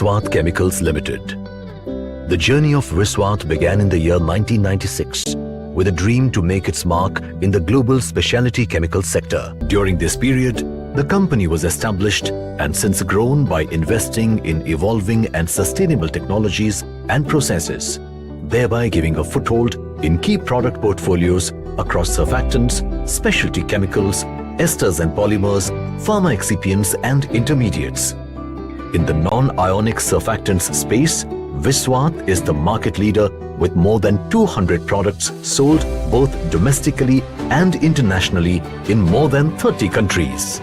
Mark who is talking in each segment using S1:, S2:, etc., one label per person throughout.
S1: Viswat Chemicals Limited. The journey of Viswat began in the year 1996 with a dream to make its mark in the global specialty chemical sector. During this period, the company was established and since grown by investing in evolving and sustainable technologies and processes, thereby giving a foothold in key product portfolios across surfactants, specialty chemicals, esters and polymers, pharma excipients and intermediates. In the non-ionic surfactants space, Viswat is the market leader with more than 200 products sold both domestically and internationally in more than 30 countries.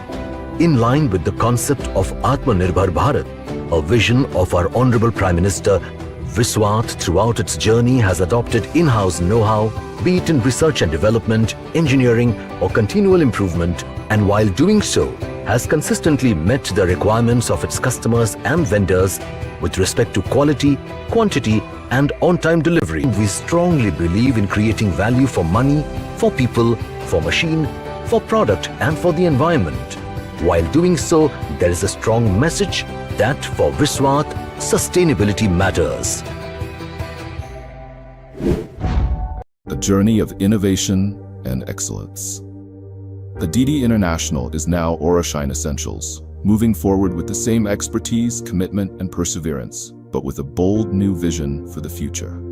S1: In line with the concept of Atmanirbhar Bharat, a vision of our Honorable Prime Minister, Viswat throughout its journey has adopted in-house know-how, be it in research and development, engineering or continual improvement, and while doing so, has consistently met the requirements of its customers and vendors with respect to quality, quantity and on-time delivery. We strongly believe in creating value for money, for people, for machine, for product and for the environment. While doing so, there is a strong message that for Viswat, sustainability matters.
S2: A journey of innovation and excellence. The DD International is now Orashine Essentials, moving forward with the same expertise, commitment, and perseverance, but with a bold new vision for the future.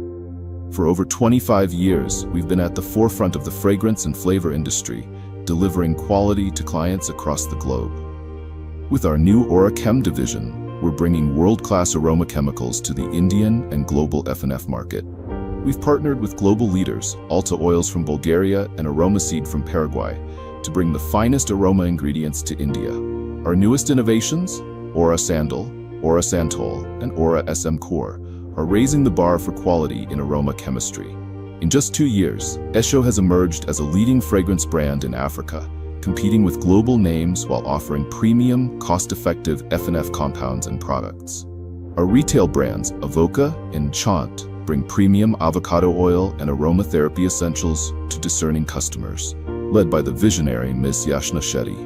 S2: For over 25 years, we've been at the forefront of the fragrance and flavor industry, delivering quality to clients across the globe. With our new OraChem division, we're bringing world-class aroma chemicals to the Indian and global F&F market. We've partnered with global leaders, Alta Oils from Bulgaria and Aromaseed from Paraguay, to bring the finest aroma ingredients to India. Our newest innovations, Ora Sandal, Ora Santol, and Ora SM Core, are raising the bar for quality in aroma chemistry. In just 2 years, Esho has emerged as a leading fragrance brand in Africa, competing with global names while offering premium, cost-effective F&F compounds and products. Our retail brands, Avoca and Chant, bring premium avocado oil and aromatherapy essentials to discerning customers, led by the visionary Ms. Yashna Shetty.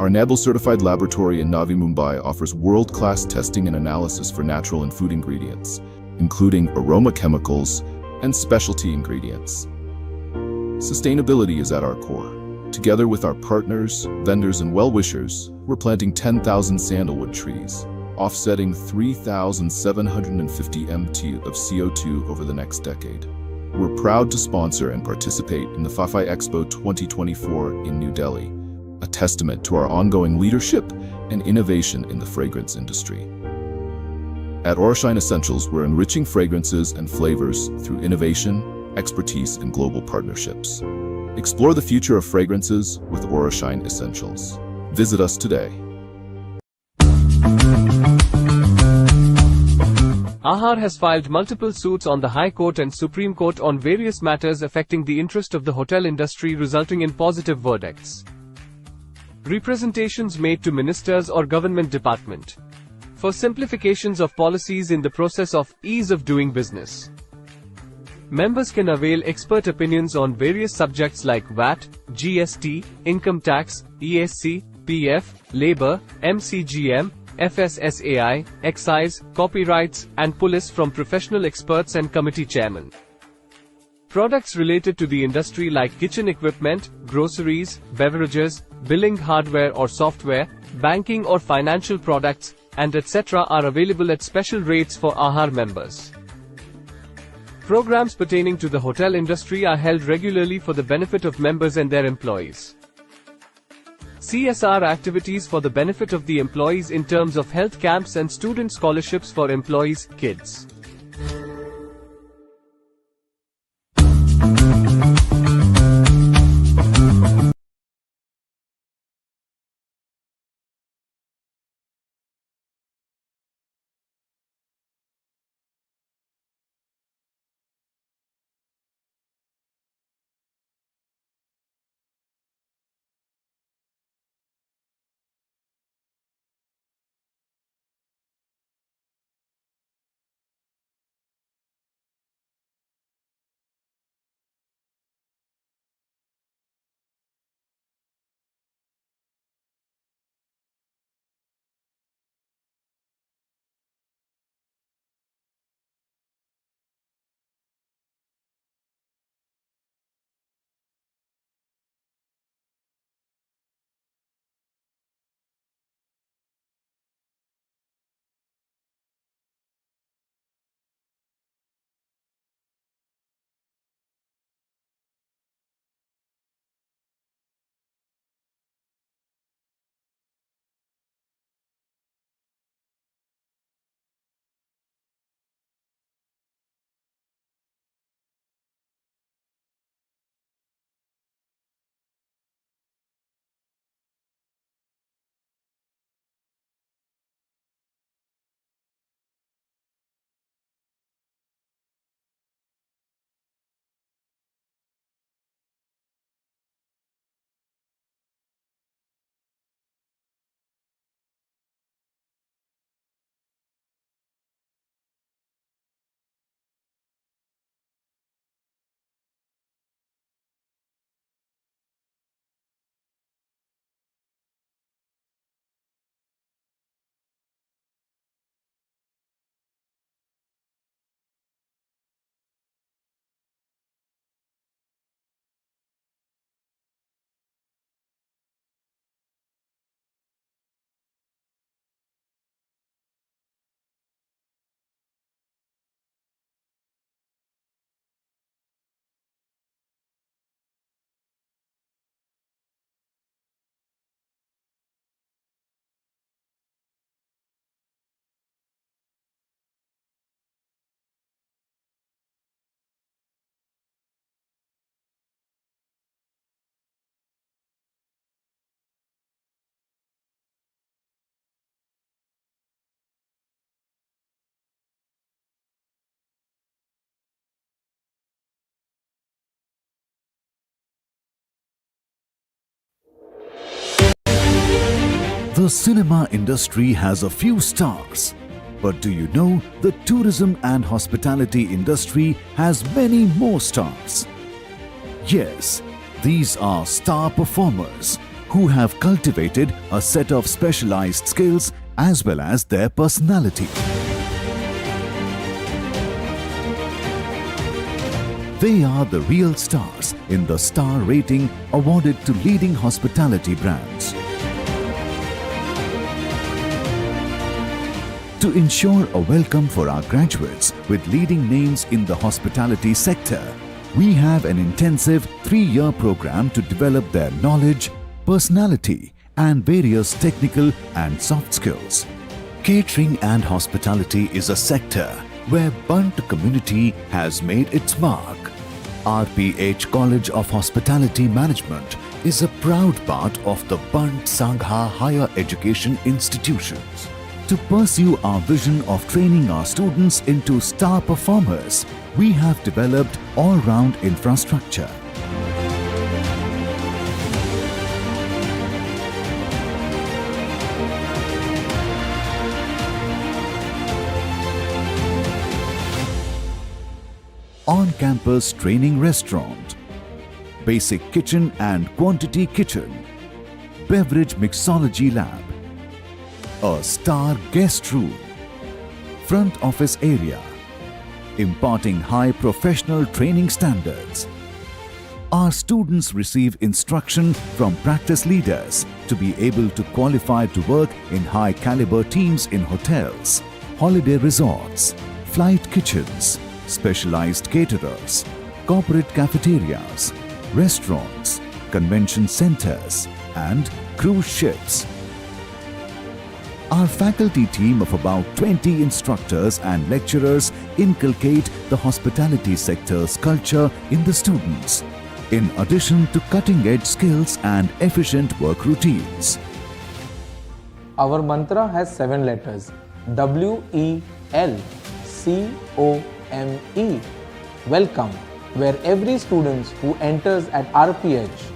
S2: Our NABL-certified laboratory in Navi Mumbai offers world-class testing and analysis for natural and food ingredients, including aroma chemicals and specialty ingredients. Sustainability is at our core. Together with our partners, vendors, and well-wishers, we're planting 10,000 sandalwood trees, offsetting 3,750 mt of CO2 over the next decade. We're proud to sponsor and participate in the FAFI Expo 2024 in New Delhi, a testament to our ongoing leadership and innovation in the fragrance industry. At Orashine Essentials, we're enriching fragrances and flavors through innovation, expertise, and global partnerships. Explore the future of fragrances with Orashine Essentials. Visit us today.
S3: Ahar has filed multiple suits on the High Court and Supreme Court on various matters affecting the interest of the hotel industry, resulting in positive verdicts. Representations made to ministers or government department for simplifications of policies in the process of ease of doing business. Members can avail expert opinions on various subjects like VAT, GST, income tax, ESC, PF, labor, MCGM, FSSAI, excise, copyrights, and police from professional experts and committee chairmen. Products related to the industry like kitchen equipment, groceries, beverages, billing hardware or software, banking or financial products, and etc. are available at special rates for Ahar members. Programs pertaining to the hotel industry are held regularly for the benefit of members and their employees. CSR activities for the benefit of the employees in terms of health camps and student scholarships for employees' kids.
S4: The cinema industry has a few stars. But do you know the tourism and hospitality industry has many more stars? Yes, these are star performers who have cultivated a set of specialized skills as well as their personality. They are the real stars in the star rating awarded to leading hospitality brands. To ensure a welcome for our graduates with leading names in the hospitality sector, we have an intensive 3-year program to develop their knowledge, personality, and various technical and soft skills. Catering and hospitality is a sector where Bunt community has made its mark. RPH College of Hospitality Management is a proud part of the Bunt Sangha Higher Education Institutions. To pursue our vision of training our students into star performers, we have developed all-round infrastructure. On-campus training restaurant, basic kitchen and quantity kitchen, beverage mixology lab, a star guest room, front office area, imparting high professional training standards. Our students receive instruction from practice leaders to be able to qualify to work in high caliber teams in hotels, holiday resorts, flight kitchens, specialized caterers, corporate cafeterias, restaurants, convention centers, and cruise ships. Our faculty team of about 20 instructors and lecturers inculcate the hospitality sector's culture in the students, in addition to cutting-edge skills and efficient work routines.
S5: Our mantra has 7 letters: WELCOME. Welcome, where every student who enters at RPH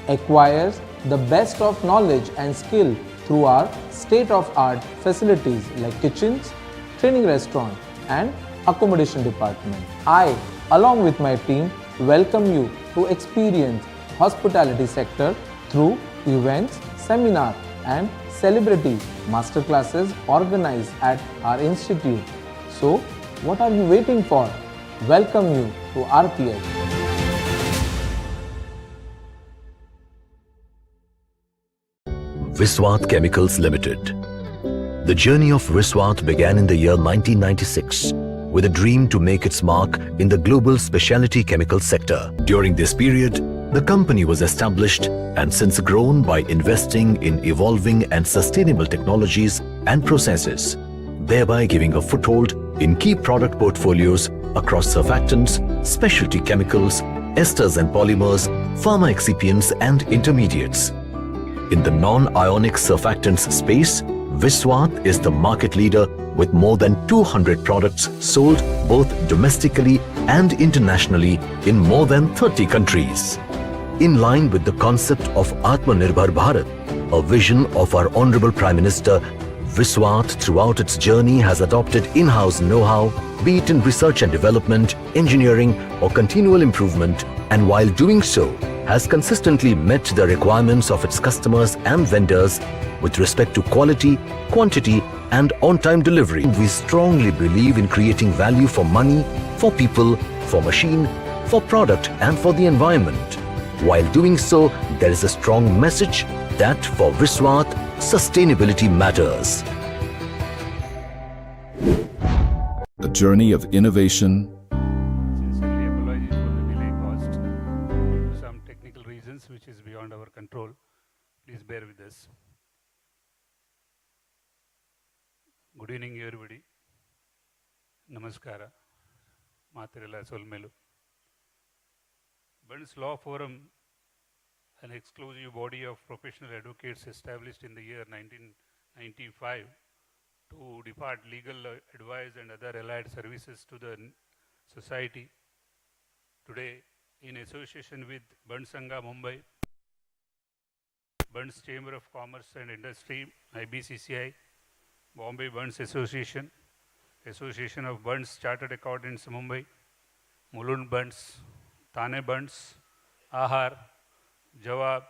S5: acquires the best of knowledge and skill through our state-of-art facilities like kitchens, training restaurant and accommodation department. I, along with my team, welcome you to experience hospitality sector through events, seminar and celebrity masterclasses organized at our institute. So, what are you waiting for? Welcome you to RPH.
S1: Viswat Chemicals Limited. The journey of Viswat began in the year 1996 with a dream to make its mark in the global specialty chemical sector. During this period, the company was established and since grown by investing in evolving and sustainable technologies and processes, thereby giving a foothold in key product portfolios across surfactants, specialty chemicals, esters and polymers, pharma excipients and intermediates. In the non-ionic surfactants space, Viswat is the market leader with more than 200 products sold both domestically and internationally in more than 30 countries. In line with the concept of Atmanirbhar Bharat, a vision of our Honorable Prime Minister, Viswat throughout its journey has adopted in-house know-how, be it in research and development, engineering or continual improvement, and while doing so, has consistently met the requirements of its customers and vendors with respect to quality, quantity and on-time delivery. We strongly believe in creating value for money, for people, for machine, for product and for the environment. While doing so, there is a strong message that for Viswat, sustainability matters.
S2: A journey of innovation,
S6: Sincerely apologize for the delay caused due to some technical reasons which is beyond our control. Please bear with us. Good evening everybody. Namaskara. Matirela Solmelu. Bunts Law Forum, an exclusive body of professional advocates established in the year 1995 to depart legal advice and other allied services to the society. Today, in association with Bunts Sangha Mumbai, Bunts Chamber of Commerce and Industry, IBCCI, Bombay Bunts Association, Association of Bunts Chartered Accountants, Mumbai, Mulund Bunts, Thane Bunts, Ahar, Jawab,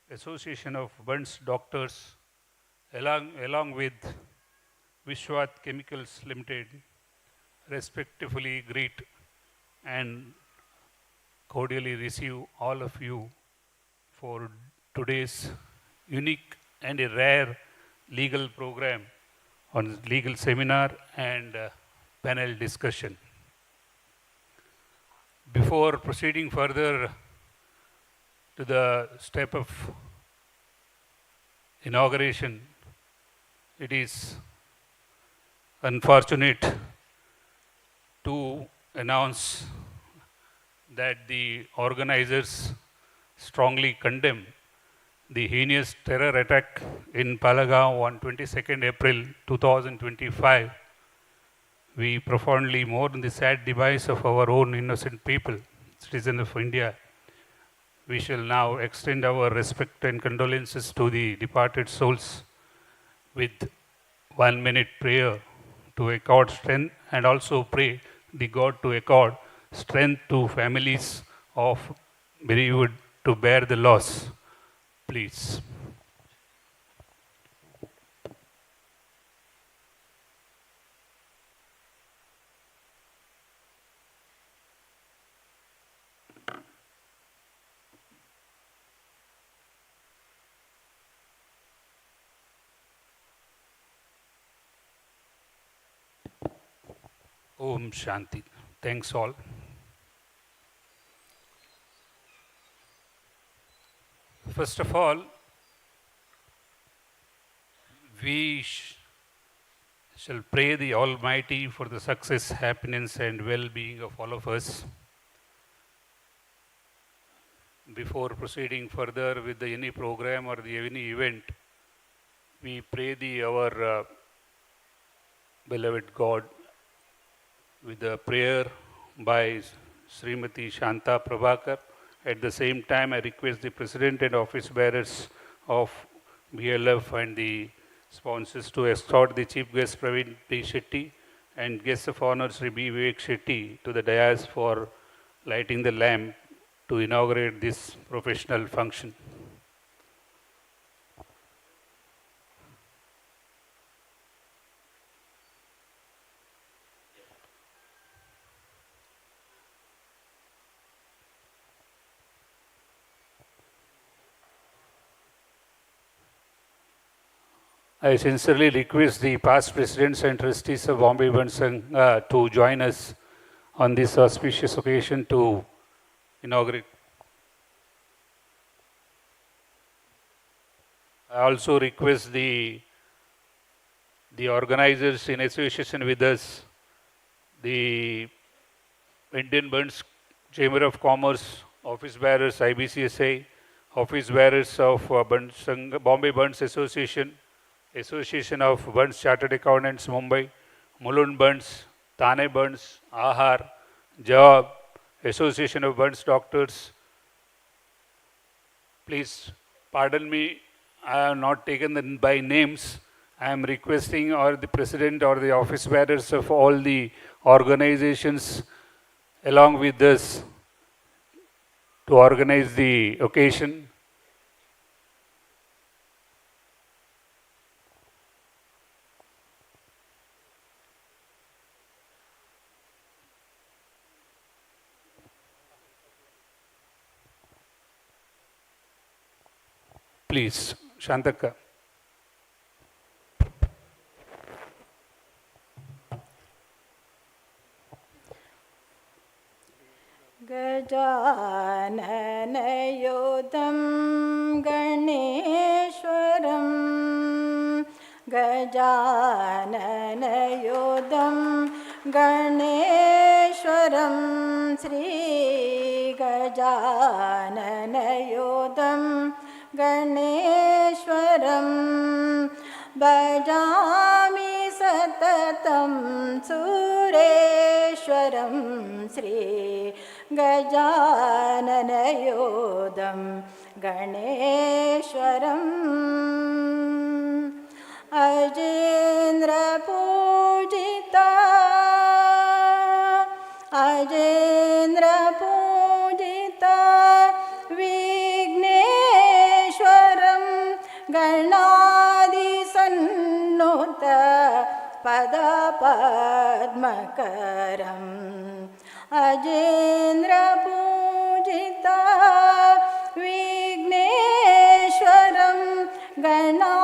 S6: Association of Bunts Doctors, along with Vishwat Chemicals Limited, respectively greet and cordially receive all of you for today's unique and a rare legal program on legal seminar and panel discussion. Before proceeding further to the step of inauguration, it is unfortunate to announce that the organizers strongly condemn the heinous terror attack in Palagaon on 22nd April 2025. We profoundly mourn the sad demise of our own innocent people, citizens of India. We shall now extend our respect and condolences to the departed souls with 1 minute prayer to accord strength, and also pray the God to accord strength to families of bereaved to bear the loss. Please. Om Shanti. Thanks all. First of all, we shall pray the Almighty for the success, happiness and well-being of all of us. Before proceeding further with any program or any event, we pray our beloved God with a prayer by Srimati Shanta Prabhakar. At the same time, I request the President and Office Bearers of BLF and the sponsors to escort the Chief Guest Praveen P. Shetty and Guest of Honor Sri B. Vivek Shetty to the dais for lighting the lamp to inaugurate this professional function. I sincerely request the past presidents and trustees of Bombay Bunts to join us on this auspicious occasion to inaugurate. I also request the organizers in association with us, the Indian Bunts Chamber of Commerce, Office Bearers, IBCSI, Office Bearers of Bombay Bunts Association, Association of Bunts Chartered Accountants, Mumbai, Mulund Bunts, Thane Bunts, Ahar, Jawab, Association of Bunts Doctors. Please pardon me, I have not taken them by names. I am requesting or the President or the Office Bearers of all the organizations along with us to organize the occasion. Please, Shantaka.
S7: गजाननयोदं गणेश्वरं गजाननयोदं गणेश्वरं श्रीगजाननयोदं गणेश्वरं भजामि सततं सुरेश्वरं श्री गजाननयोदं गणेश्वरम् अजेन्द्रपूजिता अजेन्द्रपूजिता विघ्नेश्वरं गणादिसन्नुत पदपद्मकरम् अजेन्द्रपूजिता विघ्नेश्वरं गणादिसन्नुत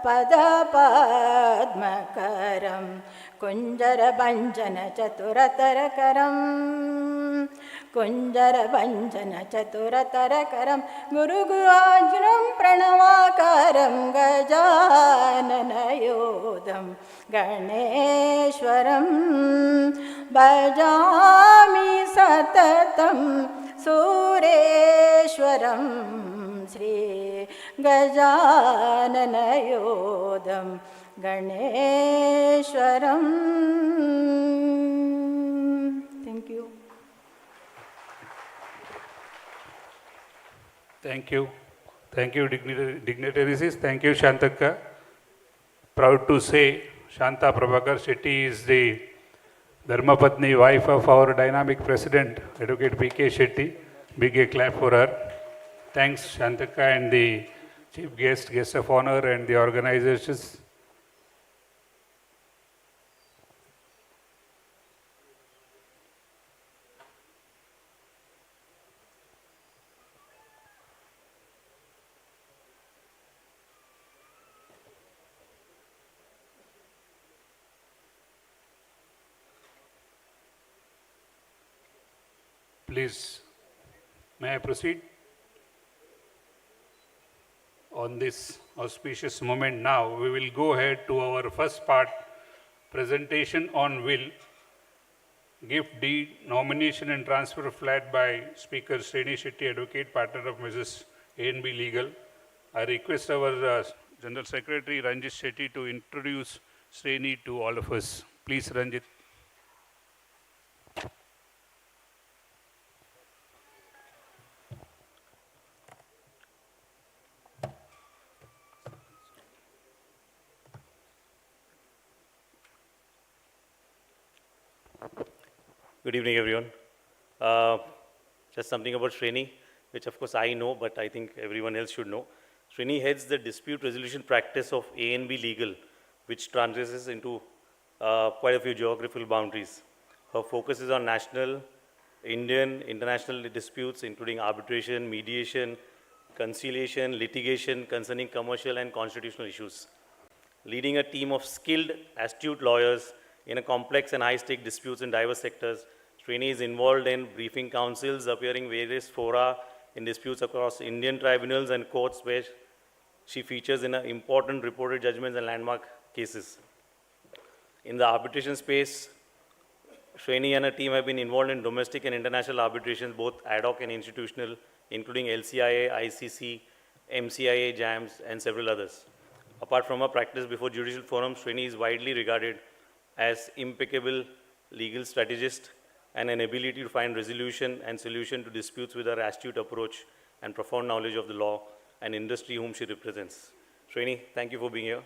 S7: पदपद्मकरं कुञ्जरभञ्जनचतुरतरकरम् कुञ्जरभञ्जनचतुरतरकरं गुरुगुहाग्रं प्रणवाकारं गजाननयोधं गणेश्वरं भजामि सततं सुरेश्वरं Shri गजाननयोधं गणेश्वरं. Thank you.
S6: Thank you. Thank you, dignitaries. Thank you, Shantaka. Proud to say, Shanta Prabhakar Shetty is the Dharmapatni, wife of our dynamic president, Advocate P.K. Shetty. Big a clap for her. Thanks, Shantaka, and the chief guest of honor, and the organizations. Please, may I proceed? On this auspicious moment now, we will go ahead to our first part, presentation on will, gift deed, nomination and transfer flat by Speaker Sreni Shetty, Advocate, partner of Mrs. A&B Legal. I request our General Secretary Ranjit Shetty to introduce Sreni to all of us. Please, Ranjit.
S8: Good evening, everyone. Just something about Sreni, which of course I know, but I think everyone else should know. Sreni heads the dispute resolution practice of A&B Legal, which transgresses into quite a few geographical boundaries. Her focus is on national, Indian, international disputes, including arbitration, mediation, conciliation, litigation concerning commercial and constitutional issues. Leading a team of skilled, astute lawyers in a complex and high-stake disputes in diverse sectors, Sreni is involved in briefing councils, appearing various fora in disputes across Indian tribunals and courts where she features in important reported judgments and landmark cases. In the arbitration space, Sreni and her team have been involved in domestic and international arbitrations, both ad hoc and institutional, including LCIA, ICC, MCIA, JAMS, and several others. Apart from her practice before judicial forums, Sreni is widely regarded as impeccable legal strategist and an ability to find resolution and solution to disputes with her astute approach and profound knowledge of the law and industry whom she represents. Sreni, thank you for being here.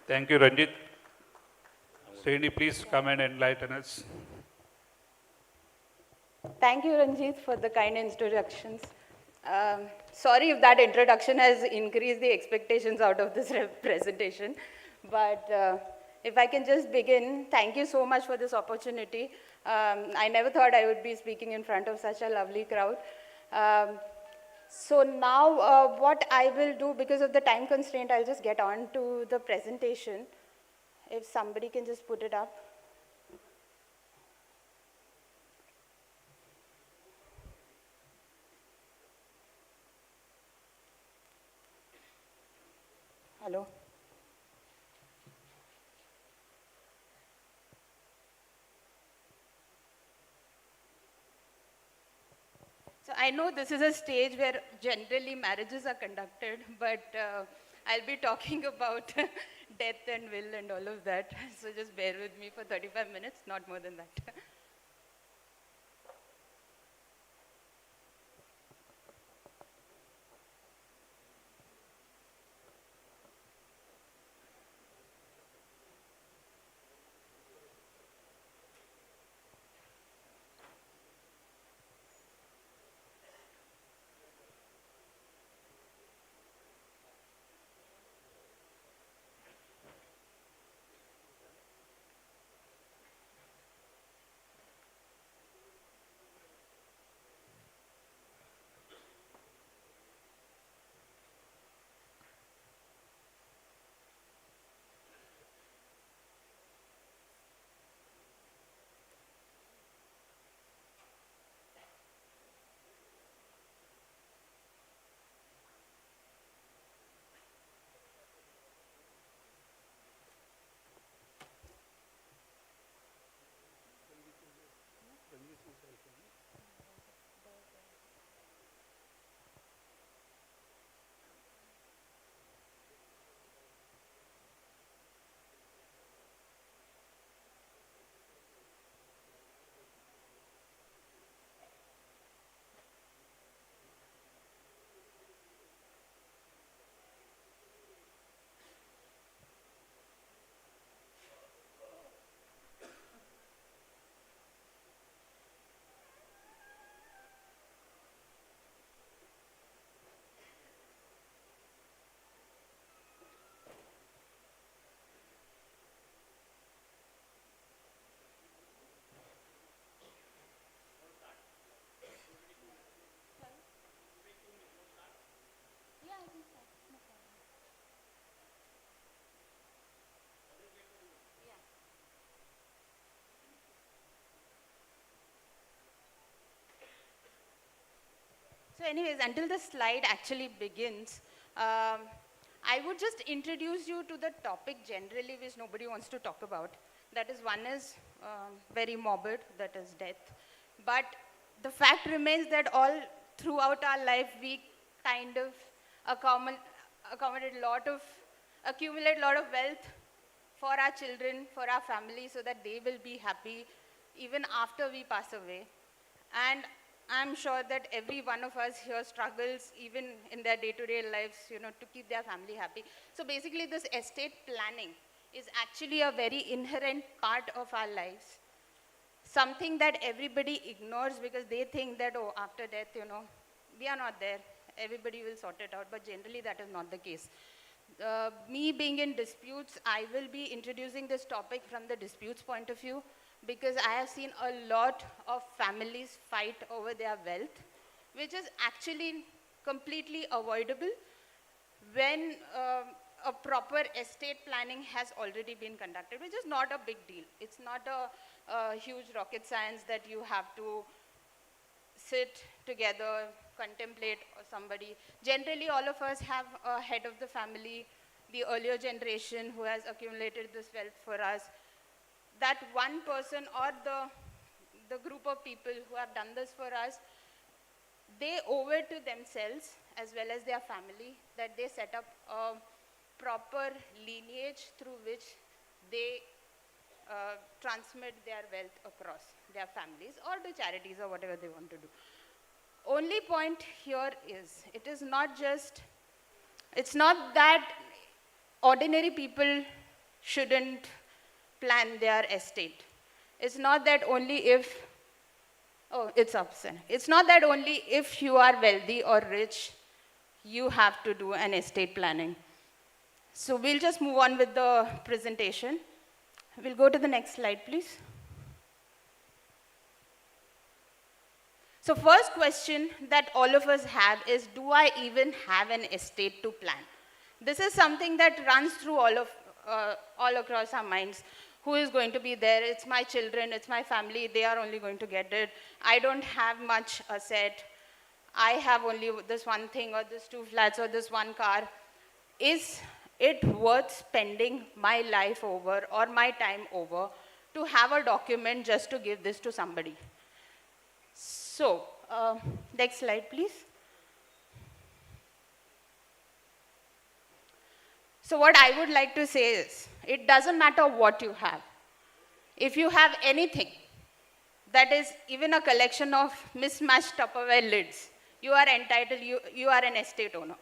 S6: Thank you, Ranjit. Sreni, please come and enlighten us.
S9: Thank you, Ranjit, for the kind introductions. Sorry if that introduction has increased the expectations out of this presentation, but if I can just begin, thank you so much for this opportunity. I never thought I would be speaking in front of such a lovely crowd. So now what I will do, because of the time constraint, I'll just get on to the presentation. If somebody can just put it up. Hello. So I know this is a stage where generally marriages are conducted, but I'll be talking about death and will and all of that. So just bear with me for 35 minutes, not more than that. So anyways, until the slide actually begins, I would just introduce you to the topic generally which nobody wants to talk about. That is, one is very morbid, that is death. But the fact remains that all throughout our life, we kind of accumulate a lot of wealth for our children, for our family, so that they will be happy even after we pass away. And I'm sure that every one of us here struggles even in their day-to-day lives, to keep their family happy. So basically this estate planning is actually a very inherent part of our lives. Something that everybody ignores because they think that, oh, after death, we are not there. Everybody will sort it out, but generally that is not the case. Me being in disputes, I will be introducing this topic from the disputes point of view, because I have seen a lot of families fight over their wealth, which is actually completely avoidable when a proper estate planning has already been conducted, which is not a big deal. It's not a huge rocket science that you have to sit together, contemplate somebody. Generally, all of us have a head of the family, the earlier generation who has accumulated this wealth for us. That one person or the group of people who have done this for us, they owe it to themselves as well as their family that they set up a proper lineage through which they transmit their wealth across their families or to charities or whatever they want to do. Only point here is, it's not that ordinary people shouldn't plan their estate. It's not that only if, it's not that only if you are wealthy or rich, you have to do an estate planning. So we'll just move on with the presentation. We'll go to the next slide, please. So first question that all of us have is, do I even have an estate to plan? This is something that runs through all across our minds. Who is going to be there? It's my children, it's my family, they are only going to get it. I don't have much asset. I have only this one thing or this 2 flats or this one car. Is it worth spending my life over or my time over to have a document just to give this to somebody? So, next slide, please. So what I would like to say is, it doesn't matter what you have. If you have anything that is even a collection of mismatched Tupperware lids, you are entitled, you are an estate owner.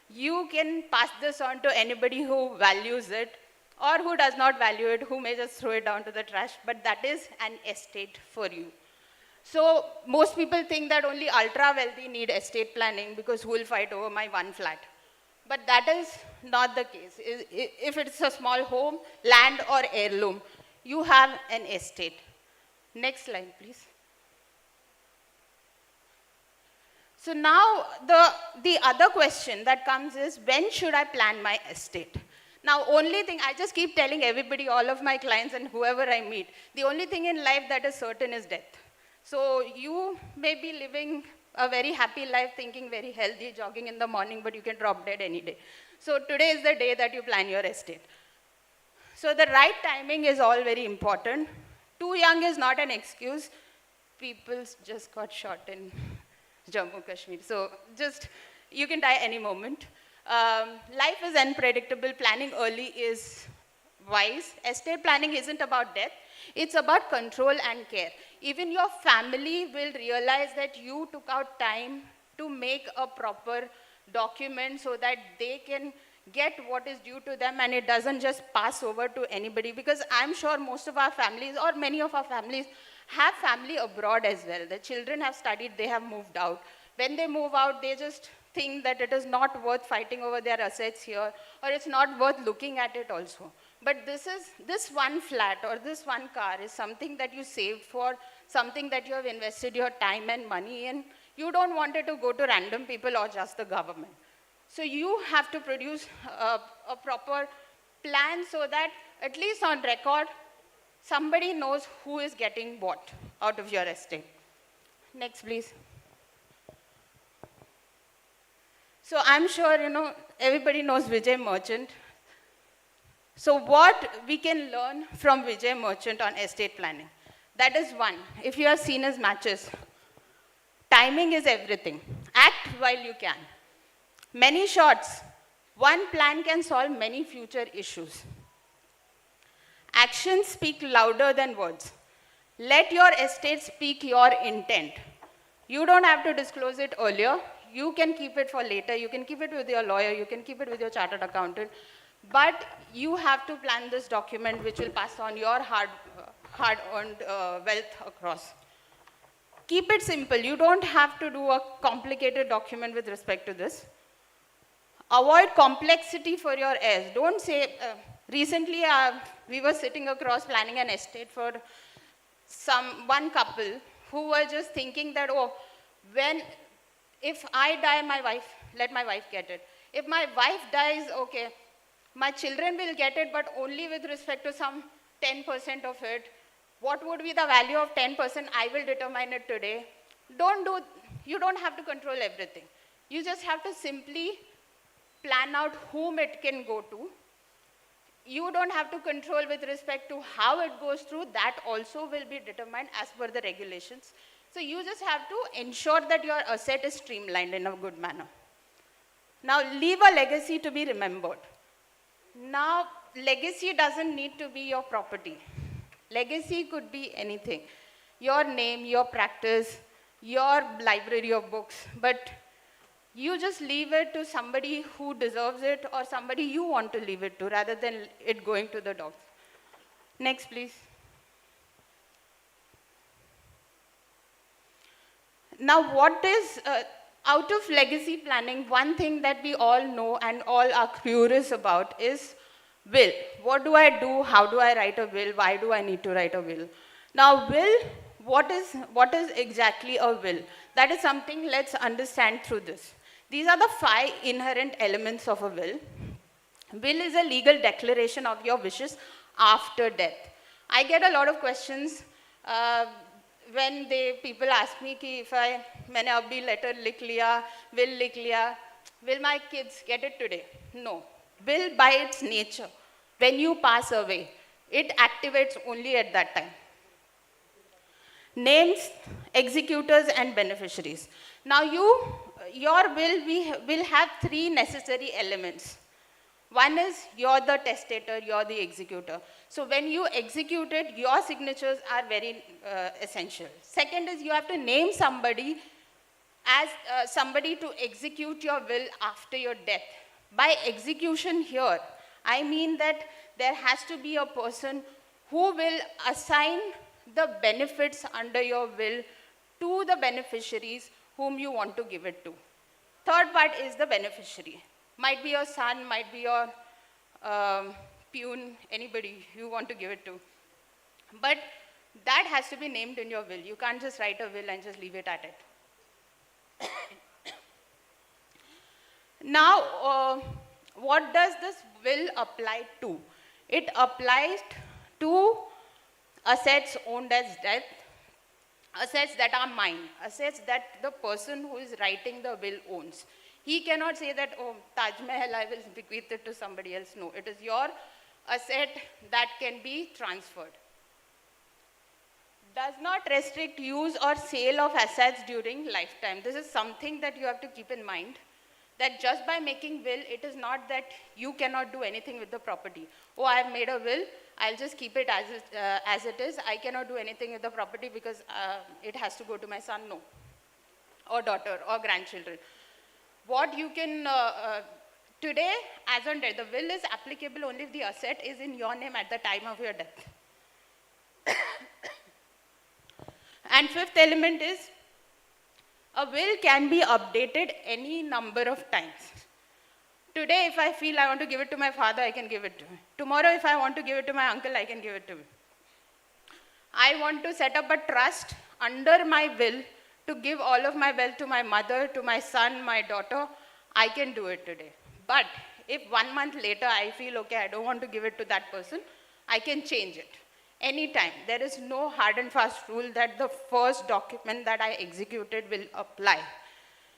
S9: You can pass this on to anybody who values it or who does not value it, who may just throw it down to the trash, but that is an estate for you. So most people think that only ultra wealthy need estate planning because who will fight over my one flat? But that is not the case. If it's a small home, land or heirloom, you have an estate. Next slide, please. So now the other question that comes is, when should I plan my estate? Now, only thing, I just keep telling everybody, all of my clients and whoever I meet, the only thing in life that is certain is death. So you may be living a very happy life, thinking very healthy, jogging in the morning, but you can drop dead any day. So today is the day that you plan your estate. So the right timing is all very important. Too young is not an excuse. People just got shot in Jammu Kashmir. So just, you can die any moment. Life is unpredictable. Planning early is wise. Estate planning isn't about death. It's about control and care. Even your family will realize that you took out time to make a proper document so that they can get what is due to them and it doesn't just pass over to anybody. Because I'm sure most of our families or many of our families have family abroad as well. The children have studied, they have moved out. When they move out, they just think that it is not worth fighting over their assets here, or it's not worth looking at it also. But this one flat or this one car is something that you saved for, something that you have invested your time and money in. You don't want it to go to random people or just the government. So you have to produce a proper plan so that at least on record, somebody knows who is getting what out of your estate. Next, please. So I'm sure, everybody knows Vijay Merchant. So what we can learn from Vijay Merchant on estate planning? That is one, if you have seen his matches, timing is everything. Act while you can. Many shots, one plan can solve many future issues. Actions speak louder than words. Let your estate speak your intent. You don't have to disclose it earlier. You can keep it for later. You can keep it with your lawyer. You can keep it with your chartered accountant. But you have to plan this document which will pass on your hard-earned wealth across. Keep it simple. You don't have to do a complicated document with respect to this. Avoid complexity for your heirs. Don't say, recently we were sitting across planning an estate for one couple who were just thinking that, if I die, let my wife get it. If my wife dies, okay, my children will get it, but only with respect to some 10% of it. What would be the value of 10%? I will determine it today. You don't have to control everything. You just have to simply plan out whom it can go to. You don't have to control with respect to how it goes through. That also will be determined as per the regulations. So you just have to ensure that your asset is streamlined in a good manner. Now, leave a legacy to be remembered. Now, legacy doesn't need to be your property. Legacy could be anything. Your name, your practice, your library of books. But you just leave it to somebody who deserves it or somebody you want to leave it to rather than it going to the dogs. Next, please. Now, what is, out of legacy planning, one thing that we all know and all are curious about is will. What do I do? How do I write a will? Why do I need to write a will? Now, will, what is exactly a will? That is something let's understand through this. These are the 5 inherent elements of a will. Will is a legal declaration of your wishes after death. I get a lot of questions when people ask me कि if मैंने अभी letter लिख लिया, will लिख लिया, will my kids get it today? No. Will by its nature, when you pass away, it activates only at that time. Names, executors and beneficiaries. Now your will will have 3 necessary elements. One is you're the testator, you're the executor. So when you execute it, your signatures are very essential. Second is you have to name somebody as somebody to execute your will after your death. By execution here, I mean that there has to be a person who will assign the benefits under your will to the beneficiaries whom you want to give it to. Third part is the beneficiary. Might be your son, might be your peon, anybody you want to give it to. But that has to be named in your will. You can't just write a will and just leave it at it. Now, what does this will apply to? It applies to assets owned as death, assets that are mine, assets that the person who is writing the will owns. He cannot say that, oh, Taj Mahal, I will bequeath it to somebody else. No, it is your asset that can be transferred. Does not restrict use or sale of assets during lifetime. This is something that you have to keep in mind, that just by making will, it is not that you cannot do anything with the property. Oh, I have made a will, I'll just keep it as it is. I cannot do anything with the property because it has to go to my son. No, or daughter, or grandchildren. What you can, today, as on death, the will is applicable only if the asset is in your name at the time of your death. And fifth element is, a will can be updated any number of times. Today, if I feel I want to give it to my father, I can give it to him. Tomorrow, if I want to give it to my uncle, I can give it to him. I want to set up a trust under my will to give all of my wealth to my mother, to my son, my daughter. I can do it today. But if 1 month later I feel, okay, I don't want to give it to that person, I can change it. Anytime. There is no hard and fast rule that the first document that I executed will apply.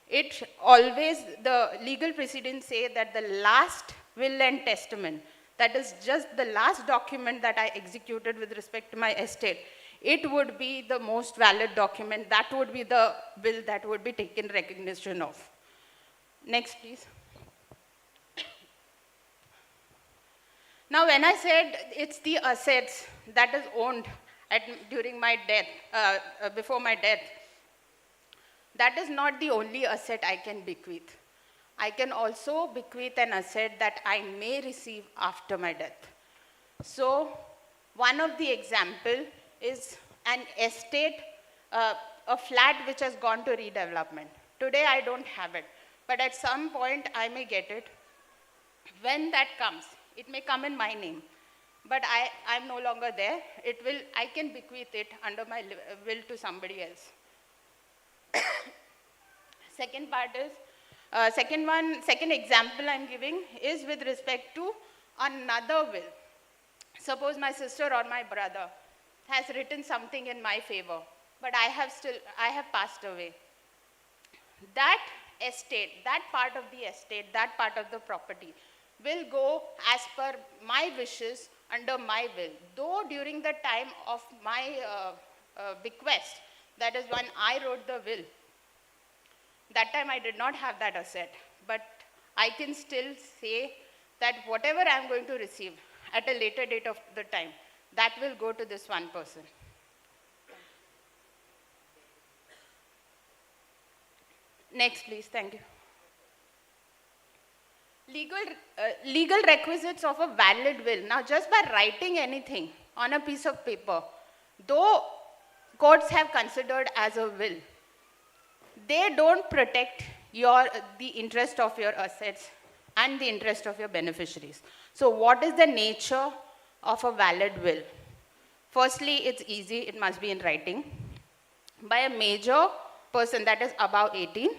S9: It always, the legal precedents say that the last will and testament, that is just the last document that I executed with respect to my estate, it would be the most valid document. That would be the will that would be taken recognition of. Next, please. Now, when I said it's the assets that is owned during my death, before my death, that is not the only asset I can bequeath. I can also bequeath an asset that I may receive after my death. So, one of the example is an estate, a flat which has gone to redevelopment. Today I don't have it, but at some point I may get it. When that comes, it may come in my name, but I'm no longer there. I can bequeath it under my will to somebody else. Second part is, second example I'm giving is with respect to another will. Suppose my sister or my brother has written something in my favor, but I have passed away. That estate, that part of the estate, that part of the property will go as per my wishes under my will. Though during the time of my bequest, that is when I wrote the will, that time I did not have that asset, but I can still say that whatever I am going to receive at a later date of the time, that will go to this one person. Next, please. Thank you. Legal requisites of a valid will. Now, just by writing anything on a piece of paper, though courts have considered as a will, they don't protect the interest of your assets and the interest of your beneficiaries. So what is the nature of a valid will? Firstly, it's easy. It must be in writing by a major person that is above 18,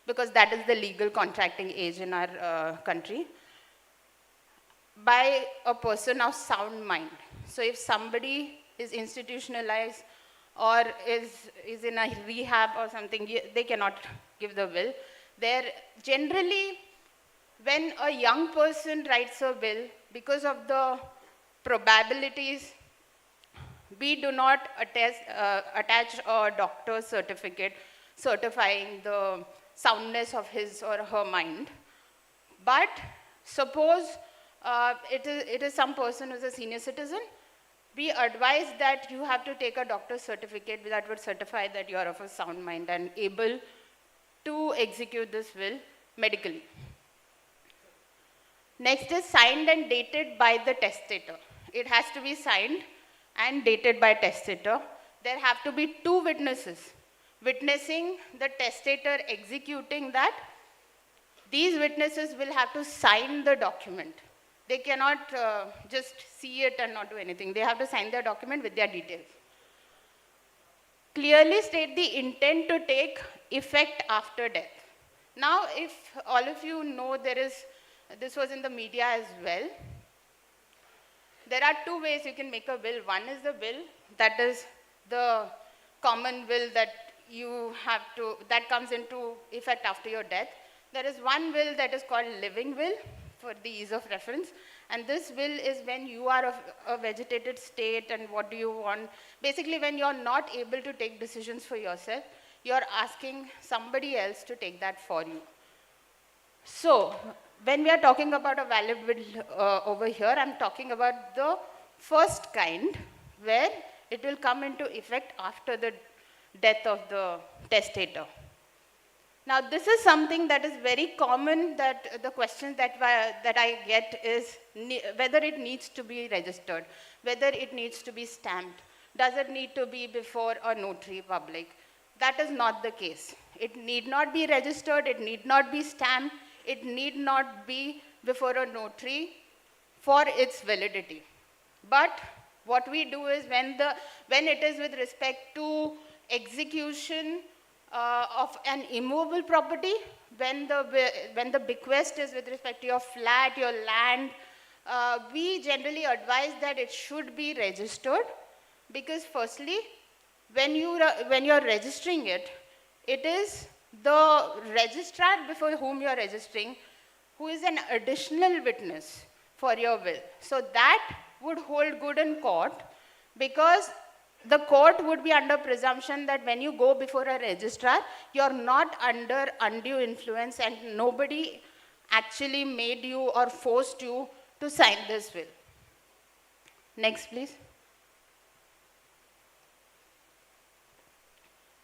S9: because that is the legal contracting age in our country, by a person of sound mind. So if somebody is institutionalized or is in a rehab or something, they cannot give the will. Generally, when a young person writes a will, because of the probabilities, we do not attach a doctor's certificate certifying the soundness of his or her mind. But Suppose it is some person who is a senior citizen. We advise that you have to take a doctor's certificate that would certify that you are of a sound mind and able to execute this will medically. Next is signed and dated by the testator. It has to be signed and dated by testator. There have to be 2 witnesses witnessing the testator executing that. These witnesses will have to sign the document. They cannot just see it and not do anything. They have to sign their document with their details. Clearly state the intent to take effect after death. Now, if all of you know, this was in the media as well. There are 2 ways you can make a will. One is the will, that is the common will that that comes into effect after your death. There is one will that is called living will, for the ease of reference. And this will is when you are of a vegetated state and what do you want. Basically, when you're not able to take decisions for yourself, you're asking somebody else to take that for you. So, when we are talking about a valid will over here, I'm talking about the first kind, where it will come into effect after the death of the testator. Now, this is something that is very common, that the question that I get is whether it needs to be registered, whether it needs to be stamped, does it need to be before a notary public? That is not the case. It need not be registered, it need not be stamped, it need not be before a notary for its validity. But what we do is when it is with respect to execution of an immovable property, when the bequest is with respect to your flat, your land, we generally advise that it should be registered, because firstly, when you're registering it, it is the registrar before whom you are registering who is an additional witness for your will. So that would hold good in court, because the court would be under presumption that when you go before a registrar, you're not under undue influence and nobody actually made you or forced you to sign this will. Next, please.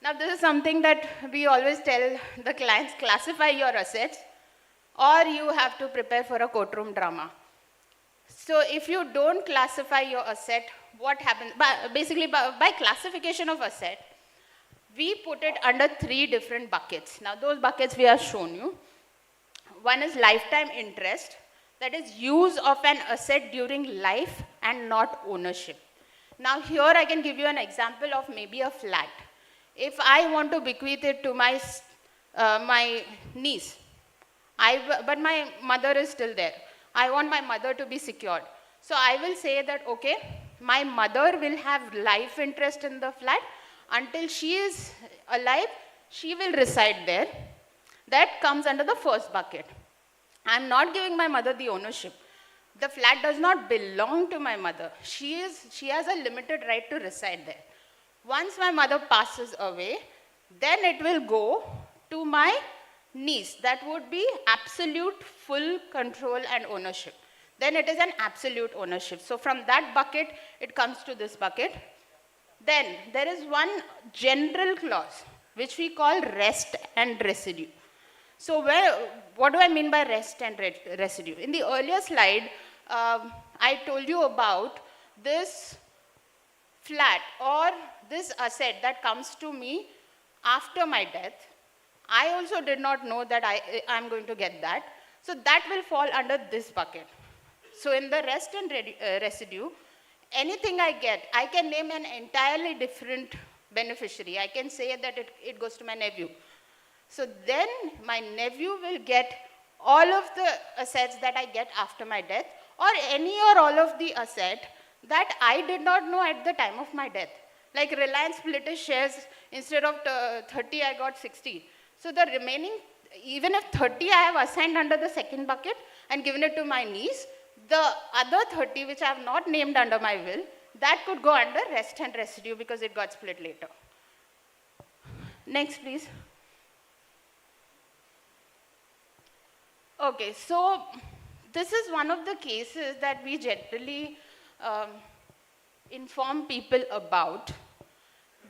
S9: Now, this is something that we always tell the clients: classify your assets, or you have to prepare for a courtroom drama. So, if you don't classify your asset, what happens? Basically, by classification of asset, we put it under 3 different buckets. Now, those buckets we have shown you. One is lifetime interest, that is use of an asset during life and not ownership. Now, here I can give you an example of maybe a flat. If I want to bequeath it to my niece, but my mother is still there. I want my mother to be secured. So I will say that, okay, my mother will have life interest in the flat. Until she is alive, she will reside there. That comes under the first bucket. I'm not giving my mother the ownership. The flat does not belong to my mother. She has a limited right to reside there. Once my mother passes away, then it will go to my niece. That would be absolute full control and ownership. Then it is an absolute ownership. So from that bucket, it comes to this bucket. Then there is one general clause, which we call rest and residue. So what do I mean by rest and residue? In the earlier slide, I told you about this flat or this asset that comes to me after my death. I also did not know that I'm going to get that. So that will fall under this bucket. So in the rest and residue, anything I get, I can name an entirely different beneficiary. I can say that it goes to my nephew. So then my nephew will get all of the assets that I get after my death, or any or all of the asset that I did not know at the time of my death. Like Reliance split its shares, instead of 30, I got 60. So the remaining, even if 30 I have assigned under the second bucket and given it to my niece, the other 30 which I have not named under my will, that could go under rest and residue because it got split later. Next, please. Okay, so this is one of the cases that we generally inform people about.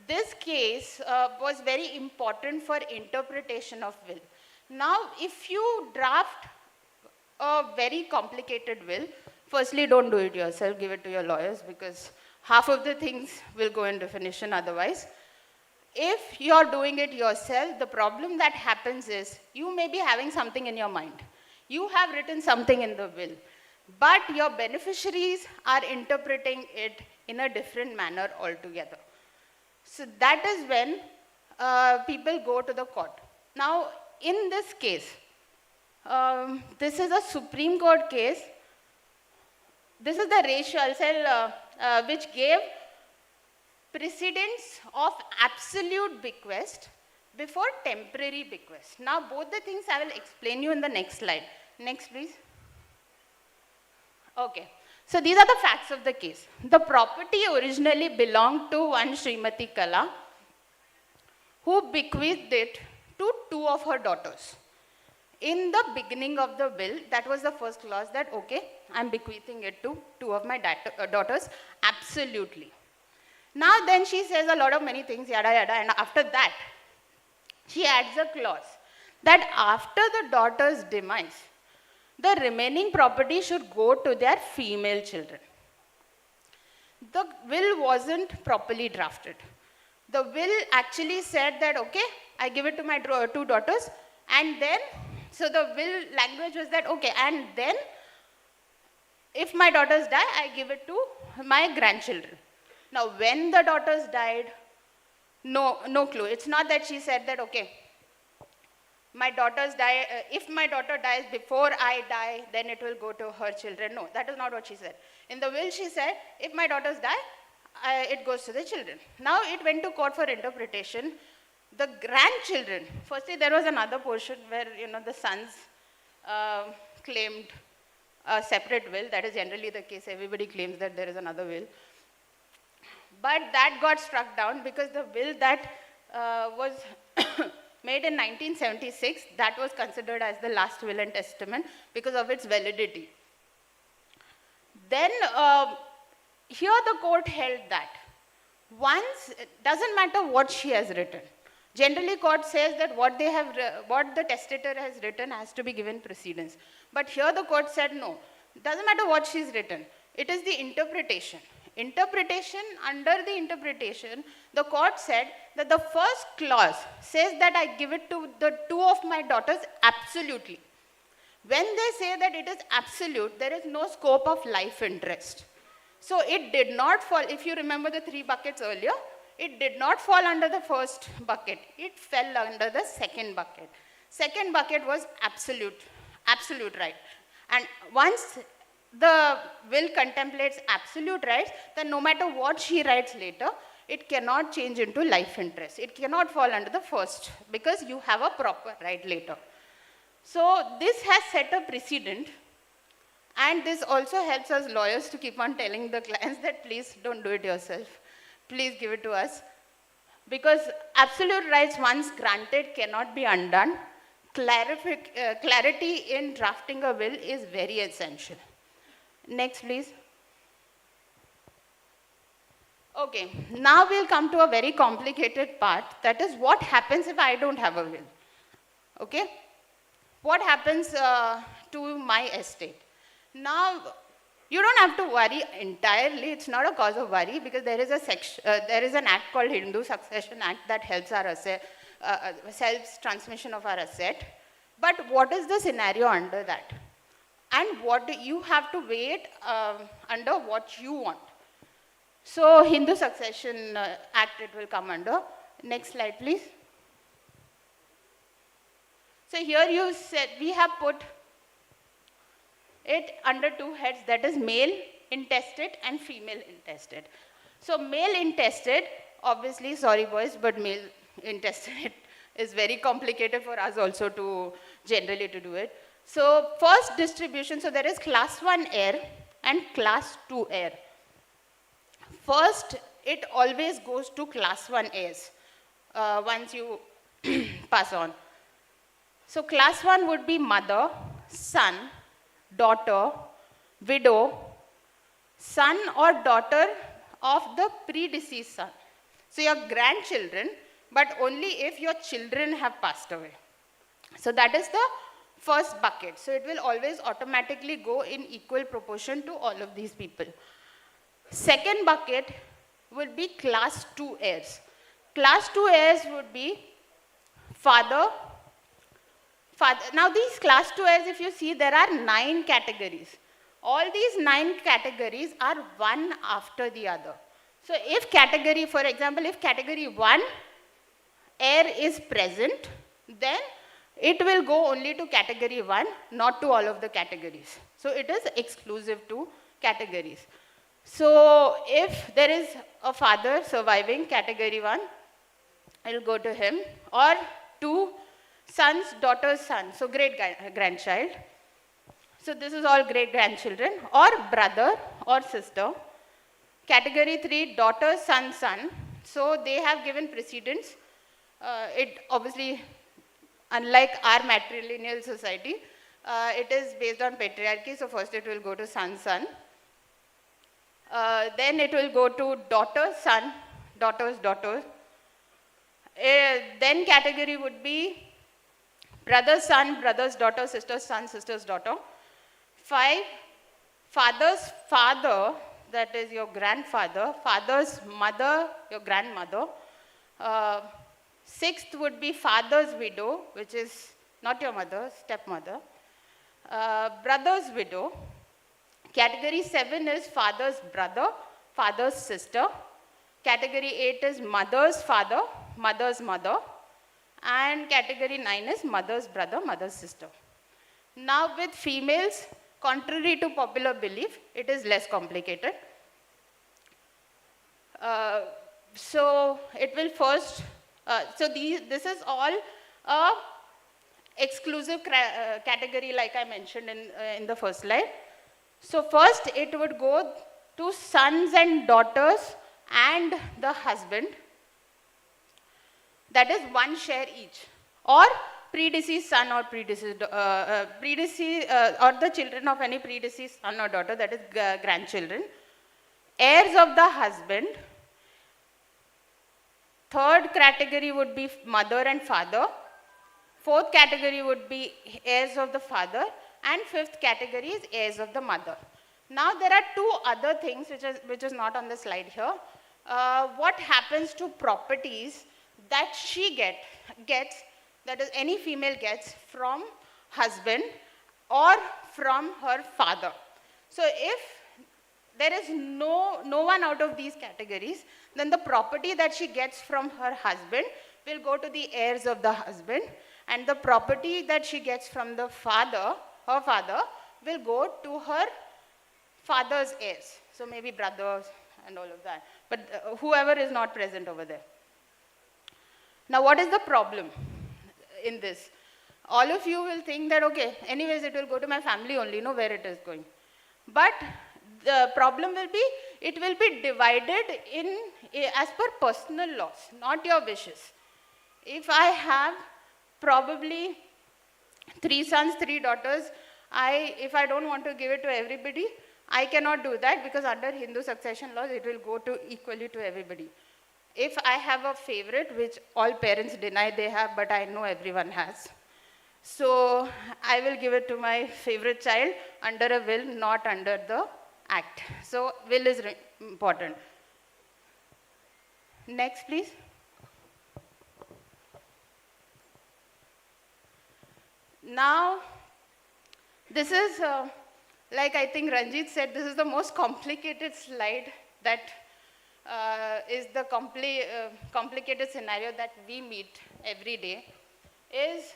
S9: This case was very important for interpretation of will. Now, if you draft a very complicated will, firstly, don't do it yourself, give it to your lawyers, because half of the things will go in definition otherwise. If you're doing it yourself, the problem that happens is you may be having something in your mind. You have written something in the will, but your beneficiaries are interpreting it in a different manner altogether. So that is when people go to the court. Now, in this case, this is a Supreme Court case. This is the ratio, I'll say, which gave precedence of absolute bequest before temporary bequest. Now, both the things I will explain you in the next slide. Next, please. Okay. So, these are the facts of the case. The property originally belonged to one Srimati Kala, who bequeathed it to two of her daughters. In the beginning of the will, that was the first clause that, okay, I'm bequeathing it to two of my daughters, absolutely. Now then she says a lot of many things, yada yada, and after that, she adds a clause that after the daughter's demise, the remaining property should go to their female children. The will wasn't properly drafted. The will actually said that, okay, I give it to my two daughters, and then, so the will language was that, okay, and then, if my daughters die, I give it to my grandchildren. Now, when the daughters died, no clue. It's not that she said that, okay, my daughters die, if my daughter dies before I die, then it will go to her children. No, that is not what she said. In the will, she said, if my daughters die, it goes to the children. Now, it went to court for interpretation. The grandchildren, firstly, there was another portion where, the sons claimed a separate will. That is generally the case. Everybody claims that there is another will. But that got struck down because the will that was made in 1976, that was considered as the last will and testament because of its validity. Then, here the court held that once, it doesn't matter what she has written. Generally, court says that what the testator has written has to be given precedence. But here the court said no, it doesn't matter what she's written. It is the interpretation. Under the interpretation, the court said that the first clause says that I give it to the two of my daughters absolutely. When they say that it is absolute, there is no scope of life interest. So it did not fall, if you remember the three buckets earlier, it did not fall under the first bucket. It fell under the second bucket. Second bucket was absolute right. And once the will contemplates absolute rights, then no matter what she writes later, it cannot change into life interest. It cannot fall under the first because you have a proper right later. So this has set a precedent, and this also helps us lawyers to keep on telling the clients that please don't do it yourself. Please give it to us. Because absolute rights once granted cannot be undone. Clarity in drafting a will is very essential. Next, please. Okay, now we'll come to a very complicated part. That is, what happens if I don't have a will? Okay? What happens to my estate? Now, you don't have to worry entirely. It's not a cause of worry because there is an act called Hindu Succession Act that helps our asset, helps transmission of our asset. But what is the scenario under that? And what do you have to wait under what you want? So, Hindu Succession Act it will come under. Next slide, please. So here you said we have put it under two heads, that is male intestate and female intestate. So male intestate, obviously, sorry boys, but male intestate is very complicated for us also to generally to do it. So first distribution, so there is class 1 heir and class 2 heir. First, it always goes to class 1 heirs once you pass on. So class 1 would be mother, son, daughter, widow, son or daughter of the predeceased son. So your grandchildren, but only if your children have passed away. So that is the first bucket. So it will always automatically go in equal proportion to all of these people. Second bucket would be class 2 heirs. Class 2 heirs would be father. Now these class 2 heirs, if you see, there are 9 categories. All these 9 categories are one after the other. So if category, for example, if category 1 heir is present, then it will go only to category 1, not to all of the categories. So it is exclusive to categories. So if there is a father surviving category 1, it will go to him, or 2 sons, daughters, sons, so great grandchild. So this is all great grandchildren, or brother or sister. Category 3, daughter, son, son. So they have given precedence. It obviously, unlike our matrilineal society, it is based on patriarchy. So first it will go to son, son. Then it will go to daughter, son, daughters, daughters. Then category would be brother's son, brother's daughter, sister's son, sister's daughter. 5, father's father, that is your grandfather, father's mother, your grandmother. 6th would be father's widow, which is not your mother, stepmother. Brother's widow. Category 7 is father's brother, father's sister. Category 8 is mother's father, mother's mother. And category 9 is mother's brother, mother's sister. Now with females, contrary to popular belief, it is less complicated. So it will first, this is all a exclusive category like I mentioned in the first slide. So first it would go to sons and daughters and the husband. That is 1 share each. Or predeceased son or predeceased, or the children of any predeceased son or daughter, that is grandchildren. Heirs of the husband. 3rd category would be mother and father. 4th category would be heirs of the father. And 5th category is heirs of the mother. Now there are 2 other things which is not on the slide here. What happens to properties that she gets, that is any female gets from husband or from her father. So if there is no one out of these categories, then the property that she gets from her husband will go to the heirs of the husband, and the property that she gets from the father, her father, will go to her father's heirs. So maybe brothers and all of that, but whoever is not present over there. Now what is the problem in this? All of you will think that, okay, anyways it will go to my family only, know where it is going. But the problem will be, it will be divided as per personal laws, not your wishes. If I have probably 3 sons, 3 daughters, if I don't want to give it to everybody, I cannot do that, because under Hindu succession laws, it will go to equally to everybody. If I have a favorite, which all parents deny they have, but I know everyone has, so I will give it to my favorite child under a will, not under the act. So will is important. Next, please. Now, this is, like I think Ranjit said, this is the most complicated slide that is the complicated scenario that we meet every day, is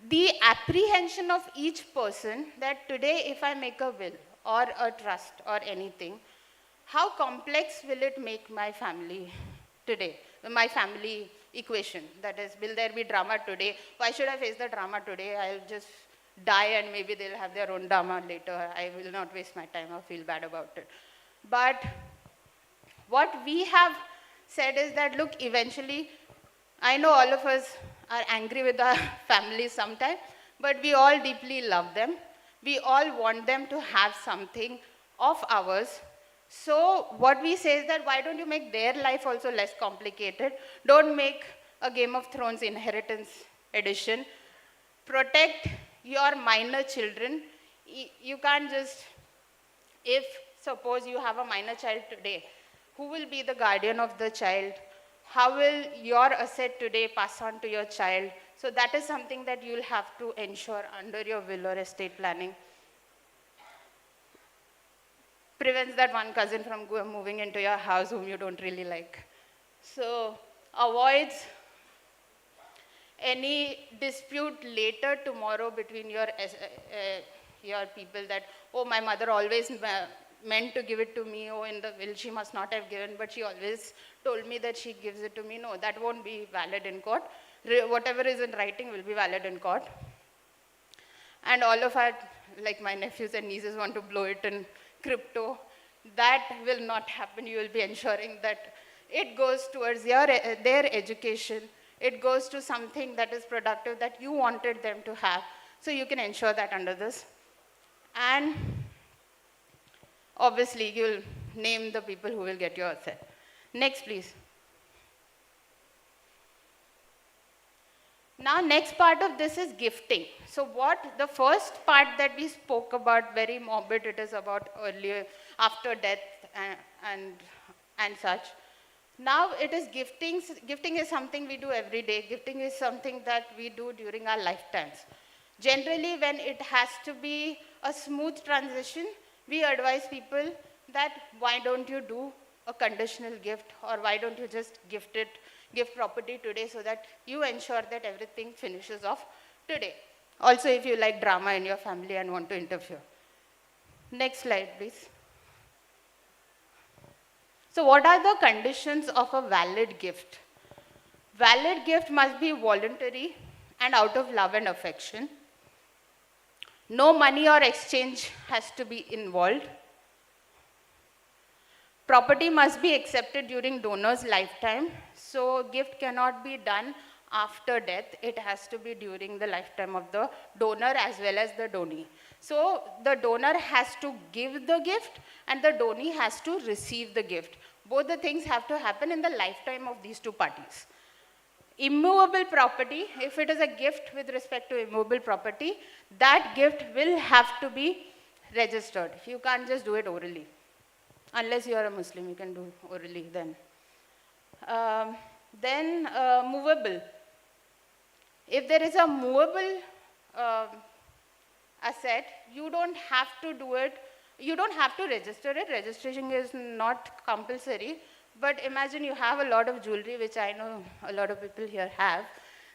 S9: the apprehension of each person that today if I make a will or a trust or anything, how complex will it make my family today, my family equation? That is, will there be drama today? Why should I face the drama today? I'll just die and maybe they'll have their own drama later. I will not waste my time or feel bad about it. But what we have said is that, look, eventually, I know all of us are angry with our families sometimes, but we all deeply love them. We all want them to have something of ours. So what we say is that why don't you make their life also less complicated? Don't make a Game of Thrones inheritance edition. Protect your minor children. You can't just, if suppose you have a minor child today, who will be the guardian of the child? How will your asset today pass on to your child? So that is something that you'll have to ensure under your will or estate planning. Prevents that one cousin from moving into your house whom you don't really like. So avoids any dispute later tomorrow between your people that, oh, my mother always meant to give it to me, oh, in the will she must not have given, but she always told me that she gives it to me. No, that won't be valid in court. Whatever is in writing will be valid in court. And all of our, like my nephews and nieces want to blow it in crypto. That will not happen. You will be ensuring that it goes towards their education. It goes to something that is productive that you wanted them to have. So you can ensure that under this. And obviously, you'll name the people who will get your asset. Next, please. Now, next part of this is gifting. So the first part that we spoke about, very morbid, it is about earlier, after death and such. Now it is gifting. Gifting is something we do every day. Gifting is something that we do during our lifetimes. Generally, when it has to be a smooth transition, we advise people that why don't you do a conditional gift, or why don't you just gift property today so that you ensure that everything finishes off today. Also, if you like drama in your family and want to interfere. Next slide, please. So what are the conditions of a valid gift? Valid gift must be voluntary and out of love and affection. No money or exchange has to be involved. Property must be accepted during donor's lifetime. So gift cannot be done after death. It has to be during the lifetime of the donor as well as the donee. So the donor has to give the gift and the donee has to receive the gift. Both the things have to happen in the lifetime of these two parties. Immovable property, if it is a gift with respect to immovable property, that gift will have to be registered. You can't just do it orally. Unless you are a Muslim, you can do orally then. Movable. If there is a movable asset, you don't have to do it. You don't have to register it. Registration is not compulsory. But imagine you have a lot of jewelry, which I know a lot of people here have.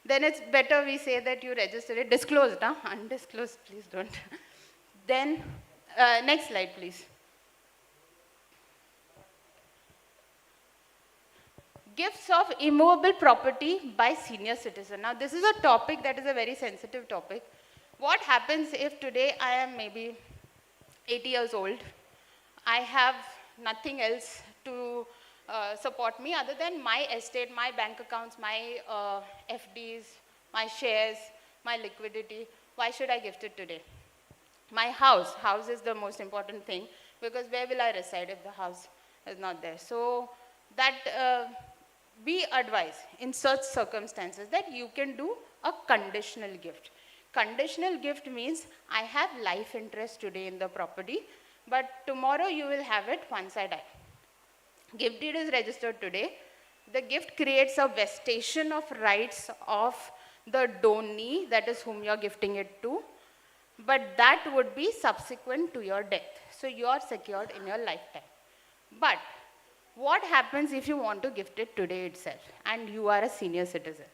S9: Then it's better we say that you register it. Disclosed, huh? Undisclosed, please don't. Then, next slide, please. Gifts of immovable property by senior citizen. Now, this is a topic that is a very sensitive topic. What happens if today I am maybe 80 years old, I have nothing else to support me other than my estate, my bank accounts, my FDs, my shares, my liquidity. Why should I gift it today? My house. House is the most important thing because where will I reside if the house is not there? So that we advise in such circumstances that you can do a conditional gift. Conditional gift means I have life interest today in the property, but tomorrow you will have it once I die. Gift deed is registered today. The gift creates a vestation of rights of the donee, that is whom you are gifting it to, but that would be subsequent to your death. So you are secured in your lifetime. But what happens if you want to gift it today itself and you are a senior citizen?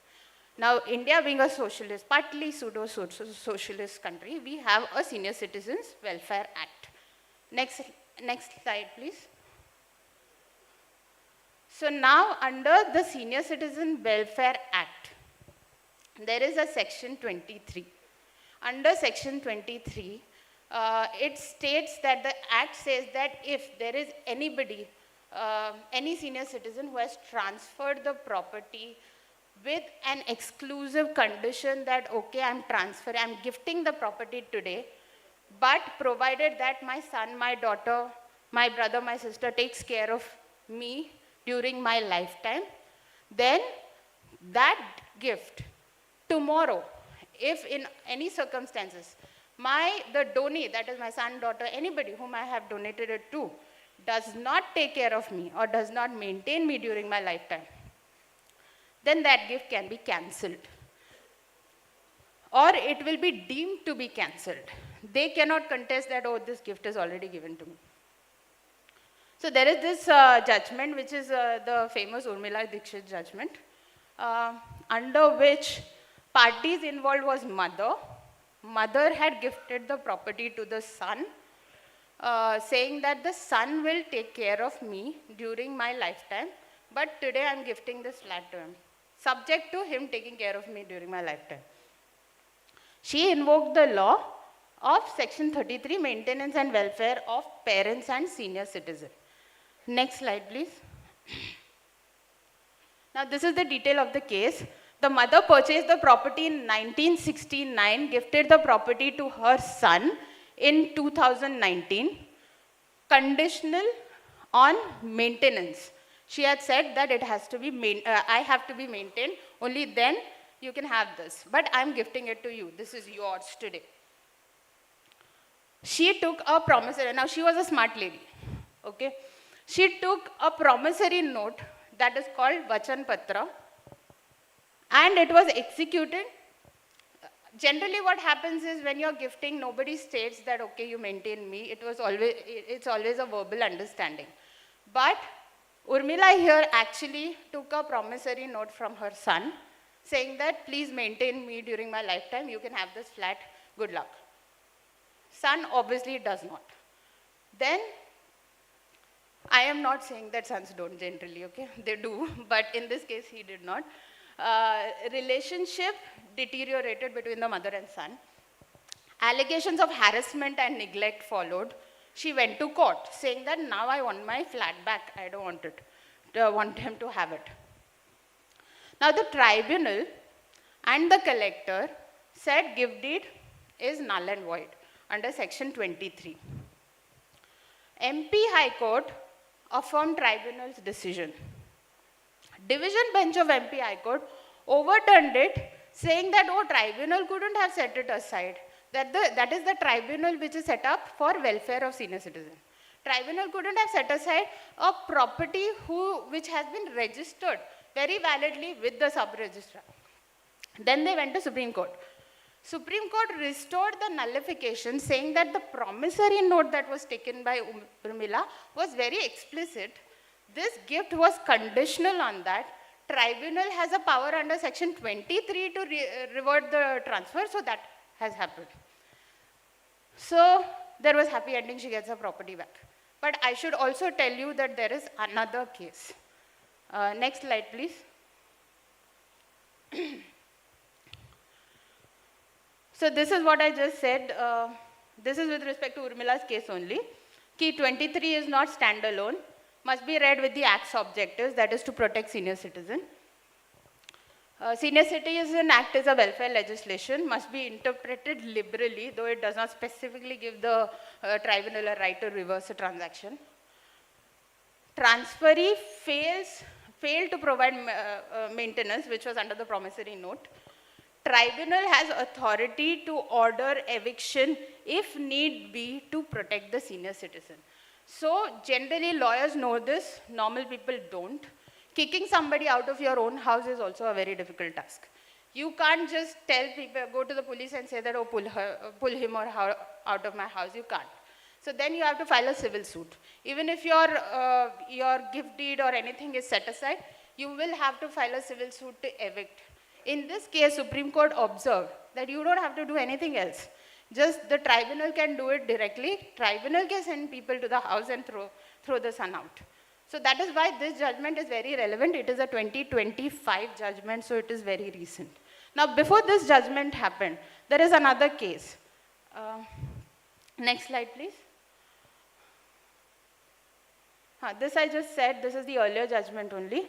S9: Now, India being a socialist, partly pseudo-socialist country, we have a Senior Citizens Welfare Act. Next slide, please. So now, under the Senior Citizen Welfare Act, there is a section 23. Under section 23, it states that the act says that if there is anybody, any senior citizen who has transferred the property with an exclusive condition that, okay, I'm gifting the property today, but provided that my son, my daughter, my brother, my sister takes care of me during my lifetime, then that gift tomorrow, if in any circumstances, the donee, that is my son, daughter, anybody whom I have donated it to, does not take care of me or does not maintain me during my lifetime, then that gift can be cancelled. Or it will be deemed to be cancelled. They cannot contest that, oh, this gift is already given to me. So there is this judgment, which is the famous Urmila Dikshit judgment, under which parties involved was mother. Mother had gifted the property to the son, saying that the son will take care of me during my lifetime, but today I'm gifting this flat to him, subject to him taking care of me during my lifetime. She invoked the law of Section 33, Maintenance and Welfare of Parents and Senior Citizens. Next slide, please. Now, this is the detail of the case. The mother purchased the property in 1969, gifted the property to her son in 2019, conditional on maintenance. She had said that it has to be I have to be maintained, only then you can have this. But I'm gifting it to you. This is yours today. She took a promissory, now she was a smart lady, okay? She took a promissory note that is called Vachan Patra, and it was executed. Generally what happens is when you're gifting, nobody states that, okay, you maintain me. It's always a verbal understanding. But Urmila here actually took a promissory note from her son, saying that, please maintain me during my lifetime, you can have this flat, good luck. Son obviously does not. Then, I am not saying that sons don't generally, okay? They do, but in this case, he did not. Relationship deteriorated between the mother and son. Allegations of harassment and neglect followed. She went to court, saying that now I want my flat back. I don't want it. I want him to have it. Now the tribunal and the collector said gift deed is null and void under Section 23. MP High Court affirmed tribunal's decision. Division bench of MP High Court overturned it, saying that, oh, tribunal couldn't have set it aside. That is the tribunal which is set up for welfare of senior citizens. Tribunal couldn't have set aside a property which has been registered very validly with the sub-registrar. Then they went to Supreme Court. Supreme Court restored the nullification, saying that the promissory note that was taken by Urmila was very explicit. This gift was conditional on that. Tribunal has a power under Section 23 to revert the transfer, so that has happened. So there was happy ending, she gets her property back. But I should also tell you that there is another case. Next slide, please. So this is what I just said. This is with respect to Urmila's case only. Key 23 is not standalone, must be read with the Act's objectives, that is to protect senior citizen. Senior Citizen Act is a welfare legislation, must be interpreted liberally, though it does not specifically give the tribunal a right to reverse a transaction. Transferee failed to provide maintenance, which was under the promissory note. Tribunal has authority to order eviction if need be to protect the senior citizen. So generally lawyers know this, normal people don't. Kicking somebody out of your own house is also a very difficult task. You can't just tell people, go to the police and say that, oh, pull him or her out of my house. You can't. So then you have to file a civil suit. Even if your gift deed or anything is set aside, you will have to file a civil suit to evict. In this case, Supreme Court observed that you don't have to do anything else. Just the tribunal can do it directly. Tribunal can send people to the house and throw the son out. So that is why this judgment is very relevant. It is a 2025 judgment, so it is very recent. Now, before this judgment happened, there is another case. Next slide, please. This I just said, this is the earlier judgment only.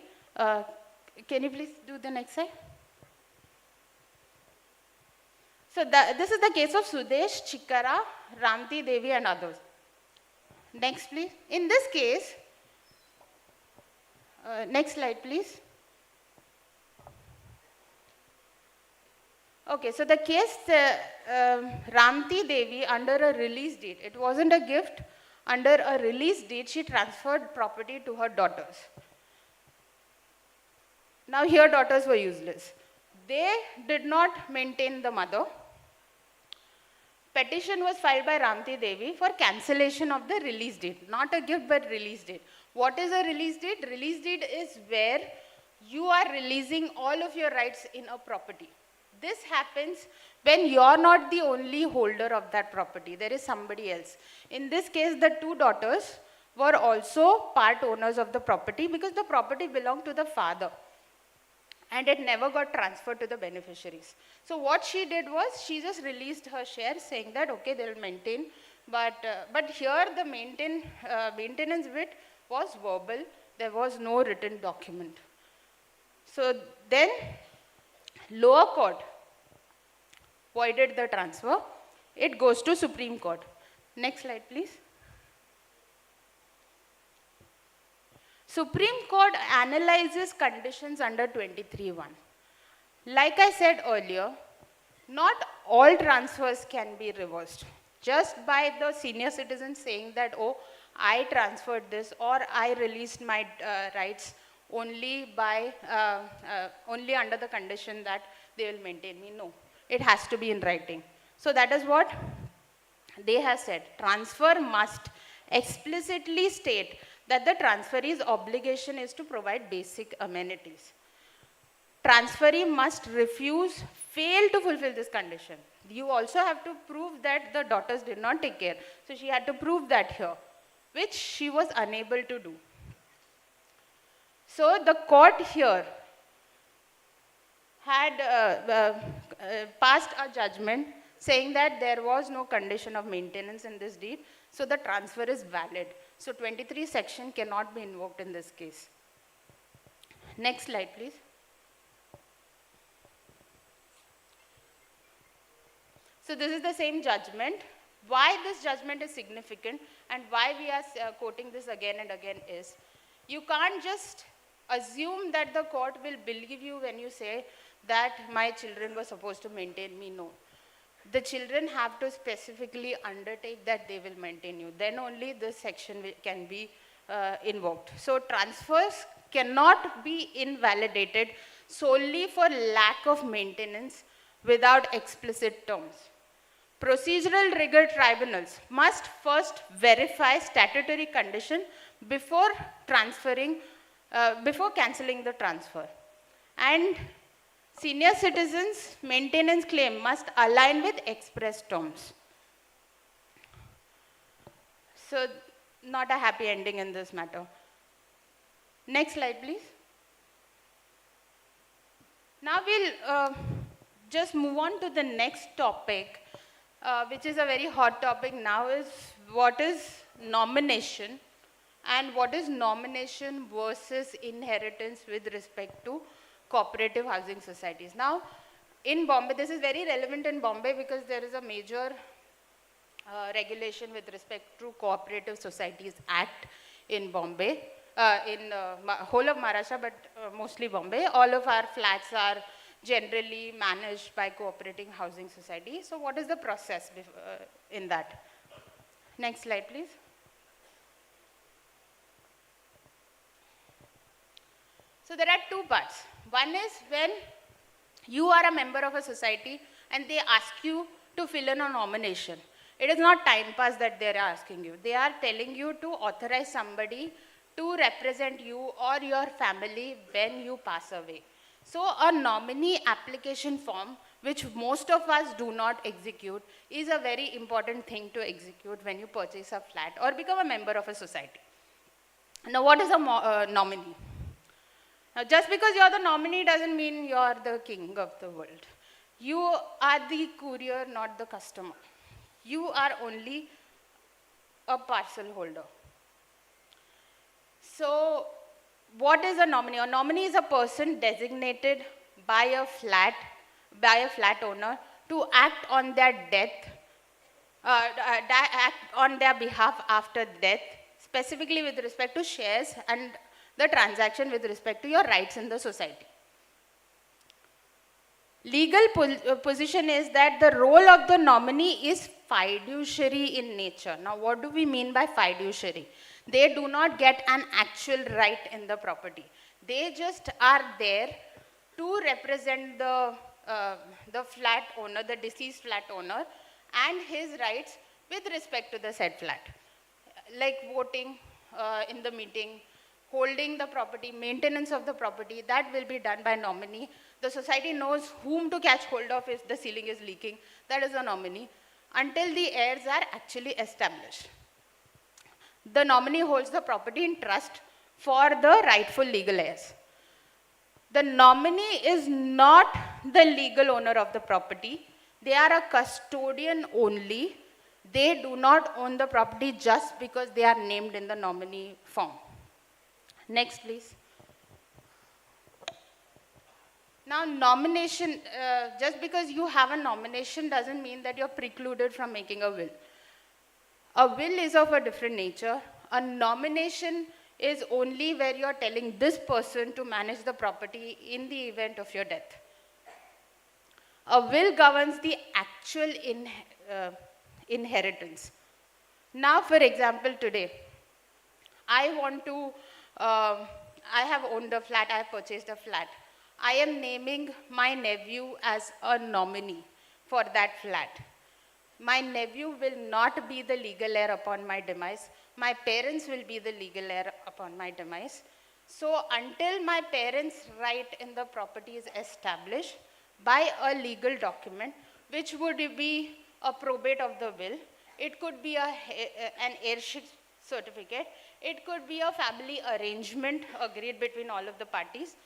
S9: Can you please do the next slide? So this is the case of Sudesh, Chikara, Ramti Devi and others. Next please. In this case, next slide please. Okay, so the case Ramti Devi under a release deed, it wasn't a gift, under a release deed she transferred property to her daughters. Now her daughters were useless. They did not maintain the mother. Petition was filed by Ramti Devi for cancellation of the release deed. Not a gift but release deed. What is a release deed? Release deed is where you are releasing all of your rights in a property. This happens when you are not the only holder of that property. There is somebody else. In this case, the two daughters were also part owners of the property because the property belonged to the father. And it never got transferred to the beneficiaries. So what she did was, she just released her share saying that, okay, they will maintain. But here the maintenance bit was verbal. There was no written document. So then lower court voided the transfer. It goes to Supreme Court. Next slide, please. Supreme Court analyzes conditions under 23(1). Like I said earlier, not all transfers can be reversed. Just by the senior citizen saying that, oh, I transferred this or I released my rights only under the condition that they will maintain me. No, it has to be in writing. So that is what they have said. Transfer must explicitly state that the transferee's obligation is to provide basic amenities. Transferee must fail to fulfill this condition. You also have to prove that the daughters did not take care. So she had to prove that here, which she was unable to do. So the court here had passed a judgment saying that there was no condition of maintenance in this deed, so the transfer is valid. So 23 section cannot be invoked in this case. Next slide, please. So this is the same judgment. Why this judgment is significant and why we are quoting this again and again is, you can't just assume that the court will believe you when you say that my children were supposed to maintain me. No. The children have to specifically undertake that they will maintain you. Then only this section can be invoked. So transfers cannot be invalidated solely for lack of maintenance without explicit terms. Procedural rigor tribunals must first verify statutory condition before cancelling the transfer. And senior citizens' maintenance claim must align with express terms. So, not a happy ending in this matter. Next slide, please. Now we'll just move on to the next topic, which is a very hot topic now, is what is nomination and what is nomination versus inheritance with respect to cooperative housing societies. Now, in Bombay, this is very relevant in Bombay because there is a major regulation with respect to Cooperative Societies Act in Bombay, in whole of Maharashtra, but mostly Bombay. All of our flats are generally managed by cooperating housing society. So what is the process in that? Next slide, please. So there are two parts. One is when you are a member of a society and they ask you to fill in a nomination. It is not time pass that they are asking you. They are telling you to authorize somebody to represent you or your family when you pass away. So a nominee application form, which most of us do not execute, is a very important thing to execute when you purchase a flat or become a member of a society. Now, what is a nominee? Now, just because you're the nominee doesn't mean you're the king of the world. You are the courier, not the customer. You are only a parcel holder. So, what is a nominee? A nominee is a person designated by a flat owner to act on their death, act on their behalf after death, specifically with respect to shares and the transaction with respect to your rights in the society. Legal position is that the role of the nominee is fiduciary in nature. Now, what do we mean by fiduciary? They do not get an actual right in the property. They just are there to represent the flat owner, the deceased flat owner, and his rights with respect to the said flat. Like voting in the meeting, holding the property, maintenance of the property, that will be done by nominee. The society knows whom to catch hold of if the ceiling is leaking. That is the nominee. Until the heirs are actually established, the nominee holds the property in trust for the rightful legal heirs. The nominee is not the legal owner of the property. They are a custodian only. They do not own the property just because they are named in the nominee form. Next, please. Now, nomination, just because you have a nomination doesn't mean that you're precluded from making a will. A will is of a different nature. A nomination is only where you're telling this person to manage the property in the event of your death. A will governs the actual inheritance. Now, for example, today, I have owned a flat, I have purchased a flat. I am naming my nephew as a nominee for that flat. My nephew will not be the legal heir upon my demise. My parents will be the legal heir upon my demise. So until my parents' right in the property is established by a legal document, which would be a probate of the will, it could be an heirship certificate, it could be a family arrangement agreed between all of the parties.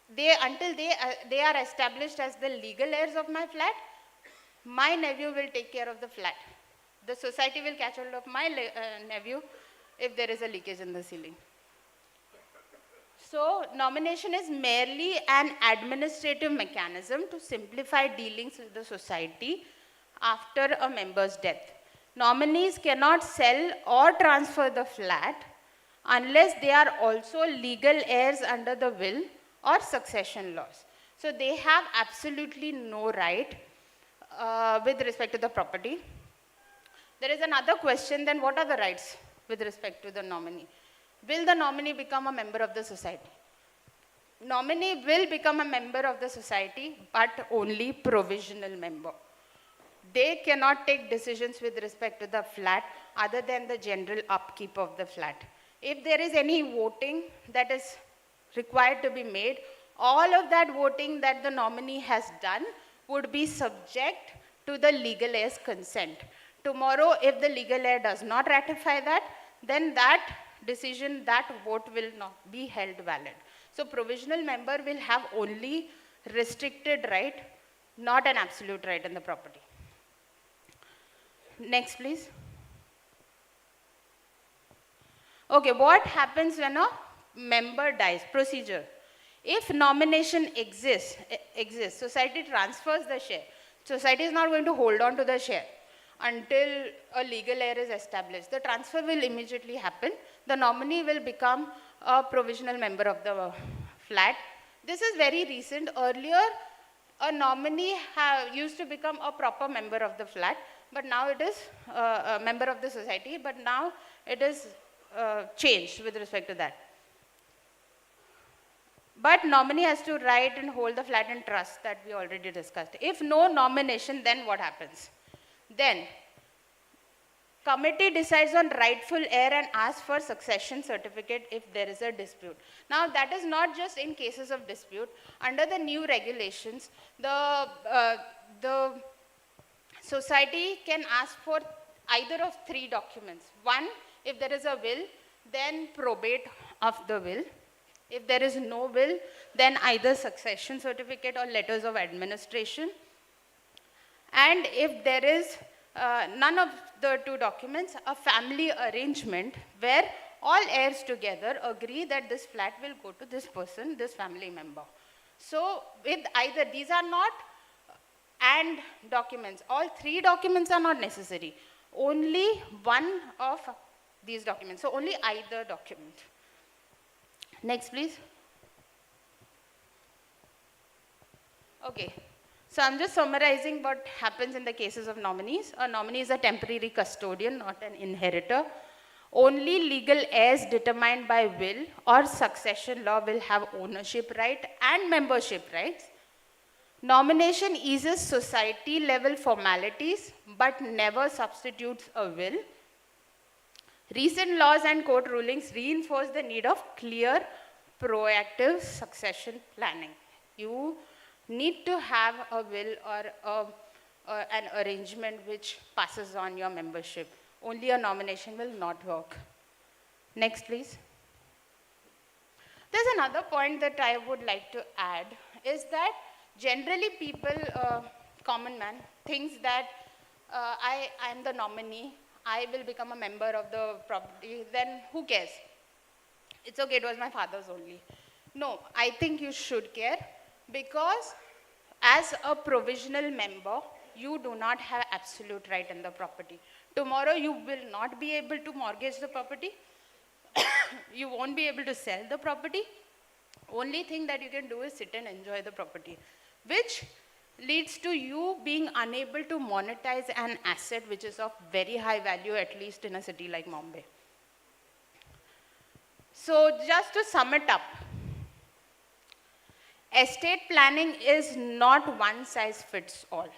S9: Until they are established as the legal heirs of my flat, my nephew will take care of the flat. The society will catch hold of my nephew if there is a leakage in the ceiling. So, nomination is merely an administrative mechanism to simplify dealings with the society after a member's death. Nominees cannot sell or transfer the flat unless they are also legal heirs under the will or succession laws. So they have absolutely no right with respect to the property. There is another question, then what are the rights with respect to the nominee? Will the nominee become a member of the society? Nominee will become a member of the society, but only provisional member. They cannot take decisions with respect to the flat other than the general upkeep of the flat. If there is any voting that is required to be made, all of that voting that the nominee has done would be subject to the legal heir's consent. Tomorrow, if the legal heir does not ratify that, then that decision, that vote will not be held valid. So provisional member will have only restricted right, not an absolute right in the property. Next, please. Okay, what happens when a member dies? Procedure. If nomination exists, society transfers the share. Society is not going to hold on to the share until a legal heir is established. The transfer will immediately happen. The nominee will become a provisional member of the flat. This is very recent. Earlier, a nominee used to become a proper member of the flat, but now it is a member of the society, but now it is changed with respect to that. But nominee has to write and hold the flat in trust, that we already discussed. If no nomination, then what happens? Then, committee decides on rightful heir and asks for succession certificate if there is a dispute. Now, that is not just in cases of dispute. Under the new regulations, the society can ask for either of three documents. One, if there is a will, then probate of the will. If there is no will, then either succession certificate or letters of administration. And if there is none of the two documents, a family arrangement where all heirs together agree that this flat will go to this person, this family member. So with either, these are not and documents. All 3 documents are not necessary. Only one of these documents. So only either document. Next, please. Okay. So I'm just summarizing what happens in the cases of nominees. A nominee is a temporary custodian, not an inheritor. Only legal heirs determined by will or succession law will have ownership right and membership rights. Nomination eases society level formalities but never substitutes a will. Recent laws and court rulings reinforce the need of clear, proactive succession planning. You need to have a will or an arrangement which passes on your membership. Only a nomination will not work. Next, please. There's another point that I would like to add is that generally people, common man, thinks that I am the nominee, I will become a member of the property, then who cares? It's okay, it was my father's only. No, I think you should care because as a provisional member, you do not have absolute right in the property. Tomorrow you will not be able to mortgage the property. You won't be able to sell the property. Only thing that you can do is sit and enjoy the property, which leads to you being unable to monetize an asset which is of very high value, at least in a city like Mumbai. So just to sum it up, estate planning is not one size fits all.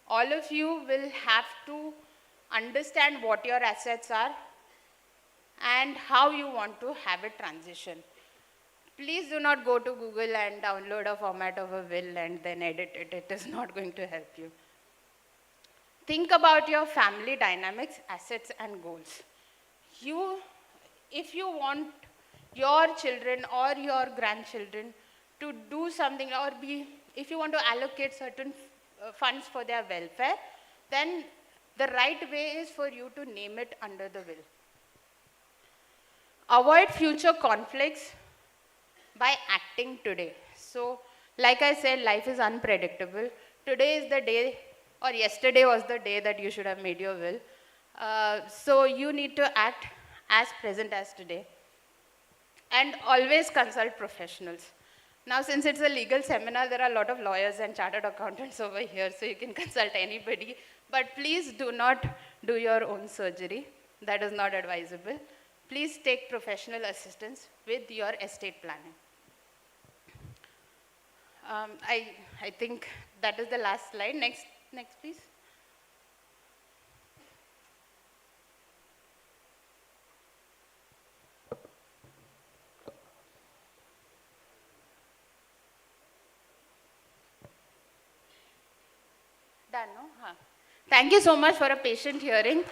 S9: All of you will have to understand what your assets are and how you want to have a transition. Please do not go to Google and download a format of a will and then edit it. It is not going to help you. Think about your family dynamics, assets and goals. If you want your children or your grandchildren to do something or if you want to allocate certain funds for their welfare, then the right way is for you to name it under the will. Avoid future conflicts by acting today. So, like I said, life is unpredictable. Today is the day, or yesterday was the day that you should have made your will. So, you need to act as present as today. And always consult professionals. Now, since it's a legal seminar, there are a lot of lawyers and chartered accountants over here, so you can consult anybody. But please do not do your own surgery. That is not advisable. Please take professional assistance with your estate planning. I think that is the last slide. Next please. Done, no? Huh. Thank you so much for a patient hearing.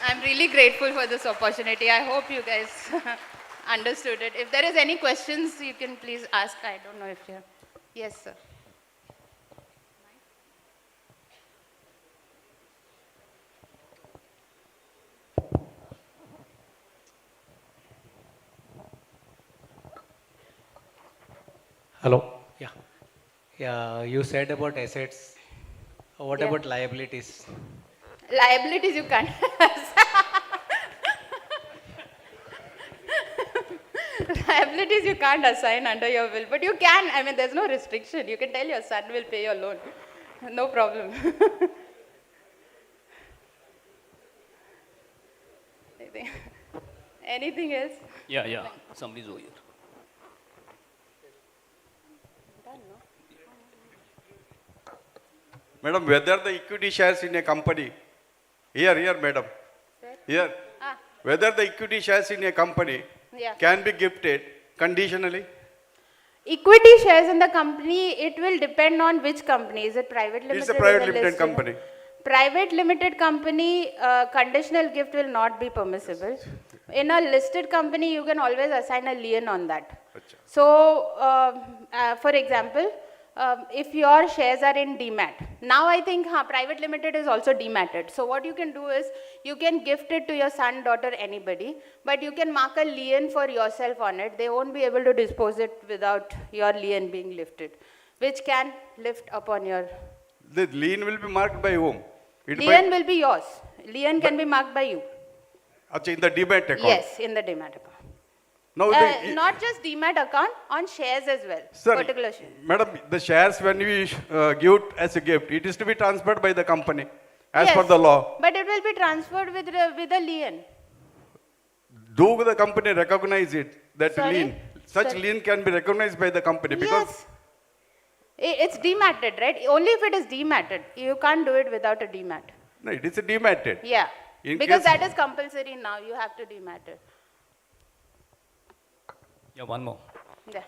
S9: I'm really grateful for this opportunity. I hope you guys understood it. If there is any questions, you can please ask. I don't know if you're... Yes, sir.
S10: Hello. Yeah, you said about assets. What
S9: Yeah.
S10: about liabilities?
S9: Liabilities you can't. Liabilities you can't assign under your will, but you can. I mean, there's no restriction. You can tell your son will pay your loan. No problem. Anything else?
S11: Yeah. Somebody's over here.
S12: Madam, whether the equity shares in a company, here, madam, here, whether the equity shares in a company can be gifted conditionally?
S9: Equity shares in the company, it will depend on which company. Is it private limited?
S12: It's a private
S9: or
S12: limited
S9: listed?
S12: company.
S9: Private limited company, conditional gift will not be permissible. In a listed company, you can always assign a lien on that.
S12: Achha.
S9: So, for example, if your shares are in demat, now I think private limited is also dematted. So what you can do is, you can gift it to your son, daughter, anybody, but you can mark a lien for yourself on it. They won't be able to dispose it without your lien being lifted. which can lift upon your...
S12: The lien will be marked by whom?
S9: Lien will be yours. Lien can be marked by you.
S12: In the demat account?
S9: Yes, in the demat account.
S12: Now
S9: Not just demat account, on shares as well.
S12: Sir,
S9: particular shares.
S12: Madam, the shares when we give it as a gift, it is to be transferred by the company as per the law.
S9: But it will be transferred with a lien.
S12: Do the company recognize it, that
S9: Sorry?
S12: lien? Such
S9: Sorry.
S12: lien can be recognized by the company because
S9: Yes. It's dematted, right? Only if it is dematted. You can't do it without a demat.
S12: no, it is a dematted.
S9: Yeah.
S12: In
S9: Because
S12: case-
S9: that is compulsory now. You have to demat it.
S11: Yeah, one more.
S9: Yeah.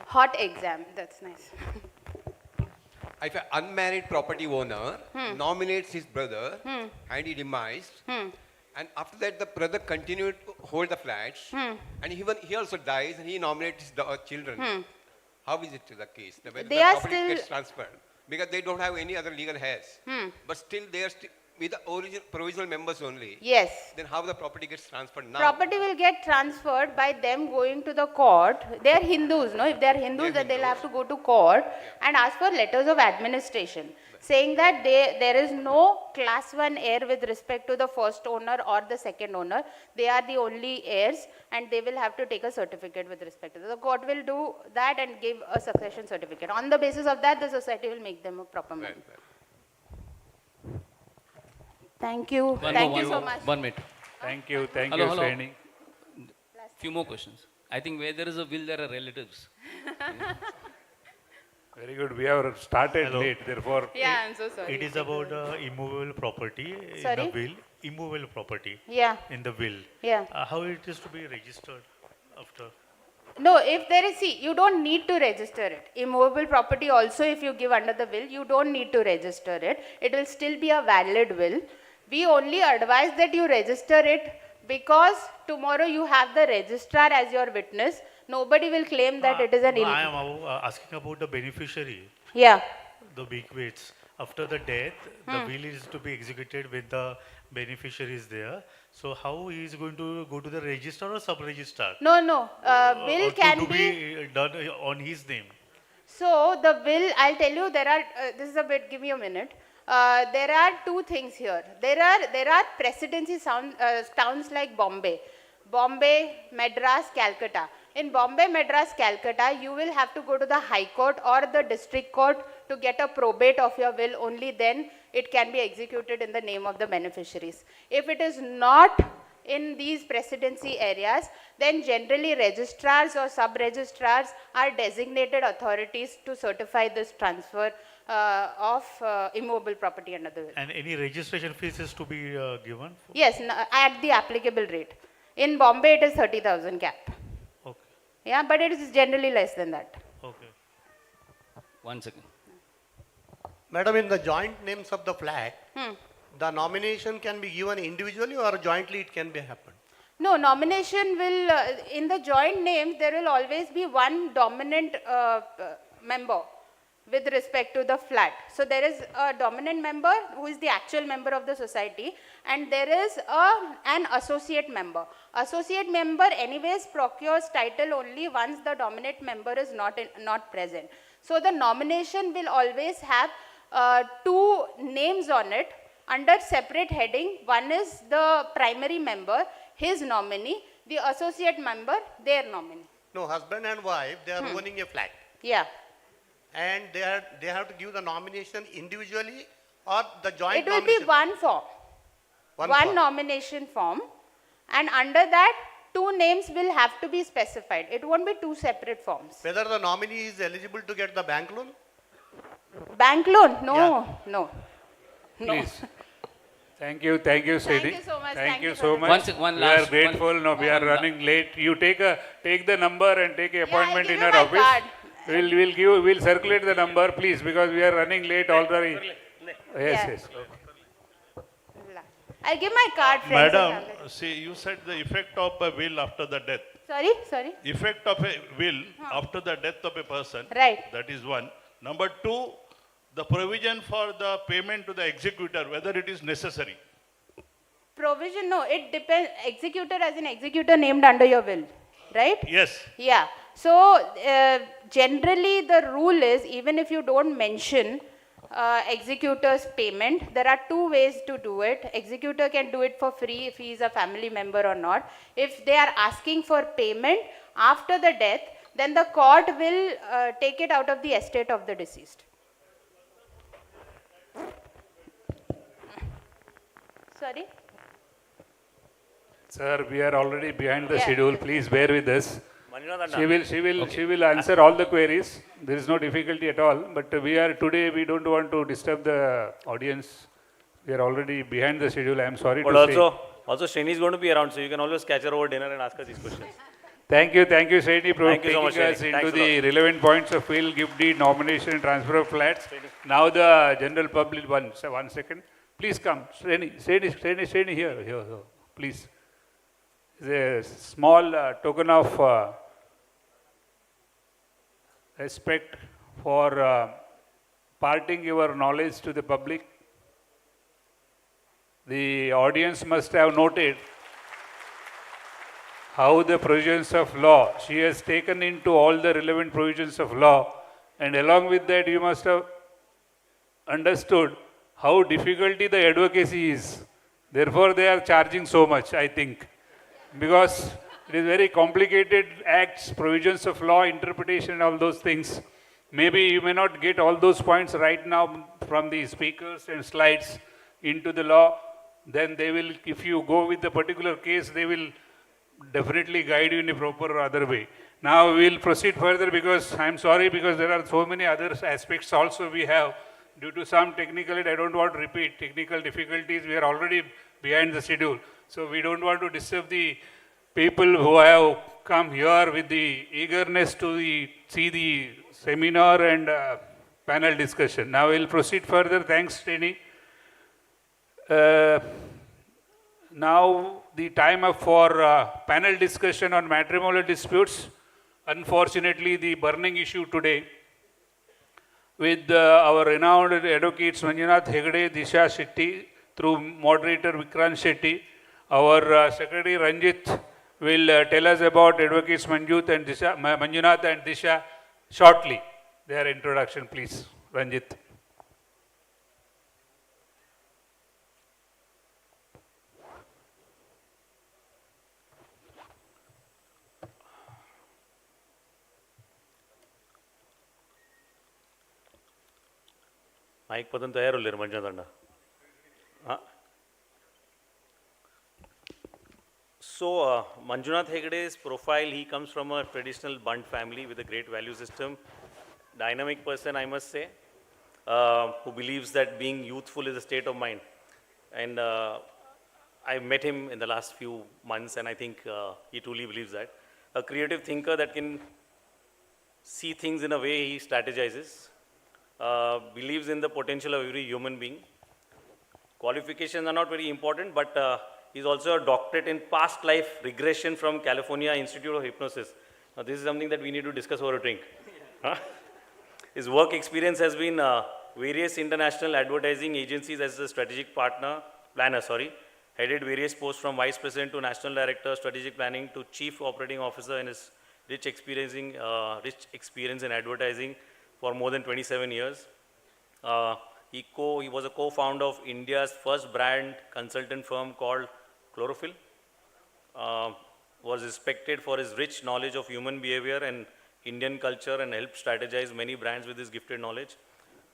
S9: Hot exam. That's nice.
S13: If an unmarried property owner nominates his brother and he demised, and after that the brother continued to hold the flats, and even he also dies and he nominates the children, how is it the case? Whether
S9: They
S13: the
S9: are
S13: property
S9: still-
S13: gets transferred because they don't have any other legal heirs, but still they are with the original provisional members only.
S9: Yes.
S13: Then how the property gets transferred now?
S9: Property will get transferred by them going to the court. They are Hindus, no? If they are Hindus, then they'll have to go to court and ask for letters of administration, saying that there is no class 1 heir with respect to the first owner or the second owner. They are the only heirs and they will have to take a certificate with respect to that. The court will do that and give a succession certificate. On the basis of that, the society will make them a proper member. Thank you. Thank you so much.
S11: 1 minute.
S6: Thank you,
S11: Hello, hello.
S6: Srini.
S11: Few more questions. I think where there is a will, there are relatives.
S6: Very good. We have started late, therefore.
S9: Yeah, I'm so sorry.
S14: It is about immovable property in
S9: Sorry?
S14: the will. Immovable property
S9: Yeah.
S14: in the will.
S9: Yeah.
S14: How it is to be registered after?
S9: No, if there is, see, you don't need to register it. Immovable property also, if you give under the will, you don't need to register it. It will still be a valid will. We only advise that you register it because tomorrow you have the registrar as your witness. Nobody will claim that it is an
S14: I am asking about the beneficiary,
S9: Yeah.
S14: the bequests. After the death, the will is to be executed when the beneficiary is there. So how he is going to go to the registrar or sub-registrar?
S9: No, no. Will can
S14: to
S9: be...
S14: done on his name.
S9: So the will, I'll tell you, there are, this is a bit, give me a minute. There are two things here. There are presidency towns like Bombay, Madras, Calcutta. In Bombay, Madras, Calcutta, you will have to go to the High Court or the District Court to get a probate of your will. Only then it can be executed in the name of the beneficiaries. If it is not in these presidency areas, then generally registrars or sub-registrars are designated authorities to certify this transfer of immovable property under the will.
S14: And any registration fees is to be given?
S9: Yes, at the applicable rate. In Bombay, it is 30,000 cap.
S14: Okay.
S9: Yeah, but it is generally less than that.
S14: Okay.
S11: 1 second.
S15: Madam, in the joint names of the flat, the nomination can be given individually or jointly it can be happen?
S9: No, nomination will, in the joint names, there will always be one dominant member with respect to the flat. So there is a dominant member who is the actual member of the society, and there is an associate member. Associate member anyways procures title only once the dominant member is not present. So the nomination will always have two names on it under separate heading. One is the primary member, his nominee, the associate member, their nominee.
S15: No, husband and wife, they are owning a flat.
S9: Yeah.
S15: And they have to give the nomination individually or the joint
S9: It will
S15: nomination?
S9: be one form. One
S15: form.
S9: nomination form, and under that two names will have to be specified. It won't be two separate forms.
S15: Whether the nominee is eligible to get the bank loan?
S9: Bank loan? No, no.
S6: Please. Thank you, Srini.
S9: Thank you so much.
S6: Thank
S9: Thank
S6: you
S9: you
S6: so
S9: for
S6: much.
S11: One
S6: we
S11: last-
S6: are grateful. No, we are
S11: one
S6: running late. You take the number and take an appointment
S9: give
S6: in
S9: you
S6: our
S9: my
S6: office.
S9: card.
S6: We'll circulate the number, please, because we are running late already. Yes,
S9: Yeah.
S6: yes.
S9: I'll give my card, friends.
S16: Madam, see, you said the effect of a will after the death.
S9: Sorry?
S16: Effect of a will after the death of a person.
S9: Right.
S16: That is one. Number two, the provision for the payment to the executor, whether it is necessary.
S9: Provision, no, it depends. Executor as an executor named under your will, right?
S16: Yes.
S9: Yeah. So generally the rule is, even if you don't mention executor's payment, there are two ways to do it. Executor can do it for free if he is a family member or not. If they are asking for payment after the death, then the court will take it out of the estate of the deceased. Sorry?
S6: Sir, we are already behind the schedule. Please bear with us.
S8: Manjunath
S6: She will answer all the queries. There is no difficulty at all. But today we don't want to disturb the audience. We are already behind the schedule. I am sorry
S8: But
S6: to say.
S8: also Srini is going to be around, so you can always catch her over dinner and ask her these questions.
S6: Thank you, Srini, for
S8: Thank you so much,
S6: taking us
S8: Srini.
S6: into
S8: Thanks a
S6: the
S8: lot.
S6: relevant points of will, gift deed, nomination, and transfer of flats. Now the general public, one second. Please come. Srini, here, please. It's a small token of respect for parting your knowledge to the public. The audience must have noted how the provisions of law, she has taken into all the relevant provisions of law, and along with that you must have understood how difficulty the advocacy is. Therefore they are charging so much, I think, because it is very complicated acts, provisions of law, interpretation, all those things. Maybe you may not get all those points right now from the speakers and slides into the law. Then they will, if you go with the particular case, they will definitely guide you in a proper or other way. Now we will proceed further, because I am sorry, because there are so many other aspects also we have. Due to some technical, I don't want to repeat technical difficulties, we are already behind the schedule. So we don't want to disturb the people who have come here with the eagerness to see the seminar and panel discussion. Now we will proceed further. Thanks, Srini. Now the time up for panel discussion on matrimonial disputes. Unfortunately, the burning issue today with our renowned advocates Manjunath Hegde, Disha Shetty, through moderator Vikrant Shetty. Our Secretary Ranjit will tell us about advocates Manjunath and Disha shortly. Their introduction, please, Ranjit.
S8: Mike Padan tayar uller Manjunath. So Manjunath Hegde's profile, he comes from a traditional Bunt family with a great value system. Dynamic person, I must say, who believes that being youthful is a state of mind. And I met him in the last few months, and I think he truly believes that. A creative thinker that can see things in a way he strategizes. Believes in the potential of every human being. Qualifications are not very important, but he's also a doctorate in past life regression from California Institute of Hypnosis. Now, this is something that we need to discuss over a drink. His work experience has been various international advertising agencies as a strategic planner, headed various posts from vice president to national director, strategic planning to chief operating officer, and his rich experience in advertising for more than 27 years. He was a co-founder of India's first brand consultant firm called Chlorophyll. Was respected for his rich knowledge of human behavior and Indian culture, and helped strategize many brands with his gifted knowledge.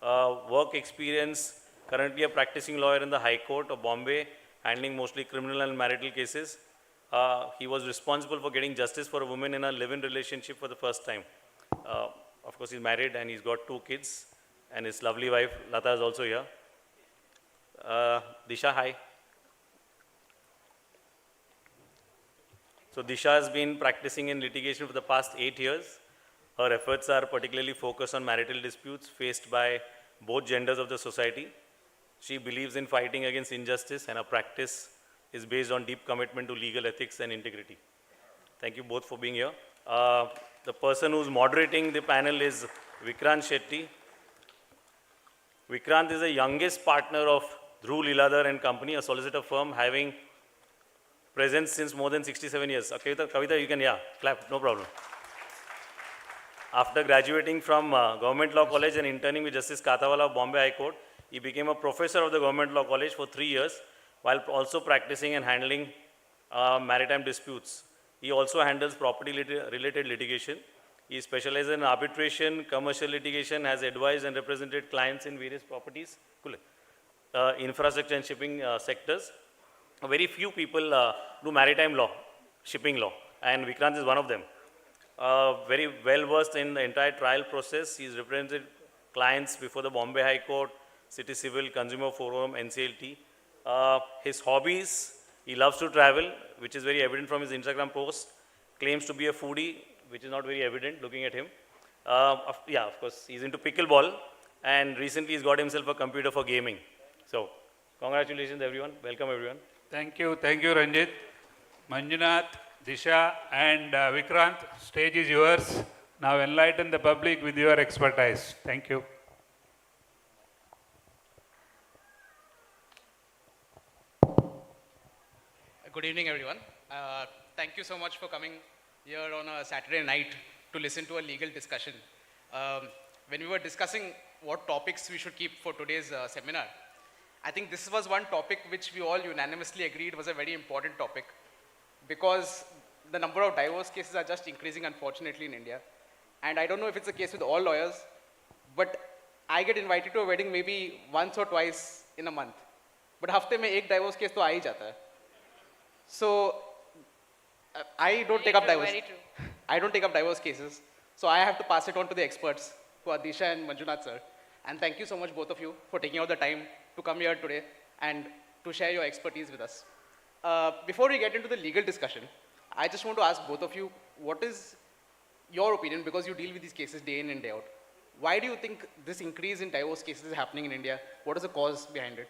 S8: Work experience, currently a practicing lawyer in the High Court of Bombay, handling mostly criminal and marital cases. He was responsible for getting justice for a woman in a live-in relationship for the first time. Of course, he's married and he's got 2 kids, and his lovely wife, Lata, is also here. Disha, hi. So Disha has been practicing in litigation for the past 8 years. Her efforts are particularly focused on marital disputes faced by both genders of the society. She believes in fighting against injustice, and her practice is based on deep commitment to legal ethics and integrity. Thank you both for being here. The person who's moderating the panel is Vikrant Shetty. Vikrant is the youngest partner of Dhruv Liladhar and Company, a solicitor firm having presence since more than 67 years. Kavita, you can, clap, no problem. After graduating from Government Law College and interning with Justice Katawala of Bombay High Court, he became a professor of the Government Law College for 3 years, while also practicing and handling maritime disputes. He also handles property-related litigation. He specializes in arbitration, commercial litigation, has advised and represented clients in various properties, infrastructure and shipping sectors. Very few people do maritime law, shipping law, and Vikrant is one of them. Very well versed in the entire trial process. He's represented clients before the Bombay High Court, City Civil, Consumer Forum, NCLT. His hobbies, he loves to travel, which is very evident from his Instagram post. Claims to be a foodie, which is not very evident looking at him. Of course, he's into pickleball, and recently he's got himself a computer for gaming. So, congratulations everyone. Welcome everyone.
S6: Thank you, Ranjit. Manjunath, Disha and Vikrant, stage is yours. Now enlighten the public with your expertise. Thank you.
S17: Good evening, everyone. Thank you so much for coming here on a Saturday night to listen to a legal discussion. When we were discussing what topics we should keep for today's seminar, I think this was one topic which we all unanimously agreed was a very important topic, because the number of divorce cases are just increasing, unfortunately, in India. And I don't know if it's the case with all lawyers, but I get invited to a wedding maybe once or twice in a month. But हफ्ते में एक divorce case तो आ ही जाता है. So I don't take up divorce. I don't take up divorce cases. So I have to pass it on to the experts, who are Disha and Manjunath sir. And thank you so much, both of you, for taking out the time to come here today and to share your expertise with us. Before we get into the legal discussion, I just want to ask both of you, what is your opinion, because you deal with these cases day in and day out. Why do you think this increase in divorce cases is happening in India? What is the cause behind it?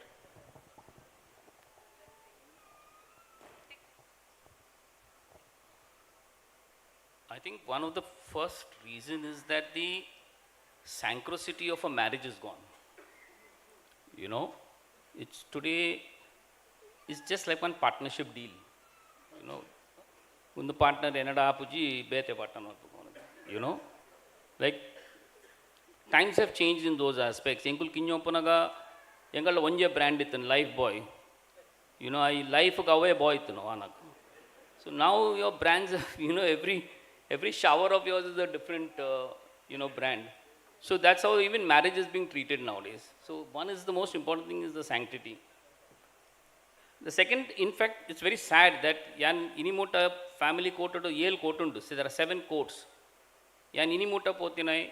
S11: I think one of the first reasons is that the synchronicity of a marriage is gone. You know, it's today, it's just like one partnership deal. You know, when the partner you know, like times have changed in those aspects. Enkul kinyoponaga engala onje brand itun life boy. You know, I life away boy itun anak. So now your brands, you know, every shower of yours is a different, you know, brand. So that's how even marriage is being treated nowadays. So one is the most important thing is the sanctity. The second, in fact, it's very sad that yan inimota family court or Yale court undu. So there are 7 courts. Yan inimota potinai,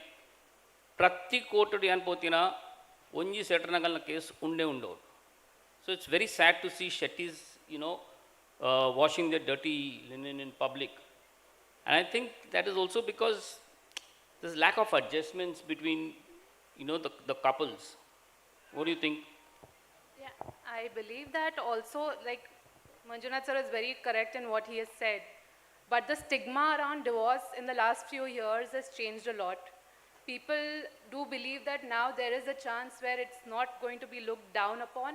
S11: prati court yan potina, onji setranagalna case unde undo. So it's very sad to see Shetties, you know, washing their dirty linen in public. And I think that is also because there's lack of adjustments between, you know, the couples. What do you think?
S9: Yeah, I believe that also, like Manjunath sir is very correct in what he has said. But the stigma around divorce in the last few years has changed a lot. People do believe that now there is a chance where it's not going to be looked down upon.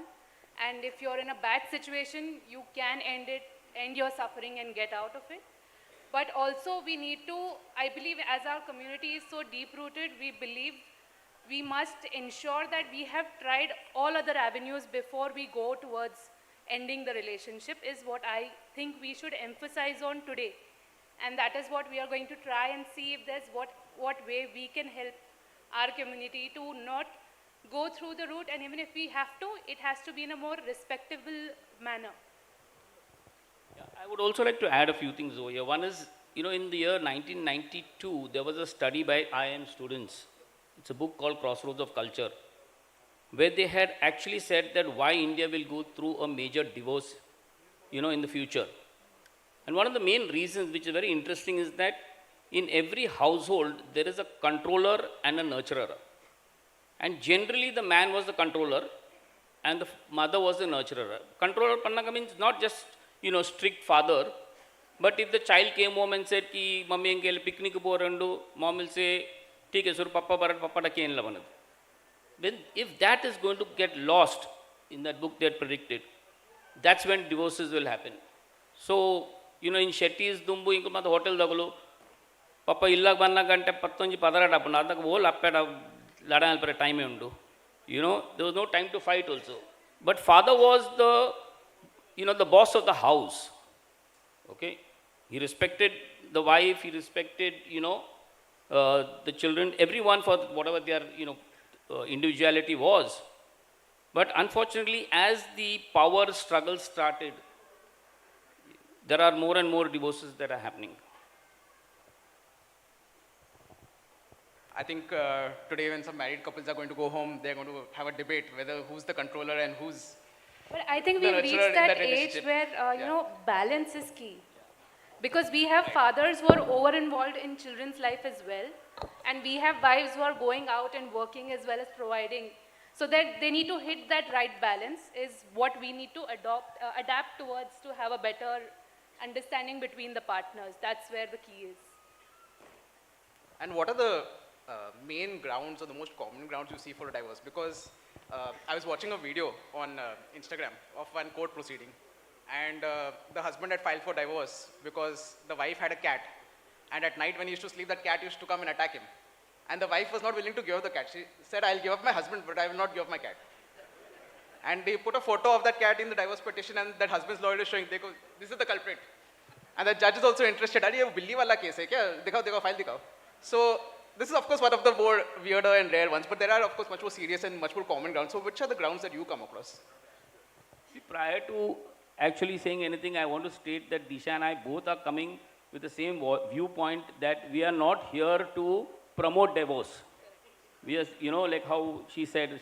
S9: And if you're in a bad situation, you can end your suffering and get out of it. But also we need to, I believe as our community is so deep-rooted, we believe we must ensure that we have tried all other avenues before we go towards ending the relationship, is what I think we should emphasize on today. And that is what we are going to try and see if there's what way we can help our community to not go through the route, and even if we have to, it has to be in a more respectable manner.
S11: I would also like to add a few things over here. One is, you know, in the year 1992, there was a study by IIM students. It's a book called Crossroads of Culture, where they had actually said that why India will go through a major divorce, you know, in the future. And one of the main reasons, which is very interesting, is that in every household, there is a controller and a nurturer. And generally, the man was the controller and the mother was the nurturer. Controller pannaga means not just, you know, strict father, but if the child came home and said ki mummy engel picnic porandu, mom will say theek hai sur papa barat papa da ken lavanadu. Then if that is going to get lost in that book they had predicted, that's when divorces will happen. So, you know, in Shetty's Dumbu inko mat hotel dagalo ಪಪ್ಪ ಇಲ್ಲಾಗ ಬಂದ ಗಂಟೆ ಪತ್ತೊಂಜಿ ಪದರಾಟ ಹಾಪುಂಡು ಅದಕ್ಕೆ ಓಲ್ ಅಪ್ಪೆಡ ಲಡ ಅಲ್ಪರೆ ಟೈಮೇ ಉಂಡು there was no time to fight also. But father was the boss of the house. Okay, he respected the wife, he respected the children, everyone for whatever their individuality was. But unfortunately, as the power struggle started, there are more and more divorces that are happening.
S17: I think today when some married couples are going to go home, they're going to have a debate whether who's the controller and who's.
S18: But I think we've reached that age where, balance is key. Because we have fathers who are over-involved in children's life as well. And we have wives who are going out and working as well as providing. So that they need to hit that right balance is what we need to adapt towards to have a better understanding between the partners. That's where the key is.
S17: And what are the main grounds or the most common grounds you see for a divorce? Because I was watching a video on Instagram of one court proceeding, and the husband had filed for divorce because the wife had a cat, and at night when he used to sleep, that cat used to come and attack him, and the wife was not willing to give up the cat. She said, "I'll give up my husband, but I will not give up my cat." And they put a photo of that cat in the divorce petition, and that husband's lawyer is showing, "Dekho, this is the culprit." And the judge is also interested. "Are you believe wala case hai kya? Dikhao, file dikhao." So this is of course one of the more weirder and rare ones, but there are of course much more serious and much more common grounds. So which are the grounds that you come across?
S11: See, prior to actually saying anything, I want to state that Disha and I both are coming with the same viewpoint that we are not here to promote divorce. We are, like how she said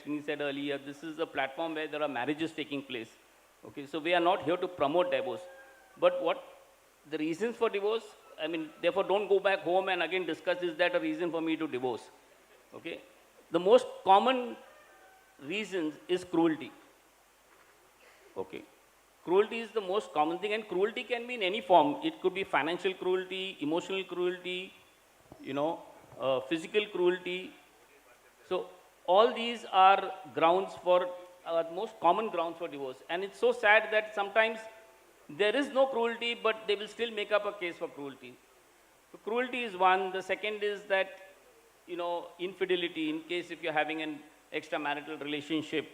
S11: earlier, this is a platform where there are marriages taking place. Okay, so we are not here to promote divorce. But what the reasons for divorce, therefore don't go back home and again discuss, is that a reason for me to divorce? Okay, the most common reasons is cruelty. Okay, cruelty is the most common thing, and cruelty can be in any form. It could be financial cruelty, emotional cruelty, physical cruelty. So all these are grounds for, most common grounds for divorce. And it's so sad that sometimes there is no cruelty, but they will still make up a case for cruelty. So cruelty is one. The second is that, infidelity, in case if you're having an extramarital relationship,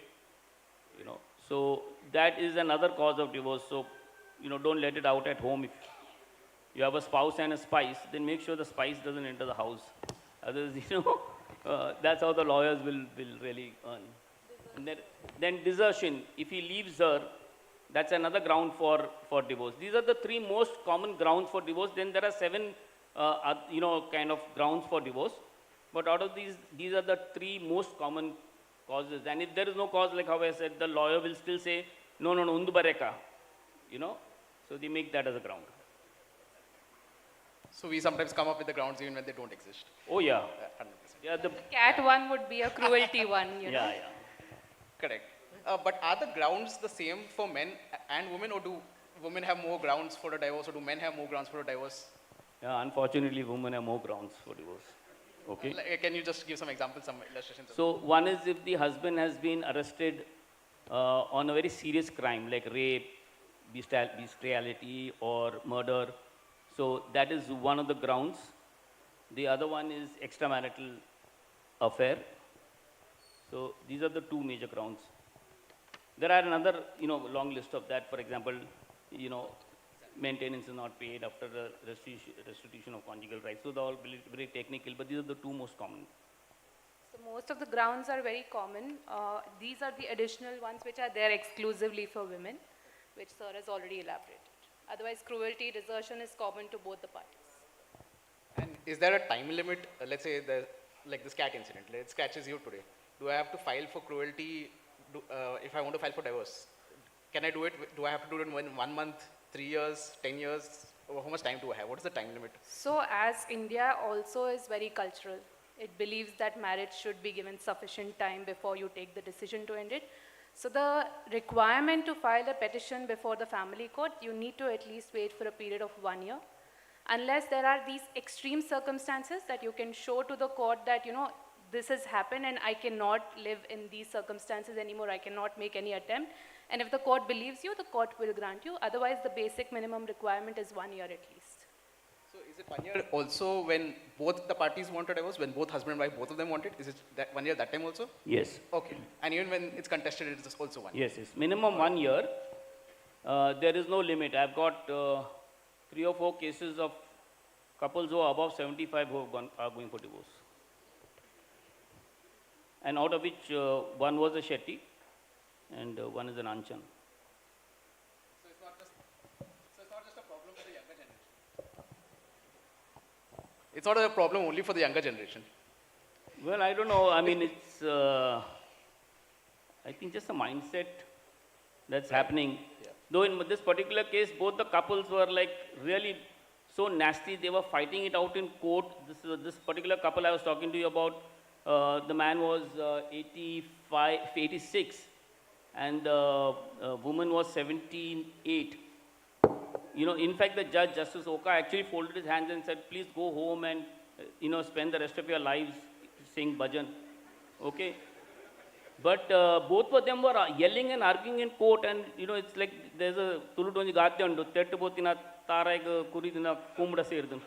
S11: so that is another cause of divorce. So, don't let it out at home. If you have a spouse and a spice, then make sure the spice doesn't enter the house. Otherwise, that's how the lawyers will really earn. And then desertion. If he leaves her, that's another ground for divorce. These are the three most common grounds for divorce. Then there are 7, kind of grounds for divorce. But out of these are the 3 most common causes. And if there is no cause, like how I said, the lawyer will still say, no, undu bareka. So they make that as a ground.
S17: So we sometimes come up with the grounds even when they don't exist.
S11: Oh yeah.
S17: 100%.
S11: Yeah,
S18: the cat one would be a cruelty one, know.
S11: Yeah.
S17: Correct. But are the grounds the same for men and women, or do women have more grounds for a divorce, or do men have more grounds for a divorce?
S11: Yeah, unfortunately, women have more grounds for divorce. Okay.
S17: Can you just give some examples, some illustrations?
S11: So one is if the husband has been arrested on a very serious crime like rape, bestiality, or murder. So that is one of the grounds. The other one is extramarital affair. So these are the 2 major grounds. There are another, long list of that. For example, maintenance is not paid after the restitution of conjugal rights. So they're all very technical, but these are the 2 most common.
S18: So most of the grounds are very common. These are the additional ones which are there exclusively for women, which sir has already elaborated. Otherwise, cruelty, desertion is common to both the parties.
S17: And is there a time limit? Let's say like this cat incident, it scratches you today. Do I have to file for cruelty if I want to file for divorce? Can I do it? Do I have to do it in 1 month, 3 years, 10 years? Or how much time do I have? What is the time limit?
S18: So as India also is very cultural, it believes that marriage should be given sufficient time before you take the decision to end it. So the requirement to file a petition before the family court, you need to at least wait for a period of 1 year. Unless there are these extreme circumstances that you can show to the court that, this has happened and I cannot live in these circumstances anymore, I cannot make any attempt. And if the court believes you, the court will grant you. Otherwise, the basic minimum requirement is 1 year at least.
S17: So is it 1 year also when both the parties want a divorce, when both husband and wife, both of them want it? Is it that 1 year that time also?
S11: Yes.
S17: Okay. And even when it's contested, it is also 1 year?
S11: Yes, yes. Minimum 1 year. There is no limit. I've got 3 or 4 cases of couples who are above 75 who are going for divorce. And out of which one was a Shetty and one is an Anchan.
S17: So it's not just a problem for the younger generation. It's not a problem only for the younger generation.
S11: Well, I don't know. I mean, it's, I think just a mindset that's happening.
S17: Yeah.
S11: Though in this particular case, both the couples were like really so nasty. They were fighting it out in court. This particular couple I was talking to you about, the man was 86 and the woman was 78. You know, in fact, the judge, Justice Oka, actually folded his hands and said, please go home and, spend the rest of your lives saying bhajan. Okay? But both of them were yelling and arguing in court, and, it's like there's a Tuludonji Gatyandu, Tettupotina Taraiga Kuridina Kumda Serdun.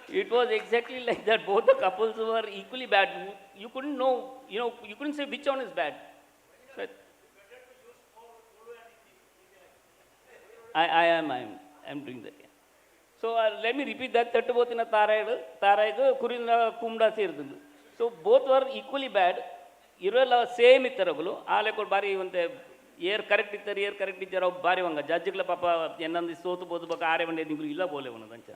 S11: It was exactly like that. Both the couples were equally bad. You couldn't know, you couldn't say which one is bad. But I am doing that. Yeah. So let me repeat that. Tettupotina Taraiga Kuridina Kumda Serdun. So both were equally bad. Same ittaragulu. Alekol bari onte year correct ittara bari vanga. Judgigla papa ennandi sotu bodu baka are vande ningulu illa bole vanu dancha.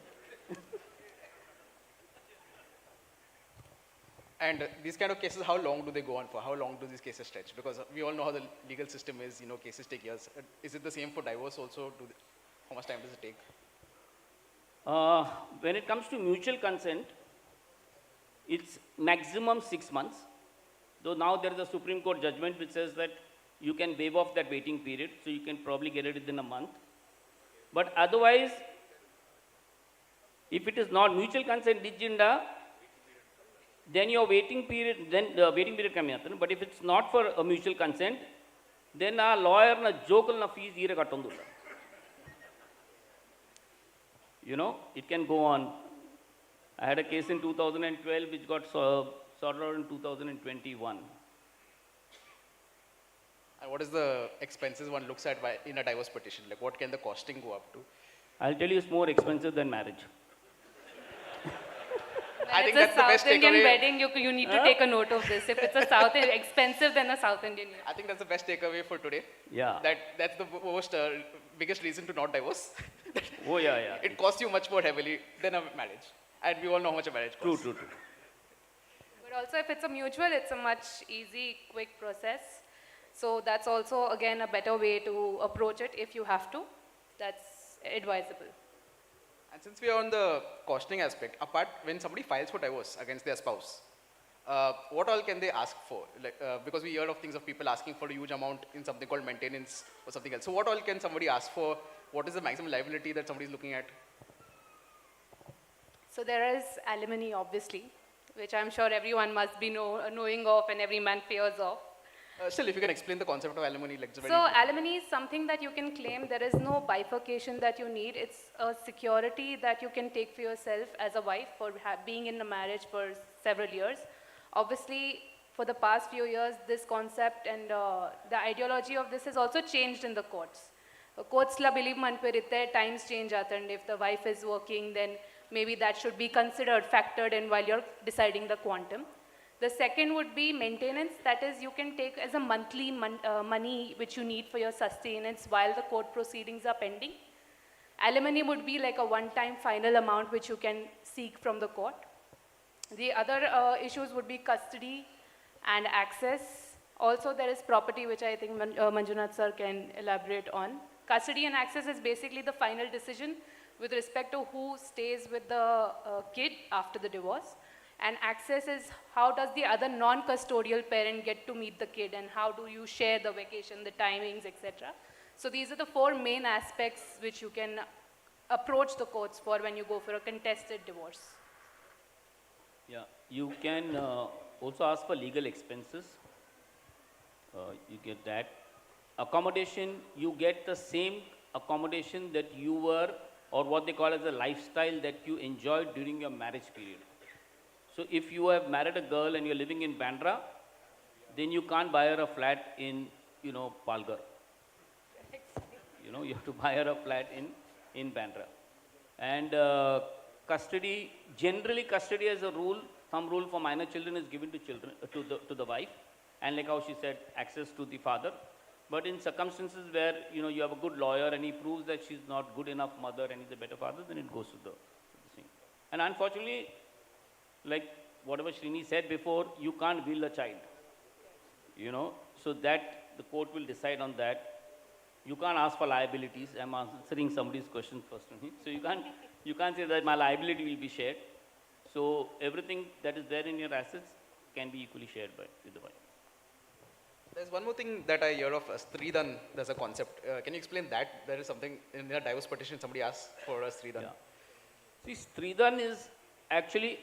S17: And these kind of cases, how long do they go on for? How long do these cases stretch? Because we all know how the legal system is, cases take years. Is it the same for divorce also? How much time does it take?
S11: When it comes to mutual consent, it's maximum 6 months. Though now there is a Supreme Court judgment which says that you can waive off that waiting period, so you can probably get it within a month. But otherwise, if it is not mutual consent, then your waiting period, then the waiting period coming up. But if it's not for a mutual consent, then a lawyer na jokal na fees ire kattondulla. It can go on. I had a case in 2012 which got sorted out in 2021.
S17: And what is the expenses one looks at in a divorce petition? Like what can the costing go up to?
S11: I'll tell you, it's more expensive than marriage.
S17: I think
S18: it's
S17: that's
S18: a
S17: the best
S18: South Indian
S17: takeaway.
S18: wedding, you need to take a note of this. If it's a South expensive than a South Indian wedding.
S17: I think that's the best takeaway for today.
S11: Yeah.
S17: That's the biggest reason to not divorce.
S11: Oh yeah.
S17: It costs you much more heavily than a marriage. And we all know how much a marriage costs.
S11: True.
S18: But also if it's a mutual, it's a much easy, quick process. So that's also, again, a better way to approach it if you have to. That's advisable.
S17: And since we are on the costing aspect, apart when somebody files for divorce against their spouse, what all can they ask for? Because we hear of things of people asking for a huge amount in something called maintenance or something else. So what all can somebody ask for? What is the maximum liability that somebody is looking at?
S18: So there is alimony, obviously, which I'm sure everyone must be knowing of and every man fears of.
S17: Still, if you can explain the concept of alimony.
S18: So alimony is something that you can claim. There is no bifurcation that you need. It's a security that you can take for yourself as a wife for being in a marriage for several years. Obviously, for the past few years, this concept and the ideology of this has also changed in the courts. Courts la believe man per times change and if the wife is working, then maybe that should be considered, factored in while you're deciding the quantum. The second would be maintenance, that is you can take as a monthly money which you need for your sustenance while the court proceedings are pending. Alimony would be like a one-time final amount which you can seek from the court. The other issues would be custody and access. Also there is property which I think Manjunath sir can elaborate on. Custody and access is basically the final decision with respect to who stays with the kid after the divorce. And access is how does the other non-custodial parent get to meet the kid and how do you share the vacation, the timings, etc. So these are the 4 main aspects which you can approach the courts for when you go for a contested divorce.
S11: Yeah, you can also ask for legal expenses. You get that. Accommodation, you get the same accommodation that you were or what they call as a lifestyle that you enjoyed during your marriage period. So if you have married a girl and you're living in Bandra, then you can't buy her a flat in, Palghar. You have to buy her a flat in Bandra. And custody, generally custody as a rule, thumb rule for minor children is given to children, to the wife. And like how she said, access to the father. But in circumstances where, you have a good lawyer and he proves that she's not good enough mother and he's a better father, then it goes to the thing. And unfortunately, like whatever Srini said before, you can't will a child, so that the court will decide on that. You can't ask for liabilities. I'm answering somebody's question first. So you can't say that my liability will be shared. So everything that is there in your assets can be equally shared with the wife.
S17: There's one more thing that I hear of, Stridan, there's a concept. Can you explain that? There is something in a divorce petition, somebody asks for a Stridan.
S11: Yeah. See, Stridan is actually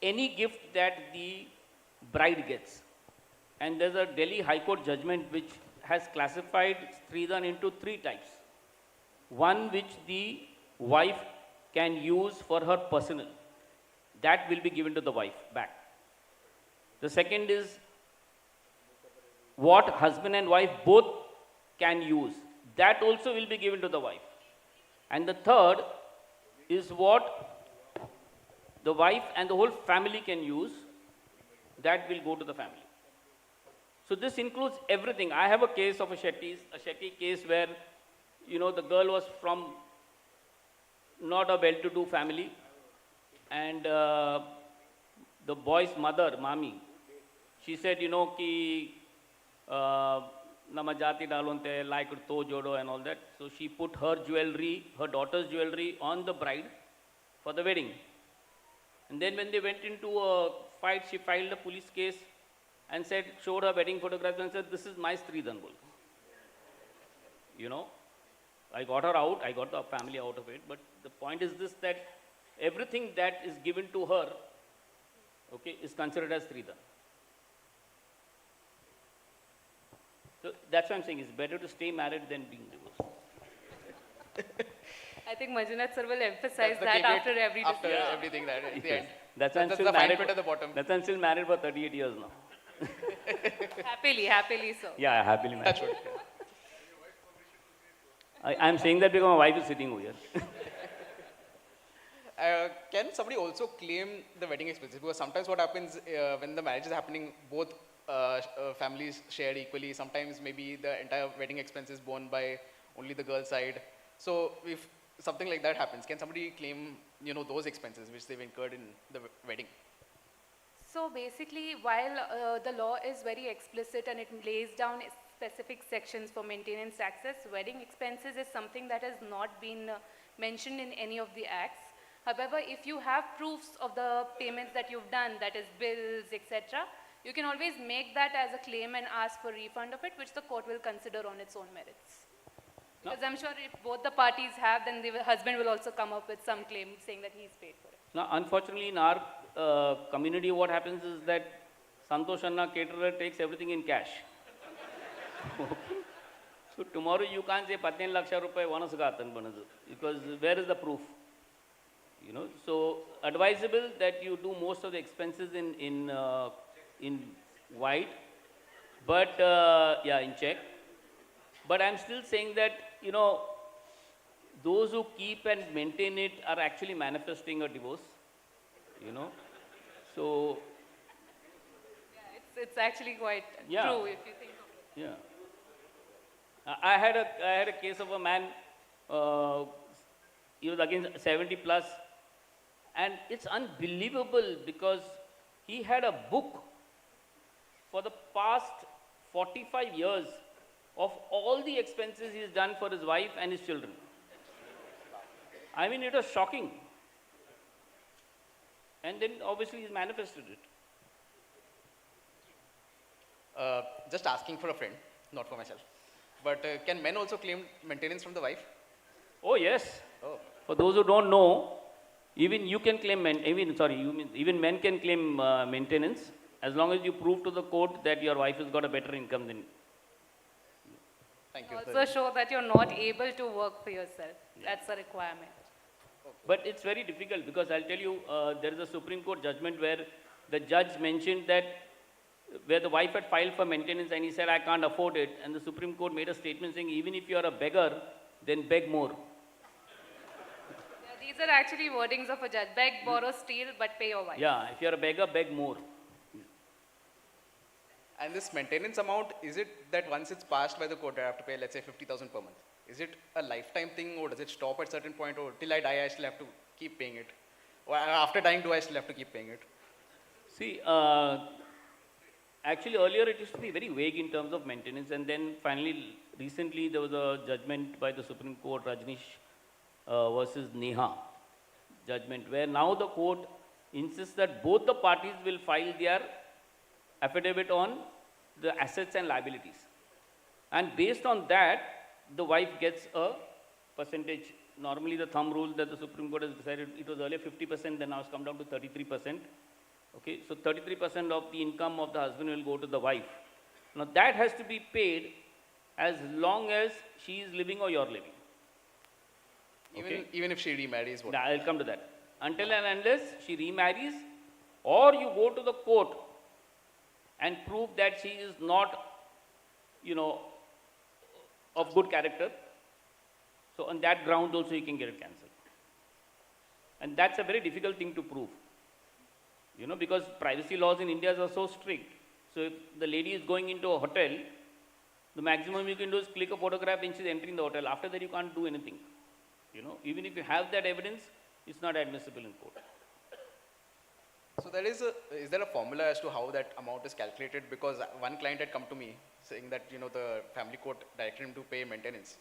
S11: any gift that the bride gets. And there's a Delhi High Court judgment which has classified Stridan into 3 types. One which the wife can use for her personal. That will be given to the wife back. The second is what husband and wife both can use. That also will be given to the wife. And the third is what the wife and the whole family can use. That will go to the family. So this includes everything. I have a case of a Shetty case where, the girl was from not a well-to-do family, and the boy's mother, Mami, she said, ki namajati dalonte, like to jodo and all that. So she put her jewelry, her daughter's jewelry on the bride for the wedding. And then when they went into a fight, she filed a police case and showed her wedding photographs and said, this is my Stridan bol. I got her out, I got the family out of it, but the point is this, that everything that is given to her, is considered as Stridan. So that's what I'm saying, it's better to stay married than being divorced.
S18: I think Manjunath sir will emphasize that after every discussion.
S17: After everything that at the end.
S11: That's why I'm still
S17: the fine
S11: married.
S17: print at the bottom.
S11: That's why I'm still married for 38 years now.
S18: Happily so.
S11: Yeah, happily married.
S17: That's good.
S11: I'm saying that because my wife is sitting over here.
S17: Can somebody also claim the wedding expenses? Because sometimes what happens when the marriage is happening, both families shared equally. Sometimes maybe the entire wedding expense is borne by only the girl side. So if something like that happens, can somebody claim, those expenses which they've incurred in the wedding?
S18: So basically, while the law is very explicit and it lays down specific sections for maintenance taxes, wedding expenses is something that has not been mentioned in any of the acts. However, if you have proofs of the payments that you've done, that is bills, etc., you can always make that as a claim and ask for refund of it, which the court will consider on its own merits. Because I'm sure if both the parties have, then the husband will also come up with some claim saying that he's paid for it.
S11: Now, unfortunately, in our community, what happens is that Santosh Anna caterer takes everything in cash. So tomorrow you can't say 15 lakhs rupees vanasugatan banadu, because where is the proof? So advisable that you do most of the expenses in white, but in check. But I'm still saying that, those who keep and maintain it are actually manifesting a divorce, So.
S18: Yeah, it's actually quite true if you think of it.
S11: Yeah. I had a case of a man, he was again 70 plus, and it's unbelievable because he had a book for the past 45 years of all the expenses he's done for his wife and his children. I mean, it was shocking. And then obviously he's manifested it.
S17: Just asking for a friend, not for myself. But can men also claim maintenance from the wife?
S11: Oh yes.
S17: Oh.
S11: For those who don't know, even you can claim even men can claim maintenance as long as you prove to the court that your wife has got a better income than you.
S17: Thank you.
S18: Also show that you're not able to work for yourself. That's a requirement.
S11: But it's very difficult because I'll tell you, there is a Supreme Court judgment where the judge mentioned that where the wife had filed for maintenance and he said, I can't afford it. And the Supreme Court made a statement saying, even if you are a beggar, then beg more.
S18: Yeah, these are actually wordings of a judge. Beg, borrow, steal, but pay your wife.
S11: Yeah, if you're a beggar, beg more.
S17: And this maintenance amount, is it that once it's passed by the court, I have to pay, let's say, 50,000 per month? Is it a lifetime thing, or does it stop at a certain point, or till I die, I still have to keep paying it? Or after dying, do I still have to keep paying it?
S11: See, actually earlier it used to be very vague in terms of maintenance, and then finally, recently there was a judgment by the Supreme Court, Rajneesh versus Neha judgment, where now the court insists that both the parties will file their affidavit on the assets and liabilities. And based on that, the wife gets a percentage. Normally the thumb rule that the Supreme Court has decided, it was earlier 50%, then now it's come down to 33%. Okay, so 33% of the income of the husband will go to the wife. Now that has to be paid as long as she is living or you're living.
S17: Even if she remarries? What?
S11: I'll come to that. Until and unless she remarries, or you go to the court and prove that she is not, of good character. So on that ground also you can get it cancelled. And that's a very difficult thing to prove. Because privacy laws in India are so strict. So if the lady is going into a hotel, the maximum you can do is click a photograph when she's entering the hotel. After that you can't do anything. Even if you have that evidence, it's not admissible in court.
S17: So is there a formula as to how that amount is calculated? Because one client had come to me saying that, the family court directed him to pay maintenance.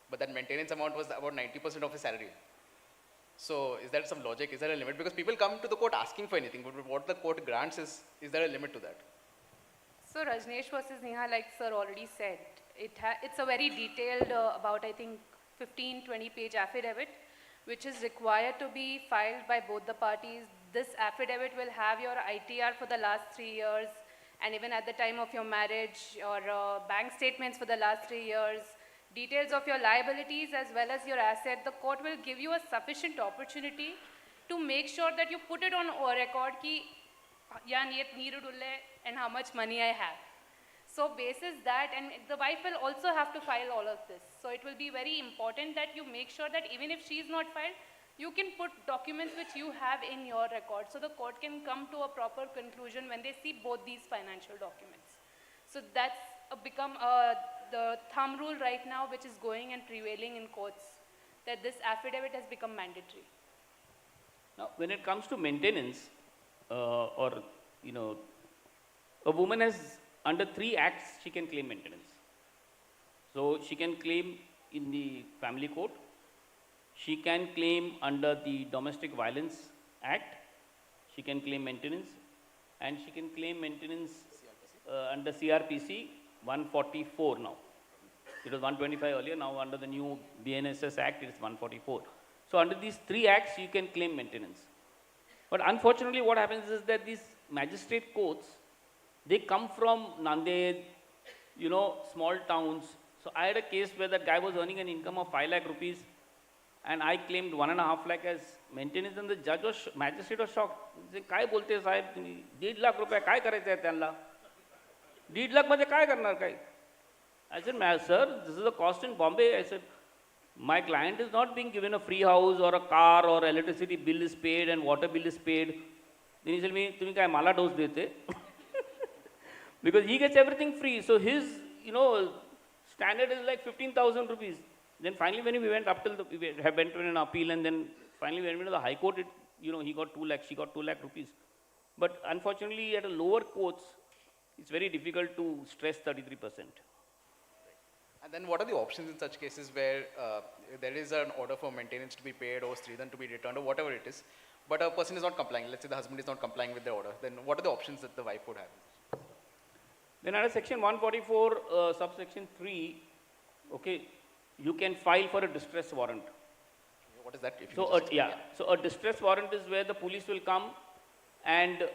S17: But that maintenance amount was about 90% of his salary. So is there some logic? Is there a limit? Because people come to the court asking for anything, but what the court grants is there a limit to that?
S18: So Rajneesh versus Neha, like sir already said, it's a very detailed, about I think 15-20 page affidavit, which is required to be filed by both the parties. This affidavit will have your ITR for the last 3 years, and even at the time of your marriage, or bank statements for the last 3 years, details of your liabilities as well as your asset. The court will give you a sufficient opportunity to make sure that you put it on record ki, yeah, and how much money I have. So basis that, and the wife will also have to file all of this. So it will be very important that you make sure that even if she is not filed, you can put documents which you have in your record. So the court can come to a proper conclusion when they see both these financial documents. So that's become the thumb rule right now, which is going and prevailing in courts, that this affidavit has become mandatory.
S11: Now, when it comes to maintenance, a woman has, under 3 acts, she can claim maintenance. So she can claim in the family court, she can claim under the Domestic Violence Act, she can claim maintenance, and she can claim maintenance under CRPC 144 now. It was 125 earlier, now under the new BNSS Act, it is 144. So under these 3 acts, you can claim maintenance. But unfortunately, what happens is that these magistrate courts, they come from Nanded, small towns. So I had a case where that guy was earning an income of 5 lakh rupees, and I claimed 1.5 lakh as maintenance, and the judge was, magistrate was shocked. He said, "Kai bolte sahib, 1.5 lakh rupees, kai karayche hai त्यांना? 1.5 lakh मध्ये काय करणार काय?" I said, "Sir, this is the cost in Bombay." I said, "My client is not being given a free house or a car, or electricity bill is paid and water bill is paid." Then he said me, "Tumi kai mala dose dete?" Because he gets everything free. So his, standard is like 15,000 rupees. Then finally when we went up till we went to an appeal, and then finally when we went to the High Court, he got 2 lakh, she got 2 lakh rupees. But unfortunately at a lower courts, it's very difficult to stress 33%.
S17: And then what are the options in such cases where there is an order for maintenance to be paid or Sridhan to be returned or whatever it is, but a person is not complying, let's say the husband is not complying with the order, then what are the options that the wife would have?
S11: Then under section 144, subsection 3, okay, you can file for a distress warrant.
S17: What is that?
S11: So, so a distress warrant is where the police will come and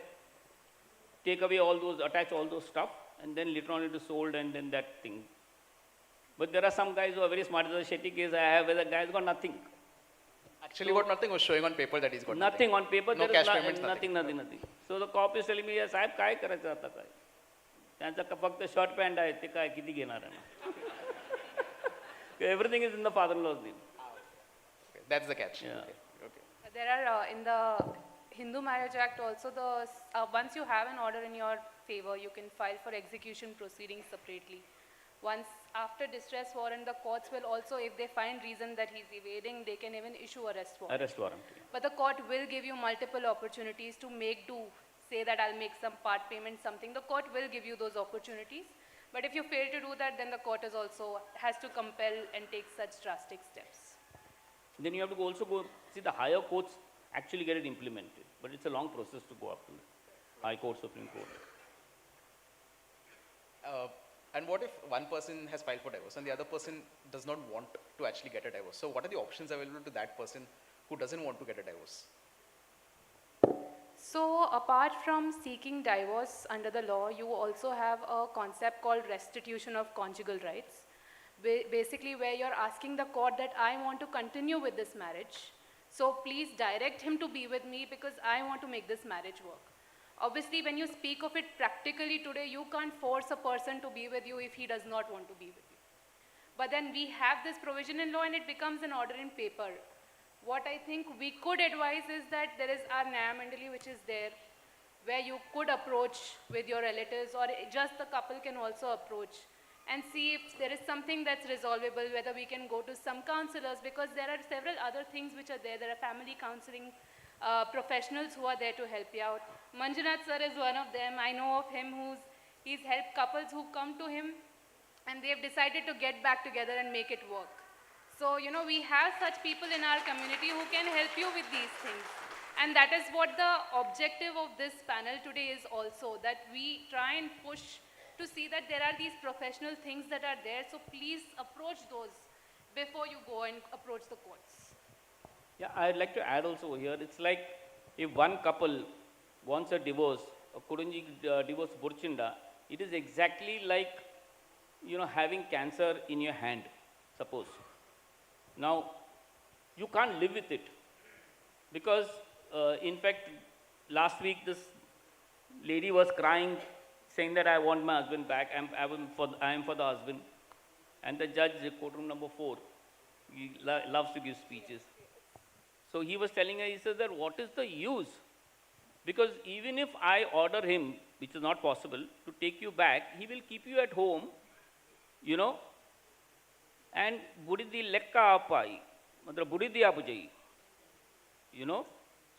S11: take away all those, attach all those stuff, and then later on it is sold, and then that thing. But there are some guys who are very smart. There's a Shetty case I have where the guy's got nothing.
S17: Actually got nothing, was showing on paper that he's got
S11: nothing. On paper,
S17: no
S11: there
S17: cash
S11: is
S17: payments,
S11: nothing. So the cop is telling me, yes, साहेब काय करायचं आता काय? त्यांचा फक्त short pant आहे ते काय किती घेणार आहे ना? Everything is in the father-in-law's name.
S17: Okay, that's the catch.
S11: Yeah.
S17: Okay.
S18: There are, in the Hindu Marriage Act also, once you have an order in your favor, you can file for execution proceedings separately. Once after distress warrant, the courts will also, if they find reason that he's evading, they can even issue arrest warrant.
S11: Arrest warrant.
S18: But the court will give you multiple opportunities to make do, say that I'll make some part payment, something. The court will give you those opportunities. But if you fail to do that, then the court is also has to compel and take such drastic steps.
S11: Then you have to also go, see the higher courts actually get it implemented. But it's a long process to go up to the High Court, Supreme Court.
S17: And what if one person has filed for divorce and the other person does not want to actually get a divorce? So what are the options available to that person who doesn't want to get a divorce?
S18: So apart from seeking divorce under the law, you also have a concept called restitution of conjugal rights. Basically where you're asking the court that I want to continue with this marriage. So please direct him to be with me because I want to make this marriage work. Obviously, when you speak of it practically today, you can't force a person to be with you if he does not want to be with you. But then we have this provision in law and it becomes an order in paper. What I think we could advise is that there is our Nyaya Mandali which is there, where you could approach with your relatives or just the couple can also approach and see if there is something that's resolvable, whether we can go to some counselors because there are several other things which are there. There are family counseling professionals who are there to help you out. Manjunath sir is one of them. I know of him he's helped couples who come to him and they've decided to get back together and make it work. So, you know, we have such people in our community who can help you with these things. And that is what the objective of this panel today is also, that we try and push to see that there are these professional things that are there. So please approach those before you go and approach the courts.
S11: Yeah, I'd like to add also here, it's like if one couple wants a divorce, a Kurunji divorce Burchinda, it is exactly like, you know, having cancer in your hand, suppose. Now, you can't live with it because, in fact, last week this lady was crying, saying that I want my husband back, I am for the husband. And the judge, courtroom number 4, he loves to give speeches. So he was telling her, he says that what is the use? Because even if I order him, which is not possible, to take you back, he will keep you at home, you know, and budidi lekka apai, matlab budidi apujai, you know.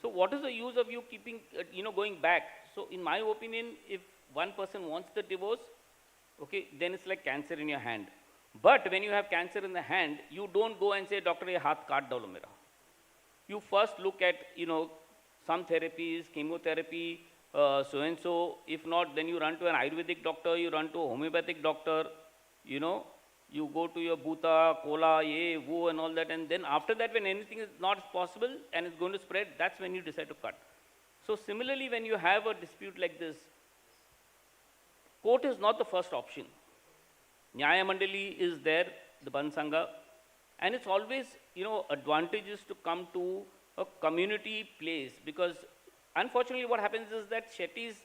S11: So what is the use of you keeping, you know, going back? So in my opinion, if one person wants the divorce, okay, then it's like cancer in your hand. But when you have cancer in the hand, you don't go and say, doctor, ye haath kaat dalo mera. You first look at, you know, some therapies, chemotherapy, so-and-so. If not, then you run to an Ayurvedic doctor, you run to a homeopathic doctor, you know, you go to your Bhuta, Kola, Ye, Wo and all that. And then after that, when anything is not possible and it's going to spread, that's when you decide to cut. So similarly, when you have a dispute like this, court is not the first option. Nyaya Mandali is there, the Bunts Sangha, and it's always, you know, advantageous to come to a community place because unfortunately what happens is that Shetties,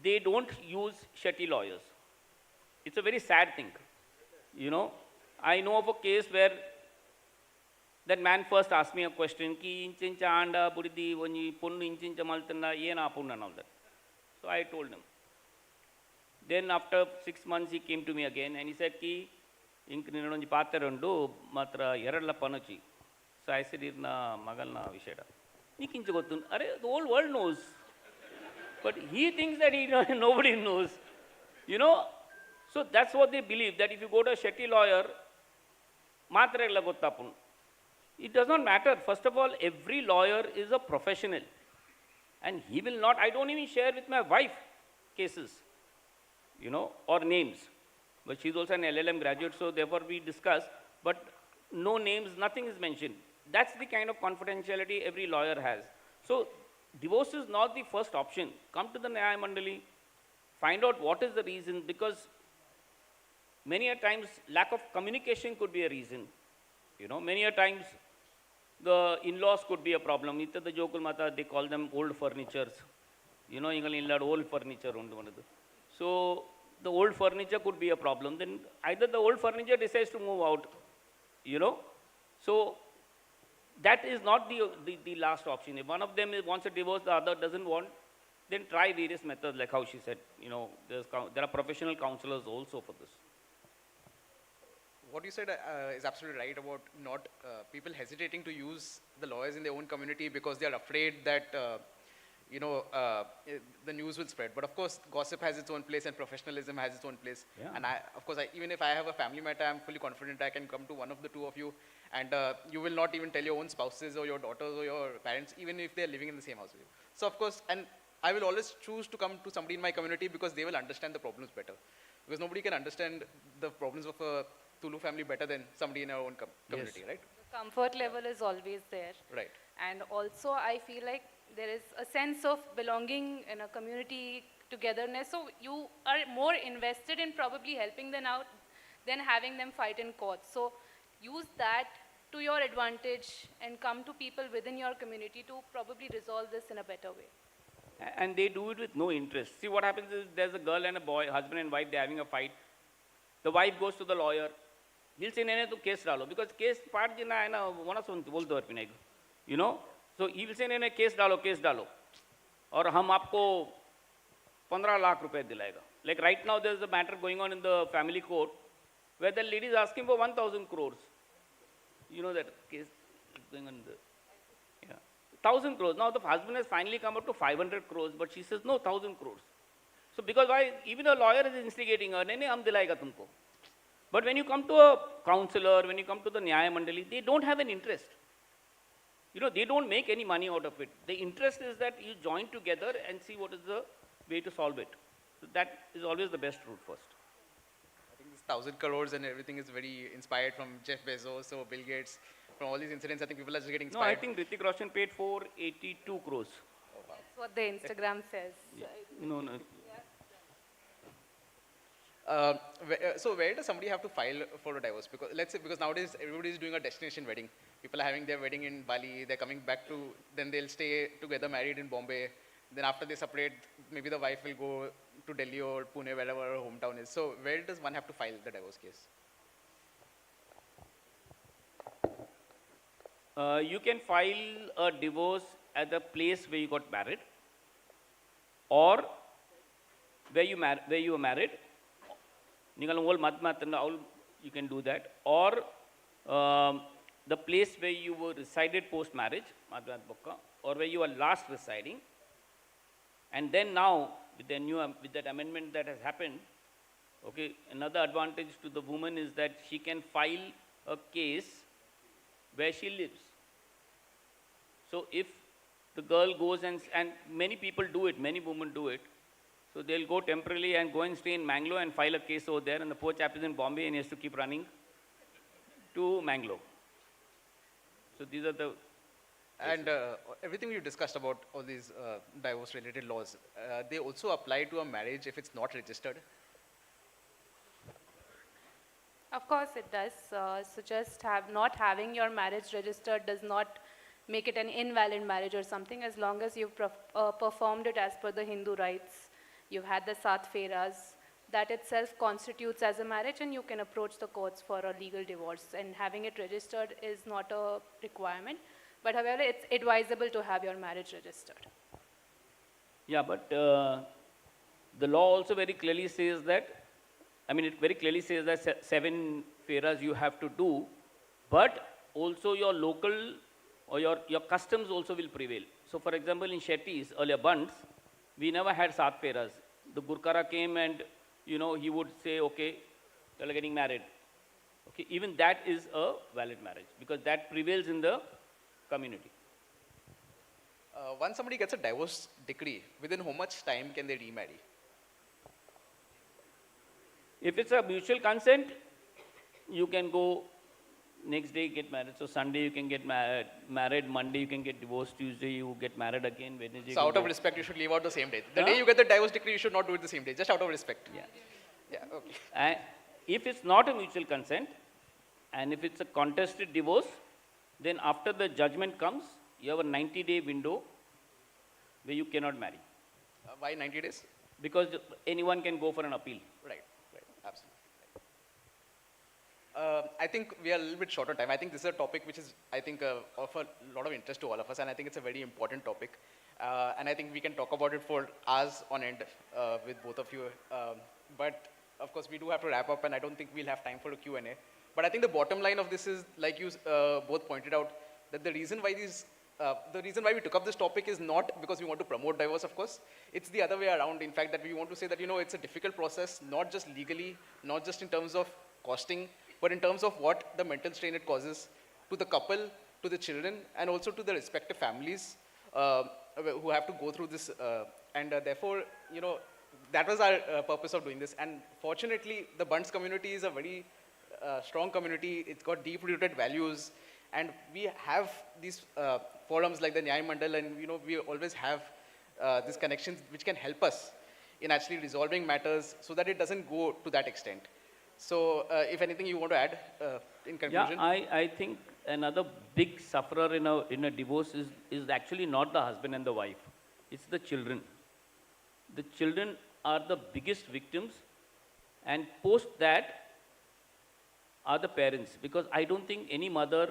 S11: they don't use Shetty lawyers. It's a very sad thing. You know, I know of a case where that man first asked me a question, ki inchincha anda budidi vani punnu inchincha maltanda yena punna and all that. So I told him. Then after 6 months he came to me again and he said ki ink ninonji pattarandu matra eralla panochi. So I said irna magalna visheda. Nikincha gottun. Are the whole world knows. But he thinks that nobody knows. You know, so that's what they believe, that if you go to a Shetty lawyer, matra ella gottapun. It does not matter. First of all, every lawyer is a professional. And he will not, I don't even share with my wife cases, you know, or names. But she's also an LLM graduate, so therefore we discuss, but no names, nothing is mentioned. That's the kind of confidentiality every lawyer has. So divorce is not the first option. Come to the Nyaya Mandali, find out what is the reason, because many a times lack of communication could be a reason. You know, many a times the in-laws could be a problem. The jokul mata, they call them old furnitures. You know, old furniture. So the old furniture could be a problem. Then either the old furniture decides to move out, you know. So that is not the last option. If one of them wants a divorce, the other doesn't want, then try various methods, like how she said. You know, there are professional counselors also for this.
S17: What you said is absolutely right about not people hesitating to use the lawyers in their own community because they are afraid that the news will spread. But of course, gossip has its own place and professionalism has its own place.
S11: Yeah.
S17: And even if I have a family matter, I'm fully confident I can come to one of the two of you, and you will not even tell your own spouses or your daughters or your parents, even if they're living in the same house with you. So of course, and I will always choose to come to somebody in my community because they will understand the problems better. Because nobody can understand the problems of a Tulu family better than somebody in our own community, right?
S18: The comfort level is always there.
S17: Right.
S18: And also I feel like there is a sense of belonging in a community togetherness. So you are more invested in probably helping them out than having them fight in courts. So use that to your advantage and come to people within your community to probably resolve this in a better way.
S11: And they do it with no interest. See, what happens is there's a girl and a boy, husband and wife, they're having a fight. The wife goes to the lawyer. He'll say, "Nene, tu case dalo," because case part jina hai na, wana sunti bolto har pinai. You know, so he will say, "Nene, case dalo, aur hum aapko 15 lakh rupees dilayega." Like right now, there's a matter going on in the family court where the lady is asking for 1,000 crores. You know that case is going on in the 1,000 crores. Now the husband has finally come up to 500 crores, but she says, no, 1,000 crores. So because why? Even a lawyer is instigating her, "Nahi, hum dilayega tumko." But when you come to a counselor, when you come to the Nyaya Mandali, they don't have an interest. You know, they don't make any money out of it. The interest is that you join together and see what is the way to solve it. So that is always the best route first.
S17: I think this 1,000 crores and everything is very inspired from Jeff Bezos or Bill Gates. From all these incidents, I think people are just getting inspired.
S11: No, I think Hrithik Roshan paid 482 crores.
S17: Oh, wow.
S18: That's what the Instagram says.
S11: Yeah. No.
S17: So where does somebody have to file for a divorce? Because let's say, because nowadays everybody is doing a destination wedding. People are having their wedding in Bali. They're coming back to, then they'll stay together married in Bombay. Then after they separate, maybe the wife will go to Delhi or Pune, wherever her hometown is. So where does one have to file the divorce case?
S11: You can file a divorce at the place where you got married, or where you were married. You can do that, or the place where you were resided post-marriage, or where you were last residing. And then now, with that amendment that has happened, okay, another advantage to the woman is that she can file a case where she lives. So if the girl goes and many people do it, many women do it, so they'll go temporarily and go and stay in Mangalore and file a case over there, and the poor chap is in Bombay and he has to keep running to Mangalore. So these are the
S17: And everything you discussed about all these divorce-related laws, they also apply to a marriage if it's not registered?
S18: Of course it does. So just not having your marriage registered does not make it an invalid marriage or something, as long as you've performed it as per the Hindu rites. You've had the Sat Feras. That itself constitutes as a marriage, and you can approach the courts for a legal divorce. And having it registered is not a requirement. But however, it's advisable to have your marriage registered.
S11: Yeah, but the law also very clearly says that, it very clearly says that 7 feras you have to do, but also your local or your customs also will prevail. So for example, in Shetty's, earlier Bunts, we never had 7 feras. The Gurkara came and, he would say, okay, you're getting married. Okay, even that is a valid marriage because that prevails in the community.
S17: Once somebody gets a divorce decree, within how much time can they remarry?
S11: If it's a mutual consent, you can go next day get married. So Sunday you can get married, Monday you can get divorced, Tuesday you get married again, Wednesday.
S17: So out of respect, you should leave out the same day. The day you get the divorce decree, you should not do it the same day, just out of respect.
S11: Yeah.
S17: Yeah, okay.
S11: And if it's not a mutual consent, and if it's a contested divorce, Then after the judgment comes, you have a 90-day window where you cannot marry.
S17: Why 90 days?
S11: Because anyone can go for an appeal.
S17: Right, absolutely. I think we are a little bit short on time. I think this is a topic which is, I think, of a lot of interest to all of us, and I think it's a very important topic. And I think we can talk about it for hours on end with both of you. But of course, we do have to wrap up, and I don't think we'll have time for a Q&A. But I think the bottom line of this is, like you both pointed out, that the reason why we took up this topic is not because we want to promote divorce, of course. It's the other way around, in fact, that we want to say that, it's a difficult process, not just legally, not just in terms of costing, but in terms of what the mental strain it causes to the couple, to the children, and also to the respective families who have to go through this. And therefore, that was our purpose of doing this. And fortunately, the Bunts community is a very strong community. It's got deep-rooted values. And we have these forums like the Nyaya Mandal, and we always have these connections which can help us in actually resolving matters so that it doesn't go to that extent. So if anything you want to add in conclusion?
S11: Yeah, I think another big sufferer in a divorce is actually not the husband and the wife. It's the children. The children are the biggest victims, and post that are the parents, because I don't think any mother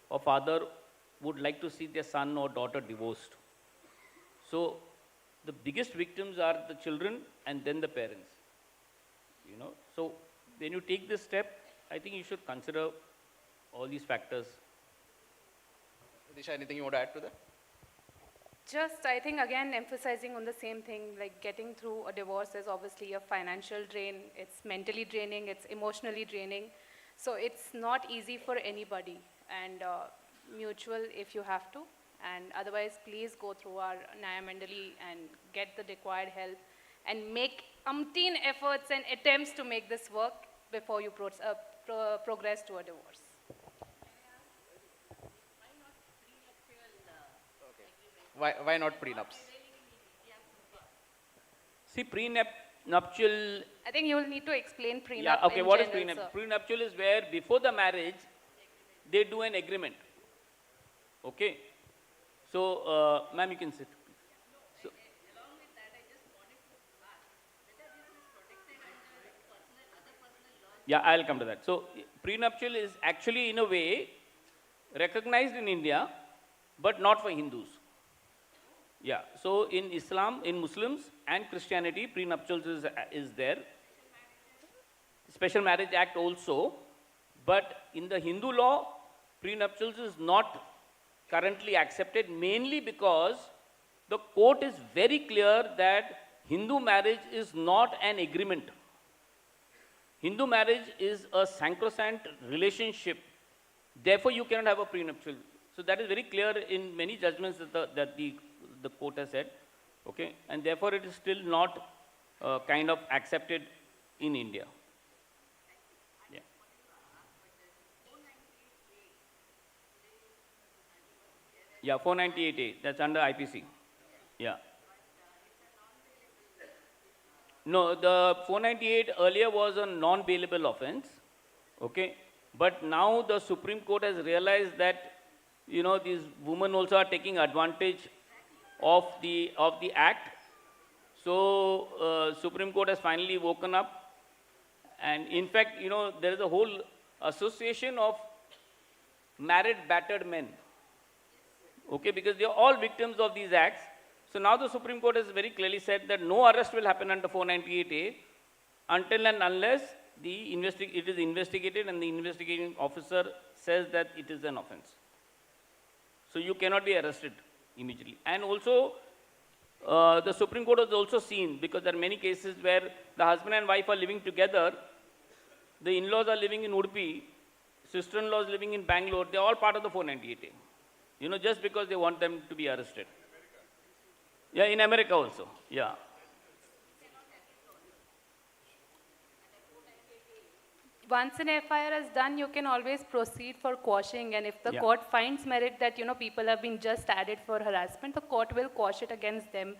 S11: or father would like to see their son or daughter divorced. So the biggest victims are the children and then the parents. So when you take this step, I think you should consider all these factors.
S17: Disha, anything you want to add to that?
S18: Just, I think, again, emphasizing on the same thing, like getting through a divorce is obviously a financial drain. It's mentally draining, it's emotionally draining. So it's not easy for anybody, and mutual if you have to. And otherwise, please go through our Nyaya Mandali and get the required help and make umpteen efforts and attempts to make this work before you progress to a divorce.
S17: Why not prenups?
S11: See, prenuptial...
S18: I think you will need to explain prenup.
S11: Yeah, okay, what is prenup?
S18: Sir.
S11: Prenuptial is where before the marriage, they do an agreement. Okay? So, ma'am, you can sit. So, yeah, I'll come to that. So, prenuptial is actually, in a way, recognized in India, but not for Hindus. Yeah, so in Islam, in Muslims and Christianity, prenuptials is there. Special Marriage Act also, but in the Hindu law, prenuptials is not currently accepted, mainly because the court is very clear that Hindu marriage is not an agreement. Hindu marriage is a sacrosanct relationship. Therefore, you cannot have a prenuptial. So that is very clear in many judgments that the court has said, okay, and therefore it is still not kind of accepted in India. Yeah. Yeah, 498A, that's under IPC. Yeah. No, the 498 earlier was a non-bailable offense, okay, but now the Supreme Court has realized that, these women also are taking advantage of the act. So Supreme Court has finally woken up, and in fact, there is a whole association of married battered men, okay, because they are all victims of these acts. So now the Supreme Court has very clearly said that no arrest will happen under 498A until and unless it is investigated and the investigating officer says that it is an offense. So you cannot be arrested immediately. And also, the Supreme Court has also seen, because there are many cases where the husband and wife are living together, the in-laws are living in Udupi, sister-in-law is living in Bangalore, they are all part of the 498A, just because they want them to be arrested. Yeah, in America also, yeah.
S18: Once an FIR is done, you can always proceed for quashing, and if the court finds merit that, people have been just added for harassment, the court will quash it against them,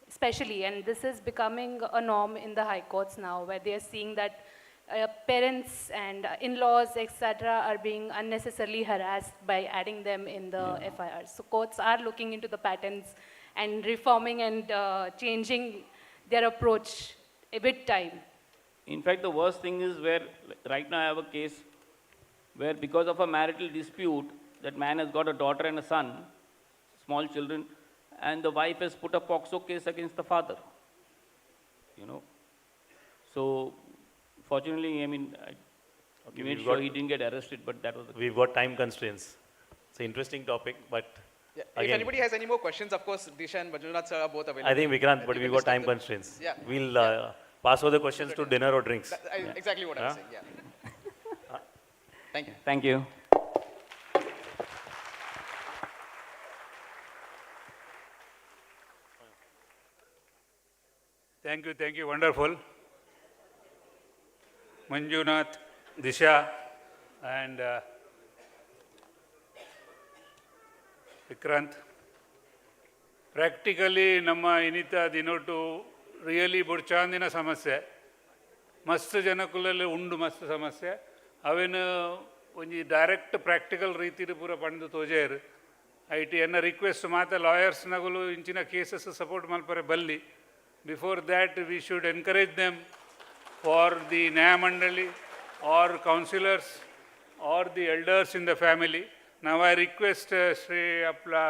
S18: especially, and this is becoming a norm in the high courts now, where they are seeing that parents and in-laws, etc., are being unnecessarily harassed by adding them in the FIR. So courts are looking into the patterns and reforming and changing their approach with time.
S11: In fact, the worst thing is where, right now I have a case where because of a marital dispute, that man has got a daughter and a son, small children, and the wife has put a POXO case against the father. You know, so fortunately, I mean, we made sure he didn't get arrested, but that was the
S8: We've got time constraints. It's an interesting topic, but
S17: If
S8: again,
S17: anybody has any more questions, of course, Disha and Manjunath sir are both available.
S8: I think we can't, but
S17: You
S8: we've
S17: can
S8: got
S17: discuss
S8: time
S17: them.
S8: constraints.
S17: Yeah.
S8: We'll pass over the questions to dinner or drinks.
S17: Exactly what I was saying, yeah. Thank you.
S11: Thank you.
S6: Thank you, wonderful. Manjunath, Disha, and Vikrant. Practically, nama inita dinotu really burchandina samasya. Mast janakulale undu mast samasya. Avenu onji direct practical ರೀತಿಯಲ್ಲಿ ಪೂರ ಪಂಡು ತೋಜೇರು ಐಟಿ ಎನ್ನ request ಮಾತ lawyers ನಗಲು ಇಂಚಿನ cases support ಮಲ್ಪರೆ ಬಲ್ಲಿ before that we should encourage them for the ನ್ಯಾಯ ಮಂಡಳಿ or counsellors or the elders in the family ನಾವು ಐ ರಿಕ್ವೆಸ್ಟ್ ಶ್ರೀ ಅಪ್ಲಾ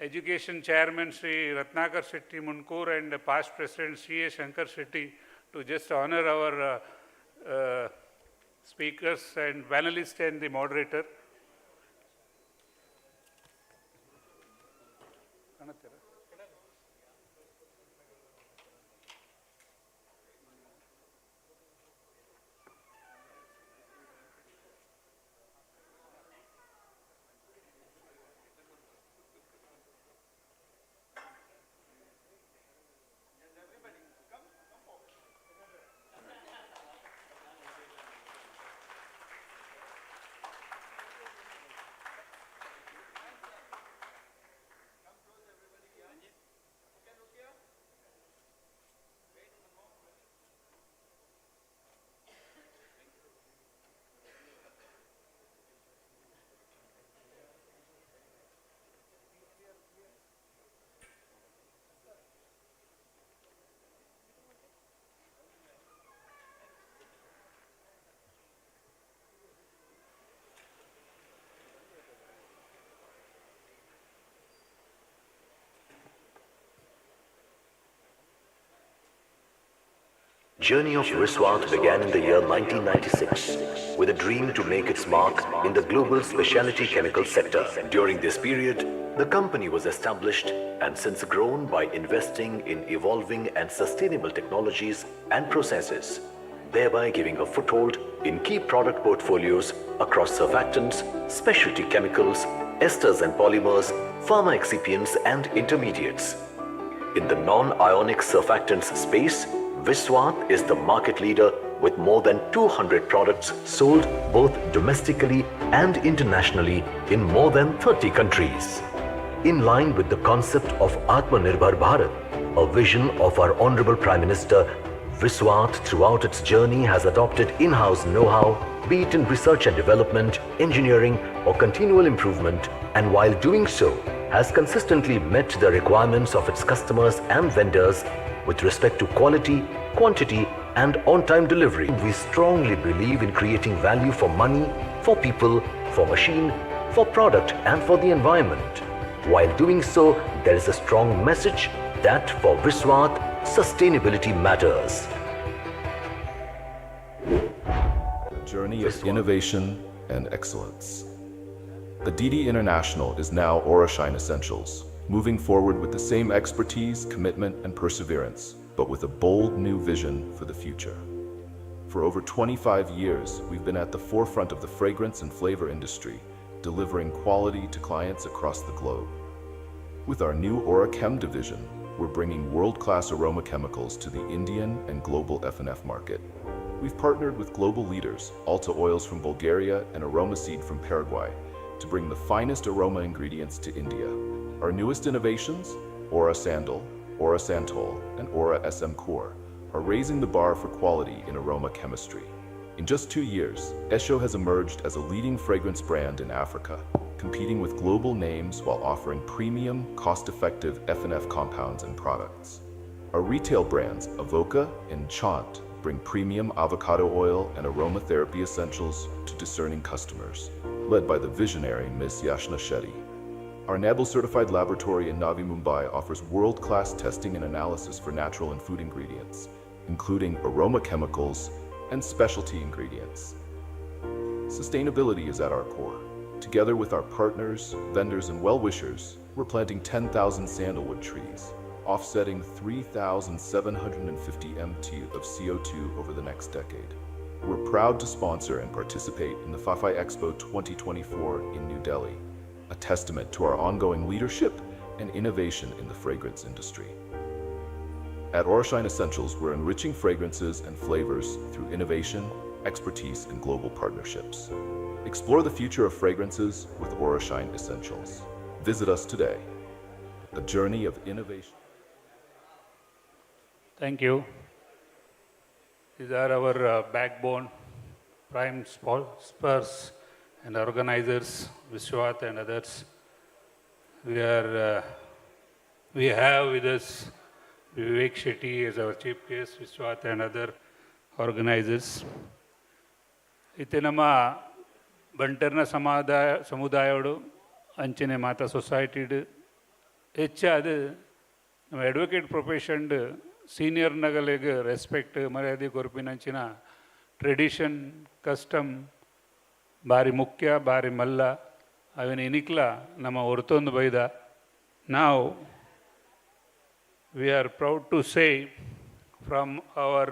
S6: education chairman Shri Ratnakar Shetty Munkur and past president Shri A Shankar Shetty to just honor our speakers and panelists and the moderator.
S1: Journey of Riswat began in the year 1996 with a dream to make its mark in the global specialty chemical sector. During this period, the company was established and since grown by investing in evolving and sustainable technologies and processes, thereby giving a foothold in key product portfolios across surfactants, specialty chemicals, esters and polymers, pharma excipients and intermediates. In the non-ionic surfactants space, Viswat is the market leader with more than 200 products sold both domestically and internationally in more than 30 countries. In line with the concept of Atmanirbhar Bharat, a vision of our Honorable Prime Minister, Viswat throughout its journey has adopted in-house know-how, be it in research and development, engineering or continual improvement, and while doing so, has consistently met the requirements of its customers and vendors with respect to quality, quantity and on-time delivery. We strongly believe in creating value for money, for people, for machine, for product and for the environment. While doing so, there is a strong message that for Viswat, sustainability matters.
S2: A journey of innovation and excellence. The DD International is now Orashine Essentials, moving forward with the same expertise, commitment, and perseverance, but with a bold new vision for the future. For over 25 years, we've been at the forefront of the fragrance and flavor industry, delivering quality to clients across the globe. With our new OraChem division, we're bringing world-class aroma chemicals to the Indian and global F&F market. We've partnered with global leaders, Alta Oils from Bulgaria and Aroma Seed from Paraguay, to bring the finest aroma ingredients to India. Our newest innovations, Aura Sandal, Aura Santol, and Aura SM Core, are raising the bar for quality in aroma chemistry. In just 2 years, Esho has emerged as a leading fragrance brand in Africa, competing with global names while offering premium, cost-effective F&F compounds and products. Our retail brands, Avoca and Chant, bring premium avocado oil and aromatherapy essentials to discerning customers, led by the visionary Ms. Yashna Shetty. Our NABL-certified laboratory in Navi Mumbai offers world-class testing and analysis for natural and food ingredients, including aroma chemicals and specialty ingredients. Sustainability is at our core. Together with our partners, vendors, and well-wishers, we're planting 10,000 sandalwood trees, offsetting 3,750 mt of CO2 over the next decade. We're proud to sponsor and participate in the Fafai Expo 2024 in New Delhi, a testament to our ongoing leadership and innovation in the fragrance industry. At Orashine Essentials, we're enriching fragrances and flavors through innovation, expertise, and global partnerships. Explore the future of fragrances with Orashine Essentials. Visit us today. A journey of innovation.
S6: Thank you. These are our backbone, prime spurs and organizers, Vishwat and others. We have with us Vivek Shetty as our chief guest, Vishwat and other organizers. Ite nama Buntarna samudayadu anchine mata society ಹೆಚ್ಚಾದ ನಮ್ಮ advocate profession senior ನಗಲಿಗೆ respect ಮರ್ಯಾದೆ ಕೊರಪಿನಂಚಿನ tradition custom ಭಾರಿ ಮುಖ್ಯ ಭಾರಿ ಮಲ್ಲ ಅವನ ಇನಿಕ್ಲ ನಮ್ಮ ಹೊರತೊಂದು ಬೈದ ನಾವು we are proud to say from our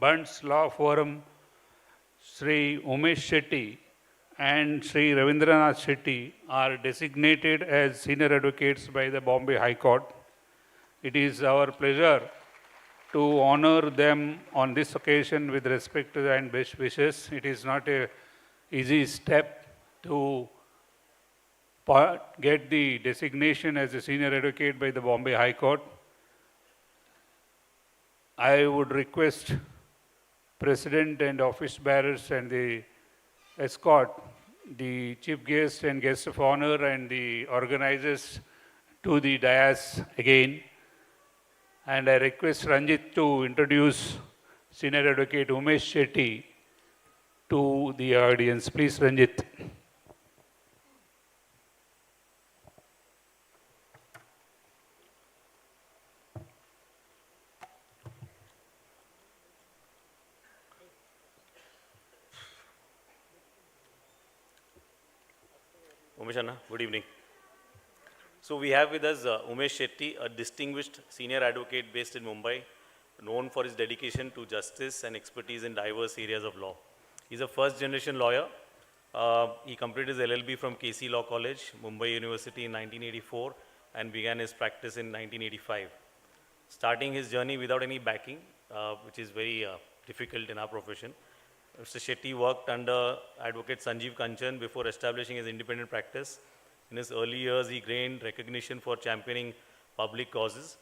S6: Bunts Law Forum, Sri Umesh Shetty and Sri Ravindranath Shetty are designated as senior advocates by the Bombay High Court. It is our pleasure to honor them on this occasion with respect and best wishes. It is not an easy step to get the designation as a senior advocate by the Bombay High Court. I would request President and office bearers and the escort, the chief guest and guest of honor and the organizers to the dais again. And I request Ranjit to introduce Senior Advocate Umesh Shetty to the audience. Please, Ranjit.
S8: Umesh Anna, good evening. So we have with us Umesh Shetty, a distinguished senior advocate based in Mumbai, known for his dedication to justice and expertise in diverse areas of law. He's a first generation lawyer. He completed his LLB from KC Law College, Mumbai University in 1984 and began his practice in 1985. Starting his journey without any backing, which is very difficult in our profession. Mr. Shetty worked under Advocate Sanjeev Kanchan before establishing his independent practice. In his early years, he gained recognition for championing public causes,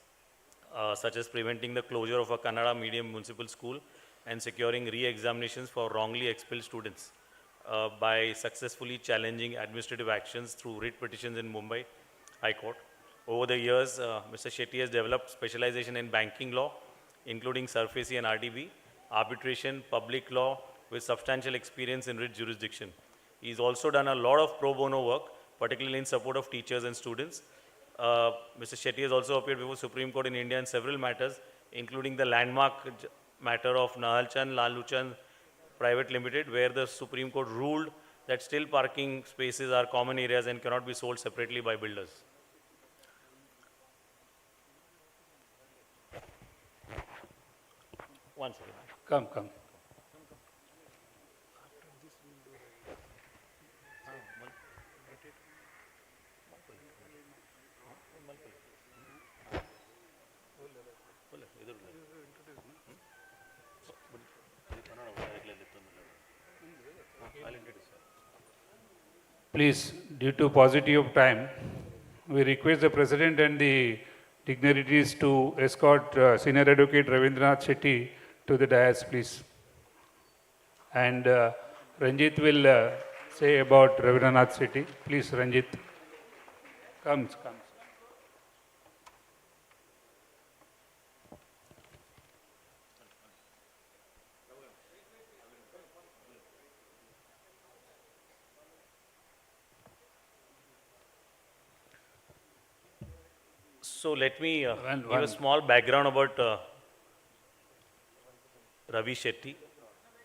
S8: such as preventing the closure of a Kannada medium municipal school and securing re-examinations for wrongly expelled students by successfully challenging administrative actions through writ petitions in Mumbai High Court. Over the years, Mr. Shetty has developed specialization in banking law, including SURFACE and RDB, arbitration, public law, with substantial experience in writ jurisdiction. He's also done a lot of pro bono work, particularly in support of teachers and students. Mr. Shetty has also appeared before Supreme Court in India in several matters, including the landmark matter of Nahalchand Laluchand Private Limited, where the Supreme Court ruled that still parking spaces are common areas and cannot be sold separately by builders. One second.
S6: Come. Please, due to paucity of time, we request the President and the dignitaries to escort Senior Advocate Ravindranath Shetty to the dais, please. And Ranjit will say about Rabindranath City. Please, Ranjit. Comes.
S8: So let me give a small background about Ravi Shetty,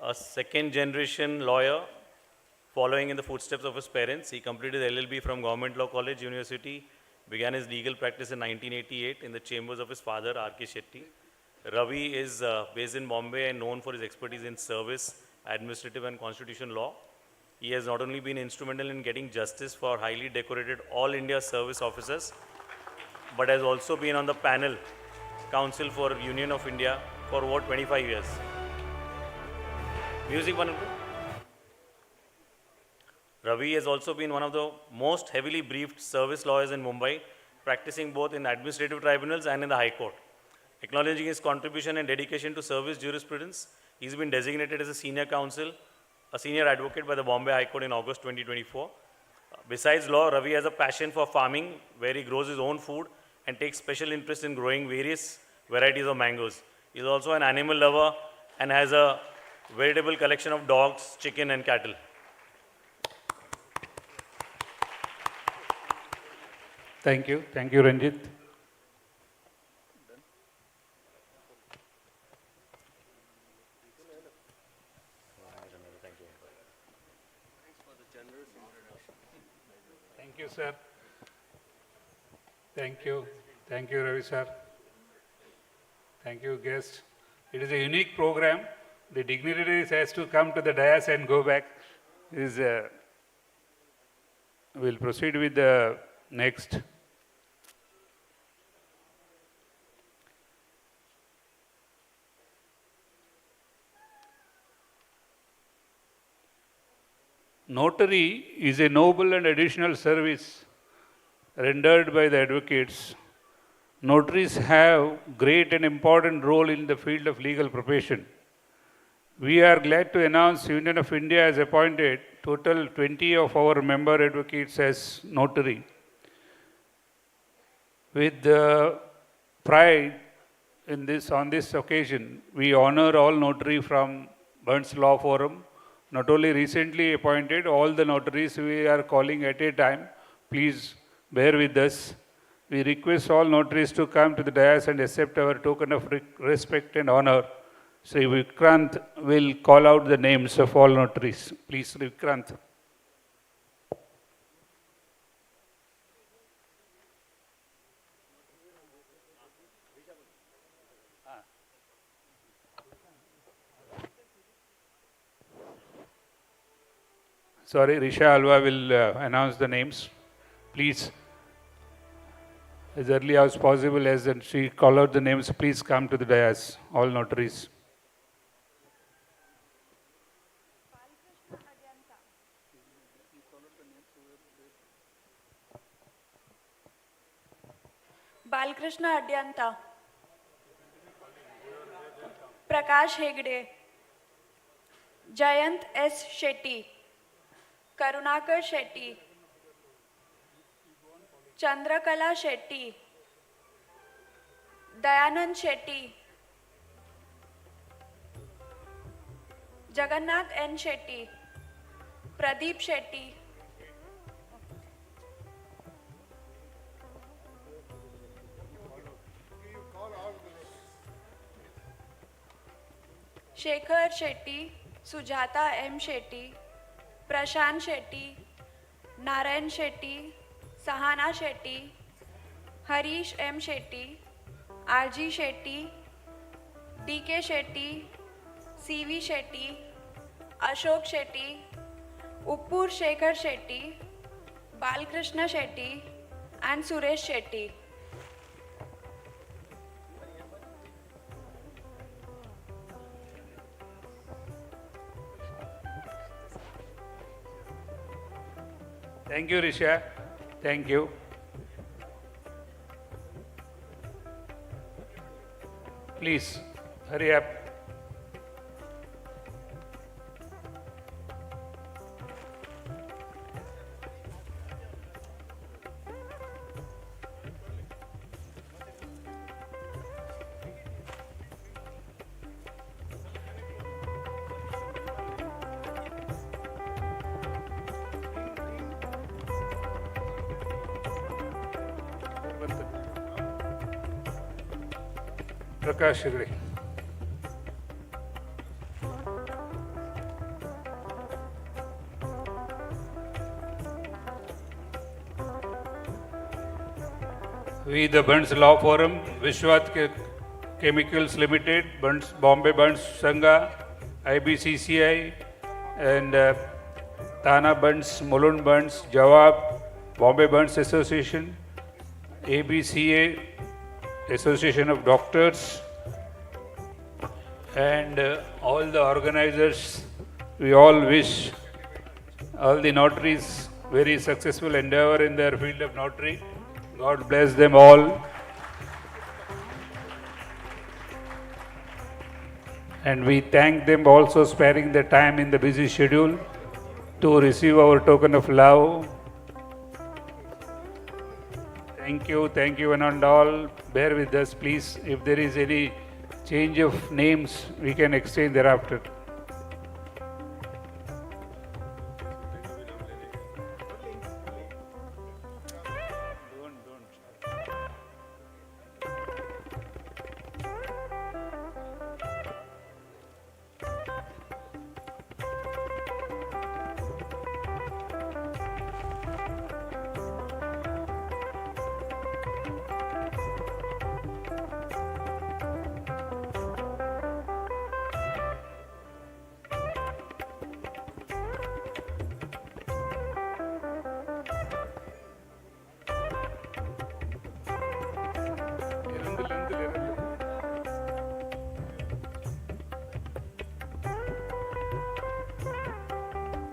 S8: a second generation lawyer following in the footsteps of his parents. He completed LLB from Government Law College, University, began his legal practice in 1988 in the chambers of his father, R.K. Shetty. Ravi is based in Bombay and known for his expertise in service, administrative and constitution law. He has not only been instrumental in getting justice for highly decorated All India service officers, but has also been on the panel Council for Union of India for over 25 years. Music one. Ravi has also been one of the most heavily briefed service lawyers in Mumbai, practicing both in administrative tribunals and in the High Court. Acknowledging his contribution and dedication to service jurisprudence, he's been designated as a senior counsel, a senior advocate by the Bombay High Court in August 2024. Besides law, Ravi has a passion for farming, where he grows his own food and takes special interest in growing various varieties of mangoes. He's also an animal lover and has a veritable collection of dogs, chicken and cattle.
S6: Thank you, Ranjit. Thank you, sir. Thank you, Ravi sir. Thank you, guest. It is a unique program. The dignitaries has to come to the dais and go back. We'll proceed with the next. Notary is a noble and additional service rendered by the advocates. Notaries have great and important role in the field of legal profession. We are glad to announce Union of India has appointed total 20 of our member advocates as notary. With pride on this occasion, we honor all notary from Bunts Law Forum. Not only recently appointed, all the notaries we are calling at a time. Please bear with us. We request all notaries to come to the dais and accept our token of respect and honor. Sri Vikrant will call out the names of all notaries. Please, Sri Vikrant. Sorry, Risha Alva will announce the names. Please, as early as possible, as she call out the names, please come to the dais, all notaries.
S19: Balkrishna Adyanta, Prakash Hegde, Jayant S. Shetty, Karunakar Shetty, Chandrakala Shetty, Dayanand Shetty, Jagannath N. Shetty, Pradeep Shetty, Shekhar Shetty, Sujata M. Shetty, Prashant Shetty, Narayan Shetty, Sahana Shetty, Harish M. Shetty, R.G. Shetty, D.K. Shetty, C.V. Shetty, Ashok Shetty, Uppur Shekhar Shetty, Balkrishna Shetty, and Suresh Shetty.
S6: Thank you, Risha. Thank you. Please, hurry up. Prakash Shigre. We, the Bunts Law Forum, Vishwat Chemicals Limited, Bunts, Bombay Bunts Sangha, IBCCI, and Tana Bunts, Mulund Bunts, Jawab, Bombay Bunts Association, ABCA, Association of Doctors, and all the organizers. We all wish all the notaries very successful endeavor in their field of notary. God bless them all. And we thank them also sparing the time in the busy schedule to receive our token of love. Thank you one and all. Bear with us, please. If there is any change of names, we can exchange thereafter.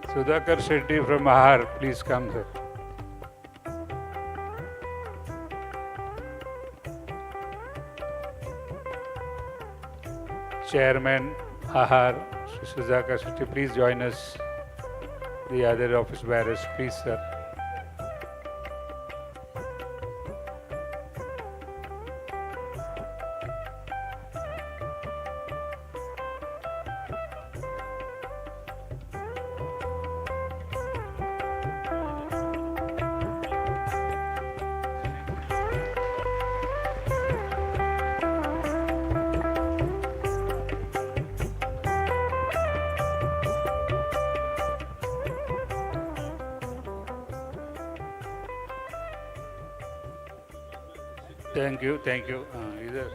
S6: Sudhakar Shetty from Ahar, please come, sir. Chairman Ahar, Sudhakar Shetty, please join us. The other office bearers, please, sir. Thank you. Either.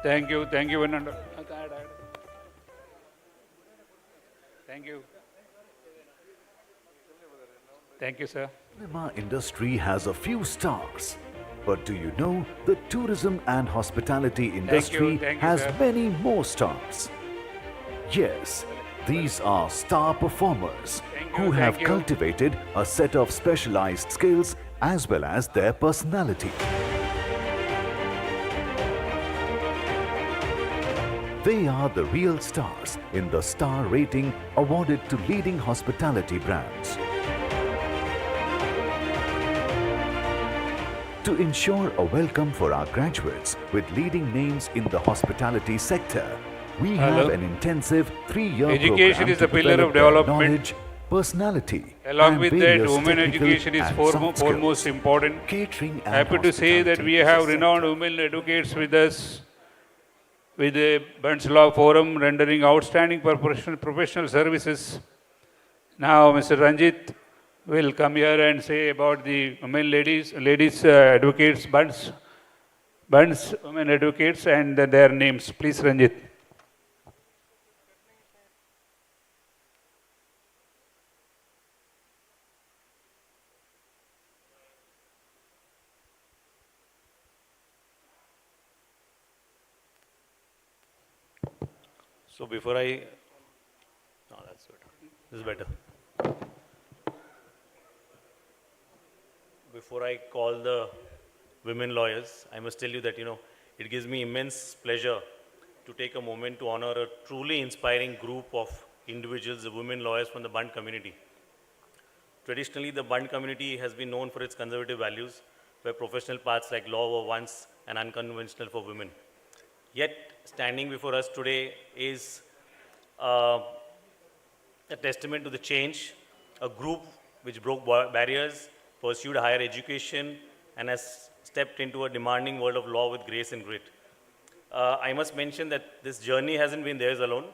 S6: Thank you, Vinanda. Thank you. Thank you, sir.
S4: Cinema industry has a few stars, but do you know the tourism and hospitality industry
S6: Thank you,
S4: has
S6: sir.
S4: many more stars? Yes, these are star performers who have
S6: thank you.
S4: cultivated a set of specialized skills as well as their personality. They are the real stars in the star rating awarded to leading hospitality brands. To ensure a welcome for our graduates with leading names in the hospitality sector, we
S6: Hello.
S4: have an intensive 3-year
S6: Education
S4: program
S6: is
S4: to
S6: the pillar of
S4: develop their
S6: development.
S4: knowledge, personality,
S6: Along
S4: and
S6: with that,
S4: various
S6: women
S4: technical
S6: education is
S4: and soft
S6: foremost
S4: skills.
S6: important.
S4: Catering and
S6: Happy to say that we
S4: hospitality is a
S6: have renowned women educators with us, with the Bunts Law Forum, rendering outstanding professional services. Now, Mr. Ranjit will come here and say about the women ladies advocates, Bunts women advocates and their names. Please, Ranjit.
S8: So before no, that's better. This is better. Before I call the women lawyers, I must tell you that, it gives me immense pleasure to take a moment to honor a truly inspiring group of individuals, the women lawyers from the Bunt community. Traditionally, the Bunt community has been known for its conservative values, where professional paths like law were once and unconventional for women. Yet, standing before us today is a testament to the change, a group which broke barriers, pursued higher education, and has stepped into a demanding world of law with grace and grit. I must mention that this journey hasn't been theirs alone.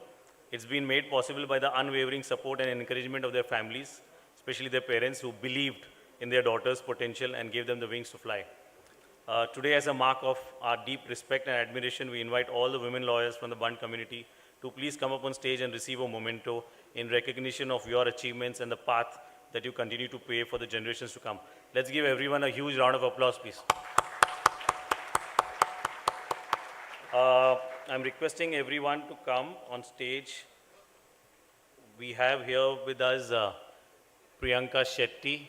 S8: It's been made possible by the unwavering support and encouragement of their families, especially their parents who believed in their daughter's potential and gave them the wings to fly. Today, as a mark of our deep respect and admiration, we invite all the women lawyers from the Bunt community to please come up on stage and receive a memento in recognition of your achievements and the path that you continue to pave for the generations to come. Let's give everyone a huge round of applause, please. I'm requesting everyone to come on stage. We have here with us Priyanka Shetty.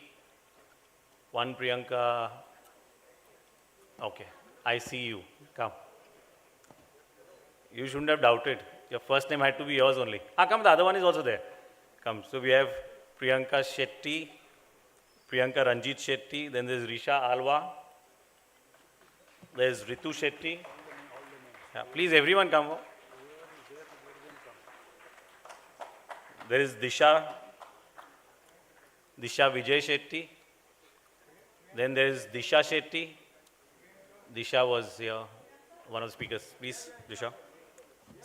S8: One Priyanka. Okay, I see you. Come. You shouldn't have doubted. Your first name had to be yours only. Come, the other one is also there. Come. So we have Priyanka Shetty, Priyanka Ranjit Shetty, then there's Risha Alwa, there's Ritu Shetty. Yeah, please, everyone come. There is Disha Vijay Shetty. Then there is Disha Shetty. Disha was here, one of the speakers. Please, Disha.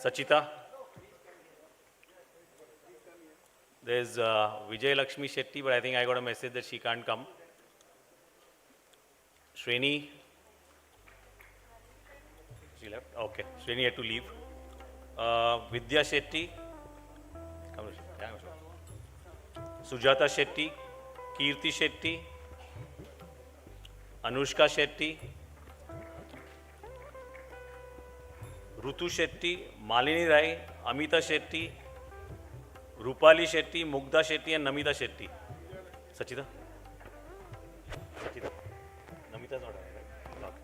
S8: Sachita. There's Vijay Lakshmi Shetty, but I think I got a message that she can't come. Shreni. She left? Okay. Shreni had to leave. Vidya Shetty. Come, Sujata Shetty. Kirti Shetty. Anushka Shetty. Rutu Shetty. Malini Rai. Amita Shetty. Rupali Shetty. Mugdha Shetty and Namita Shetty. Sachita? Sachita. Namita's not right, right? Okay.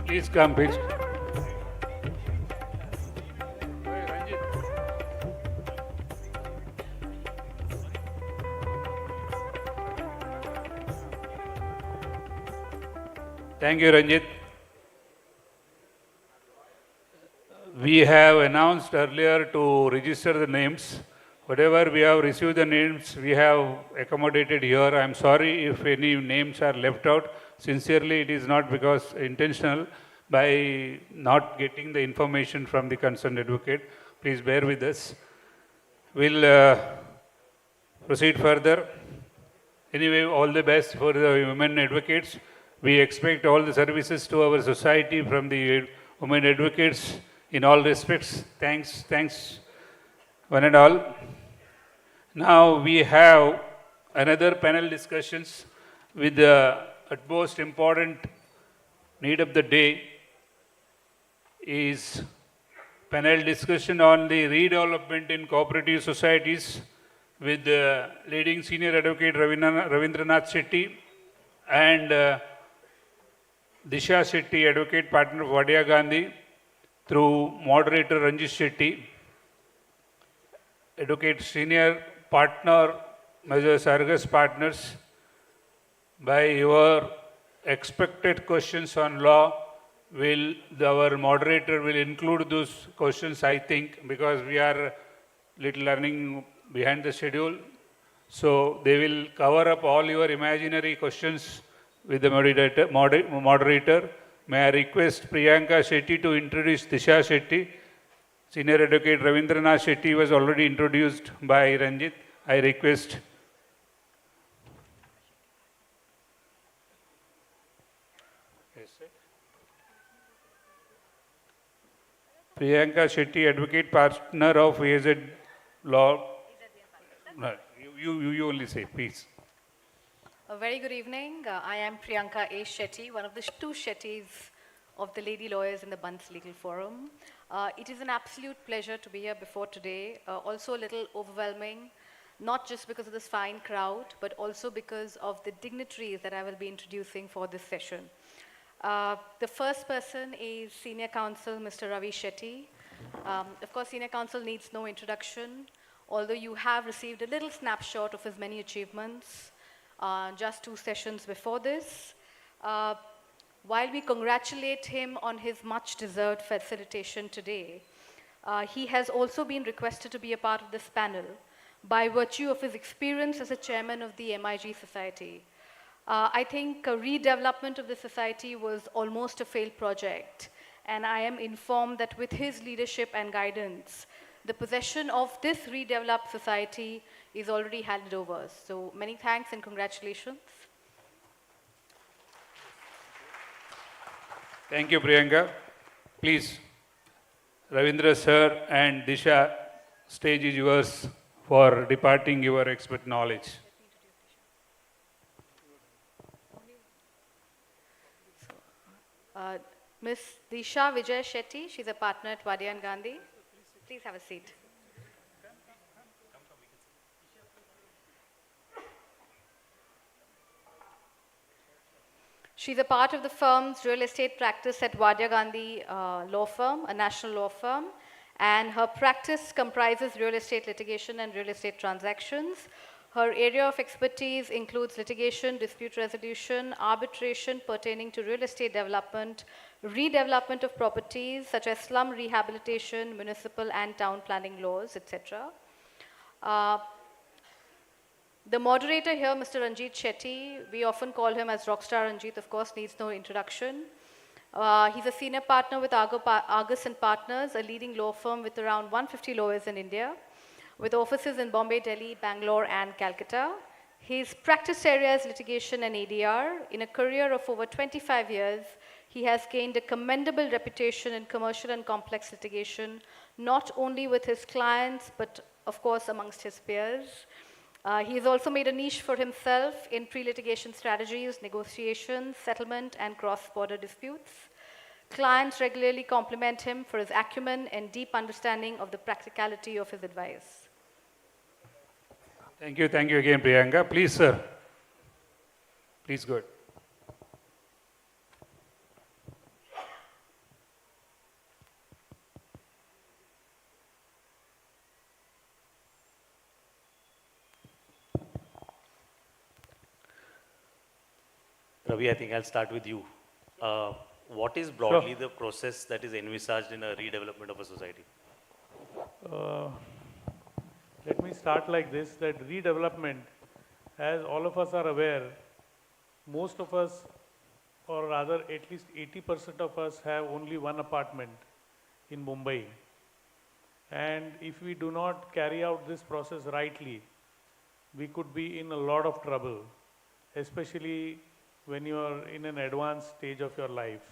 S6: Please come, please. Thank you, Ranjit. We have announced earlier to register the names. Whatever we have received the names, we have accommodated here. I am sorry if any names are left out. Sincerely, it is not because intentional, by not getting the information from the concerned advocate. Please bear with us. We'll proceed further. Anyway, all the best for the women advocates. We expect all the services to our society from the women advocates in all respects. Thanks, one and all. Now we have another panel discussions with the utmost important need of the day is panel discussion on the redevelopment in cooperative societies with the leading senior advocate Ravindranath Shetty and Disha Shetty, advocate partner of Vadya Gandhi, through moderator Ranjit Shetty, advocate senior partner Major Sargas partners. By your expected questions on law, our moderator will include those questions, I think, because we are little running behind the schedule. So they will cover up all your imaginary questions with the moderator. May I request Priyanka Shetty to introduce Disha Shetty. Senior advocate Ravindranath Shetty was already introduced by Ranjit. I request Priyanka Shetty, advocate partner of AZ Law. No, you only say, please.
S20: A very good evening. I am Priyanka A. Shetty, one of the two Shettys of the lady lawyers in the Bunts Legal Forum. It is an absolute pleasure to be here before today. Also a little overwhelming, not just because of this fine crowd, but also because of the dignitaries that I will be introducing for this session. The first person is Senior Counsel Mr. Ravi Shetty. Of course, Senior Counsel needs no introduction, although you have received a little snapshot of his many achievements just 2 sessions before this. While we congratulate him on his much-deserved facilitation today, he has also been requested to be a part of this panel by virtue of his experience as a chairman of the MIG Society. I think redevelopment of the society was almost a failed project, and I am informed that with his leadership and guidance, the possession of this redeveloped society is already handed over. So many thanks and congratulations.
S6: Thank you, Priyanka. Please, Ravindra sir and Disha, stage is yours for departing your expert knowledge.
S20: Ms. Disha Vijay Shetty, she's a partner at Vadian Gandhi. Please have a seat. She's a part of the firm's real estate practice at Vadya Gandhi law firm, a national law firm, and her practice comprises real estate litigation and real estate transactions. Her area of expertise includes litigation, dispute resolution, arbitration pertaining to real estate development, redevelopment of properties such as slum rehabilitation, municipal and town planning laws, etc. The moderator here, Mr. Ranjit Shetty, we often call him as Rockstar Ranjit, of course, needs no introduction. He's a senior partner with Argus & Partners, a leading law firm with around 150 lawyers in India, with offices in Bombay, Delhi, Bangalore, and Calcutta. His practice area is litigation and ADR. In a career of over 25 years, he has gained a commendable reputation in commercial and complex litigation, not only with his clients, but of course amongst his peers. He has also made a niche for himself in pre-litigation strategies, negotiations, settlement, and cross-border disputes. Clients regularly compliment him for his acumen and deep understanding of the practicality of his advice.
S6: Thank you again, Priyanka. Please, sir. Please go ahead.
S8: Ravi, I think I'll start with you. What is broadly the process that is envisaged in a redevelopment of a society?
S21: Let me start like this, that redevelopment, as all of us are aware, most of us, or rather at least 80% of us have only one apartment in Mumbai. And if we do not carry out this process rightly, we could be in a lot of trouble, especially when you are in an advanced stage of your life.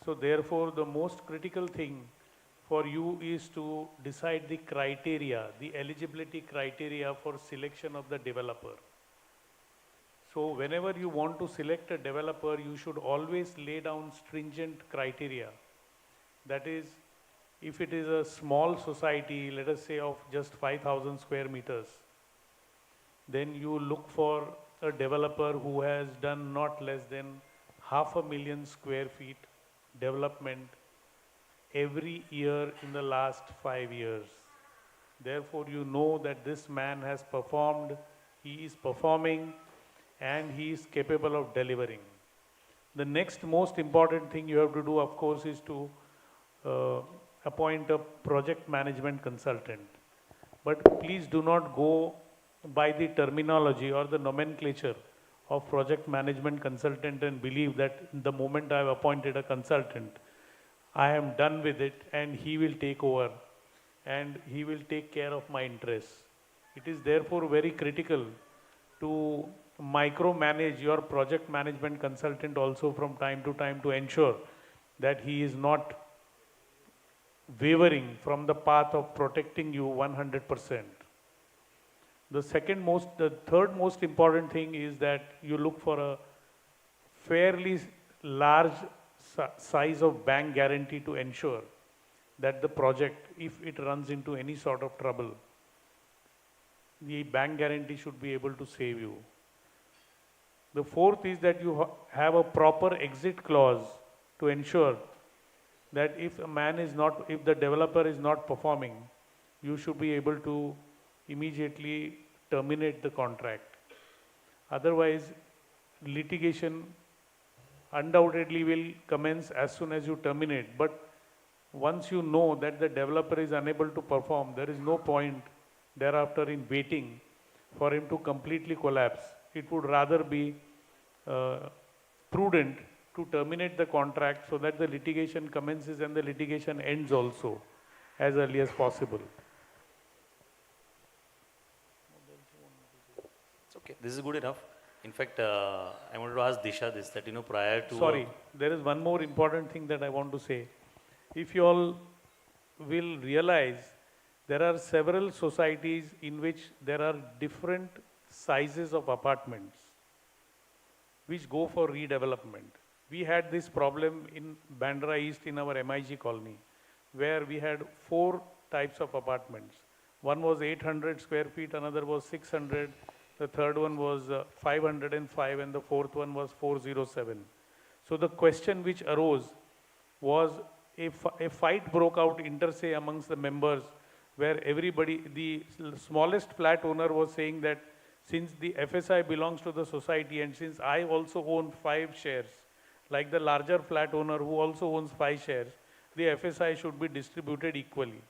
S21: So therefore, the most critical thing for you is to decide the criteria, the eligibility criteria for selection of the developer. So whenever you want to select a developer, you should always lay down stringent criteria. That is, if it is a small society, let us say of just 5,000 square meters, then you look for a developer who has done not less than 500,000 square feet development every year in the last 5 years. Therefore, you know that this man has performed, he is performing, and he is capable of delivering. The next most important thing you have to do, of course, is to appoint a project management consultant. But please do not go by the terminology or the nomenclature of project management consultant and believe that the moment I have appointed a consultant, I am done with it and he will take over and he will take care of my interests. It is therefore very critical to micromanage your project management consultant also from time to time to ensure that he is not wavering from the path of protecting you 100%. The third most important thing is that you look for a fairly large size of bank guarantee to ensure that the project, if it runs into any sort of trouble, the bank guarantee should be able to save you. The fourth is that you have a proper exit clause to ensure that if the developer is not performing, you should be able to immediately terminate the contract. Otherwise, litigation undoubtedly will commence as soon as you terminate. But once you know that the developer is unable to perform, there is no point thereafter in waiting for him to completely collapse. It would rather be prudent to terminate the contract so that the litigation commences and the litigation ends also as early as possible.
S8: It's okay. This is good enough. In fact, I wanted to ask Disha this, that, prior to...
S21: Sorry, there is one more important thing that I want to say. If you all will realize, there are several societies in which there are different sizes of apartments which go for redevelopment. We had this problem in Bandra East in our MIG colony, where we had 4 types of apartments. One was 800 square feet, another was 600, the third one was 505, and the fourth one was 407. So the question which arose was a fight broke out inter se amongst the members, where everybody, the smallest flat owner was saying that since the FSI belongs to the society and since I also own 5 shares, like the larger flat owner who also owns 5 shares, the FSI should be distributed equally.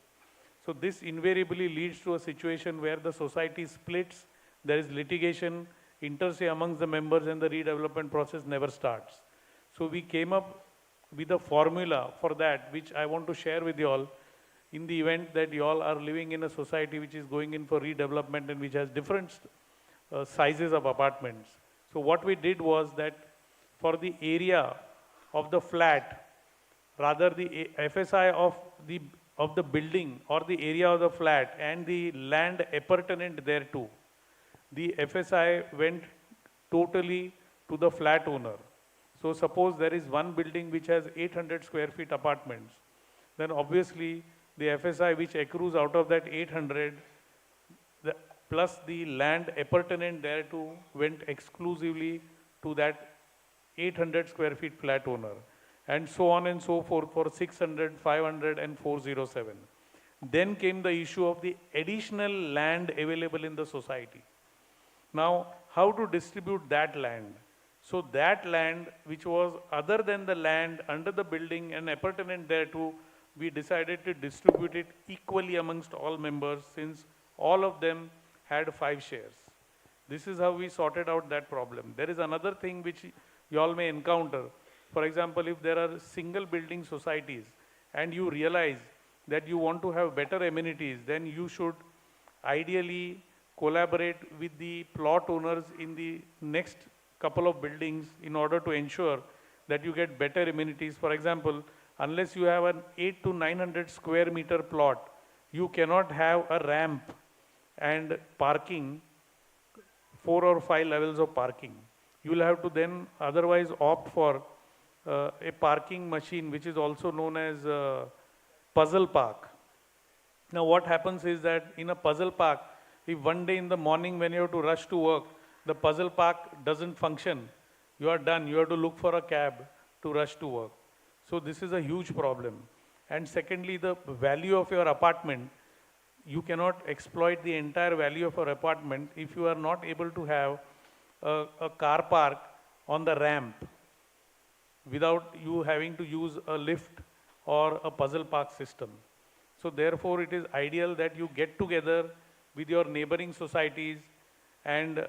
S21: So this invariably leads to a situation where the society splits, there is litigation, inter se amongst the members, and the redevelopment process never starts. So we came up with a formula for that, which I want to share with you all in the event that you all are living in a society which is going in for redevelopment and which has different sizes of apartments. So what we did was that for the area of the flat, rather the FSI of the building or the area of the flat and the land appurtenant thereto, the FSI went totally to the flat owner. So suppose there is one building which has 800 square feet apartments, then obviously the FSI which accrues out of that 800 plus the land appurtenant thereto went exclusively to that 800 square feet flat owner, and so on and so forth for 600, 500 and 407. Then came the issue of the additional land available in the society. Now, how to distribute that land? So that land which was other than the land under the building and appurtenant thereto, we decided to distribute it equally amongst all members since all of them had 5 shares. This is how we sorted out that problem. There is another thing which you all may encounter. For example, if there are single building societies and you realize that you want to have better amenities, then you should ideally collaborate with the plot owners in the next couple of buildings in order to ensure that you get better amenities. For example, unless you have an 800 to 900 square meter plot, you cannot have a ramp and parking, 4 or 5 levels of parking. You will have to then otherwise opt for a parking machine, which is also known as puzzle park. Now what happens is that in a puzzle park, if one day in the morning when you have to rush to work, the puzzle park doesn't function, you are done. You have to look for a cab to rush to work. So this is a huge problem. And secondly, the value of your apartment, you cannot exploit the entire value of your apartment if you are not able to have a car park on the ramp without you having to use a lift or a puzzle park system. So therefore, it is ideal that you get together with your neighboring societies and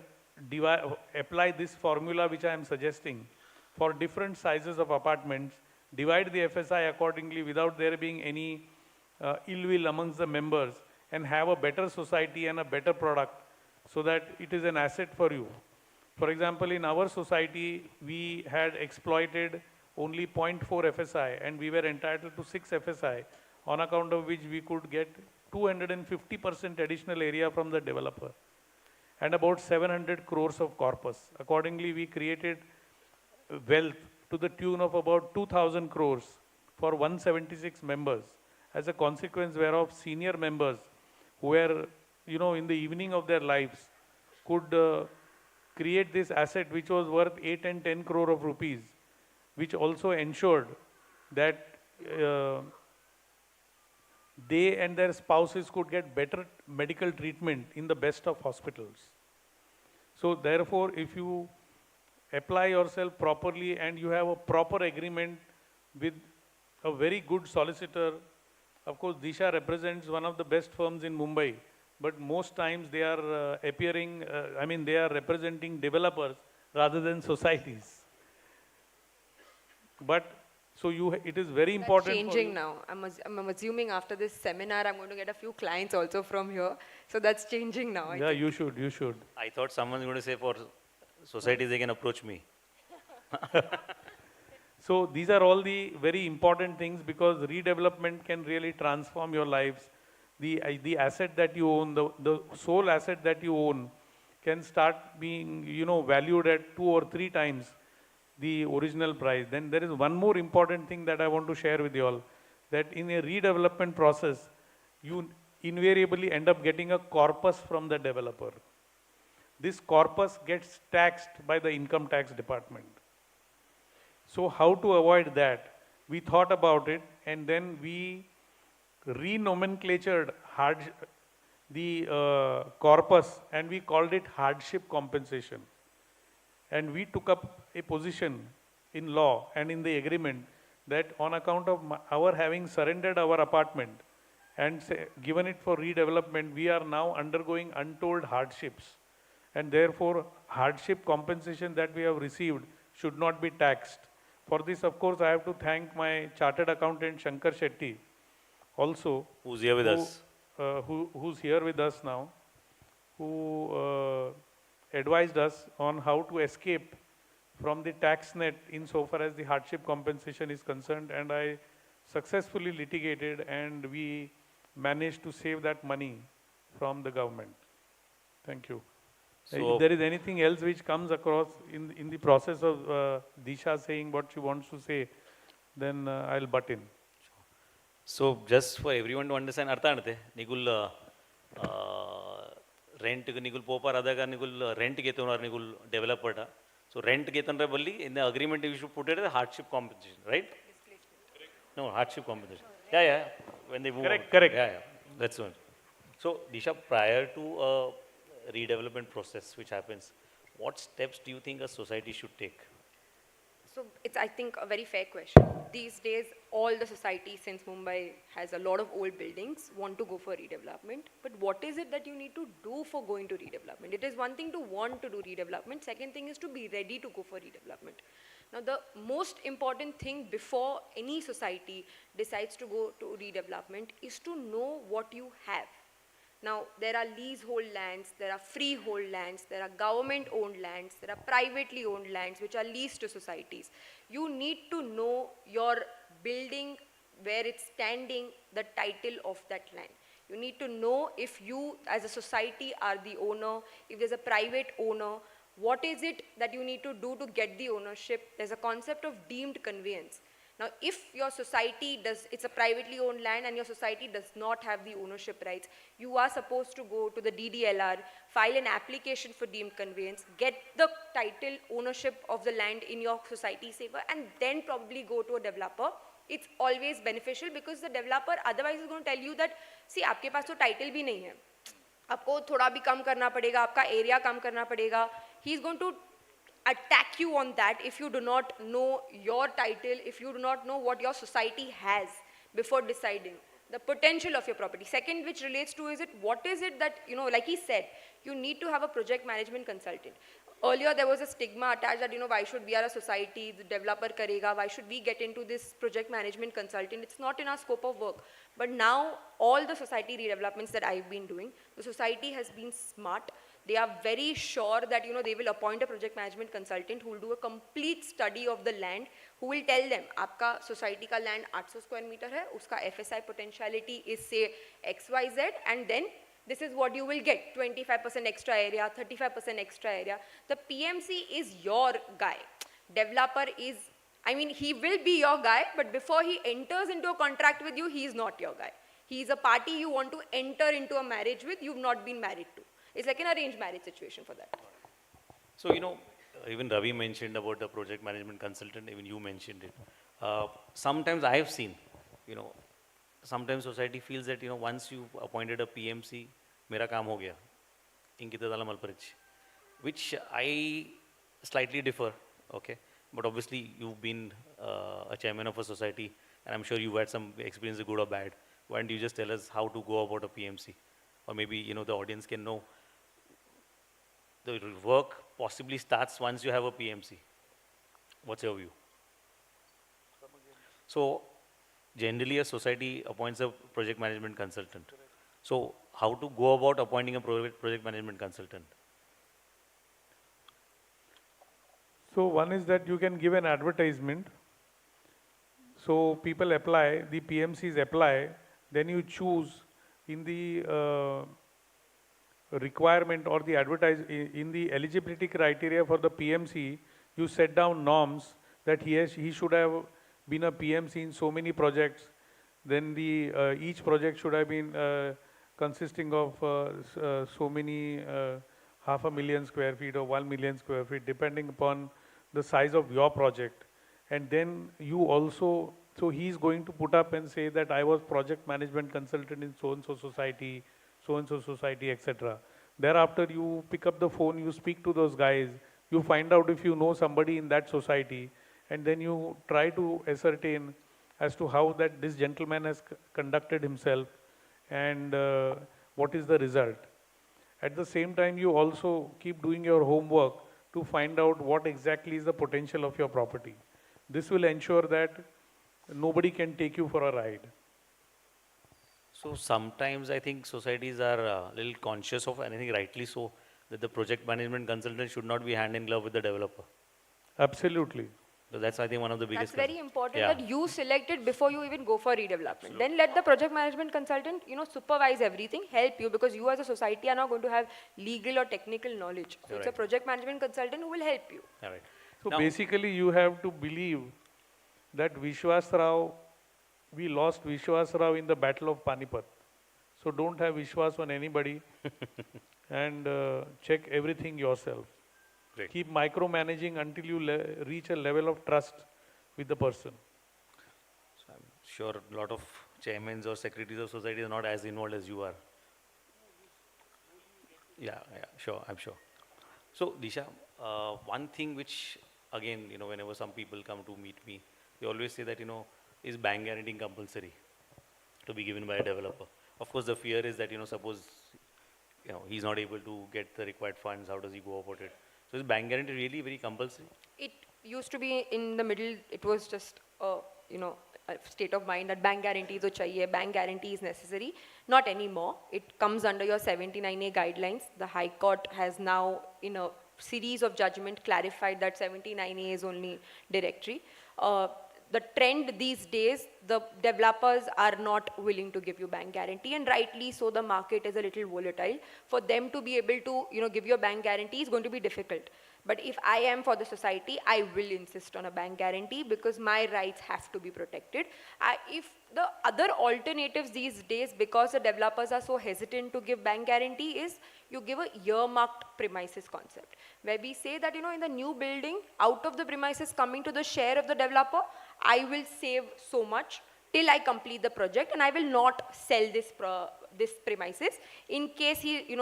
S21: apply this formula which I am suggesting for different sizes of apartments, divide the FSI accordingly without there being any ill will amongst the members, and have a better society and a better product so that it is an asset for you. For example, in our society, we had exploited only 0.4 FSI and we were entitled to 6 FSI on account of which we could get 250% additional area from the developer and about 700 crores of corpus. Accordingly, we created wealth to the tune of about 2,000 crores for 176 members, as a consequence whereof senior members who were, in the evening of their lives could create this asset which was worth 8 and 10 crore of rupees, which also ensured that they and their spouses could get better medical treatment in the best of hospitals. So therefore, if you apply yourself properly and you have a proper agreement with a very good solicitor, of course Disha represents one of the best firms in Mumbai, but most times they are they are representing developers rather than societies. But so it is very important.
S3: That's changing now. I'm assuming after this seminar, I'm going to get a few clients also from here. So that's changing now.
S21: Yeah, you should.
S8: I thought someone was going to say for societies they can approach me.
S21: So these are all the very important things, because redevelopment can really transform your lives. The asset that you own, the sole asset that you own, can start being valued at 2 or 3 times the original price. Then there is one more important thing that I want to share with you all, that in a redevelopment process, you invariably end up getting a corpus from the developer. This corpus gets taxed by the income tax department. So how to avoid that? We thought about it, and then we renomenclatured the corpus, and we called it hardship compensation. And we took up a position in law and in the agreement that on account of our having surrendered our apartment and given it for redevelopment, we are now undergoing untold hardships. And therefore, hardship compensation that we have received should not be taxed. For this, of course, I have to thank my chartered accountant, Shankar Shetty, also.
S8: Who's here with us?
S21: Who's here with us now, who advised us on how to escape from the tax net insofar as the hardship compensation is concerned, and I successfully litigated, and we managed to save that money from the government. Thank you.
S8: So
S21: if there is anything else which comes across in the process of Disha saying what she wants to say, then I'll butt in.
S8: So just for everyone to understand, Nigul rent Nigul Popar Adaga Nigul rent Getunar Nigul developer. So rent Getanra Bulli, in the agreement you should put it as a hardship compensation, right? No, hardship compensation. Yeah. When they move.
S21: Correct.
S8: Yeah. That's one. So Disha, prior to a redevelopment process which happens, what steps do you think a society should take?
S3: So it's, I think, a very fair question. These days, all the society, since Mumbai has a lot of old buildings, want to go for redevelopment. But what is it that you need to do for going to redevelopment? It is one thing to want to do redevelopment. Second thing is to be ready to go for redevelopment. Now, the most important thing before any society decides to go to redevelopment is to know what you have. Now, there are leasehold lands, there are freehold lands, there are government-owned lands, there are privately owned lands which are leased to societies. You need to know your building, where it's standing, the title of that land. You need to know if you as a society are the owner, if there's a private owner, what is it that you need to do to get the ownership. There's a concept of deemed conveyance. Now, if your society it's a privately owned land and your society does not have the ownership rights, you are supposed to go to the DDLR, file an application for deemed conveyance, get the title ownership of the land in your society's favor, and then probably go to a developer. It's always beneficial because the developer otherwise is going to tell you that, see, आपके पास तो title भी नहीं है, आपको थोड़ा भी कम करना पड़ेगा, आपका area कम करना पड़ेगा. He's going to attack you on that if you do not know your title, if you do not know what your society has before deciding the potential of your property. Second, which relates to is what is it that, like he said, you need to have a project management consultant. Earlier, there was a stigma attached that, why should we are a society, the developer karega, why should we get into this project management consultant? It's not in our scope of work. But now, all the society redevelopments that I've been doing, the society has been smart. They are very sure that, they will appoint a project management consultant who will do a complete study of the land, who will tell them, आपका society का land 800 square meter है, उसका FSI potentiality is say XYZ, and then this is what you will get, 25% extra area, 35% extra area. The PMC is your guy. Developer is, he will be your guy, but before he enters into a contract with you, he is not your guy. He is a party you want to enter into a marriage with, you've not been married to. It's like an arranged marriage situation for that.
S8: So, even Ravi mentioned about the project management consultant, even you mentioned it. Sometimes I have seen, sometimes society feels that, once you appointed a PMC, mera kaam ho gaya, inkita dala malparich, which I slightly differ, okay? But obviously, you've been a chairman of a society, and I'm sure you've had some experience, good or bad. Why don't you just tell us how to go about a PMC? Or maybe, the audience can know. The work possibly starts once you have a PMC. What's your view? So, generally a society appoints a project management consultant. So, how to go about appointing a project management consultant?
S21: So one is that you can give an advertisement. So people apply, the PMCs apply, then you choose in the requirement or the in the eligibility criteria for the PMC, you set down norms that he should have been a PMC in so many projects. Then the each project should have been consisting of so many 500,000 square feet or 1 million square feet, depending upon the size of your project. And then you also, so he's going to put up and say that I was project management consultant in so-and-so society, etc. Thereafter, you pick up the phone, you speak to those guys, you find out if you know somebody in that society, and then you try to ascertain as to how that this gentleman has conducted himself and what is the result. At the same time, you also keep doing your homework to find out what exactly is the potential of your property. This will ensure that nobody can take you for a ride.
S8: So sometimes I think societies are a little conscious of, and I think rightly so, that the project management consultant should not be hand in glove with the developer.
S21: Absolutely.
S8: So that's, I think, one of the biggest.
S3: That's very important that you select it before you even go for redevelopment. Absolutely. Then let the project management consultant, supervise everything, help you, because you as a society are not going to have legal or technical knowledge. So it's a project management consultant who will help you.
S8: All right.
S21: So basically, you have to believe that Vishwas Rao, we lost Vishwas Rao in the Battle of Panipat. So don't have Vishwas on anybody and check everything yourself. Great. Keep micromanaging until you reach a level of trust with the person.
S8: So I'm sure a lot of chairmen or secretaries of society are not as involved as you are. Yeah, sure, I'm sure. So Disha, one thing which, again, whenever some people come to meet me, they always say that, is bank guaranteeing compulsory to be given by a developer? Of course, the fear is that, suppose, he's not able to get the required funds, how does he go about it? So is bank guarantee really very compulsory?
S3: It used to be in the middle, it was just, a state of mind that bank guarantee to chahiye, bank guarantee is necessary. Not anymore. It comes under your 79A guidelines. The High Court has now, in a series of judgment, clarified that 79A is only directory. The trend these days, the developers are not willing to give you bank guarantee, and rightly so. The market is a little volatile. For them to be able to, give you a bank guarantee is going to be difficult. But if I am for the society, I will insist on a bank guarantee because my rights have to be protected. If the other alternatives these days, because the developers are so hesitant to give bank guarantee, is you give a earmarked premises concept, where we say that, in the new building, out of the premises coming to the share of the developer, I will save so much till I complete the project, and I will not sell this premises. In case he,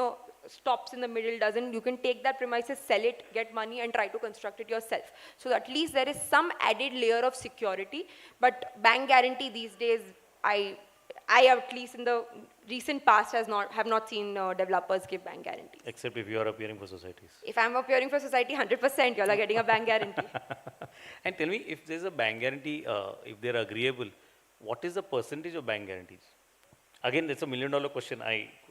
S3: stops in the middle, you can take that premises, sell it, get money, and try to construct it yourself. So at least there is some added layer of security. But bank guarantee these days, I at least in the recent past have not seen developers give bank guarantees.
S8: Except if you are appearing for societies.
S3: If I'm appearing for society, 100% you all are getting a bank guarantee.
S8: And tell me, if there's a bank guarantee, if they're agreeable, what is the percentage of bank guarantees? again, it's a $1 million question.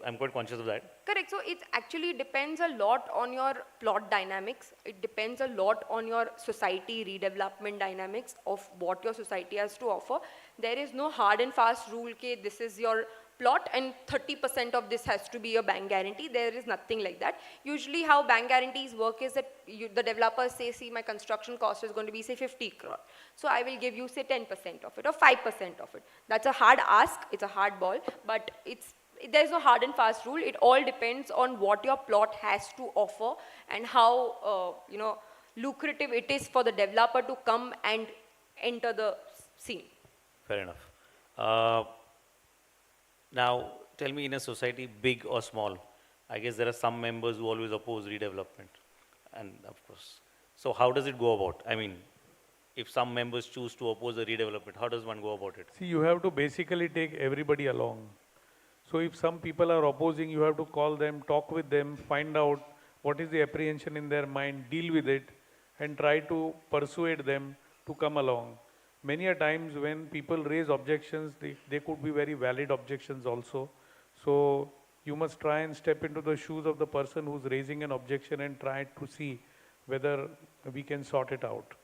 S8: I'm quite conscious of that.
S3: Correct. So it actually depends a lot on your plot dynamics. It depends a lot on your society redevelopment dynamics of what your society has to offer. There is no hard and fast rule that this is your plot and 30% of this has to be a bank guarantee. There is nothing like that. Usually how bank guarantees work is that the developers say, see, my construction cost is going to be say 50 crore. So I will give you say 10% of it or 5% of it. That's a hard ask, it's a hard ball, but there's no hard and fast rule. It all depends on what your plot has to offer and how lucrative it is for the developer to come and enter the scene.
S8: Fair enough. Now, tell me, in a society, big or small, I guess there are some members who always oppose redevelopment, and of course. So how does it go about? I mean, if some members choose to oppose the redevelopment, how does one go about it?
S21: See, you have to basically take everybody along. So if some people are opposing, you have to call them, talk with them, find out what is the apprehension in their mind, deal with it, and try to persuade them to come along. Many a times when people raise objections, they could be very valid objections also. So you must try and step into the shoes of the person who's raising an objection and try to see whether we can sort it out.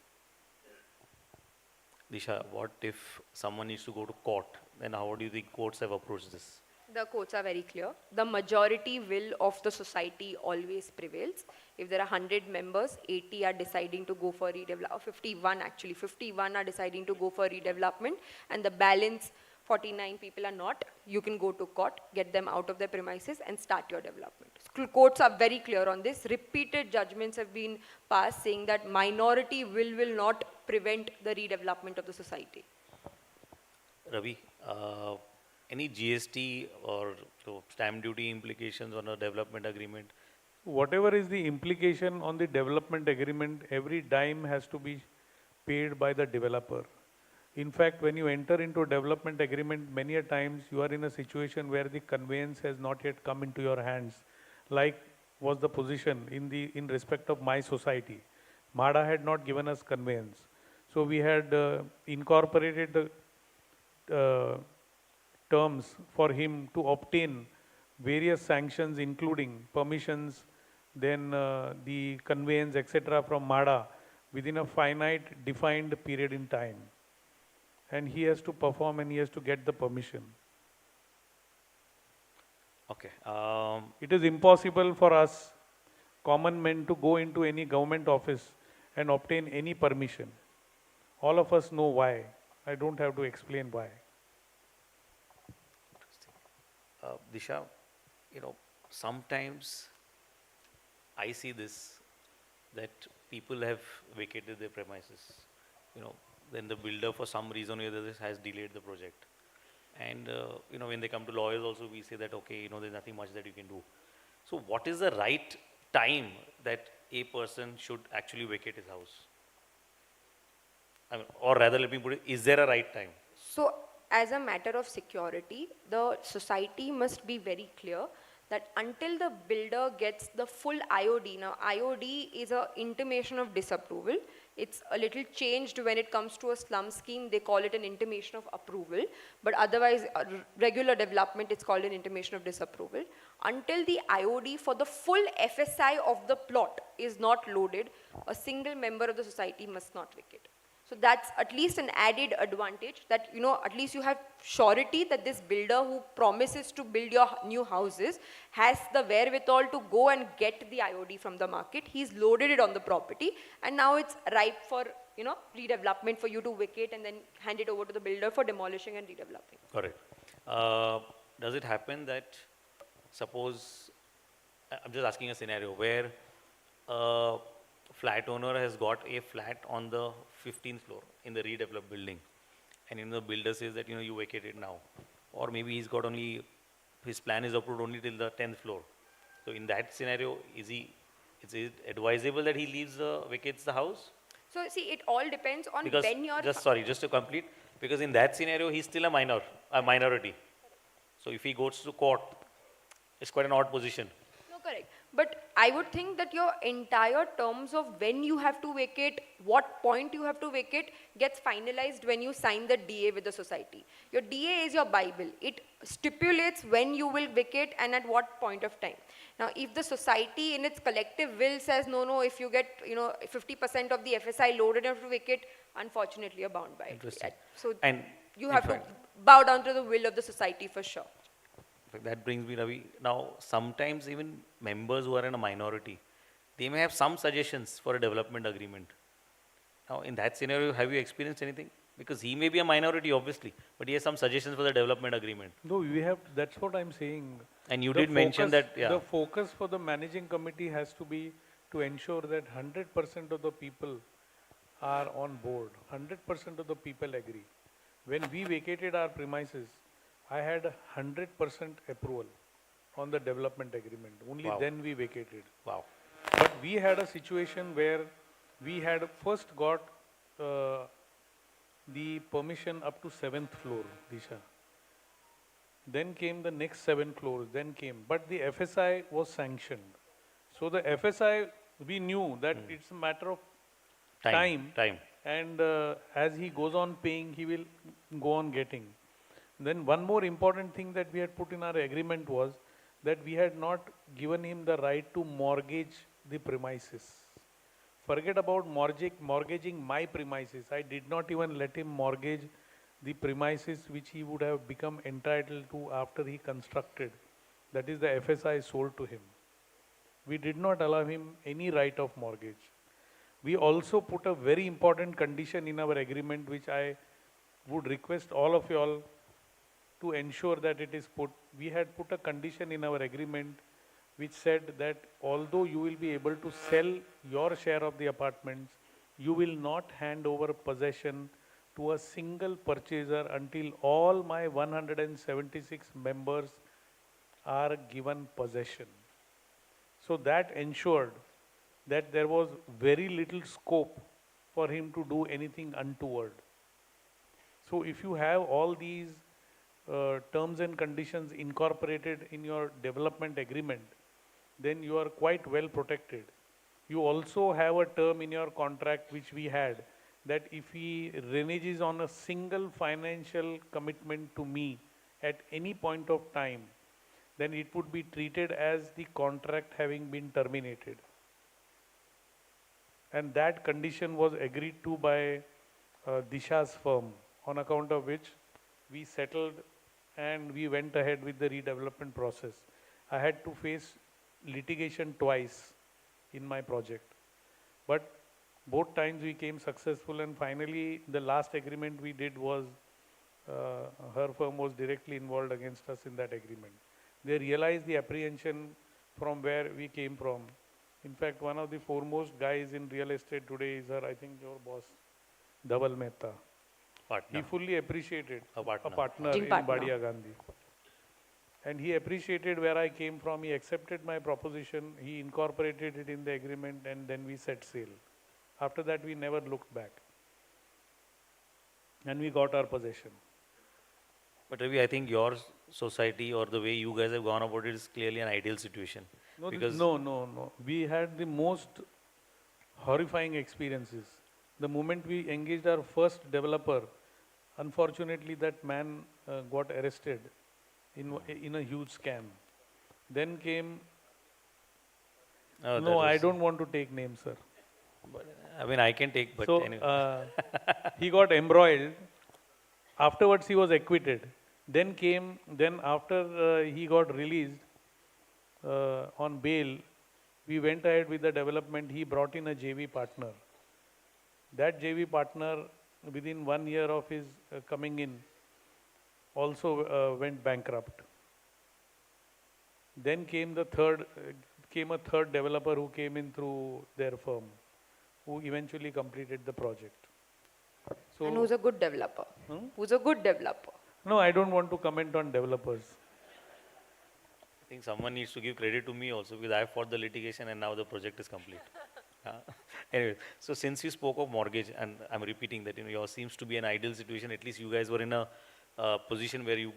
S8: Disha, what if someone needs to go to court? Then how do you think courts have approached this?
S3: The courts are very clear. The majority will of the society always prevails. If there are 100 members, 80 are deciding to go for redevelopment, 51 are deciding to go for redevelopment, and the balance 49 people are not. You can go to court, get them out of their premises and start your development. Courts are very clear on this. Repeated judgments have been passed saying that minority will not prevent the redevelopment of the society.
S8: Ravi, any GST or stamp duty implications on a development agreement?
S21: Whatever is the implication on the development agreement, every dime has to be paid by the developer. In fact, when you enter into a development agreement, many a times you are in a situation where the conveyance has not yet come into your hands, like was the position in respect of my society. MHADA had not given us conveyance. So we had incorporated the terms for him to obtain various sanctions, including permissions, then the conveyance, etc. from MHADA within a finite defined period in time. And he has to perform and he has to get the permission.
S8: Okay.
S21: It is impossible for us, common men, to go into any government office and obtain any permission. All of us know why. I don't have to explain why.
S8: Disha, sometimes I see this, that people have vacated their premises. Then the builder, for some reason or other, has delayed the project. And, when they come to lawyers also, we say that, okay, there's nothing much that you can do. So what is the right time that a person should actually vacate his house? Or rather, let me put it, is there a right time?
S3: So as a matter of security, the society must be very clear that until the builder gets the full IOD, now IOD is an intimation of disapproval. It's a little changed when it comes to a slum scheme, they call it an intimation of approval, but otherwise regular development, it's called an intimation of disapproval. Until the IOD for the full FSI of the plot is not loaded, a single member of the society must not vacate. So that's at least an added advantage that, at least you have surety that this builder who promises to build your new houses has the wherewithal to go and get the IOD from the market. He's loaded it on the property and now it's ripe for, redevelopment for you to vacate and then hand it over to the builder for demolishing and redeveloping.
S8: Correct. Does it happen that, suppose, I'm just asking a scenario where flat owner has got a flat on the 15th floor in the redeveloped building, and the builder says that you vacate it now, or maybe he's got only, his plan is approved only till the 10th floor. So in that scenario, is it advisable that he vacates the house?
S3: So see, it all depends on
S8: Because
S3: when you're...
S8: just to complete, because in that scenario he's still a minority. So if he goes to court, it's quite an odd position.
S3: No, correct. But I would think that your entire terms of when you have to vacate, what point you have to vacate, gets finalized when you sign the DA with the society. Your DA is your Bible. It stipulates when you will vacate and at what point of time. Now, if the society in its collective will says, no, no, if you get, 50% of the FSI loaded enough to vacate, unfortunately, you're bound by it.
S8: Interesting.
S3: So
S8: And
S3: you
S8: in
S3: have to
S8: fact-
S3: bow down to the will of the society for sure.
S8: That brings me, Ravi. Now, sometimes even members who are in a minority, they may have some suggestions for a development agreement. Now, in that scenario, have you experienced anything? Because he may be a minority, obviously, but he has some suggestions for the development agreement.
S21: No, we have, that's what I'm saying.
S8: And you
S21: The
S8: did mention that, yeah.
S21: The focus for the managing committee has to be to ensure that 100% of the people are on board. 100% of the people agree. When we vacated our premises, I had 100% approval on the development agreement. Only
S8: Wow.
S21: then we vacated.
S8: Wow.
S21: But we had a situation where we had first got the permission up to 7th floor, Disha. Then came the next 7 floors, then came. But the FSI was sanctioned. So the FSI, we knew that it's a matter of time. And as he goes on paying, he will go on getting. Then one more important thing that we had put in our agreement was that we had not given him the right to mortgage the premises. Forget about mortgaging my premises. I did not even let him mortgage the premises which he would have become entitled to after he constructed. That is the FSI sold to him. We did not allow him any right of mortgage. We also put a very important condition in our agreement which I would request all of you all to ensure that it is put. We had put a condition in our agreement which said that although you will be able to sell your share of the apartments, you will not hand over possession to a single purchaser until all my 176 members are given possession. So that ensured that there was very little scope for him to do anything untoward. So if you have all these terms and conditions incorporated in your development agreement, then you are quite well protected. You also have a term in your contract which we had, that if he reneges on a single financial commitment to me at any point of time, then it would be treated as the contract having been terminated. And that condition was agreed to by Disha's firm, on account of which we settled and we went ahead with the redevelopment process. I had to face litigation twice in my project, but both times we came successful, and finally the last agreement we did was her firm was directly involved against us in that agreement. They realized the apprehension from where we came from. In fact, one of the foremost guys in real estate today is her, I think your boss, Dhaval Mehta.
S8: Partner.
S21: He fully appreciated
S8: A partner.
S21: in Badia Gandhi. And he appreciated where I came from. He accepted my proposition. He incorporated it in the agreement, and then we set sail. After that, we never looked back. And we got our possession.
S8: But Ravi, I think your society or the way you guys have gone about it is clearly an ideal situation.
S21: No,
S8: because
S21: no. We had the most horrifying experiences. The moment we engaged our first developer, unfortunately that man got arrested in a huge scam. Then came, no, I don't want to take names, sir.
S8: But, I mean, I can take, but
S21: so,
S8: anyway.
S21: He got embroiled. Afterwards, he was acquitted. Then after he got released on bail, we went ahead with the development. He brought in a JV partner. That JV partner, within 1 year of his coming in, also went bankrupt. Then came a third developer who came in through their firm, who eventually completed the project. So,
S3: and who's a good developer? Who's a good developer?
S21: No, I don't want to comment on developers.
S8: I think someone needs to give credit to me also, because I fought the litigation and now the project is complete. Anyway, so since you spoke of mortgage, and I'm repeating that, yours seems to be an ideal situation. At least you guys were in a position where you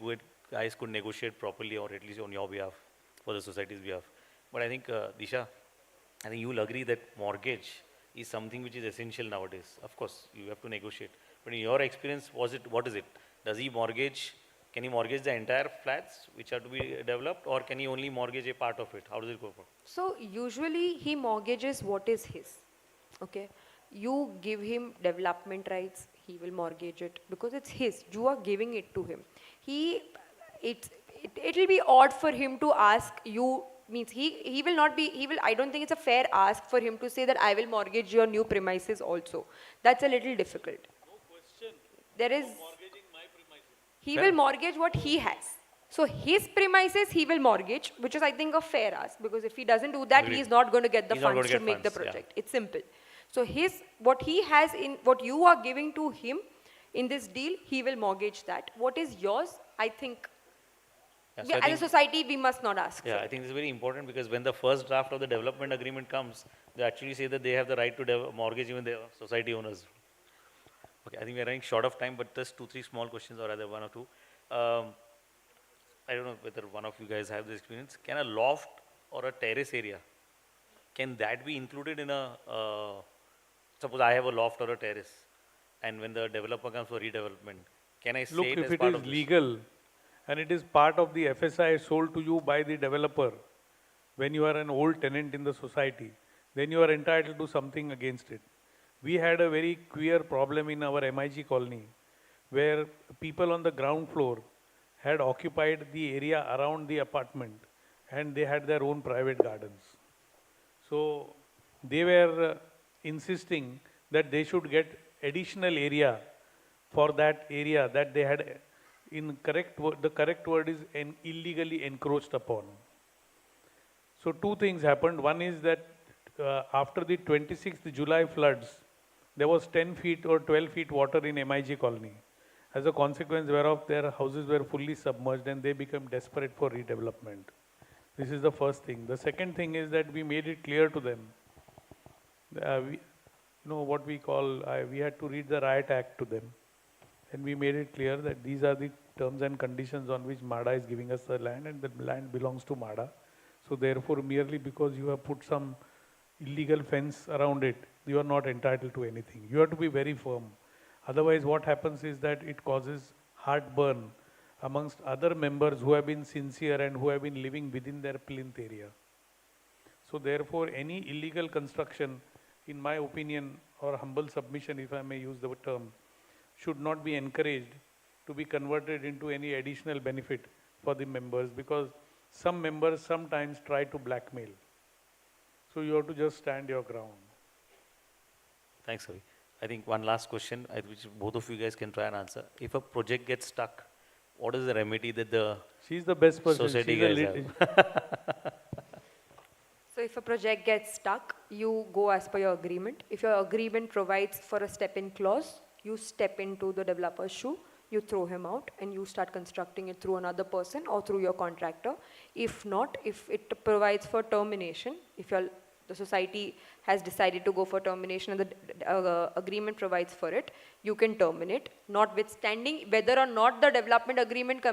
S8: guys could negotiate properly, or at least on your behalf, for the society's behalf. But I think, Disha, I think you will agree that mortgage is something which is essential nowadays. Of course, you have to negotiate. But in your experience, what is it? Can he mortgage the entire flats which are to be developed, or can he only mortgage a part of it? How does it go about?
S3: So usually he mortgages what is his. Okay. You give him development rights, he will mortgage it because it's his. You are giving it to him. It will be odd for him to ask you, means he will not be, I don't think it's a fair ask for him to say that I will mortgage your new premises also. That's a little difficult.
S16: No question.
S3: There is,
S16: Mortgaging my premises.
S3: he will mortgage what he has. So his premises he will mortgage, which is I think a fair ask, because if he doesn't do that, he is not going to get the funds to make the project. It's simple. So what he has in, what you are giving to him in this deal, he will mortgage that. What is yours, I think, as a society, we must not ask.
S8: Yeah, I think this is very important, because when the first draft of the development agreement comes, they actually say that they have the right to mortgage even the society owners. Okay, I think we are running short of time, but just 2-3 small questions, or rather 1 or 2. I don't know whether one of you guys have this experience. Can a loft or a terrace area, can that be included in a, suppose I have a loft or a terrace, and when the developer comes for redevelopment, can I say
S21: Look,
S8: it
S21: if
S8: as
S21: it
S8: part
S21: is
S8: of this?
S21: legal and it is part of the FSI sold to you by the developer, when you are an old tenant in the society, then you are entitled to something against it. We had a very queer problem in our MIG colony, where people on the ground floor had occupied the area around the apartment, and they had their own private gardens. So they were insisting that they should get additional area for that area that they had, the correct word is illegally encroached upon. So two things happened. One is that after the 26th July floods, there was 10 feet or 12 feet water in MIG colony. As a consequence whereof their houses were fully submerged and they became desperate for redevelopment. This is the first thing. The second thing is that we made it clear to them. What we call, we had to read the Riot Act to them. And we made it clear that these are the terms and conditions on which MADA is giving us the land, and the land belongs to MADA. So therefore, merely because you have put some illegal fence around it, you are not entitled to anything. You have to be very firm. Otherwise, what happens is that it causes heartburn amongst other members who have been sincere and who have been living within their plinth area. So therefore, any illegal construction, in my opinion, or humble submission, if I may use the term, should not be encouraged to be converted into any additional benefit for the members, because some members sometimes try to blackmail. So you have to just stand your ground.
S8: Thanks, Ravi. I think one last question, which both of you guys can try and answer. If a project gets stuck, what is the remedy that the
S21: She's the best person.
S8: society guys have?
S3: So if a project gets stuck, you go as per your agreement. If your agreement provides for a step-in clause, you step into the developer's shoe, you throw him out, and you start constructing it through another person or through your contractor. If not, if it provides for termination, if the society has decided to go for termination and the agreement provides for it, you can terminate, notwithstanding whether or not the development agreement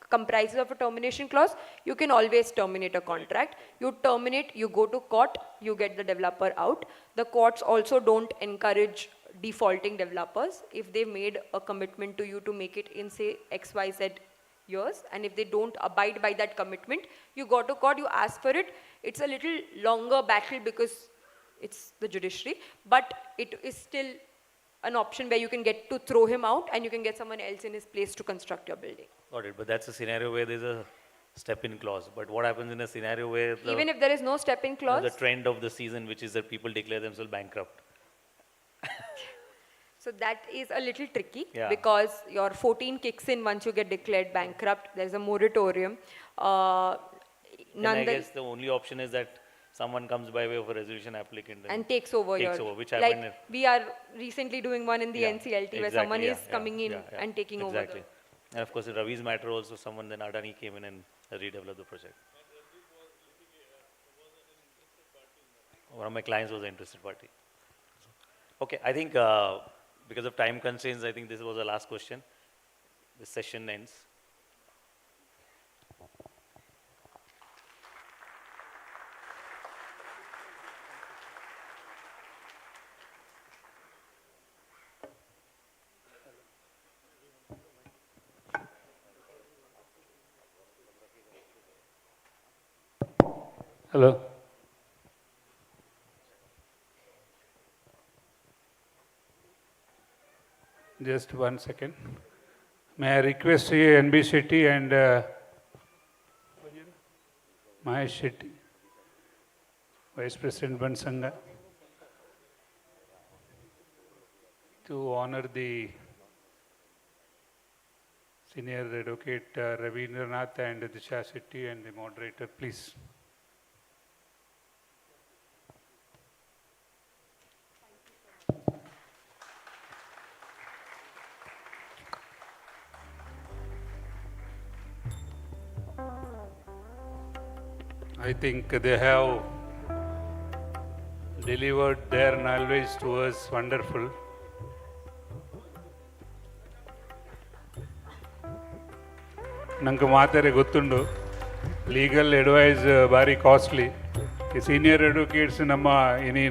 S3: comprises of a termination clause. You can always terminate a contract. You terminate, you go to court, you get the developer out. The courts also don't encourage defaulting developers. If they made a commitment to you to make it in, say, XYZ years, and if they don't abide by that commitment, you go to court, you ask for it. It's a little longer battle because it's the judiciary, but it is still an option where you can get to throw him out and you can get someone else in his place to construct your building.
S8: Got it, but that's a scenario where there's a step-in clause. But what happens in a scenario where
S3: even if there is no step-in clause?
S8: The trend of the season, which is that people declare themselves bankrupt.
S3: So that is a little tricky,
S8: Yeah.
S3: because your 14 kicks in once you get declared bankrupt. There's a moratorium.
S8: And I guess the only option is that someone comes by way of a resolution applicant
S3: and takes over
S8: which
S3: like
S8: happened.
S3: We are recently doing one in the
S8: Yeah,
S3: NCLT where someone is
S8: yeah,
S3: coming in
S8: yeah,
S3: and taking over.
S8: Exactly. And of course, in Ravi's matter also, someone then Adani came in and redeveloped the project. One of my clients was an interested party. Okay, I think because of time constraints, I think this was the last question. This session ends.
S6: Hello. Just 1 second. May I request NB Shetty and Mahesh Shetty, Vice President Bunts Sangha, to honor the Senior Advocate Ravindranath and Disha Shetty and the moderator, please. I think they have delivered their knowledge to us wonderful. ನಂಗೆ ಮಾತಾರೆ ಗೊತ್ತುಂಡು legal advice ಭಾರಿ costly ಈ senior advocates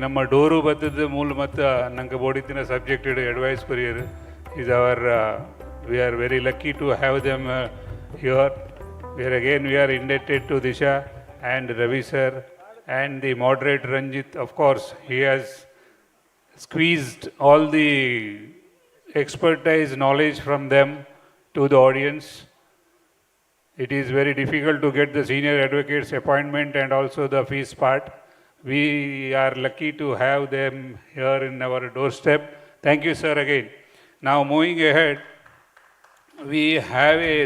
S6: ನಮ್ಮ door ಬದ್ದದ ಮೂಲ ಮತ್ತು ನಂಗೆ ಬೋಡಿತ್ತಿನ ಸಬ್ಜೆಕ್ಟ್ ಅಡ್ವೈಸ್ ಕೊರಿಯರ್ is our we are very lucky to have them here we are indebted to Disha and Ravi sir and the moderator Ranjit. Of course, he has squeezed all the expertise knowledge from them to the audience. It is very difficult to get the senior advocates appointment and also the fees part. We are lucky to have them here in our doorstep. Thank you, sir, again. Now moving ahead, we have a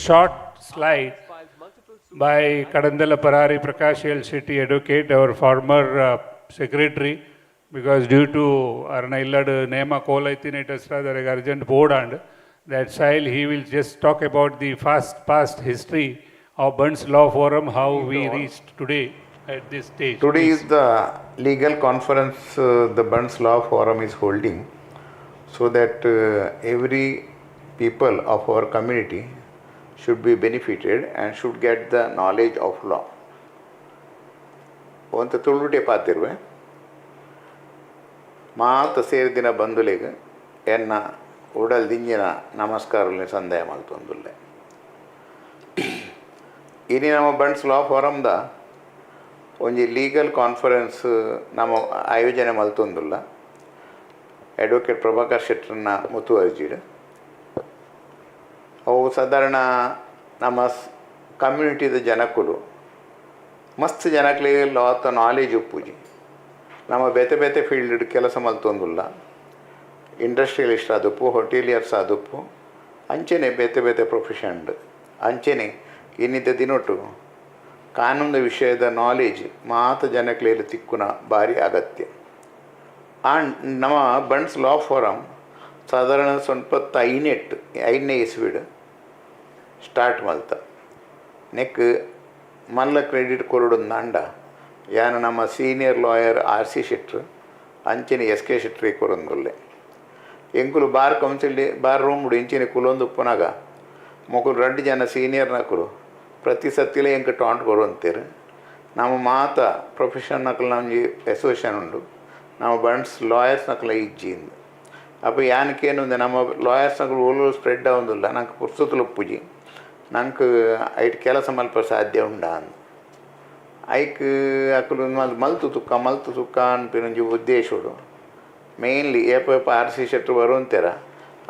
S6: short slide by Kadandala Parari Prakash L. Shetty Advocate, our former secretary, because due to Arna Illad Nema Kolaitinatesra, there is urgent board and that style, he will just talk about the past history of Bunts Law Forum, how we reached today at this stage.
S5: Today is the legal conference the Bunts Law Forum is holding, so that every people of our community should be benefited and should get the knowledge of law. ಒಂತ ತುಳುಟೆ ಪಾತಿರುವೆ ಮಾತ ಸೇರಿದಿನ ಬಂಧುಲೆಗೆ ಎನ್ನ ಉಡಲ್ ದಿಂಜಿನ ನಮಸ್ಕಾರಗಳನ್ನ ಸಂದೇಹ ಮಲ್ತೊಂದುಲ್ಲೆ ಇನಿ ನಮ್ಮ ಬಂಟ್ಸ್ ಲಾ ಫಾರಮ್ದ ಒಂಜಿ legal conference ನಮ್ಮ ಆಯೋಜನೆ ಮಲ್ತೊಂದುಲ್ಲ ಅಡ್ವೊಕೇಟ್ ಪ್ರಭಾಕರ್ ಶೆಟ್ಟರ್ನ ಮುತುವರ್ಜಿಡು ಅವು ಸಾಧಾರಣ ನಮ್ಮ ಕಮ್ಯುನಿಟಿದ ಜನಕ್ಕಳು ಮಸ್ತ್ ಜನಕ್ಲಿಗೆ ಲಾತ ನಾಲೆಜ್ ಉಪ್ಪುಜಿ ನಮ್ಮ ಬೇತೆ ಬೇತೆ ಫೀಲ್ಡ್ ಕೆಲಸ ಮಲ್ತೊಂದುಲ್ಲ ಇಂಡಸ್ಟ್ರಿಯಲಿಸ್ಟ್ ಆದಪ್ಪು ಹೋಟೆಲಿಯರ್ಸ್ ಆದಪ್ಪು ಅಂಚೆನೆ ಬೇತೆ ಬೇತೆ ಪ್ರೊಫೆಷನ್ಡ್ ಅಂಚೆನೆ ಇನ್ನಿದ್ದ ದಿನೊಟ್ಟು ಕಾನೂನು ವಿಷಯದ ನಾಲೆಜ್ ಮಾತ ಜನಕ್ಲೆಯಲ್ಲಿ ತಿಕ್ಕುನ ಭಾರಿ ಅಗತ್ಯ ಆ್ಯಂಡ್ ನಮ್ಮ ಬಂಟ್ಸ್ ಲಾ ಫಾರಮ್ ಸಾಧಾರಣ ಸ್ವಲ್ಪ ಐದನೇ ಇಸ್ವಿಡ್ ಸ್ಟಾರ್ಟ್ ಮಲ್ತ ನೆಕ್ ಮಲ್ಲ ಕ್ರೆಡಿಟ್ ಕೊರಡೊಂದು ಅಂಡ ಯಾನು ನಮ್ಮ ಸೀನಿಯರ್ ಲಾಯರ್ RC ಶೆಟ್ರು ಅಂಚೆನೆ SK ಶೆಟ್ರಿ ಕೊರೊಂದುಲ್ಲೆ ಎಂಕುಲು ಬಾರ್ ಕೌನ್ಸಿಲ್ ಬಾರ್ ರೂಮ್ಡು ಇಂಚಿನ ಕುಲೊಂದು ಉಪ್ಪುನಾಗ ಮೊಕುಲು 2 ಜನ ಸೀನಿಯರ್ ನಕಲು ಪ್ರತಿ ಸತ್ತಿಲೆ ಎಂಕ ಟಾಂಟ್ ಕೊರಂತೀರು ನಮ್ಮ ಮಾತ ಪ್ರೊಫೆಷನ್ ನಕಲು ನಮಗೆ ಅಸೋಸಿಯೇಷನ್ ಉಂಡು ನಮ್ಮ ಬಂಟ್ಸ್ ಲಾಯರ್ಸ್ ನಕಲ ಇಜ್ಜಿಂದು ಅಪ್ಪ ಯಾನಕ್ಕೇನು ನಮ್ಮ ಲಾಯರ್ಸ್ ನಕಲು ಓಲು ಸ್ಪ್ರೆಡ್ ಆಗೊಂದಿಲ್ಲ ನಂಗೆ ಪುರ್ಸೊತ್ತಲು ಉಪ್ಪುಜಿ ನಂಗೆ ಐಟ್ ಕೆಲಸ ಮಲ್ಪ ಸಾಧ್ಯ ಉಂಡ ಅಂದು ಐಕ್ ಅಕಲು ಮಲ್ತು ತುಕ್ಕ ಅನ್ಪಿನೊಂಜಿ ಉದ್ದೇಶಡು ಮೇನ್ಲಿ ಏಪ RC ಶೆಟ್ರು ಬರುವಂತೀರ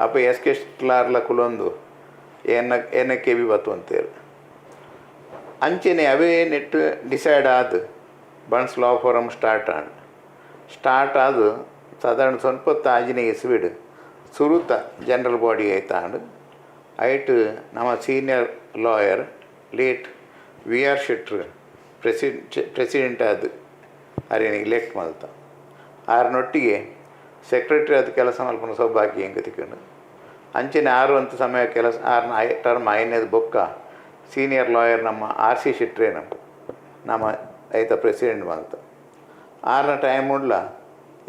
S5: ಅಪ್ಪ SK ಶೆಟ್ಲಾರ್ಲ ಕುಲೊಂದು ಏನಕ್ಕೆ ಬಿ ಬತ್ತು ಅಂತೀರು ಅಂಚೆನೆ ಅವೇ ನೆಟ್ ಡಿಸೈಡ್ ಆದ ಬಂಟ್ಸ್ ಲಾ ಫಾರಮ್ ಸ್ಟಾರ್ಟ್ ಆದ ಸಾಧಾರಣ ಸ್ವಲ್ಪ ಆಜಿನ ಇಸ್ವಿಡ್ ಸುರುತ ಜನರಲ್ ಬಾಡಿ ಆಯ್ತಾಂಡು ಐಟ್ ನಮ್ಮ ಸೀನಿಯರ್ ಲಾಯರ್ ಲೇಟ್ VR ಶೆಟ್ರು ಪ್ರೆಸಿಡೆಂಟ್ ಆದ ಅರೇನು ಇಲೆಕ್ಟ್ ಮಲ್ತ ಆರನೊಟ್ಟಿಗೆ ಸೆಕ್ರೆಟರಿ ಆದ ಕೆಲಸ ಮಲ್ಪನ ಸೌಭಾಗ್ಯ ಹೆಂಗೆ ತಿಕ್ಕೊಂಡು ಅಂಚೆನೆ ಅಂತ ಸಮಯ ಕೆಲಸ ಟರ್ಮ್ ಐನೇದು ಬೊಕ್ಕ ಸೀನಿಯರ್ ಲಾಯರ್ ನಮ್ಮ RC ಶೆಟ್ರೇ ನಮ್ಮ ಐತ ಪ್ರೆಸಿಡೆಂಟ್ ಮಲ್ತ ಟೈಮ್ ಉಡ್ಲ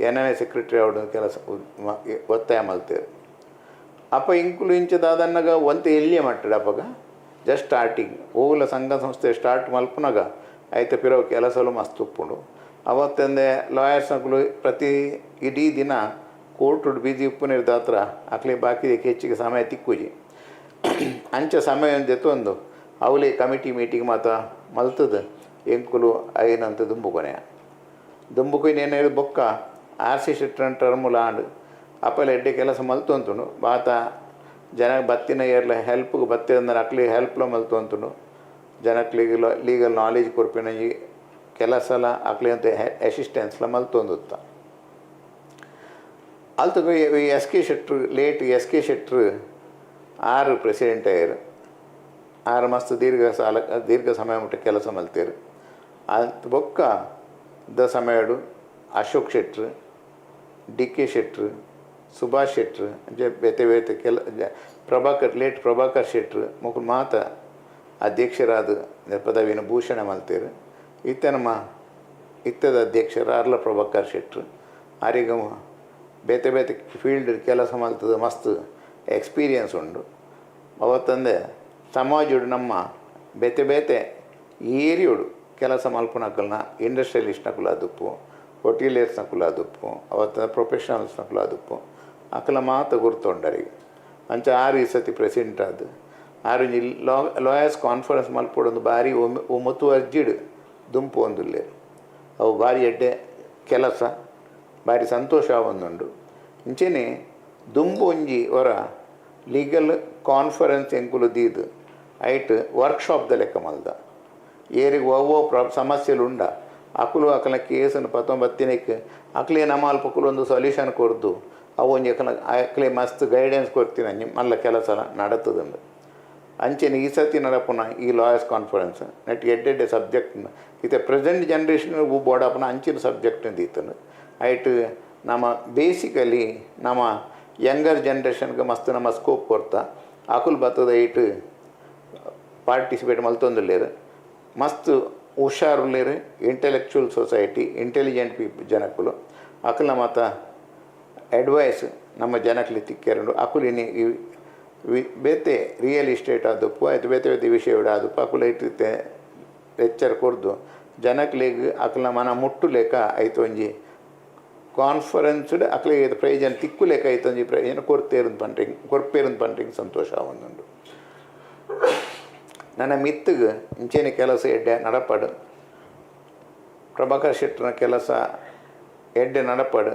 S5: ಏನೇ ಸೆಕ್ರೆಟರಿ ಅವಡು ಕೆಲಸ ಒತ್ತಾಯ ಮಲ್ತೇರು ಅಪ್ಪ ಇಂಕುಲು ಇಂಚದಾದನ್ನಾಗ ಒಂತೆ ಎಲ್ಲಿಯೇ ಮಟ್ಟಡ ಅಪ್ಪಗ ಜಸ್ಟ್ ಸ್ಟಾರ್ಟಿಂಗ್ ಓಲ ಸಂಘ ಸಂಸ್ಥೆ ಸ್ಟಾರ್ಟ್ ಮಲ್ಪನಾಗ ಐತೆ ಪಿರವು ಕೆಲಸಲು ಮಸ್ತ್ ಉಪ್ಪುಂಡು ಅವತ್ತಂದೆ ಲಾಯರ್ಸ್ಗಳು ಪ್ರತಿ ಇಡೀ ದಿನ ಕೋರ್ಟ್ ಬೀದಿ ಉಪ್ಪುನಿರ್ದ ಹತ್ರ ಅಕ್ಲಿ ಬಾಕಿ ಹೆಚ್ಚಿಗೆ ಸಮಯ ತಿಕ್ಕುಜಿ ಅಂಚೆ ಸಮಯ ಎತ್ತೊಂದು ಅವಳಿ ಕಮಿಟಿ ಮೀಟಿಂಗ್ ಮಾತ ಮಲ್ತದ ಎಂಕುಲು ಐನಂತ ದುಂಬುಕೊನೆಯ ದುಂಬುಕೊಯ್ನೇನು ಬೊಕ್ಕ ಆರ್ ಸಿ ಶೆಟ್ರನ್ ಟರ್ಮುಲಾಂಡ್ ಅಪ್ಪಲ ಎಡ್ಡೆ ಕೆಲಸ ಮಲ್ತೊಂತುಂಡು ಬಾತ ಜನ ಬತ್ತಿನ ಏರ್ಲ ಹೆಲ್ಪ್ಗೆ ಬತ್ತಿದಂದ್ರೆ ಅಕ್ಲಿಗೆ ಹೆಲ್ಪ್ಲ ಮಲ್ತೊಂತುಂಡು ಜನಕ್ಲಿಗೆ ಲೀಗಲ್ ನಾಲೆಜ್ ಕೊರ್ಪಿನ ಈ ಕೆಲಸಲ ಅಕ್ಲಿ ಅಂತ ಅಸಿಸ್ಟೆನ್ಸ್ಲ ಮಲ್ತೊಂದುತ್ತ ಅಲ್ತಗ ಎಸ್ ಕೆ ಶೆಟ್ರು ಲೇಟ್ ಎಸ್ ಕೆ ಶೆಟ್ರು ಆರು ಪ್ರೆಸಿಡೆಂಟ್ ಆಯ್ರು ಆರು ಮಸ್ತ್ ದೀರ್ಘ ಸಮಯ ಮುಟ್ಟ ಕೆಲಸ ಮಲ್ತೇರು ಅಂತ ಬೊಕ್ಕ ದ ಸಮಯಡು ಅಶೋಕ್ ಶೆಟ್ರು ಡಿ ಕೆ ಶೆಟ್ರು ಸುಭಾಷ್ ಶೆಟ್ರು ಬೇತೆ ಬೇತೆ ಲೇಟ್ ಪ್ರಭಾಕರ್ ಶೆಟ್ರು ಮುಖ ಮಾತ ಅಧ್ಯಕ್ಷರಾದ ಪದವಿನ ಭೂಷಣ ಮಲ್ತೇರು ಇತ್ತದ ಅಧ್ಯಕ್ಷರು ಅರ್ಲ ಪ್ರಭಾಕರ್ ಶೆಟ್ರು ಆರಿಗೆ ಬೇತೆ ಬೇತೆ ಫೀಲ್ಡ್ ಕೆಲಸ ಮಲ್ತದ ಮಸ್ತ್ ಎಕ್ಸ್ಪೀರಿಯನ್ಸ್ ಉಂಡು ಅವತ್ತಂದೆ ಸಮಾಜಡು ನಮ್ಮ ಬೇತೆ ಬೇತೆ ಏರಿಯೋಡು ಕೆಲಸ ಮಲ್ಪುನಕಲ್ನ ಇಂಡಸ್ಟ್ರಿಯಲಿಸ್ಟ್ನಕುಲು ಅದುಪ್ಪು ಹೊಟೇಲಿಯರ್ಸ್ನಕುಲು ಅದುಪ್ಪು ಅವತ್ತ ಪ್ರೊಫೆಷನಲ್ಸ್ನಕುಲು ಅದುಪ್ಪು ಅಕಲ ಮಾತ ಗುರ್ತೊಂಡರಿಗೆ ಅಂಚ ಆರು ಈ ಸತಿ ಪ್ರೆಸಿಡೆಂಟ್ ಆದ ಆರು ಲಾಯರ್ಸ್ ಕಾನ್ಫರೆನ್ಸ್ ಮಲ್ಪೊಡೊಂದು ಬಾರಿ ಮುತುವರ್ಜಿಡ್ ದುಂಪು ಒಂದುಲ್ಲೇರು ಅವು ಬಾರಿ ಎಡ್ಡೆ ಕೆಲಸ ಬಾರಿ ಸಂತೋಷ ಒಂದುಂಡು ಇಂಚೆನೆ ದುಂಬು ಒಂಜಿ ಹೊರ ಲೀಗಲ್ ಕಾನ್ಫರೆನ್ಸ್ ಎಂಕುಲು ದೀದು ಐಟ್ ವರ್ಕ್ಶಾಪ್ದ ಲೆಕ್ಕ ಮಲ್ದ ಏರಿಗೆ ಒವ್ವೋ ಸಮಸ್ಯೆಲು ಉಂಡ ಅಕುಲು ಅಕಲ ಕೇಸನ್ನು ಬತ್ತಿನಕ್ಕೆ ಅಕ್ಲೇ ನಮ್ಮ ಅಲ್ಪಕುಲು ಒಂದು ಸೊಲ್ಯೂಷನ್ ಕೊರ್ದು ಅವು ಒಂಜಿ ಅಕ್ಲೇ ಮಸ್ತ್ ಗೈಡೆನ್ಸ್ ಕೊಡ್ತೀನಿ ಮಲ್ಲ ಕೆಲಸ ನಡತದುಂಡು ಅಂಚೆನೆ ಈ ಸತಿ ನಡಪುನ ಈ ಲಾಯರ್ಸ್ ಕಾನ್ಫರೆನ್ಸ್ ನೆಟ್ ಎಡ್ಡೆಡ್ಡೆ ಸಬ್ಜೆಕ್ಟ್ ಇತ್ತೆ ಪ್ರೆಸೆಂಟ್ ಜನ್ರೇಷನ್ ಬೋಡಪ್ಪನ ಅಂಚಿನ ಸಬ್ಜೆಕ್ಟ್ ದೀತನು ಐಟ್ ನಮ್ಮ ಬೇಸಿಕಲಿ ನಮ್ಮ ಯಂಗರ್ ಜನ್ರೇಷನ್ಗೆ ಮಸ್ತ್ ನಮ್ಮ ಸ್ಕೋಪ್ ಕೊಡ್ತಾ ಅಕುಲ್ ಬತ್ತದ ಐಟ್ ಪಾರ್ಟಿಸಿಪೇಟ್ ಮಲ್ತೊಂದುಲ್ಲೇರು ಮಸ್ತ್ ಹುಷಾರುಲ್ಲೇರು ಇಂಟೆಲೆಕ್ಚುವಲ್ ಸೊಸೈಟಿ ಇಂಟೆಲಿಜೆಂಟ್ ಜನಕ್ಕುಲು ಅಕಲ್ನ ಮಾತ ಅಡ್ವೈಸ್ ನಮ್ಮ ಜನಕ್ಲಿ ತಿಕ್ಕೆರಡು ಅಕುಲಿನಿ ಬೇತೆ ರಿಯಲ್ ಎಸ್ಟೇಟ್ ಆದಪ್ಪು ಆಯ್ತು ಬೇತೆ ಬೇತೆ ವಿಷಯಗಳು ಆದಪ್ಪು ಅಕುಲು ಇಟ್ಟಿತ್ತೆ ಲೆಕ್ಚರ್ ಕೊರ್ದು ಜನಕ್ಲಿಗೆ ಅಕಲ್ನ ಮನ ಮುಟ್ಟು ಲೆಕ್ಕ ಆಯ್ತು ಒಂಜಿ ಕಾನ್ಫರೆನ್ಸ್ಡ್ ಅಕ್ಲಿಗೆ ಪ್ರಯೋಜನ ತಿಕ್ಕು ಲೆಕ್ಕ ಆಯ್ತು ಒಂಜಿ ಪ್ರಯೋಜನ ಕೊರ್ಪೇರಂದು ಪಂಡ್ರಿಂಗ್ ಸಂತೋಷ ಒಂದುಂಡು ನನ್ನ ಮಿತ್ತಿಗೆ ಇಂಚೆನೆ ಕೆಲಸ ಎಡ್ಡೆ ನಡಪಡು ಪ್ರಭಾಕರ್ ಶೆಟ್ಟರ್ನ ಕೆಲಸ ಎಡ್ಡೆ ನಡಪಡು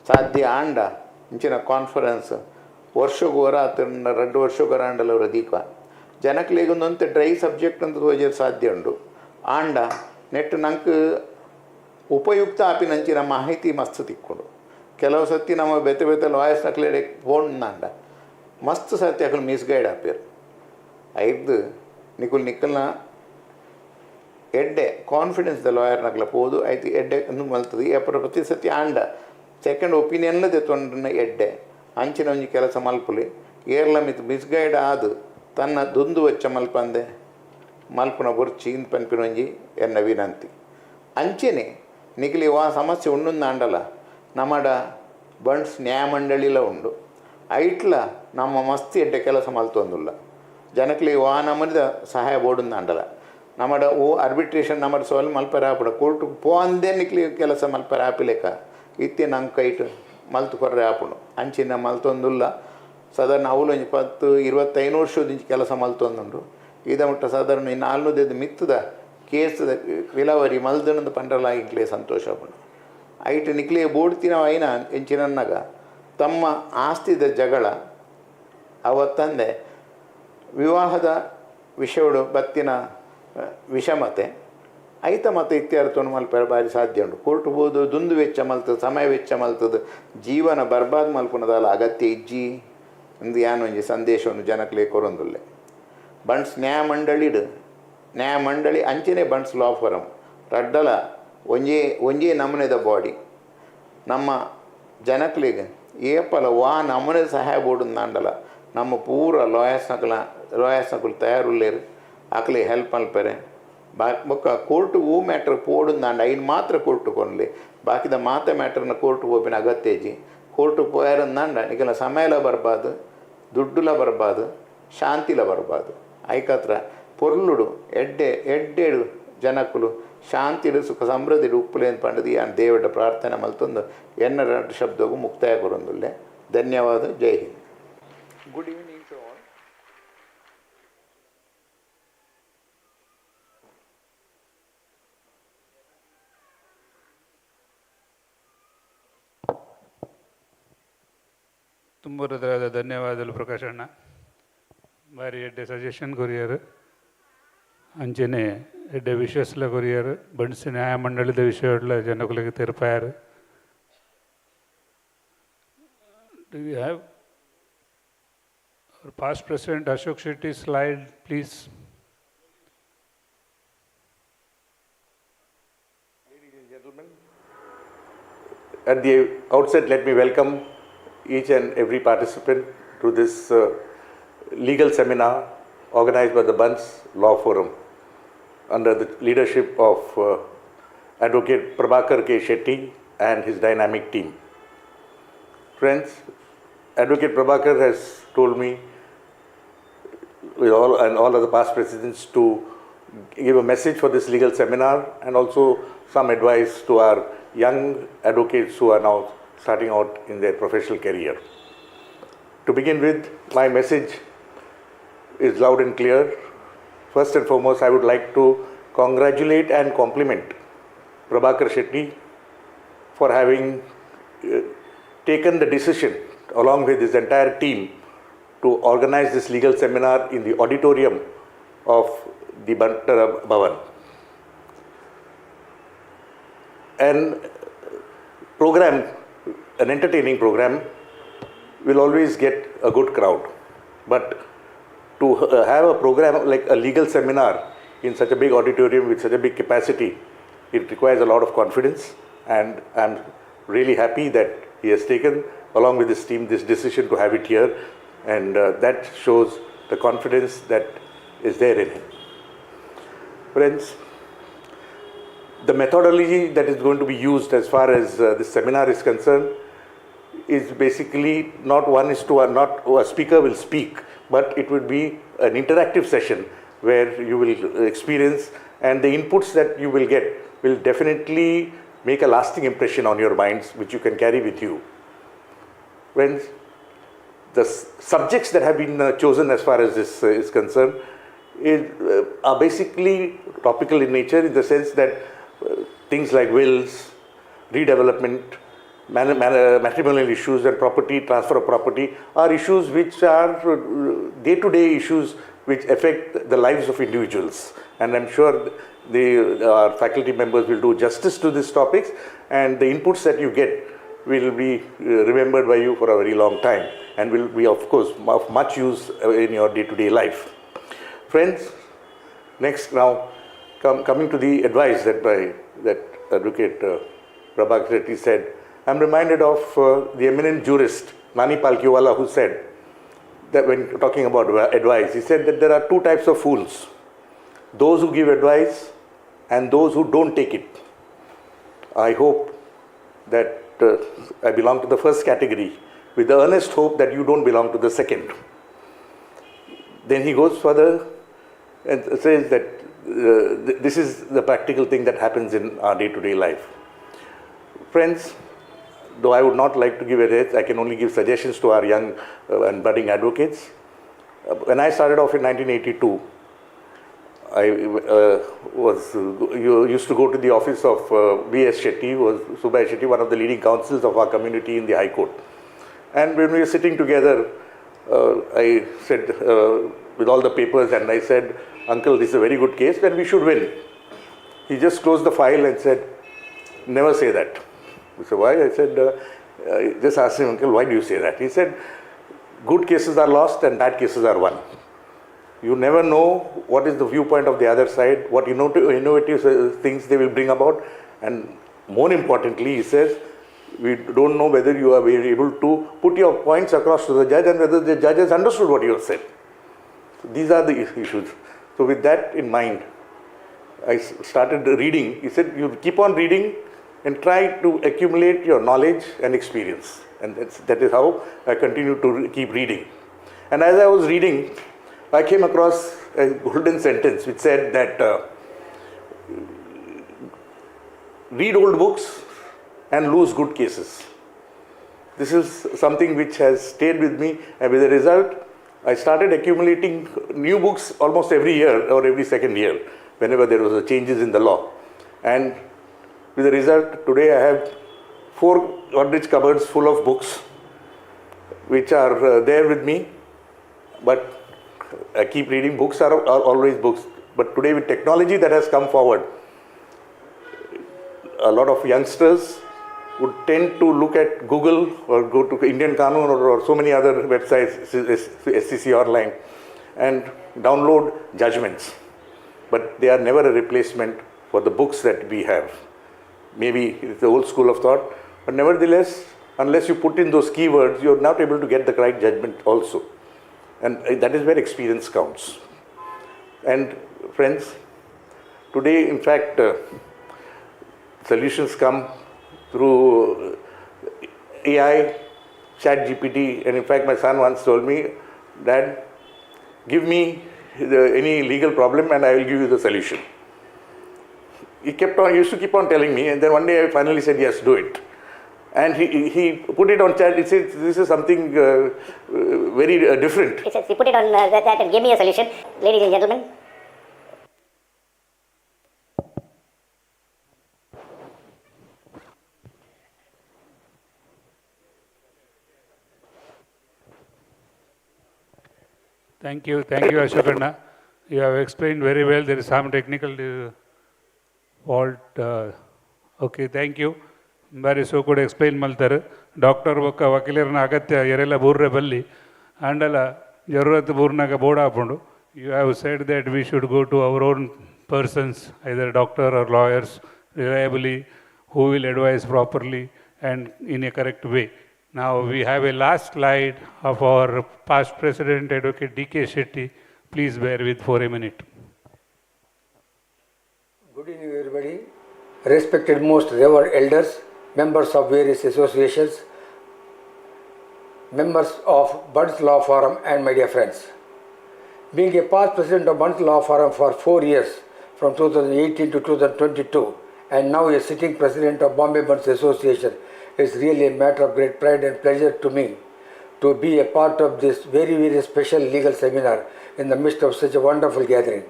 S5: ಸಾಧ್ಯ ಆಂಡ ಇಂಚಿನ ಕಾನ್ಫರೆನ್ಸ್ ವರ್ಷಗೋರ ಆತನ 2 ವರ್ಷಗೋರ ಆಂಡಲವರ ದೀಪ ಜನಕ್ಲಿಗೆ ಒಂದೊಂದು ಡ್ರೈ ಸಬ್ಜೆಕ್ಟ್ ಅಂತ ತೋಜರು ಸಾಧ್ಯ ಉಂಡು ಆಂಡ ನೆಟ್ ನಂಗೆ ಉಪಯುಕ್ತ ಆಪಿನಂಚಿನ ಮಾಹಿತಿ ಮಸ್ತ್ ತಿಕ್ಕೊಂಡು ಕೆಲವು ಸತಿ ನಮ್ಮ ಬೇತೆ ಬೇತೆ ಲಾಯರ್ಸ್ ನಕ್ಲೆ ಫೋನ್ ಮಸ್ತ್ ಸತಿ ಅಕಲ್ ಮಿಸ್ಗೈಡ್ ಆಪೇರು ಐದು ನಿಕ್ಕಲ್ನ ಎಡ್ಡೆ ಕಾನ್ಫಿಡೆನ್ಸ್ ದ ಲಾಯರ್ ನಕ್ಲ ಪೋದು ಆಯ್ತು ಎಡ್ಡೆ ಮಲ್ತದೆ ಪ್ರತಿ ಸತಿ ಆಂಡ ಸೆಕೆಂಡ್ ಒಪಿನಿಯನ್ಲ ತೆತ್ತೊಂಡ್ರನ್ನ ಎಡ್ಡೆ ಅಂಚಿನ ಒಂಜಿ ಕೆಲಸ ಮಲ್ಪುಲಿ ಏರ್ಲ ಮಿತ್ ಮಿಸ್ಗೈಡ್ ಆದು ತನ್ನ ದುಂದು ವೆಚ್ಚ ಮಲ್ಪಂದೆ ಮಲ್ಪುನ ಬುರ್ಚಿ ಇಂದು ಪನ್ಪಿನ ಒಂಜಿ ಎನ್ನ ವಿನಂತಿ ಅಂಚೆನೆ ನಿಖಿಲಿ ವಾ ಸಮಸ್ಯೆ ಉಂಡುಂದು ಆಂಡಲ ನಮ್ಮಡ ಬಂಟ್ಸ್ ನ್ಯಾಯಮಂಡಳಿಲ ಉಂಡು ಐಟ್ಲ ನಮ್ಮ ಮಸ್ತ್ ಎಡ್ಡೆ ಕೆಲಸ ಮಲ್ತೊಂದುಲ್ಲ ಜನಕ್ಲಿ ವಾ ನಮ್ಮದ ಸಹಾಯ ಬೋಡುಂದು ಆಂಡಲ ನಮ್ಮಡ ಆರ್ಬಿಟ್ರೇಷನ್ ನಮ್ಮಡ ಸೋಲ್ ಮಲ್ಪರ ಆಪಡ ಕೋರ್ಟ್ ಪೋಂದೇ ನಿಕ್ಲಿ ಕೆಲಸ ಮಲ್ಪರ ಆಪಿಲೆಕ್ಕ ಇತ್ತೆ ನಂಗೆ ಕೈಟ್ ಮಲ್ತು ಕೊರ್ರೆ ಆಪುಂಡು ಅಂಚಿನ ಮಲ್ತೊಂದುಲ್ಲ ಸಾಧಾರಣ ಅವಳು ಒಂಜಿ 10-25 ವರ್ಷದಿಂದ ಕೆಲಸ ಮಲ್ತೊಂದುಂಡು ಇದ ಮುಟ್ಟ ಸಾಧಾರಣ 400 ಮಿತ್ತದ ಕೇಸದ ವಿಲಾವರಿ ಮಲ್ದನಂದು ಪಂಡಲ ಇಂಕ್ಲೇ ಸಂತೋಷ ಆಪುಂಡು ಐಟ್ ನಿಕ್ಲಿಯ ಬೋಡ್ತಿನ ಐನ ಎಂಚಿನನ್ನಾಗ ತಮ್ಮ ಆಸ್ತಿದ ಜಗಳ ಅವತ್ತಂದೆ ವಿವಾಹದ ವಿಷಯಡು ಬತ್ತಿನ ವಿಷಮತೆ ಐತ ಮತ್ತು ಇತ್ಯರ್ಥವನ್ನು ಮಲ್ಪರ ಬಾರಿ ಸಾಧ್ಯ ಉಂಟು ಕೋರ್ಟ್ ಹೋದು ದುಂದು ವೆಚ್ಚ ಮಲ್ತದೆ ಸಮಯ ವೆಚ್ಚ ಮಲ್ತದೆ ಜೀವನ ಬರ್ಬಾದ್ ಮಲ್ಪುನದಲ್ಲ ಅಗತ್ಯ ಇಜ್ಜಿ ಎಂದು ಯಾನೊಂಜಿ ಸಂದೇಶವನ್ನು ಜನಕ್ಲೆ ಕೊರೊಂದುಲ್ಲೆ ಬಂಟ್ಸ್ ನ್ಯಾಯಮಂಡಳಿ ಅಂಚೆನೆ ಬಂಟ್ಸ್ ಲಾ ಫಾರಂ ರಡ್ಡಲ ಒಂಜೇ ನಮೂನೆದ ಬಾಡಿ ನಮ್ಮ ಜನಕ್ಲಿಗೆ ಏಪಲ ವಾ ನಮೂನೆ ಸಹಾಯ ಬೋರ್ಡ್ ನಾಂಡಲ ನಮ್ಮ ಪೂರ ಲಾಯರ್ಸ್ನಕುಲು ತಯಾರುಲ್ಲೇರು ಅಕ್ಲಿ ಹೆಲ್ಪ್ ಮಲ್ಪೆರೆ ಬೊಕ್ಕ ಕೋರ್ಟ್ ಹೂ ಮ್ಯಾಟ್ರ್ ಪೋಡುಂದಾಂಡ ಐನ್ ಮಾತ್ರ ಕೋರ್ಟ್ ಕೊನ್ಲಿ ಬಾಕಿದ ಮಾತ ಮ್ಯಾಟ್ರನ್ನ ಕೋರ್ಟ್ ಹೋಪಿನ ಅಗತ್ಯಜಿ ಕೋರ್ಟ್ ಪೋಯಾರಂದಾಂಡ ನಿಖಲ ಸಮಯಲ ಬರ್ಬಾದು ದುಡ್ಡುಲ ಬರ್ಬಾದು ಶಾಂತಿಲ ಬರ್ಬಾದು ಐಕತ್ರ ಪೊರ್ಲುಡು ಎಡ್ಡೆಡು ಜನಕ್ಕುಲು ಶಾಂತಿಡು ಸುಖ ಸಮೃದ್ಧಿಡು ಉಪ್ಪುಲೇನು ಪಂಡದು ಯಾನ್ ದೇವಡ ಪ್ರಾರ್ಥನೆ ಮಲ್ತೊಂದು ಎನ್ನ 2 ಶಬ್ದಗೂ ಮುಕ್ತಾಯ ಕೊರೊಂದುಲ್ಲೆ ಧನ್ಯವಾದ ಜೈ Hind good evening to all
S6: ತುಂಬ ಹೃದಯದ ಧನ್ಯವಾದಗಳು ಪ್ರಕಾಶ್ ಅಣ್ಣ. ಬಾರಿ ಎಡ್ಡೆ ಸಜೆಷನ್ ಕೊರಿಯರು ಅಂಚನೆ ಎಡ್ಡೆ ವಿಶ್ವಾಸಲ ಕೊರಿಯರು ಬಂಟ್ಸ್ ನ್ಯಾಯಮಂಡಳಿದ ವಿಷಯಗಳ ಜನಗಳಿಗೆ ತೆರಪಾಯರು. Do we have our past President Ashok Shetty slide, please?
S7: Ladies and gentlemen, at the outset, let me welcome each and every participant to this legal seminar organized by the Bunts Law Forum under the leadership of Advocate Prabhakar K. Shetty and his dynamic team. Friends, Advocate Prabhakar has told me with all of the past presidents to give a message for this legal seminar and also some advice to our young advocates who are now starting out in their professional career. To begin with, my message is loud and clear. First and foremost, I would like to congratulate and compliment Prabhakar Shetty for having taken the decision along with his entire team to organize this legal seminar in the auditorium of the Buntara Bhavana. An entertaining program will always get a good crowd, but to have a program like a legal seminar in such a big auditorium with such a big capacity, it requires a lot of confidence, and I'm really happy that he has taken along with his team this decision to have it here, and that shows the confidence that is there in him. Friends, the methodology that is going to be used as far as this seminar is concerned is basically not not a speaker will speak, but it would be an interactive session where you will experience, and the inputs that you will get will definitely make a lasting impression on your minds, which you can carry with you. Friends, the subjects that have been chosen as far as this is concerned are basically topical in nature, in the sense that things like wills, redevelopment, matrimonial issues and property, transfer of property are issues which are day-to-day issues which affect the lives of individuals. And I'm sure our faculty members will do justice to these topics, and the inputs that you get will be remembered by you for a very long time and will be, of course, of much use in your day-to-day life. Friends, next now, coming to the advice that Advocate Prabhakar Shetty said, I'm reminded of the eminent jurist Nani Palkiwala, who said that when talking about advice, he said that there are two types of fools: those who give advice and those who don't take it. I hope that I belong to the first category, with the earnest hope that you don't belong to the second. Then he goes further and says that this is the practical thing that happens in our day-to-day life. Friends, though I would not like to give advice, I can only give suggestions to our young and budding advocates. When I started off in 1982, I used to go to the office of B.S. Shetty, who was Subbai Shetty, one of the leading counsels of our community in the High Court. And when we were sitting together, I said, with all the papers, and I said, Uncle, this is a very good case and we should win. He just closed the file and said, never say that. So why? I said, just asked him, Uncle, why do you say that? He said, good cases are lost and bad cases are won. You never know what is the viewpoint of the other side, what innovative things they will bring about, and more importantly, he says, we don't know whether you are able to put your points across to the judge and whether the judge has understood what you have said. So these are the issues. So with that in mind, I started reading. He said, you keep on reading and try to accumulate your knowledge and experience. And that is how I continue to keep reading. And as I was reading, I came across a golden sentence which said that read old books and lose good cases. This is something which has stayed with me, and with the result, I started accumulating new books almost every year or every second year, whenever there was a changes in the law. And with the result, today I have 4 Godrej cupboards full of books, which are there with me, but I keep reading. Books are always books. But today with technology that has come forward, a lot of youngsters would tend to look at Google or go to Indian Kanun or so many other websites, SCC Online, and download judgments. But they are never a replacement for the books that we have. Maybe it's the old school of thought, but nevertheless, unless you put in those keywords, you're not able to get the correct judgment also. And that is where experience counts. And friends, today, in fact, solutions come through AI, ChatGPT, and in fact, my son once told me, Dad, give me any legal problem and I will give you the solution. He used to keep on telling me, and then one day I finally said, yes, do it. And he put it on chat. He said, this is something very different.
S10: He said, he put it on that and gave me a solution. Ladies and gentlemen.
S6: Thank you, Ashokanna. You have explained very well. There is some technical fault. Okay, thank you. Very so could explain Maltar. Doctor Voka Vakiler Nagatya Yerela Burre Balli Andala Jarurat Burnaga Boda Pundu. You have said that we should go to our own persons, either doctor or lawyers, reliably, who will advise properly and in a correct way. Now we have a last slide of our past President, Advocate D.K. Shetty. Please bear with for a minute.
S22: Good evening, everybody. Respected most revered elders, members of various associations, members of Bunts Law Forum, and my dear friends. Being a past president of Bunts Law Forum for 4 years, from 2018 to 2022, and now a sitting president of Bombay Bunts Association, it's really a matter of great pride and pleasure to me to be a part of this very, very special legal seminar in the midst of such a wonderful gathering.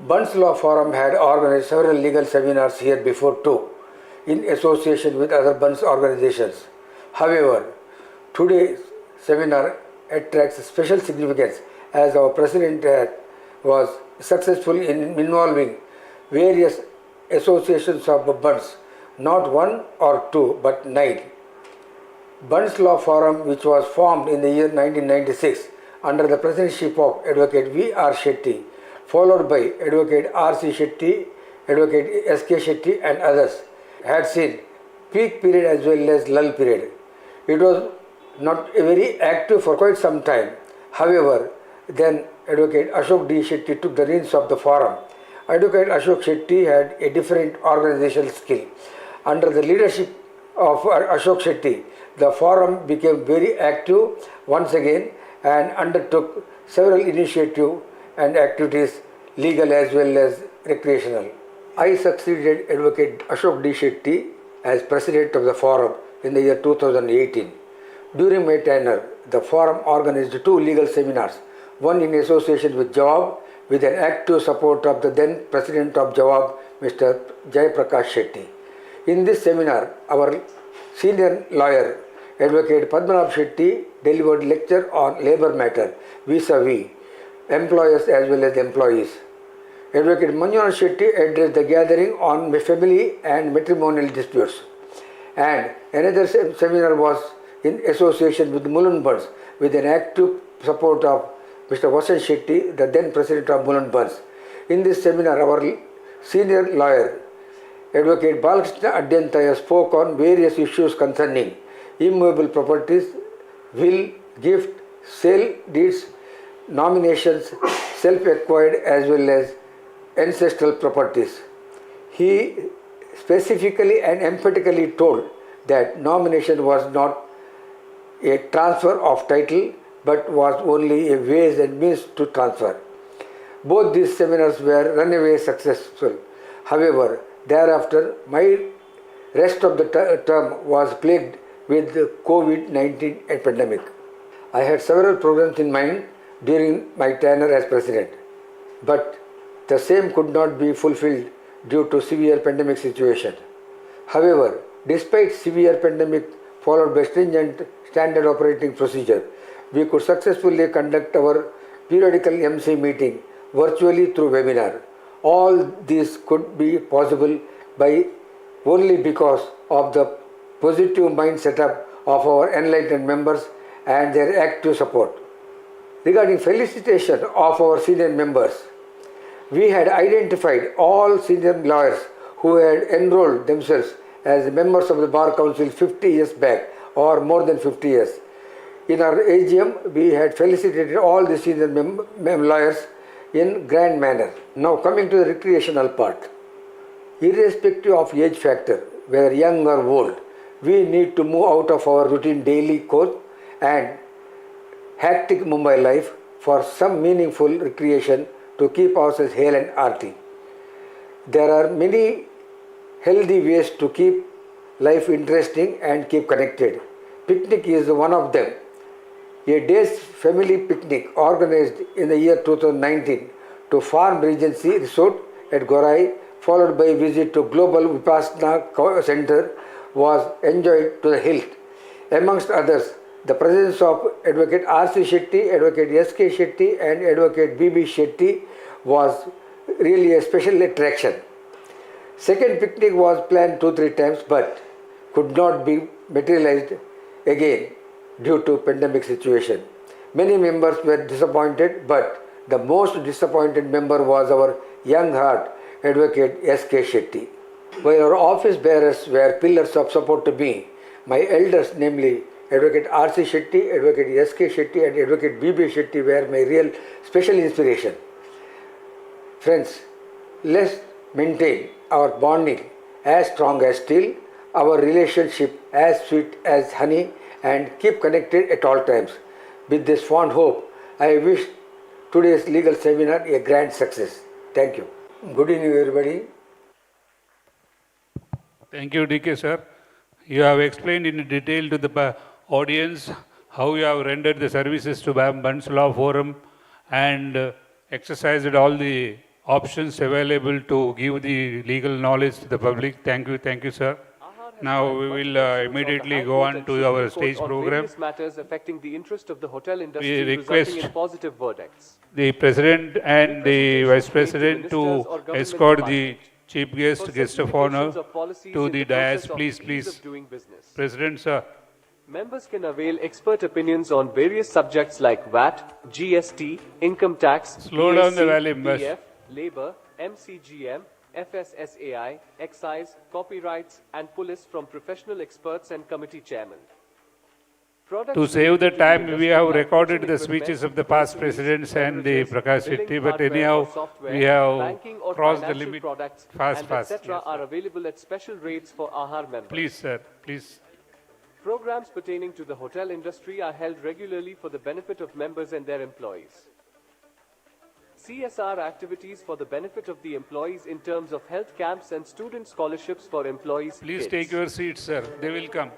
S22: Bunts Law Forum had organized several legal seminars here before too, in association with other Bunts organizations. However, today's seminar attracts special significance as our president was successful in involving various associations of Bunts, not one or two, but 9. Bunts Law Forum, which was formed in the year 1996 under the presidency of Advocate V.R. Shetty, followed by Advocate R.C. Shetty, Advocate S.K. Shetty and others, had seen peak period as well as lull period. It was not very active for quite some time. However, then Advocate Ashok D. Shetty took the reins of the forum. Advocate Ashok Shetty had a different organizational skill. Under the leadership of Ashok Shetty, the forum became very active once again and undertook several initiatives and activities, legal as well as recreational. I succeeded Advocate Ashok D. Shetty as president of the forum in the year 2018. During my tenure, the forum organized 2 legal seminars, one in association with Jawab, with an active support of the then president of Jawab, Mr. Jai Prakash Shetty. In this seminar, our senior lawyer, Advocate Padmanabh Shetty, delivered lecture on labor matter vis-a-vis employers as well as employees. Advocate Manjunath Shetty addressed the gathering on family and matrimonial disputes. And another seminar was in association with Mulund Bunts, with an active support of Mr. Vasant Shetty, the then president of Mulund Bunts. In this seminar, our senior lawyer, Advocate Balakrishna Adyantaya, spoke on various issues concerning immovable properties, will, gift, sale deeds, nominations, self-acquired as well as ancestral properties. He specifically and emphatically told that nomination was not a transfer of title but was only a ways and means to transfer. Both these seminars were runaway successful. However, thereafter, my rest of the term was plagued with the COVID-19 pandemic. I had several programs in mind during my tenure as president, but the same could not be fulfilled due to severe pandemic situation. However, despite severe pandemic followed by stringent standard operating procedure. We could successfully conduct our periodical MC meeting virtually through webinar. All this could be possible by only because of the positive mind setup of our enlightened members and their active support. Regarding felicitation of our senior members, we had identified all senior lawyers who had enrolled themselves as members of the Bar Council 50 years back or more than 50 years. In our AGM, we had felicitated all the senior lawyers in grand manner. Now coming to the recreational part. Irrespective of age factor, whether young or old, we need to move out of our routine daily course and hectic Mumbai life for some meaningful recreation to keep ourselves hale and hearty. There are many healthy ways to keep life interesting and keep connected. Picnic is one of them. A day's family picnic organized in the year 2019 to Farm Regency Resort at Gorai, followed by a visit to Global Vipassana Center, was enjoyed to the hilt. Amongst others, the presence of Advocate R.C. Shetty, Advocate S.K. Shetty and Advocate B.B. Shetty was really a special attraction. Second picnic was planned 2-3 times but could not be materialized again due to pandemic situation. Many members were disappointed, but the most disappointed member was our young heart, Advocate S.K. Shetty. While our office bearers were pillars of support to me, my elders, namely Advocate R.C. Shetty, Advocate S.K. Shetty and Advocate B.B. Shetty were my real special inspiration. Friends, let's maintain our bonding as strong as steel, our relationship as sweet as honey, and keep connected at all times. With this fond hope, I wish today's legal seminar a grand success. Thank you. Good evening, everybody.
S6: Thank you, DK sir. You have explained in detail to the audience how you have rendered the services to Bunts Law Forum and exercised all the options available to give the legal knowledge to the public. Thank you, sir. Now we will immediately go on to our stage program.
S12: Matters affecting the interest of the hotel industry,
S6: We request
S12: resulting in positive verdicts.
S6: the President and the Vice President to escort the Chief Guest of Honor to the dais. Please. President, sir.
S12: Members can avail expert opinions on various subjects like VAT, GST, income tax,
S6: Slow down the volume, boss.
S12: PF, labor, MCGM, FSSAI, excise, copyrights and police from professional experts and committee chairmen.
S6: To save the time, we have recorded the speeches of the past presidents and the Prakash Shetty, but anyhow, we have crossed the limit. Fast.
S12: Etc. are available at special rates for Ahar members.
S6: Please, sir, please.
S12: Programs pertaining to the hotel industry are held regularly for the benefit of members and their employees. CSR activities for the benefit of the employees in terms of health camps and student scholarships for employees.
S6: Please take your seats, sir. They will come.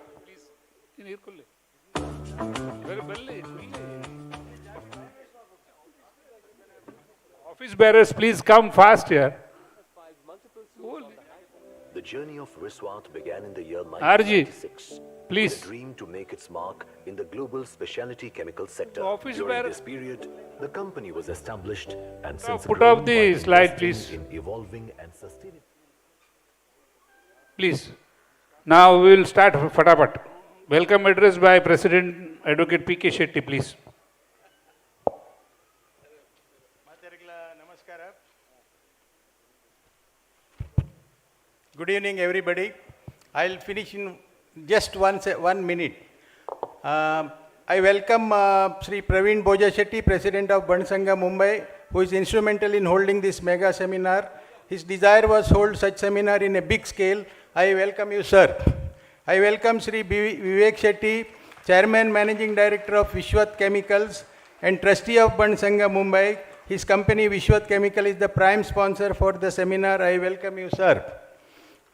S6: Office bearers, please come fast here.
S1: The journey of Riswat began in the year
S6: RG,
S1: 1996
S6: please.
S1: with a dream to make its mark in the global specialty chemical sector.
S6: Office
S1: During
S6: bearer-
S1: this period, the company was established and
S6: Now
S1: since
S6: put
S1: grown
S6: up the
S1: while
S6: slide,
S1: investing
S6: please.
S1: in evolving and sustaining.
S6: Please. Now we will start fatapat. Welcome address by President Advocate P.K. Shetty, please.
S13: Good evening, everybody. I'll finish in just 1 minute. I welcome Sri Praveen Boja Shetty, President of Buntsanga Mumbai, who is instrumental in holding this mega seminar. His desire was to hold such seminar in a big scale. I welcome you, sir. I welcome Sri Vivek Shetty, Chairman, Managing Director of Vishwat Chemicals and Trustee of Buntsanga Mumbai. His company Vishwat Chemical is the prime sponsor for the seminar. I welcome you, sir.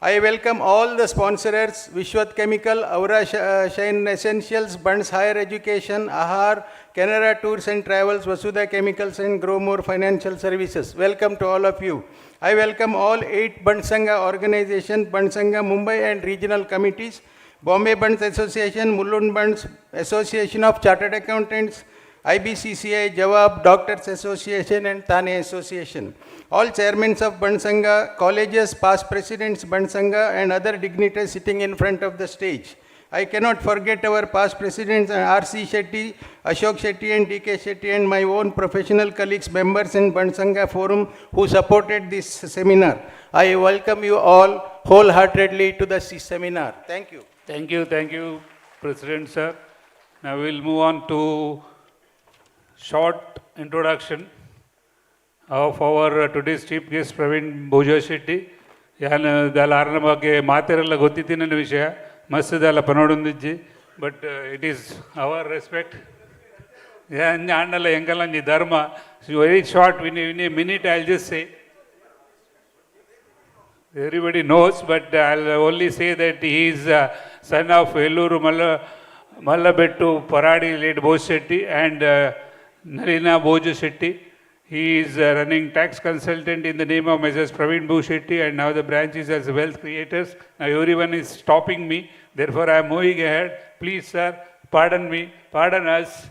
S13: I welcome all the sponsors, Vishwat Chemical, Aura Shine Essentials, Bunts Higher Education, Ahar, Canara Tours and Travels, Vasudha Chemicals and Growmore Financial Services. Welcome to all of you. I welcome all 8 Buntsanga organizations, Buntsanga Mumbai and regional committees. Bombay Bunts Association, Mulund Bunts, Association of Chartered Accountants, IBCCI, Jawab, Doctors Association and Thane Association. All chairmen of Bunt Sangha, colleges, past presidents, Bunt Sangha and other dignitaries sitting in front of the stage. I cannot forget our past presidents R.C. Shetty, Ashok Shetty and D.K. Shetty and my own professional colleagues, members in Bunt Sangha Forum who supported this seminar. I welcome you all wholeheartedly to the seminar. Thank you.
S6: Thank you, President sir. Now we'll move on to short introduction of our today's chief guest, Praveen Bhoja Shetty. Yan dalarna ಬಗ್ಗೆ ಮಾತಿರಲ್ಲ ಗೊತ್ತಿತ್ತಿನ ವಿಷಯ ಮಸ್ತದಲ್ಲ ಪನೋಡೊಂದಿಜ್ಜಿ but it is our respect. Annala engalanji dharma. Very short, in a minute I'll just say. Everybody knows, but I'll only say that he is son of Elluru Mallabettu Paradi late Bhoja Shetty and Narina Bhoja Shetty. He is running tax consultant in the name of Mrs. Praveen Bhoja Shetty and now the branch is as wealth creators. Now everyone is stopping me, therefore I am moving ahead. Please sir, pardon me, pardon us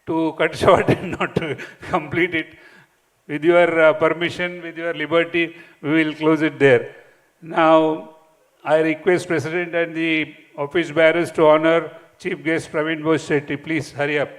S6: to cut short and not to complete it. With your permission, with your liberty, we will close it there. Now I request President and the office bearers to honor Chief Guest Praveen Bhoja Shetty. Please hurry up.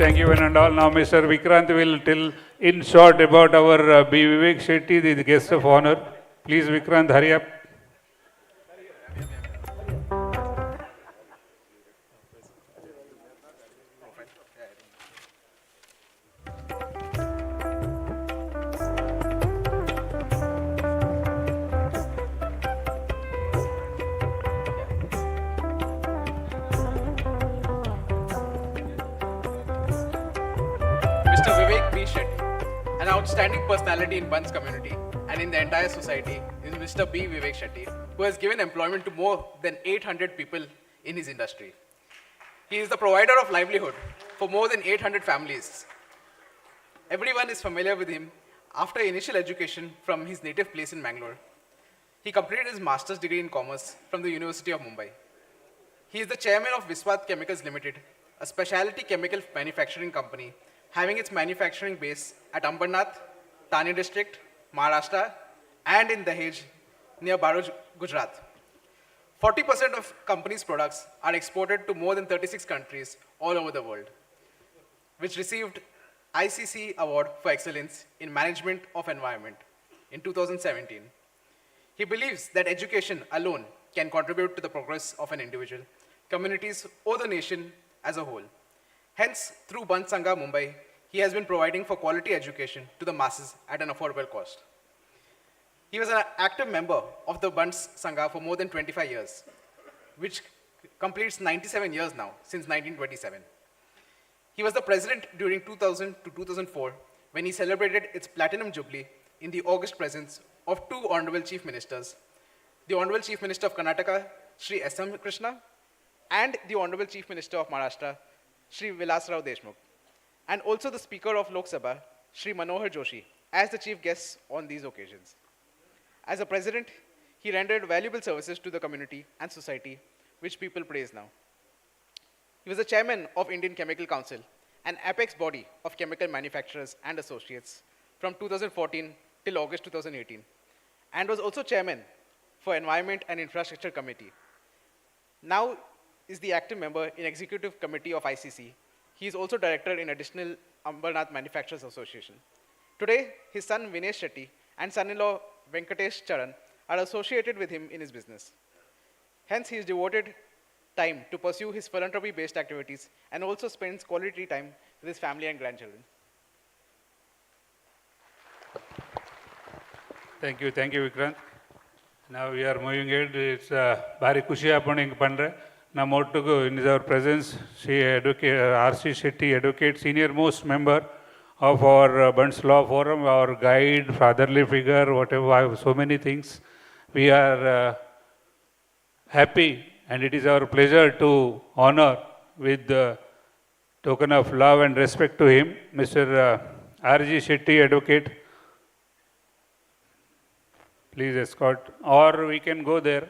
S6: Thank you, and all. Now Mr. Vikrant will tell in short about our B. Vivek Shetty, the guest of honor. Please Vikrant, hurry up.
S17: An outstanding personality in Bunts community and in the entire society is Mr. B. Vivek Shetty, who has given employment to more than 800 people in his industry. He is the provider of livelihood for more than 800 families. Everyone is familiar with him. After initial education from his native place in Bangalore, he completed his master's degree in commerce from the University of Mumbai. He is the chairman of Viswat Chemicals Limited, a specialty chemical manufacturing company having its manufacturing base at Ambernath, Thane district, Maharashtra, and in Dahej, near Baroda, Gujarat. 40% of company's products are exported to more than 36 countries all over the world, which received ICC Award for Excellence in Management of Environment in 2017. He believes that education alone can contribute to the progress of an individual, communities, or the nation as a whole. Hence, through Bunt Sangha Mumbai, he has been providing for quality education to the masses at an affordable cost. He was an active member of the Bunts Sangha for more than 25 years, which completes 97 years now, since 1927. He was the president during 2000 to 2004 when he celebrated its Platinum Jubilee in the august presence of two Honorable Chief Ministers, the Honorable Chief Minister of Karnataka, Sri S.M. Krishna, and the Honorable Chief Minister of Maharashtra, Sri Vilas Rao Deshmukh, and also the Speaker of Lok Sabha, Sri Manohar Joshi, as the chief guests on these occasions. As a president, he rendered valuable services to the community and society, which people praise now. He was the chairman of Indian Chemical Council, an apex body of chemical manufacturers and associates from 2014 till August 2018, and was also chairman for Environment and Infrastructure Committee. Now is the active member in Executive Committee of ICC. He is also director in additional Ambernath Manufacturers Association. Today, his son Vinesh Shetty and son-in-law Venkatesh Charan are associated with him in his business. Hence, he is devoted time to pursue his philanthropy-based activities and also spends quality time with his family and grandchildren.
S6: Thank you, Vikrant. Now we are moving ahead. It's Bari Kushi Aponing Pandre. Now more to go in our presence. She R.C. Shetty, advocate, senior most member of our Bunts Law Forum, our guide, fatherly figure, whatever, so many things. We are happy, and it is our pleasure to honor with the token of love and respect to him, Mr. R.G. Shetty, advocate. Please escort, or we can go there.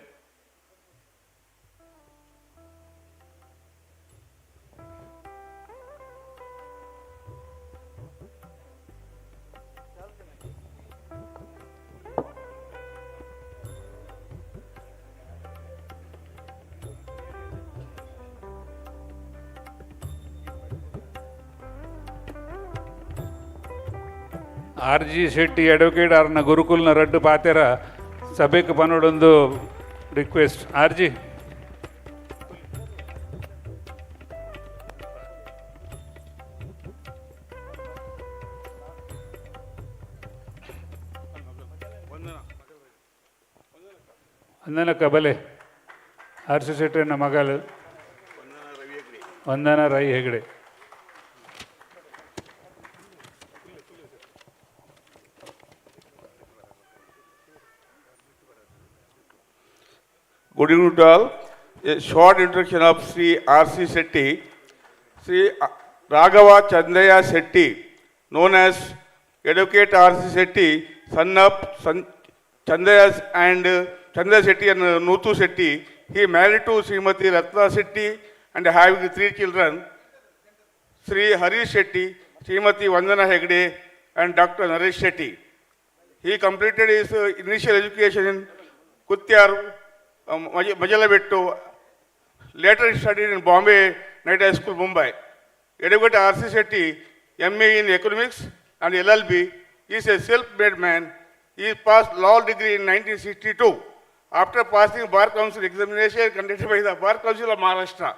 S6: R.G. Shetty, advocate, arna Gurukulna Raddu Patera, Sabek Panodundu request. R.G. Vandana Kabale, R.C. Shetty Namagal, Vandana Rai Hegde.
S14: Good evening to all. A short introduction of Sri R.C. Shetty. Sri Raghava Chandaya Shetty, known as Advocate R.C. Shetty, son of Chandaya and Chandaya Shetty and Nuthu Shetty. He married to Srimati Ratna Shetty and having 3 children, Sri Harish Shetty, Srimati Vandana Hegde and Dr. Naresh Shetty. He completed his initial education in Kutyar, Majalabettu. Later he studied in Bombay Night High School, Mumbai. Advocate R.C. Shetty, M.A. in Economics and LLB, is a self-made man. He passed law degree in 1962 after passing Bar Council examination conducted by the Bar Council of Maharashtra.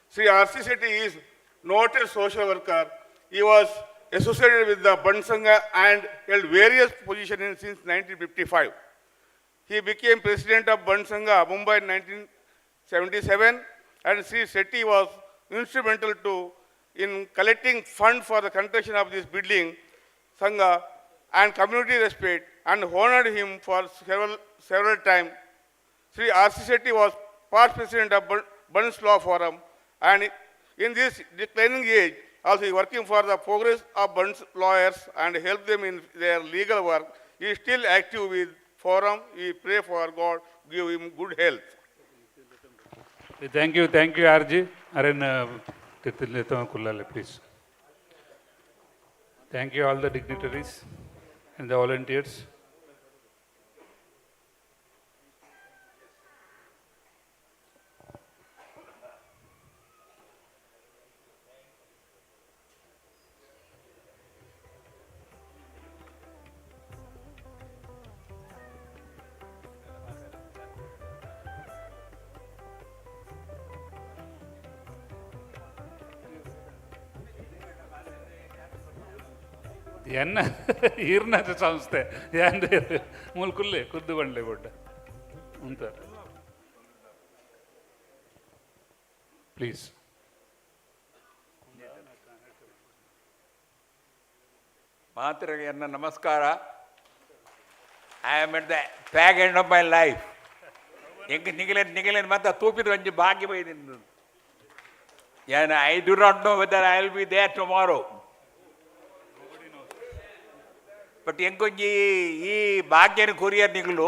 S14: Sri R.C. Shetty is noted social worker. He was associated with the Bunts and held various positions since 1955. He became president of Bunts Mumbai in 1977, and Sri Shetty was instrumental in collecting funds for the construction of this building, Sangha, and community respect, and honored him for several times. Sri R.C. Shetty was past president of Bunts Law Forum, and in this declining age, also working for the progress of Bunts lawyers and help them in their legal work. He is still active with Forum. We pray for God, give him good health.
S6: Thank you, R.G. Please. Thank you all the dignitaries and the volunteers. ಎನ್ನ ಈರ್ನಾಥ ಸಂಸ್ಥೆ ಯಾಂದ್ರೆ ಮುಲ್ಕುಲ್ಲೆ ಕುದ್ದು ಬಂಡ್ಲೆ ಬೊಡ್ಡ ಅಂತ please.
S15: ಮಾತೃಗೆ ಎನ್ನ ನಮಸ್ಕಾರ. I am at the fag end of my life. ಹೆಂಗೆ ನಿಗಲೇನು ಮತ್ತೆ ತೂಪಿದ್ರು ಒಂಜಿ ಭಾಗ್ಯ ಬೈದಿದ್ದು. I do not know whether I will be there tomorrow. But ಹೆಂಗೊಂಜಿ ಈ ಭಾಗ್ಯನ ಕೊರಿಯರ್ ನಿಗಲು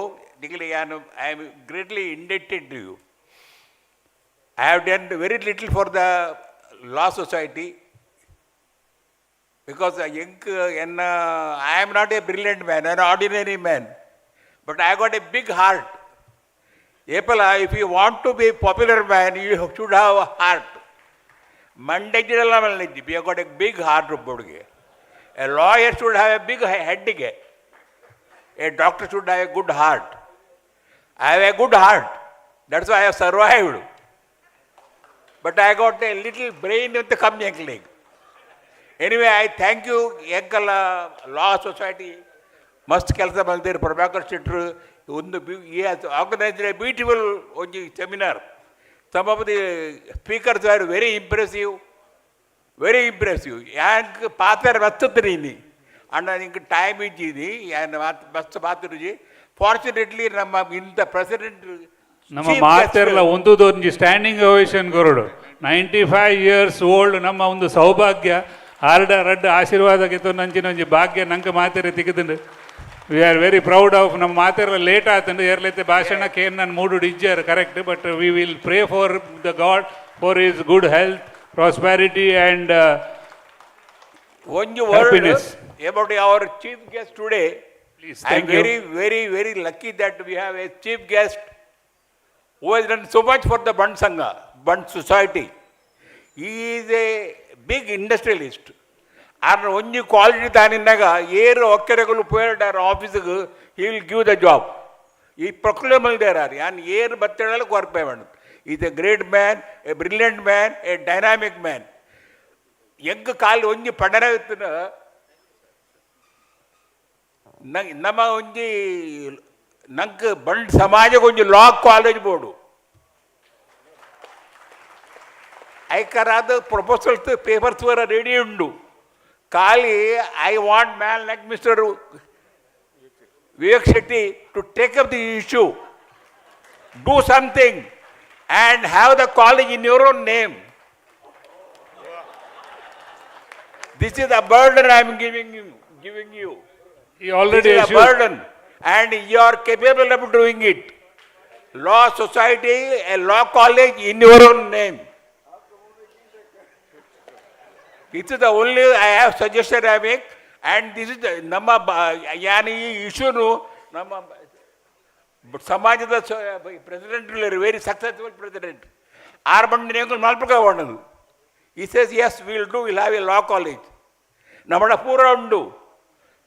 S15: I am greatly indebted to you. I have done very little for the law society because I am not a brilliant man, an ordinary man, but I got a big heart. If you want to be a popular man, you should have a heart. You have got a big heart. A lawyer should have a big head. A doctor should have a good heart. I have a good heart. That's why I have survived. but I got a little brain with the come young leg. Anyway, I thank you, Yankala Law Society, Must Kelsa Maldir, Prabhakar Chitru, he has organized a beautiful seminar. Some of the speakers were very impressive, very impressive. And Pathar Vastatrini, and I think time is and Vastatruji. Fortunately, in the president.
S6: ನಮ್ಮ ಮಾತೆರ್ಲ ಒಂದೊಂದು standing ovation ಕೊರಡು 95 years old ನಮ್ಮ ಒಂದು ಸೌಭಾಗ್ಯ ರಡ್ಡ ಆಶೀರ್ವಾದಕ್ಕೆ ನಂಚಿನೊಂಜಿ ಭಾಗ್ಯ ನಂಗೆ ಮಾತೆರೆ ತೆಗೆದುಂಡು we are very proud of ನಮ್ಮ ಮಾತೆರ್ಲ ಲೇಟ್ ಆತಂಡು ಏರ್ಲೈತೆ ಭಾಷಣಕ್ಕೆ ಏನು ನಾನು ಮೂಡು ಇಜ್ಜಾರು correct but we will pray for the god for his good health prosperity and
S15: happiness. About our chief guest today, I am very, very, very lucky that we have a chief guest who has done so much for the Bunt Sangha, Bunt society. He is a big industrialist. And when you quality taninaga, year okkeregulu poyed our office, he will give the job. He proclaimable there are, and year battadal work payment. He is a great man, a brilliant man, a dynamic man. Young call only padana ನಮ್ಮ ಒಂಜಿ ನಂಗೆ ಬಂಡ್ ಸಮಾಜಕ್ಕೆ ಒಂಜಿ law college board ಐಕರಾದ proposals papers ವರ ready ಉಂಡು ಖಾಲಿ I want man like mister Vivek Shetty to take up the issue do something and have the college in your own name. This is a burden I am giving you.
S6: He already
S15: is a burden, and you are capable of doing it. Law society, a law college in your own name. This is the only I have suggested I make, and this is the nama yani issue no nama samajada president very successful president. Arband nengu malpuka vanadu. He says yes, we will do. We will have a law college. Namada pura undu.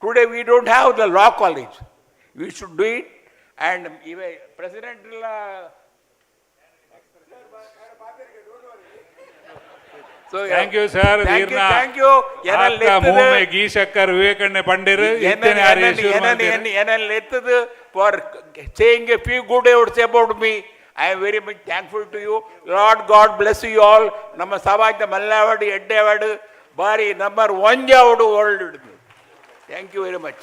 S15: Today we don't have the law college. We should do it. And even President so
S6: thank you sir.
S15: Thank you.
S6: आपका मुंह में घी शक्कर विवेकानंद पंडित इतने आरे
S15: for saying a few good words about me. I am very much thankful to you. Lord God bless you all. Nama samajda mallavadu eddevadu bari number 1 javadu world. Thank you very much.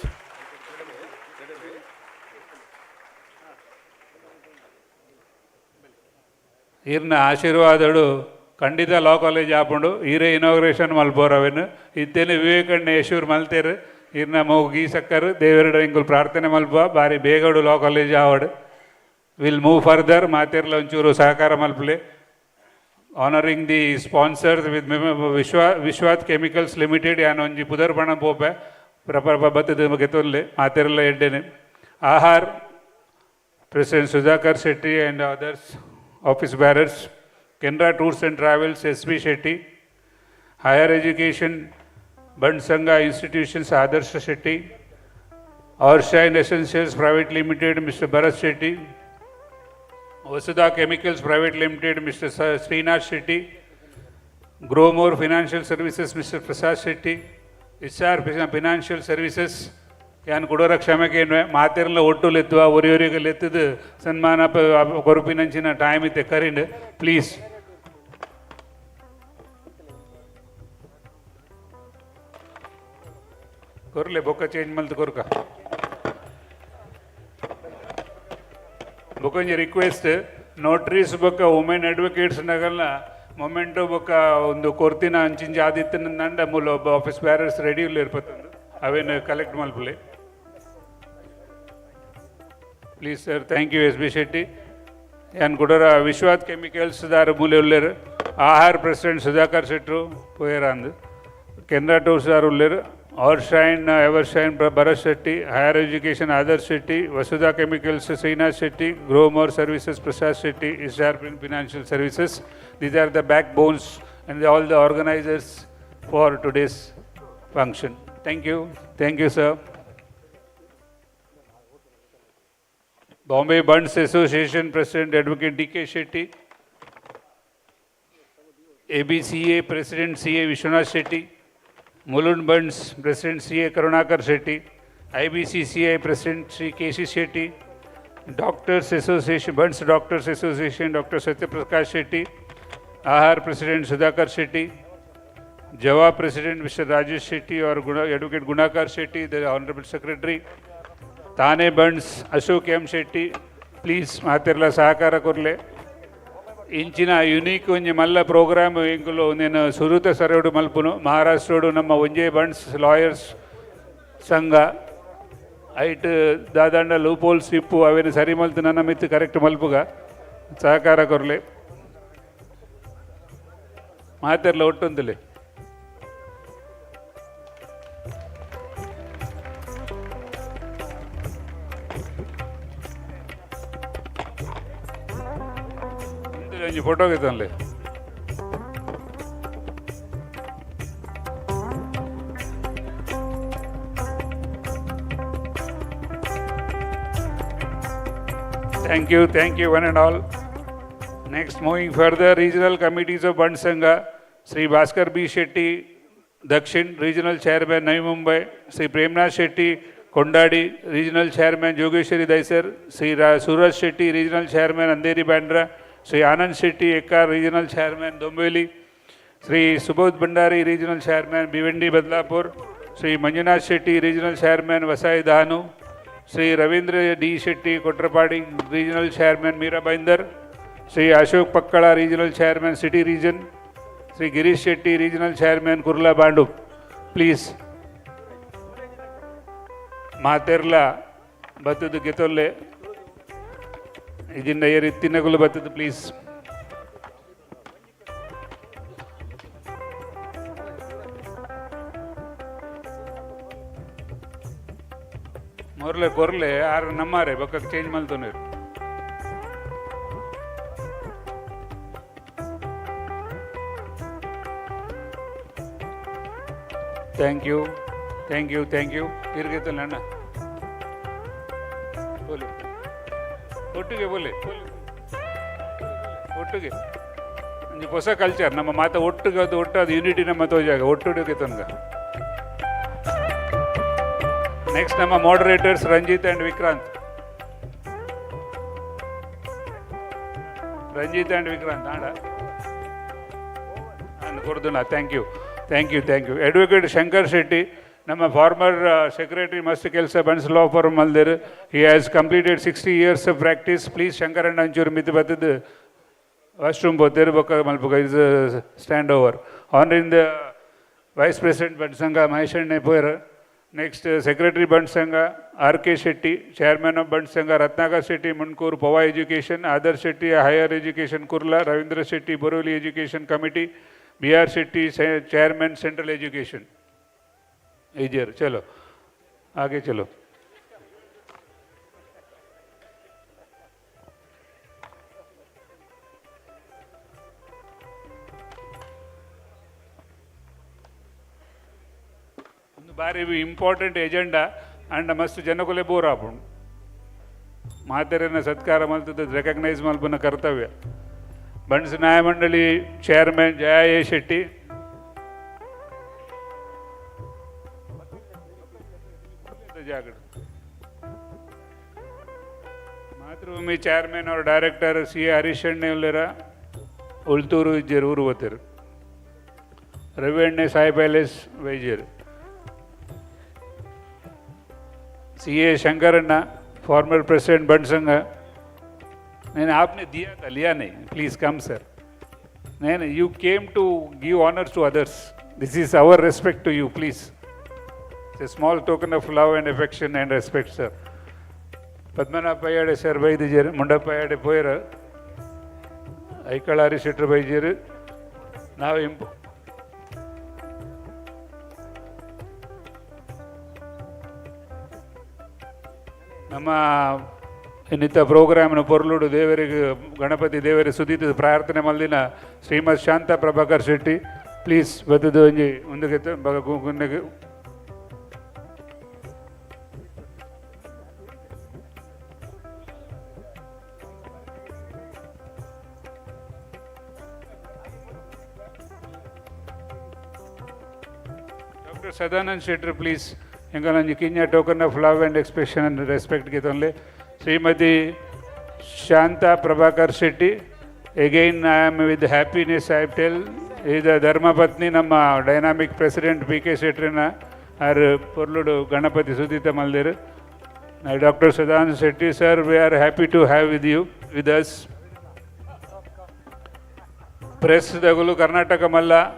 S6: ಈರ್ನ ಆಶೀರ್ವಾದಗಳು ಖಂಡಿತ law college ಆಪುಂಡು ಈರೇ inauguration ಮಲ್ಬೋರವೇನು ಇತ್ತೇನೆ Vivekananda ಯಶೂರ್ ಮಲ್ತೇರು ಈರ್ನ ಮೌಗಿ ಸಕ್ಕರು ದೇವರಡ ಇಂಗುಲ್ ಪ್ರಾರ್ಥನೆ ಮಲ್ಪ ಬಾರಿ ಬೇಗಡು law college ಆವಡು will move further ಮಾತೇರ್ಲ ಒಂಚೂರು ಸಹಕಾರ ಮಲ್ಪಲೆ honouring the sponsors with Vishwat chemicals limited ಯಾನ್ ಒಂಜಿ ಪುದರ್ ಬಣ ಪೋಪೆ ಬತ್ತದ ಗೆತ್ತೊಲ್ಲೆ ಮಾತೆರಲ್ಲ ಎಡ್ಡೆನೆ Aahar president Sudhakar Shetty and others office bearers Canara tours and travels S B Shetty higher education Bunt Sangha institutions Adarsh Shetty Evershine essentials private limited mister Bharat Shetty Vasudha chemicals private limited mister Srinath Shetty Growmore financial services mister Prasad Shetty HR financial services ಯಾನ್ ಕೊಡೋರ ಕ್ಷಮೆಗೆ ಮಾತೆರ್ಲ ಒಟ್ಟುಲೆತ್ತುವ ಒರಿಯೊರಿಗೆ ಲೆತ್ತದು ಸನ್ಮಾನ ಕೊರುಪಿನಂಚಿನ ಟೈಮ್ ಇತ್ತೆ ಕರಿಂಡ್ ಪ್ಲೀಸ್ ಕೊರ್ಲೆ ಬೊಕ್ಕ change ಮಲ್ತು ಕೊರ್ಕ ಬೊಕೊಂಜಿ request ನೋಟ್ರೀಸ್ ಬೊಕ್ಕ women advocates ನಗಲ್ನ moment ಬೊಕ್ಕ ಒಂದು ಕೊರ್ತಿನ ಅಂಚಿಂಜಿ ಆದಿತ್ತಿನ ನಂಡ ಮೂಲ ಒಬ್ಬ ಆಫೀಸ್ ಬ್ಯಾರರ್ಸ್ ರೆಡಿಯಲ್ಲಿ ಇರ್ಪತ್ತಂದು ಅವೇನು ಕಲೆಕ್ಟ್ ಮಲ್ಪಲೆ please sir thank you S B Shetty ಯಾನ್ ಕೊಡೋರ ವಿಶ್ವಾತ್ ಕೆಮಿಕಲ್ಸ್ ದಾರ ಮೂಲೆ ಉಳ್ಳೇರು ಆಹಾರ್ ಪ್ರೆಸಿಡೆಂಟ್ ಸುಧಾಕರ್ ಶೆಟ್ರು ಪೋಯರ ಅಂದು ಕೆನರಾ ಟೂರ್ಸ್ ದಾರ್ ಉಳ್ಳೇರು Evershine Evershine Bharat Shetty higher education Adarsh Shetty Vasudha chemicals Srinath Shetty Growmore services Prasad Shetty HR financial services these are the backbones and all the organizers for today's function. Thank you sir. Bombay Bunts Association President Advocate D.K. Shetty, ABCA President CA Vishwanath Shetty, Mulund Bunts President CA Karunakar Shetty, IBCCI President Sri Keshi Shetty, Doctors Association, Bunts Doctors Association Dr. Satyaprakash Shetty, AHAR President Sudhakar Shetty, Java President Mr. Rajesh Shetty or Advocate Gunakar Shetty, the Honorable Secretary, Thane Bunts Ashok M. Shetty, please Materla Sahakara Kurle. ಇಂಚಿನ unique ಒಂಜಿ ಮಲ್ಲ program ಇಂಕುಲು నేను ಸುರುತ ಸರವಡು ಮಲ್ಪುನು ಮಹಾರಾಷ್ಟ್ರೋಡು ನಮ್ಮ ಒಂಜೇ Bunts lawyers ಸಂಘ ಐಟ್ ದಾದಂಡ loopholes ಇಪ್ಪು ಅವೇನು ಸರಿ ಮಲ್ತು ನನ್ನ ಮಿತ್ತು ಕರೆಕ್ಟ್ ಮಲ್ಪುಗ ಸಹಕಾರ ಕೊರ್ಲೆ ಮಾತೆರ್ಲ ಒಟ್ಟೊಂದುಲೆ photo ಗೆತ್ತನ್ಲೆ Thank you one and all. Next, moving further, regional committees of Bunts Sangha, Sri Bhaskar B. Shetty, Dakshin, Regional Chairman, Navi Mumbai, Sri Premnath Shetty, Kondadi, Regional Chairman, Jogeshwari Daisar, Sri Suraj Shetty, Regional Chairman, Andheri Bandra, Sri Anand Shetty, Ekar, Regional Chairman, Dombivli, Sri Subodh Bhandari, Regional Chairman, Bhiwandi, Badlapur, Sri Manjunath Shetty, Regional Chairman, Vasai Dahanu, Sri Ravindra D. Shetty, Kotrapadi, Regional Chairman, Meera Bainder, Sri Ashok Pakkala, Regional Chairman, City Region, Sri Girish Shetty, Regional Chairman, Kurla Bandu. Please. Materla, Batudu Getolle, Ijinda Yerittinagulu Batudu, please. ಮೊರಲೆ ಕೊರ್ಲೆ ಯಾರು ನಮ್ಮಾರೆ ಬಕ್ಕಕ್ಕೆ change ಮಲ್ತೋನೆ thank you ತಿರ್ಗೈತಲ್ಲ ಅಣ್ಣ ಬೋಲಿ ಒಟ್ಟಿಗೆ ಬೋಲಿ ಒಟ್ಟಿಗೆ ಒಂದು ಹೊಸ culture ನಮ್ಮ ಮಾತ ಒಟ್ಟಿಗೆ ಅದು ಅದು ಯೂನಿಟಿ ನಮ್ಮ ತೋಜಾಗ ಒಟ್ಟುಡಿಗೆ ತನಕ Next, ನಮ್ಮ moderators Ranjit and Vikrant. Ranjit and Vikrant, and Kurduna, thank you. Advocate Shankar Shetty, ನಮ್ಮ former secretary must kelsa Bunts law firm alder. He has completed 60 years of practice. Please, Shankar and Anchur mit batid washroom botheru baka malpuga is stand over. Honoring the Vice President Bunts Sangha Maheshan Nepoera. Next, Secretary Bunts Sangha, R.K. Shetty, Chairman of Bunts Sangha, Ratnakar Shetty, Munkur, Pava Education, Adar Shetty, Higher Education, Kurla, Ravindra Shetty, Boroli Education Committee, B.R. Shetty, Chairman, Central Education. Easier, chalo. Aage chalo. ಬಾರಿ important agenda and ಮಸ್ತ್ ಜನಕುಲೆ bore ಆಪುಂಡು ಮಾತೆರೆನ ಸತ್ಕಾರ ಮಲ್ತದ recognise ಮಲ್ಪನ ಕರ್ತವ್ಯ Bunts Nyaya Mandali chairman Jaya A Shetty Mathrubhumi chairman ಅವ್ರ director C A ಹರೀಶಣ್ಣೆ ಉಳ್ಳರ ಉಳ್ತೂರು ಇಜ್ಜರು ಊರು ಬತ್ತರು ರವಿ ಸಾಯಿ ಪ್ಯಾಲೇಸ್ ವೈದ್ಯರು C.A. Shankarana, former President Bunts Sangha. मैंने आपने दिया था लिया नहीं. Please come, sir. नहीं you came to give honors to others. This is our respect to you. Please. It's a small token of love and affection and respect, sir. Padmana Payade sir Vaidijere, Munda Payade Poera, Aikalari Shetra Vaidijere. Now ನಮ್ಮ ಇನ್ನಿತ ಪ್ರೋಗ್ರಾಮ್ನ ಪೊರ್ಲುಡು ದೇವರಿಗೆ ಗಣಪತಿ ದೇವರಿಗೆ ಸುದೀತ ಪ್ರಾರ್ಥನೆ ಮಲ್ದಿನ ಶ್ರೀಮತ್ ಶಾಂತ Prabhakar Shetty please ಬದ್ದು ಒಂಜಿ ಮುಂದಕ್ಕೆ ಗುನ್ನೆಗೆ Dr. Sadanand Shetty, please. Engalanji Kinya token of love and expression and respect gitonle. Srimati Shanta Prabhakar Shetty. Again, I am with happiness, I tell. Is the Dharma Patni Nama dynamic president PK Shetty our Purludu Ganapati Sudita Maldir. Dr. Sadanand Shetty, sir, we are happy to have with us. Press Dagulu Karnataka Malla.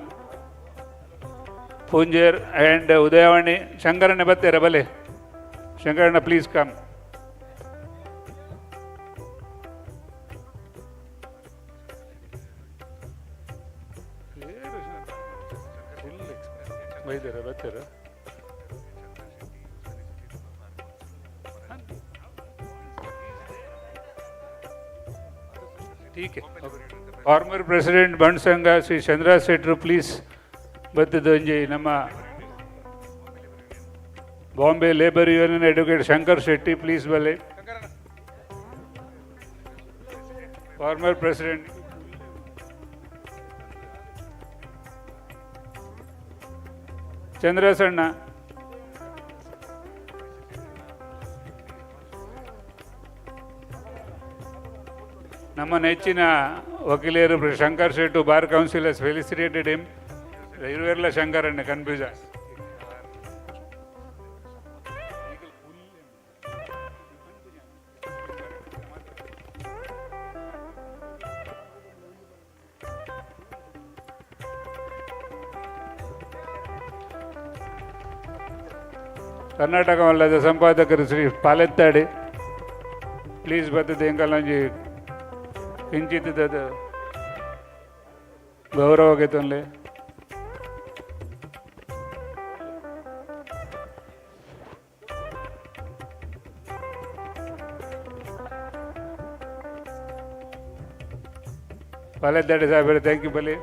S6: Punjer and Udayavani. Shankarana Batte Rabale. Shankarana, please come. Former President Bunts Sri Chandra Shetty, please. Battadonji Nama Bombay Labour Union Advocate Shankar Shetty, please Bale. Former President Chandra Sanna. Nama Nechina Vakileru Shankar Shetty Bar Council has felicitated him. Iruverla Shankar and confusion. Karnataka Vallada Sampadakar Sri Palettadi. Please, Battade Engalanji. Kinchit Dada Gaurava Getonle. That is very thank you, Bali.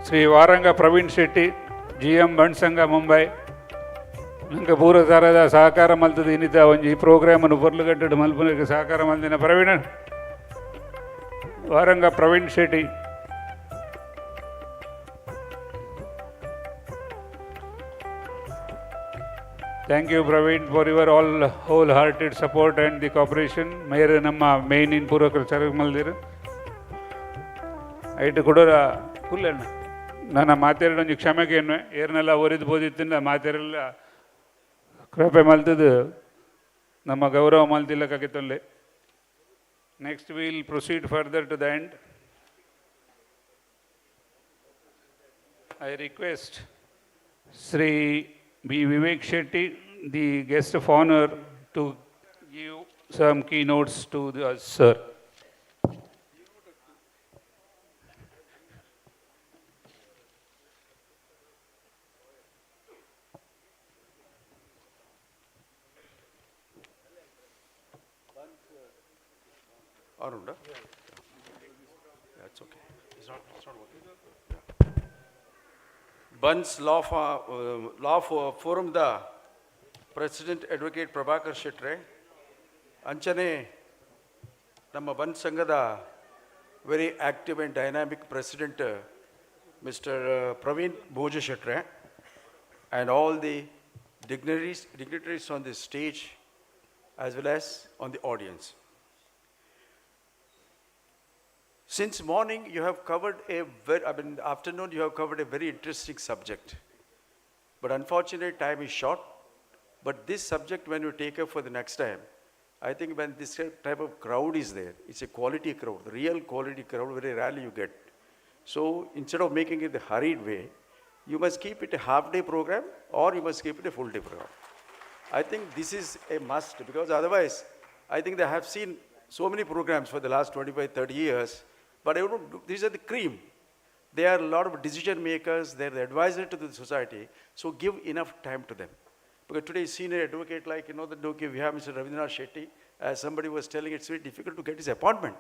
S6: Sri Varanga Praveen Shetty, GM Bunts Mumbai. Nanka Pura Sarada Sakara Maltadinita Vanji program and Overlooked Malpuna Sakara Maldina Praveen. Varanga Praveen Shetty. Thank you, Praveen, for your all wholehearted support and the cooperation. Mayor Namma main in Purakar Charamaldir. I took Kulana. Nana Mater and Ykshamaki, Ernala Vorid Boditina, Mater Krape Maltid, Namagaura Maltila Kakitole. Next, we will proceed further to the end. I request Sri B. Vivek Shetty, the guest of honor, to give some keynotes to us, sir.
S7: Arunda? That's okay. It's not working. Bunts Law Forum the President Advocate Prabhakar Shetty, Anchane Nama Bunts Sangada very active and dynamic President Mr. Praveen Bhoja Shetty, and all the dignitaries on the stage as well as on the audience. Since morning you have covered afternoon you have covered a very interesting subject. But unfortunately time is short. But this subject when you take up for the next time, I think when this type of crowd is there, it's a quality crowd, real quality crowd, very rarely you get. So instead of making it the hurried way, you must keep it a half-day program or you must keep it a full-day program. I think this is a must because otherwise, I think they have seen so many programs for the last 25, 30 years. But these are the cream. They are a lot of decision makers, they're the advisor to the society, so give enough time to them. Because today senior advocate like, we have Mr. Ravindra Shetty, as somebody was telling, it's very difficult to get his appointment.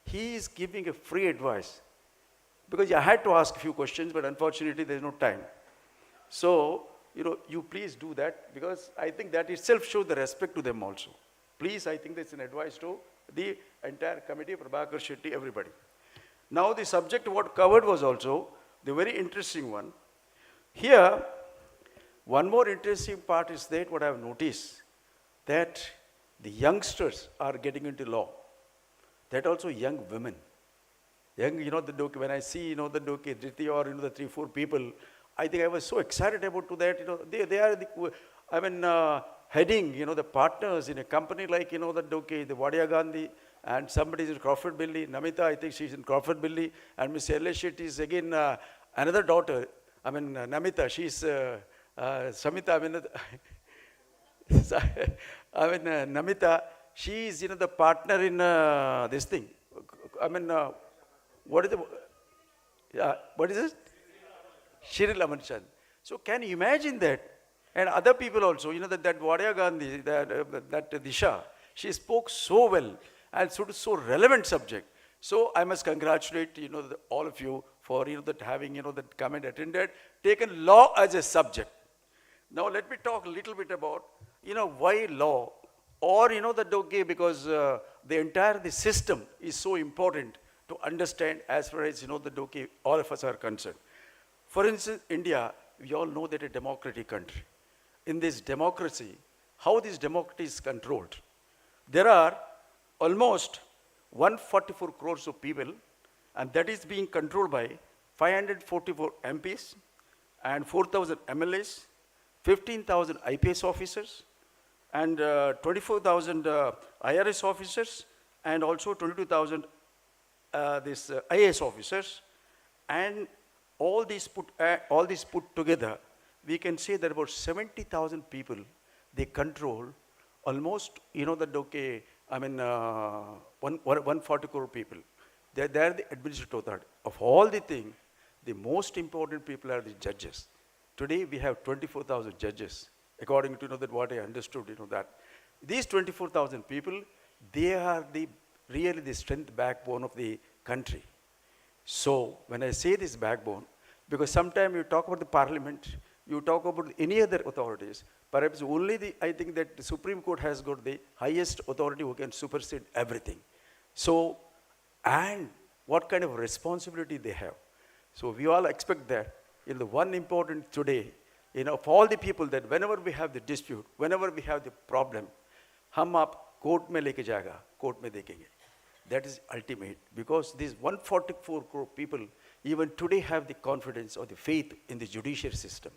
S7: He is giving a free advice. Because I had to ask a few questions, but unfortunately there's no time. So, you please do that because I think that itself shows the respect to them also. Please, I think that's an advice to the entire committee, Prabhakar Shetty, everybody.
S9: Now the subject what covered was also the very interesting one. Here, one more interesting part is that what I have noticed, that the youngsters are getting into law. That also young women. Young, when I see, the Dhriti or, the 3-4 people, I think I was so excited about to that, they are the, heading, the partners in a company like, the Vadia Gandhi, and somebody is in Crawford Billy, Namita, I think she's in Crawford Billy, and Miss Ella Shetty is again another daughter, Namita, she's Samita, Namita, she is, the partner in this thing. What is what is it? Shiril Amarchand. So can you imagine that? And other people also, that Vadia Gandhi, that Disha, she spoke so well and so relevant subject. So I must congratulate, all of you for, that having, that come and attended, taken law as a subject. Now let me talk a little bit about, why law, or, that okay, because the entire the system is so important to understand as far as, that okay, all of us are concerned. For instance, India, we all know that a democratic country. In this democracy, how this democracy is controlled. There are almost 144 crores of people, and that is being controlled by 544 MPs and 4,000 MLAs, 15,000 IPS officers, and 24,000 IRS officers, and also 22,000 IAS officers, and all these put together, we can say that about 70,000 people, they control almost, 140 crore people. They are the administrative authority. Of all the things, the most important people are the judges. Today, we have 24,000 judges, according to what I understood, that. These 24,000 people, they are really the strength backbone of the country. So, when I say this backbone, because sometimes you talk about the parliament, you talk about any other authorities, perhaps only I think that the Supreme Court has got the highest authority who can supersede everything. So, and what kind of responsibility they have. So we all expect that. The one important today, for all the people, that whenever we have the dispute, whenever we have the problem, hum aap court mein leke jayega, court mein dekhenge. That is ultimate, because these 144 crore people even today have the confidence or the faith in the judiciary system.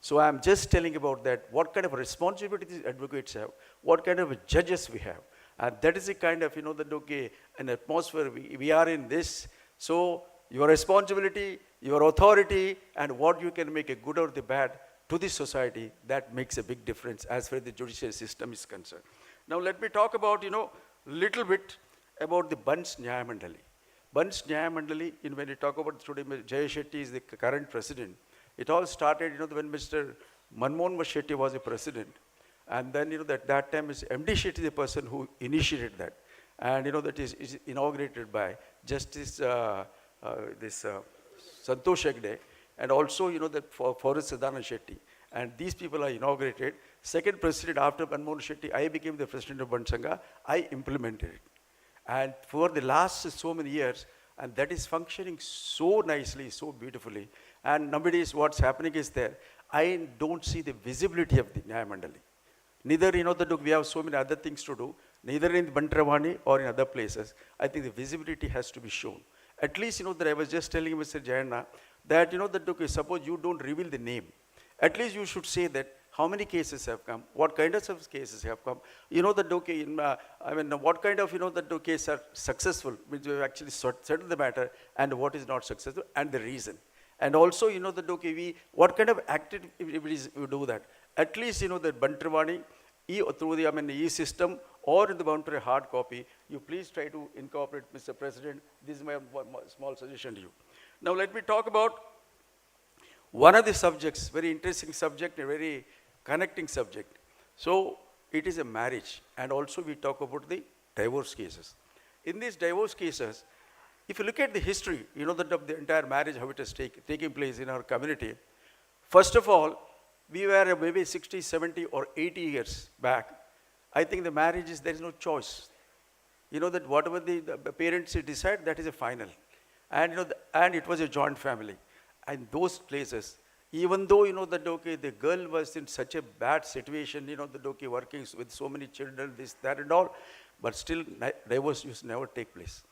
S9: So I'm just telling about that, what kind of responsibility these advocates have, what kind of judges we have. And that is the kind of, that okay, an atmosphere we are in this. So your responsibility, your authority, and what you can make a good or the bad to the society, that makes a big difference as far as the judicial system is concerned. Now let me talk about, little bit about the Bunts Nyaya Mandali. Bunts Nyaya Mandali, when you talk about today, Jay Shetty is the current president. It all started, when Mr. Manmohan Shetty was the president. And then, that time is MD Shetty, the person who initiated that. And, that is inaugurated by Justice Santosh Hegde, and also, that Forest Siddhana Shetty. And these people are inaugurated. Second president after Manmohan Shetty, I became the president of Bunts Sangha. I implemented it. And for the last so many years, and that is functioning so nicely, so beautifully. And nowadays what's happening is there, I don't see the visibility of the Nyaya Mandali. Neither, that we have so many other things to do, neither in Buntara or in other places. I think the visibility has to be shown. At least, that I was just telling Mr. Jayana, that, that okay, suppose you don't reveal the name. At least you should say that how many cases have come, what kind of cases have come, that okay, what kind of, that cases are successful, which we have actually settled the matter, and what is not successful, and the reason. And also, that okay, what kind of activities we do that. At least, that Buntaravani, through the e-system or in the Buntara hard copy, you please try to incorporate, Mr. President. This is my small suggestion to you. Now let me talk about one of the subjects, very interesting subject, a very connecting subject. So it is a marriage, and also we talk about the divorce cases. In these divorce cases, if you look at the history, that of the entire marriage, how it is taking place in our community, first of all, we were maybe 60, 70 or 80 years back. I think the marriage is, there is no choice. That whatever the parents decide, that is a final. And, and it was a joint family. And those places, even though, that, okay, the girl was in such a bad situation, that, okay, working with so many children, this, that and all, but still divorce used to never take place.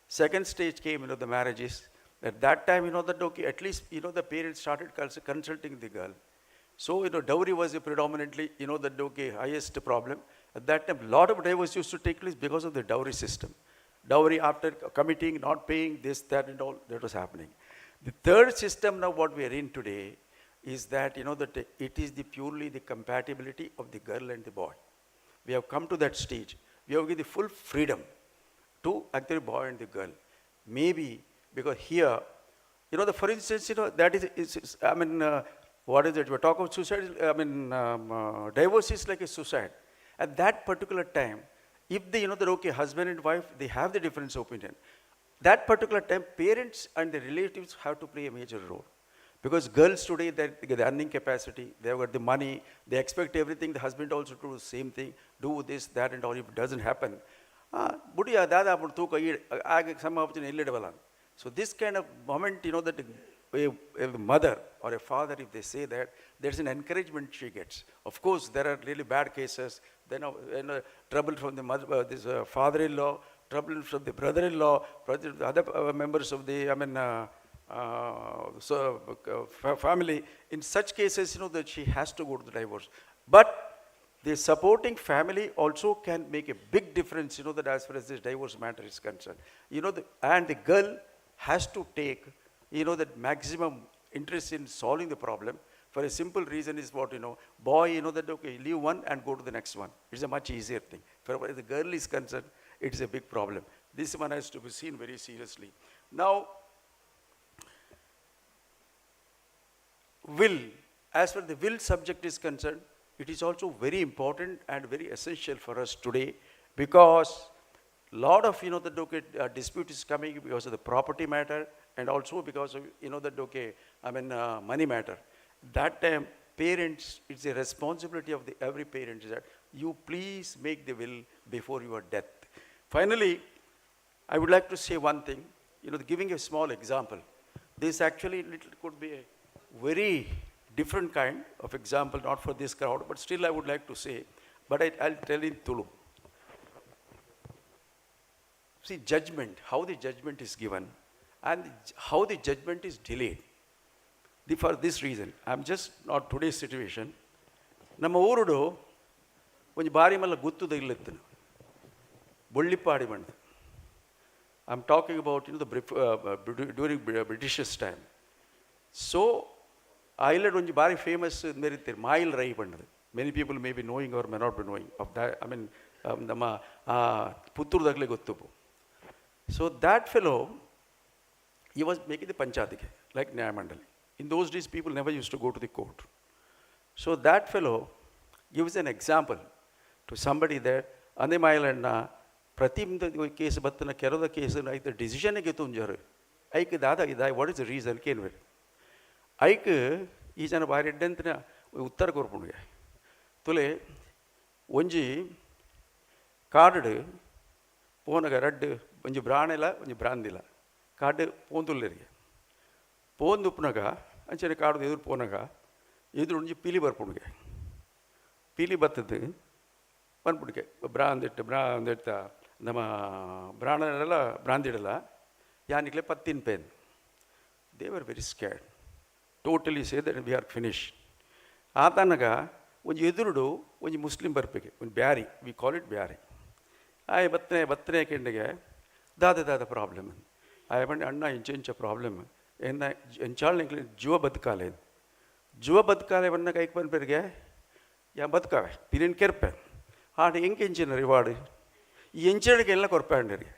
S9: Second stage came, the marriages. At that time, that, okay, at least, the parents started consulting the girl. So, dowry was a predominantly, that, okay, highest problem. At that time, a lot of divorce used to take place because of the dowry system. Dowry after committing, not paying, this, that and all, that was happening. The third system now what we are in today is that, that it is purely the compatibility of the girl and the boy. We have come to that stage. We have given the full freedom to actually boy and the girl. Maybe because here, for instance, that is I mean, what is it? We talk about suicide, divorce is like a suicide. At that particular time, if they, they're okay, husband and wife, they have the difference opinion. That particular time, parents and the relatives have to play a major role. Because girls today, they get the earning capacity, they've got the money, they expect everything, the husband also to do the same thing, do this, that and all. If it doesn't happen, so this kind of moment, that a mother or a father, if they say that, there's an encouragement she gets. Of course, there are really bad cases, then trouble from the mother, this father-in-law, trouble from the brother-in-law, other members of the, family. In such cases, that she has to go to the divorce. But the supporting family also can make a big difference, that as far as this divorce matter is concerned. And the girl has to take, that maximum interest in solving the problem. For a simple reason is what, boy, that, okay, leave one and go to the next one. It's a much easier thing. For the girl is concerned, it's a big problem. This one has to be seen very seriously. Now, will, as far as the will subject is concerned, it is also very important and very essential for us today, because a lot of, the dispute is coming because of the property matter and also because of, money matter. That time, parents, it's a responsibility of every parent is that you please make the will before your death. Finally, I would like to say one thing, giving a small example. This actually could be a very different kind of example, not for this crowd, but still I would like to say, but I'll tell in Tulu. See, judgment, how the judgment is given and how the judgment is delayed. For this reason, I'm just not today's situation. Nama urudu, when bari mala guttu dillittu, bullipadi mand. I'm talking about during British's time. So, island only very famous merite mile rai pandadu. Many people may be knowing or may not be knowing of that. I mean, nama puttur dagle gottupu. So that fellow, he was making the panchadike, like Nyayamandali. In those days, people never used to go to the court. So that fellow gives an example to somebody there. Ande mile na pratim the case battana kero the case na the decision getunjaru. Aike dada idai. What is the reason? Kenver. Aike is an abident uttar korpunuga. Tule onji carded ponaga red onji branela onji brandila card pondulleri. Pondupunaga and card the ponaga either onji pili barpunuga. Pili battadu one put brand nama branadala brandidala yanikle pattin pen. They were very scared. Totally say that we are finished. Atanaga, when you do, when you Muslim barpeke, when Barry, we call it Barry. I batre kendaga, the problem. I haven't change a problem. And child Jua Batkale. Jua Batkale, when I can perga, Yabatka, Pirin Kerpe. Hard ink engine rewarded. Engine again like or pandering.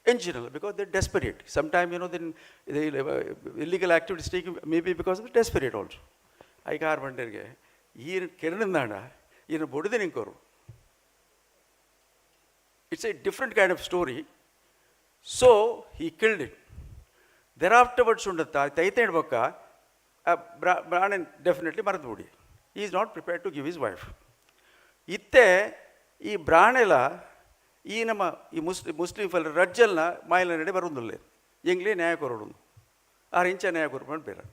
S9: Engine, because they're desperate. Sometimes, then the illegal activities take maybe because of desperate also. I can't wonder. Here, Kerananda, in a Bodhinkoro. It's a different kind of story. So, he killed it. Thereafter, Sundata, Taita and Baka, Branan definitely Maradudi. He is not prepared to give his wife. Itte, E. Branela, ಈ ನಮ್ಮ ಈ Muslim ಫಲ ರಜ್ಜಲ್ನ ಮಾಯಿಲನಡೆ ಬರುವುದಿಲ್ಲ ಎಂಗ್ಲೇ ನ್ಯಾಯ ಕೊರೋಡು ಆರು ಇಂಚ ನ್ಯಾಯ ಕೊರ್ಪಂಡು ಬೇರೆ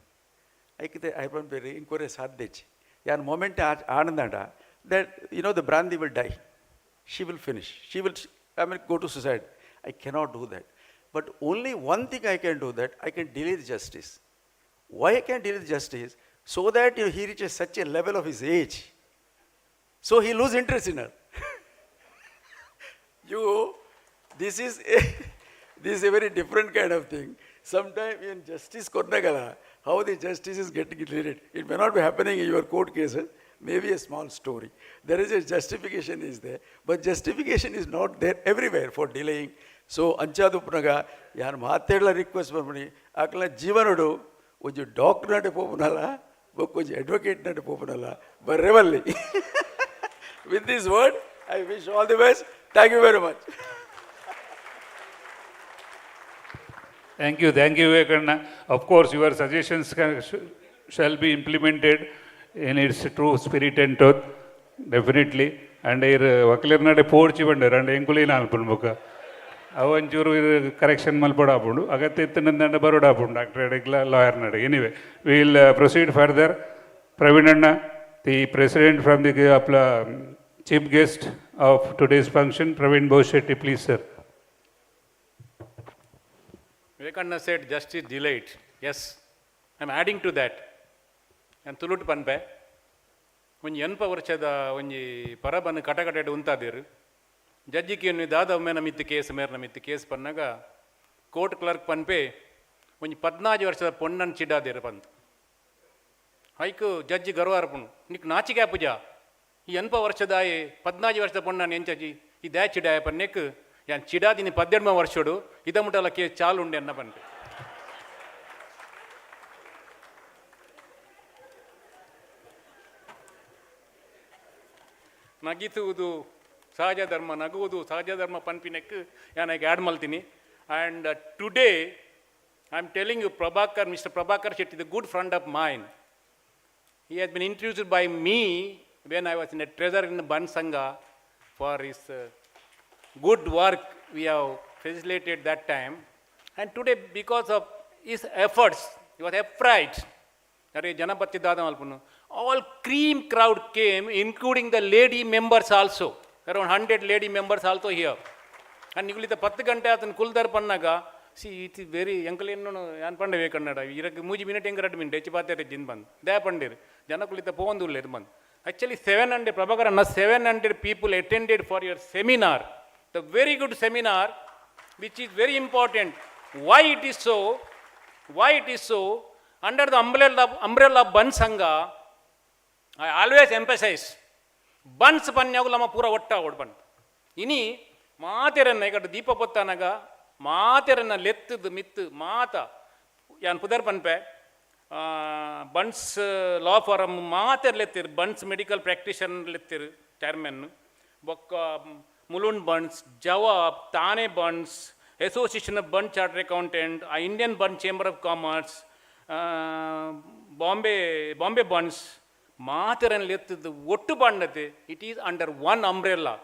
S9: ಐಕಿತೆ ಐಪಂಡು ಬೇರೆ ಇಂಕೊರೆ ಸಾಧ್ಯಚ್ಚಿ ಯಾನ್ moment ಆನಂದಾಂಡ that the Brandi will die. She will finish. She will, go to suicide. I cannot do that. But only one thing I can do that, I can delay the justice. Why I can delay the justice? So that he reaches such a level of his age. So he lose interest in her. This is a very different kind of thing. Sometimes in justice kornagala, how the justice is getting delayed. It may not be happening in your court cases. Maybe a small story. There is a justification is there, but justification is not there everywhere for delaying. So Anchadupunaga, yan maatedla request parmani, akala jivanudu, uju doctor nate popunala, uju advocate nate popunala, barrevalli. With this word, I wish all the best. Thank you very much.
S6: Thank you, Vivekananda. Of course, your suggestions shall be implemented in its true spirit and truth, definitely. And vakilirnade nade porchi bandaru and enkulina alpunbuka avanchuru correction malpoda apundu agatte ittananda baroda apundu doctor edikla lawyer nade. Anyway, we will proceed further. Pravinanna, the president from the chief guest of today's function, Praveen Boshetti, please sir.
S11: Vivekananda said justice delayed. Yes, I am adding to that. And ತುಳುಟು ಪನ್ಪೆ ಒಂಜಿ ಎನ್ಪ ವರ್ಷದ ಒಂಜಿ ಪರಬನ್ನು ಕಟಕಟೆಡ್ ಉಂತಾದಿರು ಜಡ್ಜಿಗೆ ದಾದ ಒಮ್ಮೆ ನಮಿತ್ತು case ಮೇರೆ ನಮಿತ್ತು case ಪನ್ನಾಗ court clerk ಪನ್ಪೆ ಒಂಜಿ 14 ವರ್ಷದ ಪೊಣ್ಣನ್ನು ಚಿಡಾದಿರು ಪಂತು ಹೈಕು ಜಡ್ಜಿ ಗರ್ವಾರ್ಪುಣು ನಿಕ್ ನಾಚಿಕೆ ಪೂಜ ಈ ಎನ್ಪ ವರ್ಷದ 14 ವರ್ಷದ ಪೊಣ್ಣನ್ನು ಎಂಚಿ ಈ ದ್ಯಾ ಚಿಡಾಯ ಪನ್ನೆಕ್ ಯಾನ್ ಚಿಡಾದಿನಿ 17 ವರ್ಷೋಡು ಇದ ಮುಟ್ಟಲ ಕೇಸ್ ಚಾಲು ಉಂಡೆ ಅನ್ನ ಪನ್ಪೆ ನಗಿಸುವುದು ಸಹಜ ಧರ್ಮ, ನಗುವುದು ಸಹಜ ಧರ್ಮ ಪನ್ಪಿನಕ್ಕೆ ಯಾನಾಗಿ ಆ್ಯಡ್ ಮಲ್ತೀನಿ. And today I am telling you mister Prabhakar Shetty, the good friend of mine. He has been introduced by me when I was in a treasurer in Bunts Sangha for his good work we have facilitated that time. And today, because of his efforts, he was upright. All cream crowd came, including the lady members also. Around 100 lady members also here. And you will 10 gante atanu kuldar pannaga, see it is very yankalenno yan pande vekannada irak muji minute engarad min dechi patere jin band da pandir janakulita povandulledu man. Actually 700 Prabhakaranna 700 people attended for your seminar, the very good seminar which is very important. Why it is so? Under the umbrella of Bunts Sangha, I always emphasize Bunts panyagulama pura otta odpan ini maaterana ikata deepa pottanaga maaterana lettudu mittu maata yan pudar panpe Bunts law firm maater lettir Bunts medical practitioner lettir chairman bokka Mulund Bunts Jawab Thane Bunts Association of Bunts Chartered Accountant, Indian Bunts Chamber of Commerce, Bombay Bunts Matharan lettudu ottu pandate, it is under one umbrella.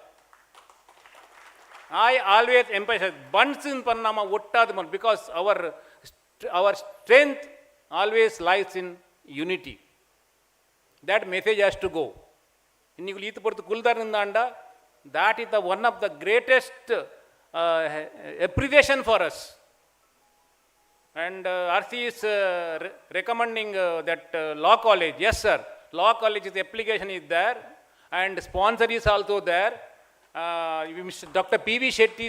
S11: I always emphasize Bunts in pannama ottadu because our strength always lies in unity. That message has to go. Innigu leetu porthu kuldarninda anda, that is the one of the greatest appreciation for us. And RC is recommending that law college. Yes sir, law college's application is there and sponsor is also there. Mr. Dr. P.V. Shetty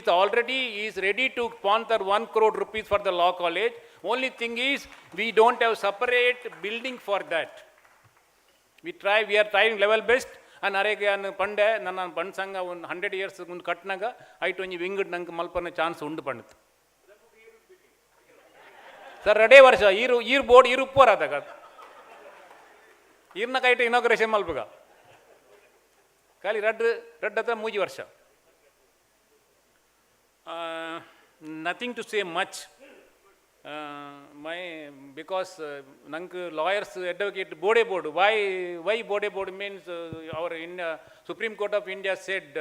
S11: is ready to sponsor 1 crore rupees for the law college. Only thing is we don't have separate building for that. We are trying level best. And Aregan Pande, Nanan Pansanga 100 years Katnaga, I told you winged Nank Malpana chance und Pandit. Sir, Rade Varsha, year board, Irupura Dagat. Irnakaita inauguration Malpuga. Kali Radata Muji Varsha. Nothing to say much. Because lawyers advocate Bode board. Why Bode board means our Supreme Court of India said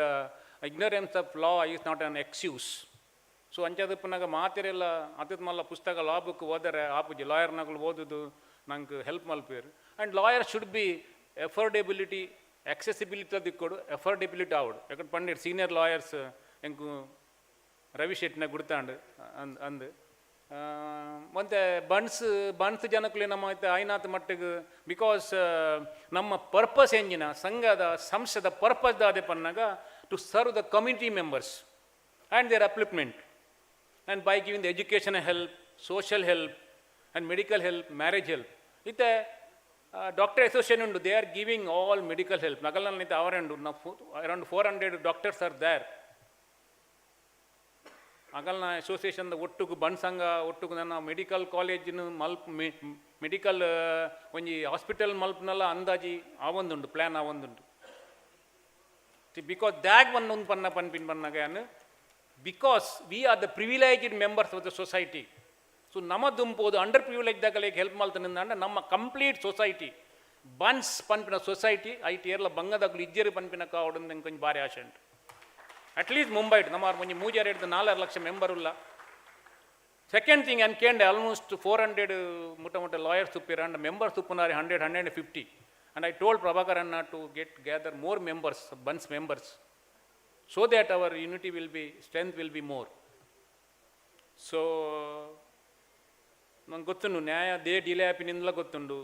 S11: ignorance of law is not an excuse. So ಅಂಚದಪ್ಪನಾಗ ಮಾತೆರೆಲ್ಲ ಅತದ ಮಲ್ಲ ಪುಸ್ತಕ law book ಓದರೆ ಆಪುಜಿ ಲಾಯರ್ನಾಗಳು ಓದುದು ನಂಗೆ ಹೆಲ್ಪ್ ಮಲ್ಪೇರು and lawyer should be affordability accessibility ದಿಕ್ಕೋಡು ಎಫರ್ಡೆಬಿಲಿಟಿ ಆವಡು ಯಾಕಂದ್ರೆ ಪಂಡಿಟ್ ಸೀನಿಯರ್ ಲಾಯರ್ಸ್ ಎಂಕು ರವಿ ಶೆಟ್ಟಿನ ಗುಡ್ತಾಂಡು ಅಂದು ಮತ್ತು ಬನ್ಸ್ ಜನಕ್ಕೂ ನಮ್ಮ ಐನಾಥ ಮಟ್ಟಿಗೆ ಬಿಕಾಸ್ ನಮ್ಮ ಪರ್ಪಸ್ ಎಂಜಿನ ಸಂಘದ ಸಂಸ್ಥೆದ ಪರ್ಪಸ್ ದಾದೆ ಪನ್ನಾಗ to serve the community members and their upliftment and by giving the education help social help and medical help marriage help ಇತ್ತೆ ಡಾಕ್ಟರ್ ಅಸೋಸಿಯೇಷನ್ ಉಂಡು they are giving all medical help ನಗಲ್ನಲ್ಲಿ ನಿಂತು ಅವರುಂಡು ಅರೌಂಡ್ 400 ಡಾಕ್ಟರ್ಸ್ ಆರ್ ದೇರ್ ಅಗಲ್ನ association ಒಟ್ಟುಗು ಬಣ್ ಸಂಘ ಒಟ್ಟುಗು ನನ್ನ ಮೆಡಿಕಲ್ ಕಾಲೇಜಿನ ಮೆಡಿಕಲ್ ಒಂಜಿ ಹಾಸ್ಪಿಟಲ್ ಮಲ್ಪನೆಲ್ಲ ಅಂದಾಜಿ ಆವೊಂದುಂಡು ಪ್ಲ್ಯಾನ್ ಆವೊಂದುಂಡು ಬಿಕಾಸ್ ದ್ಯಾಗ್ ಒಂದು ಪನ್ಪಿನ್ ಪನ್ನಾಗ because we are the privileged members of the society so ನಮ್ಮ ದುಂಪೋದು ಅಂಡರ್ ಪ್ರಿವಿಲೇಜ್ದಾಗಲಿಗೆ ಹೆಲ್ಪ್ ಮಾಡ್ತಾನೆ ಅಂದ್ರೆ ನಮ್ಮ ಕಂಪ್ಲೀಟ್ ಸೊಸೈಟಿ ಬನ್ಸ್ ಪನ್ಪಿನ ಸೊಸೈಟಿ ಐಟಿ ಏರ್ಲ ಬಂಗದಾಗಲು ಇಜ್ಜೇರಿ ಪನ್ಪಿನ ಕಾವಡು ಕೊಂಚ ಭಾರಿ ಆಸೆ ಉಂಟು ಅಟ್ಲೀಸ್ಟ್ ಮುಂಬೈ ನಮ್ಮ ಮುಂಜಿ ಮೂಜಾರು ಹಿಡಿದು 4 ಲಕ್ಷ ಮೆಂಬರ್ ಇಲ್ಲ ಸೆಕೆಂಡ್ ಥಿಂಗ್ ಅನ್ಕೇಂಡೆ ಆಲ್ಮೋಸ್ಟ್ 400 ಮುಟ್ಟ ಲಾಯರ್ಸ್ ಉಪ್ಪಿರ ಅಂಡ್ ಮೆಂಬರ್ಸ್ ಉಪ್ಪುನಾರಿ 150 and I told Prabhakaranna to gather more members, Bunts members, so that our unity will be, strength will be more. So, ನಂಗೆ ಗೊತ್ತುಂಡು ನ್ಯಾಯ ದೇ ಡಿಲೇ ಆಪಿನಿಂದಲ ಗೊತ್ತುಂಡು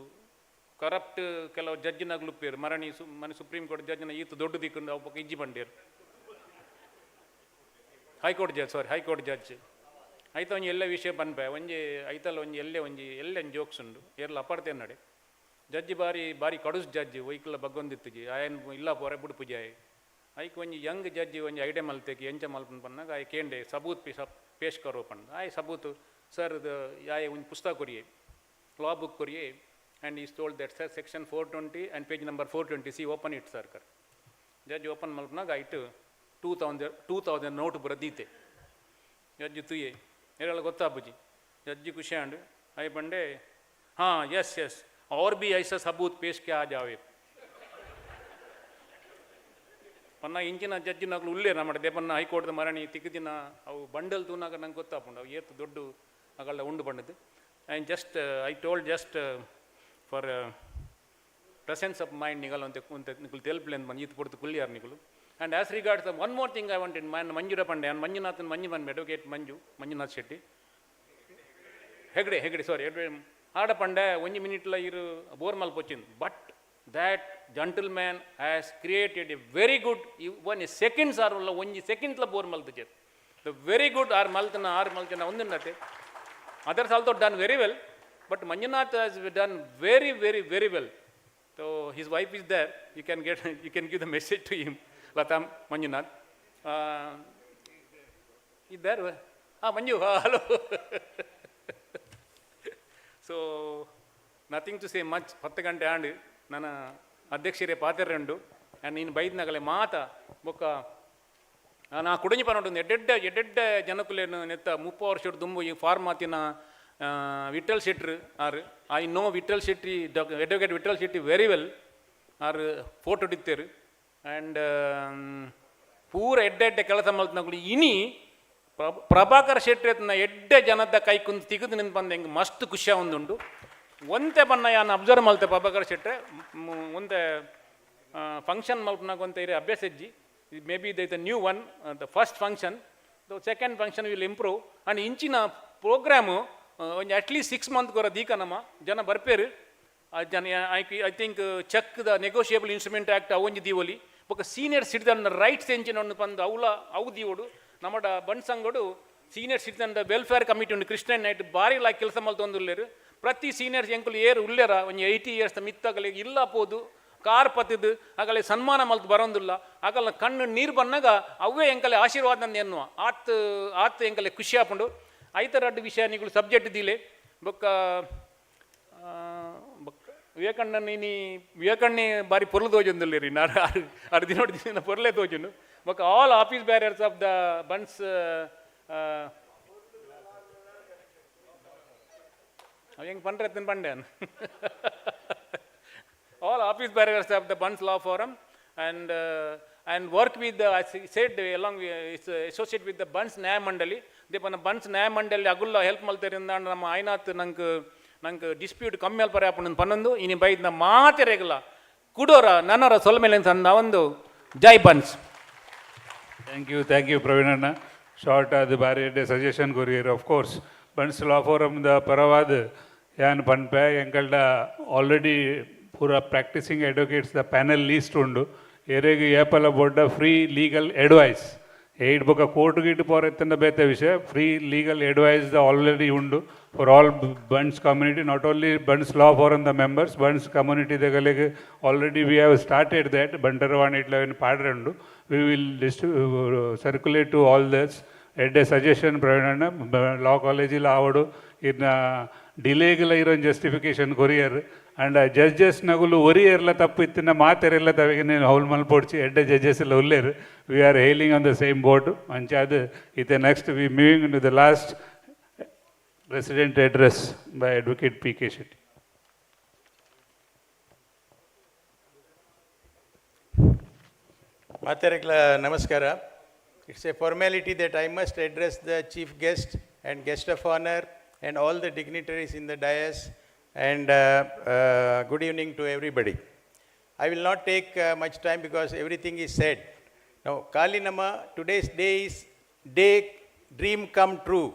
S11: ಕರಪ್ಟ್ ಕೆಲವು ಜಡ್ಜಿನಾಗ್ಲು ಉಪ್ಪೇರು ಮನೆ supreme court ಜಡ್ಜಿನ ಈತು ದೊಡ್ಡ ದಿಕ್ಕು ಅವು ಪಕ್ಕ ಇಜ್ಜಿ ಬಂಡೇರು ಹೈಕೋರ್ಟ್ ಜಡ್ಜ್ ಐತ ಒಂಜಿ ಎಲ್ಲ ವಿಷಯ ಪನ್ಪೆ ಒಂಜಿ ಐತಲ್ಲ ಒಂಜಿ ಎಲ್ಲೆ ಜೋಕ್ಸ್ ಉಂಡು ಏರ್ಲ ಅಪಡ್ತೇನೆ ನಡೆ ಜಡ್ಜಿ ಬಾರಿ ಕಡುಸ್ ಜಡ್ಜಿ ಒಯ್ಕಲ್ಲ ಬಗ್ಗೊಂದಿತ್ತುಜಿ ಆಯನ್ ಇಲ್ಲ ಪೋರೆ ಬುಡು ಪೂಜಾಯ್ ಐಕ್ ಒಂಜಿ ಯಂಗ್ ಜಡ್ಜಿ ಒಂಜಿ ಐಡೆ ಮಲ್ತೆಕಿ ಎಂಚ ಮಲ್ಪನ್ ಪನ್ನಾಗ ಆಯ್ ಕೇಂಡೆ ಸಬೂತ್ ಪೇಶ್ ಕರೋ ಪಂಡ ಆಯ್ ಸಬೂತ್ ಸರ್ ಆಯ್ ಒಂಜಿ ಪುಸ್ತಕ ಕೊರಿಯೆ ಲಾ ಬುಕ್ ಕೊರಿಯೆ and is told that sir section 420 and page number 420 C open it sir ಕರ್ ಜಡ್ಜಿ ಓಪನ್ ಮಲ್ಪನಾಗ ಐಟು 2000 ನೋಟ್ ಬರದೀತೆ ಜಡ್ಜಿ ತುಯೆ ಏರೆಲ್ಲ ಗೊತ್ತಾಪುಜಿ ಜಡ್ಜಿ ಖುಷಿ ಆಂಡು ಆಯ್ ಬಂಡೆ ಹಾಂ ಎಸ್ और भी ऐसा सबूत पेश किया आ जावे पन्ना इंचिन जड्जी नागलु उल्ले नम्मडे देपन्न हईकोर्ट मरणी तिक्किदिन अವು ಬಂಡಲ್ ತೂನಾಗ ನಂಗೆ ಗೊತ್ತಾಪುಂಡು ಅವು ಏತು ದೊಡ್ಡ ಅಗಲ್ಲ ಉಂಡು ಬಂಡದು and just I told just for presence of mind ನಿಗಲ್ ಅಂತ ನಿಕಲು ತೆಲ್ಪ್ಲೇನ್ ಬಂದು ಈತು ಕೊಡ್ತು ಕುಲ್ಲಿಯಾರ್ ನಿಕಲು and as regards the one more thing I wanted ಮಂಜುರ ಪಂಡೆ ಆ್ಯಂಡ್ ಮಂಜುನಾಥನ್ ಅಡ್ವೊಕೇಟ್ ಮಂಜುನಾಥ್ ಶೆಟ್ಟಿ ಹೆಗ್ಡೆ ಸಾರಿ ಆಡ ಪಂಡೆ ಒಂಜಿ ಮಿನಿಟ್ಲ ಇರು ಬೋರ್ ಮಲ್ಪೊಚ್ಚಿಂದು but that gentleman has created a very good one a seconds are ಉಲ್ಲ ಒಂಜಿ ಸೆಕೆಂಡ್ಲ ಬೋರ್ ಮಲ್ತಜೆ the very good are ಮಲ್ತನ ಒಂದಿನತೆ others also done very well but Manjunath has done very very very well so his wife is there you can give the message to him Latha Manjunath ಇದ್ದಾರು Manju hello so nothing to say much 10 ಗಂಟೆ ಆಂಡು ನನ್ನ ಅಧ್ಯಕ್ಷರೇ ಪಾತೆರೆಂಡು and ನೀನು ಬೈದ್ನಾಗಲೇ ಮಾತ ಬೊಕ್ಕ ನಾ ಕುಡಂಜಿ ಪನೊಂಡು ಎಡ್ಡೆಡ್ಡ ಜನಕ್ಕುಲೇನು ನೆತ್ತ 30 ವರ್ಷದ ದುಂಬು ಈ ಫಾರ್ಮಾತಿನ ವಿಠಲ್ ಶೆಟ್ರು ಆರು I know Vittal Shetty advocate Vittal Shetty very well ಆರು ಫೋಟೋ ಹಿಡಿತೇರು ಆ್ಯಂಡ್ ಪೂರ ಎಡ್ಡೆ ಕೆಲಸ ಮಲ್ತನಾಗಲು ಇನಿ ಪ್ರಭಾಕರ್ ಶೆಟ್ಟಿ ಅತ್ನ ಎಡ್ಡೆ ಜನದ ಕೈ ಕುಂತು ತಿಗದು ನಿಂತು ಬಂದು ಹೆಂಗೆ ಮಸ್ತ್ ಖುಷಿ ಒಂದುಂಡು ಒಂತೆ ಬಣ್ಣ ಯಾನು ಅಬ್ಸರ್ವ್ ಮಲ್ತೆ ಪ್ರಭಾಕರ್ ಶೆಟ್ರೆ ಒಂತೆ ಫಂಕ್ಷನ್ ಮಲ್ಪನಾಗ ಒಂತೆ ಇರೇ ಅಭ್ಯಾಸ ಇಜ್ಜಿ may be the new one the first function the second function will improve and ಇಂಚಿನ ಪ್ರೋಗ್ರಾಮು ಒಂದು ಅಟ್ಲೀಸ್ಟ್ 6 ಮಂತ್ ಕೊರ ದೀಕನಮ್ಮ ಜನ ಬರ್ಪೇರು ಜನ I think check the negotiable instrument act ಅವೊಂಜಿ ದೀವೊಲಿ ಬೊಕ್ಕ ಸೀನಿಯರ್ ಸಿಟಿಜನ್ ರೈಟ್ಸ್ ಎಂಚಿನ ಬಂದು ಅವು ದೀವೋಡು ನಮ್ಮಡ ಬಣ್ ಸಂಘಡು ಸೀನಿಯರ್ ಸಿಟಿಜನ್ ವೆಲ್ಫೇರ್ ಕಮಿಟಿ ಉಂಡು ಕ್ರಿಸ್ಟಿಯನ್ ನೈಟ್ ಭಾರಿ ಲಾಯ್ ಕೆಲಸ ಮಲ್ತೊಂದುಲ್ಲೇರು ಪ್ರತಿ ಸೀನಿಯರ್ಸ್ ಎಂಕುಲು ಏರು ಉಳ್ಳೇರ ಒಂದು 80 ಇಯರ್ಸ್ ಮಿತ್ತಗಲಿಗೆ ಇಲ್ಲ ಪೋದು ಕಾರ್ ಪತ್ತಿದ್ದು ಆಗಲೇ ಸನ್ಮಾನ ಮಲ್ತು ಬರೋದಿಲ್ಲ ಆಗಲ್ಲ ಕಣ್ಣು ನೀರು ಬಂದಾಗ ಅವೇ ಎಂಕಲೆ ಆಶೀರ್ವಾದ ಎನ್ನುವ ಆತ್ ಎಂಕಲೆ ಖುಷಿ ಆಪುಂಡು ಐತರಡ್ಡು ವಿಷಯ ನಿಗಳು ಸಬ್ಜೆಕ್ಟ್ ದಿಲೆ ಬೊಕ್ಕ ವಿವೇಕಣ್ಣಿ ಬಾರಿ ಪೊರ್ಲು ತೋಜೊಂದುಲ್ಲೇರಿ ನಾನು ಆರು ದಿನ ಪೊರ್ಲೆ ತೋಜುಂಡು ಬೊಕ್ಕ all office barriers of the buns ಅವು ಹೆಂಗೆ ಪಂಡ್ರೆ ಪಂಡ್ಯಾನ್ all office barriers of the Bunts Law Forum and work with the, as I said, along with, associate with the Bunts Nyaya Mandali. ದೇಪನ ಬನ್ಸ್ ನ್ಯಾಯ ಮಂಡಳಿ ಅಗುಲ್ಲ ಹೆಲ್ಪ್ ಮಲ್ತರಿಂದ ನಮ್ಮ ಆಯ್ನಾತ್ ನಂಗೆ ಡಿಸ್ಪ್ಯೂಟ್ ಕಮ್ಮಿ ಅಲ್ಪ ಆಪಣ್ಣನ ಪನ್ನೊಂದು ಇನಿ ಬೈದ್ನ ಮಾತೆರೆಗಲ್ಲ ಕುಡೋರ ನನ್ನರ ಸೊಲ್ಮೇಲೆ ಅಂದ ಒಂದು ಜೈ ಬನ್ಸ್.
S6: ಥ್ಯಾಂಕ್ ಯು ಪ್ರವೀಣಣ್ಣ. ಶಾರ್ಟ್ ಅದು ಬಾರಿ ಸಜೆಷನ್ ಕೊರಿಯರ್ ಆಫ್ ಕೋರ್ಸ್ ಬನ್ಸ್ ಲಾ ಫೋರಮ್ದ ಪರವಾದ ಯಾನ್ ಪನ್ಪೆ ಎಂಕಲ್ಡ ಆಲ್ರೆಡಿ ಪೂರ practising advocates the panel list ಉಂಡು ಎರೆಗೆ ಏಪಲ ಬೊಡ್ಡ ಫ್ರೀ ಲೀಗಲ್ ಅಡ್ವೈಸ್ ಏಡ್ ಬೊಕ ಕೋರ್ಟ್ ಗೀಟ್ ಪೋರೆತ್ತಂಡ ಬೇತೆ ವಿಷಯ ಫ್ರೀ ಲೀಗಲ್ ಅಡ್ವೈಸ್ ದ ಆಲ್ರೆಡಿ ಉಂಡು for all Bunts community, not only Bunts law forum the members, Bunts community ದಗಲಿಗೆ already we have started that. Bantaravani ಇಟ್ಲ ಪಾಡ್ರೆ ಉಂಡು. We will circulate to all thus. ಎಡ್ಡೆ ಸಜೆಷನ್ ಪ್ರವೀಣಣ್ಣ ಲಾ ಕಾಲೇಜಿಲ್ಲ ಆವಡು ಇನ್ನು ಡಿಲೇಗೆಲ್ಲ ಇರೋ ಜಸ್ಟಿಫಿಕೇಶನ್ ಕೊರಿಯರ್ ಆ್ಯಂಡ್ ಜಡ್ಜಸ್ ನಗುಲು ಒರಿಯರ್ಲ ತಪ್ಪು ಇತ್ತಿನ ಮಾತೆರೆಲ್ಲ ತವೆಗೆ ನೀನು ಹೌಲ್ ಮಲ್ಪೊಡ್ಸಿ ಎಡ್ಡೆ ಜಡ್ಜಸ್ ಎಲ್ಲ ಉಲ್ಲೇರು. We are hailing on the same boat ಅಂಚೆ ಅದು ಇತ್ತೆ next we moving to the last resident address by advocate P K Shetty.
S13: ಮಾತೆರೆಗ್ಲ ನಮಸ್ಕಾರ. It's a formality that I must address the chief guest and guest of honor and all the dignitaries in the dais, and good evening to everybody. I will not take much time because everything is said. Now, Kalinama, today's day is day dream come true.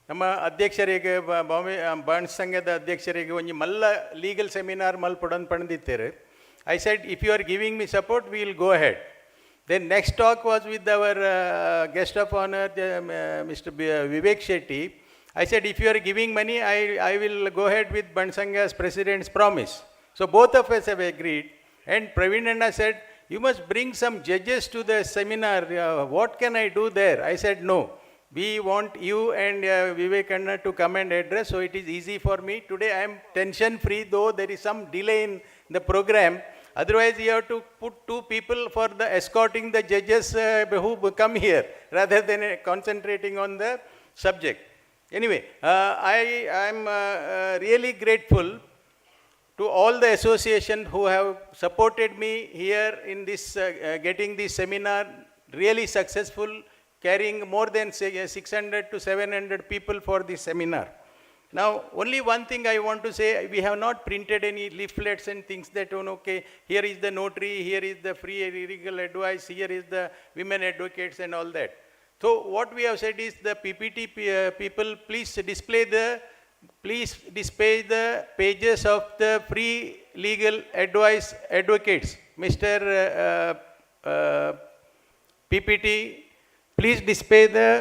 S13: ನಮ್ಮ ಅಧ್ಯಕ್ಷರಿಗೆ Bombay bonds ಸಂಘದ ಅಧ್ಯಕ್ಷರಿಗೆ ಒಂದು ಮಲ್ಲ legal seminar ಮಲ್ಪಡೋದು ಪಡೆದಿತ್ತೇರೆ. I said, if you are giving me support, we will go ahead. Then next talk was with our guest of honor, Mr. Vivek Shetty. I said, if you are giving money, I will go ahead with Buntsangha's president's promise. So both of us have agreed. And Praveena said, you must bring some judges to the seminar. What can I do there? I said, no. We want you and Vivek Anna to come and address, so it is easy for me. Today I am tension free, though there is some delay in the program. Otherwise, you have to put two people for the escorting the judges who come here, rather than concentrating on the subject. Anyway, I am really grateful to all the associations who have supported me here in this, getting this seminar really successful, carrying more than 600 to 700 people for this seminar. Now, only one thing I want to say, we have not printed any leaflets and things that, okay, here is the notary, here is the free legal advice, here is the women advocates and all that. So, what we have said is the PPT people, please display the pages of the free legal advice advocates. Mr. PPT, please display the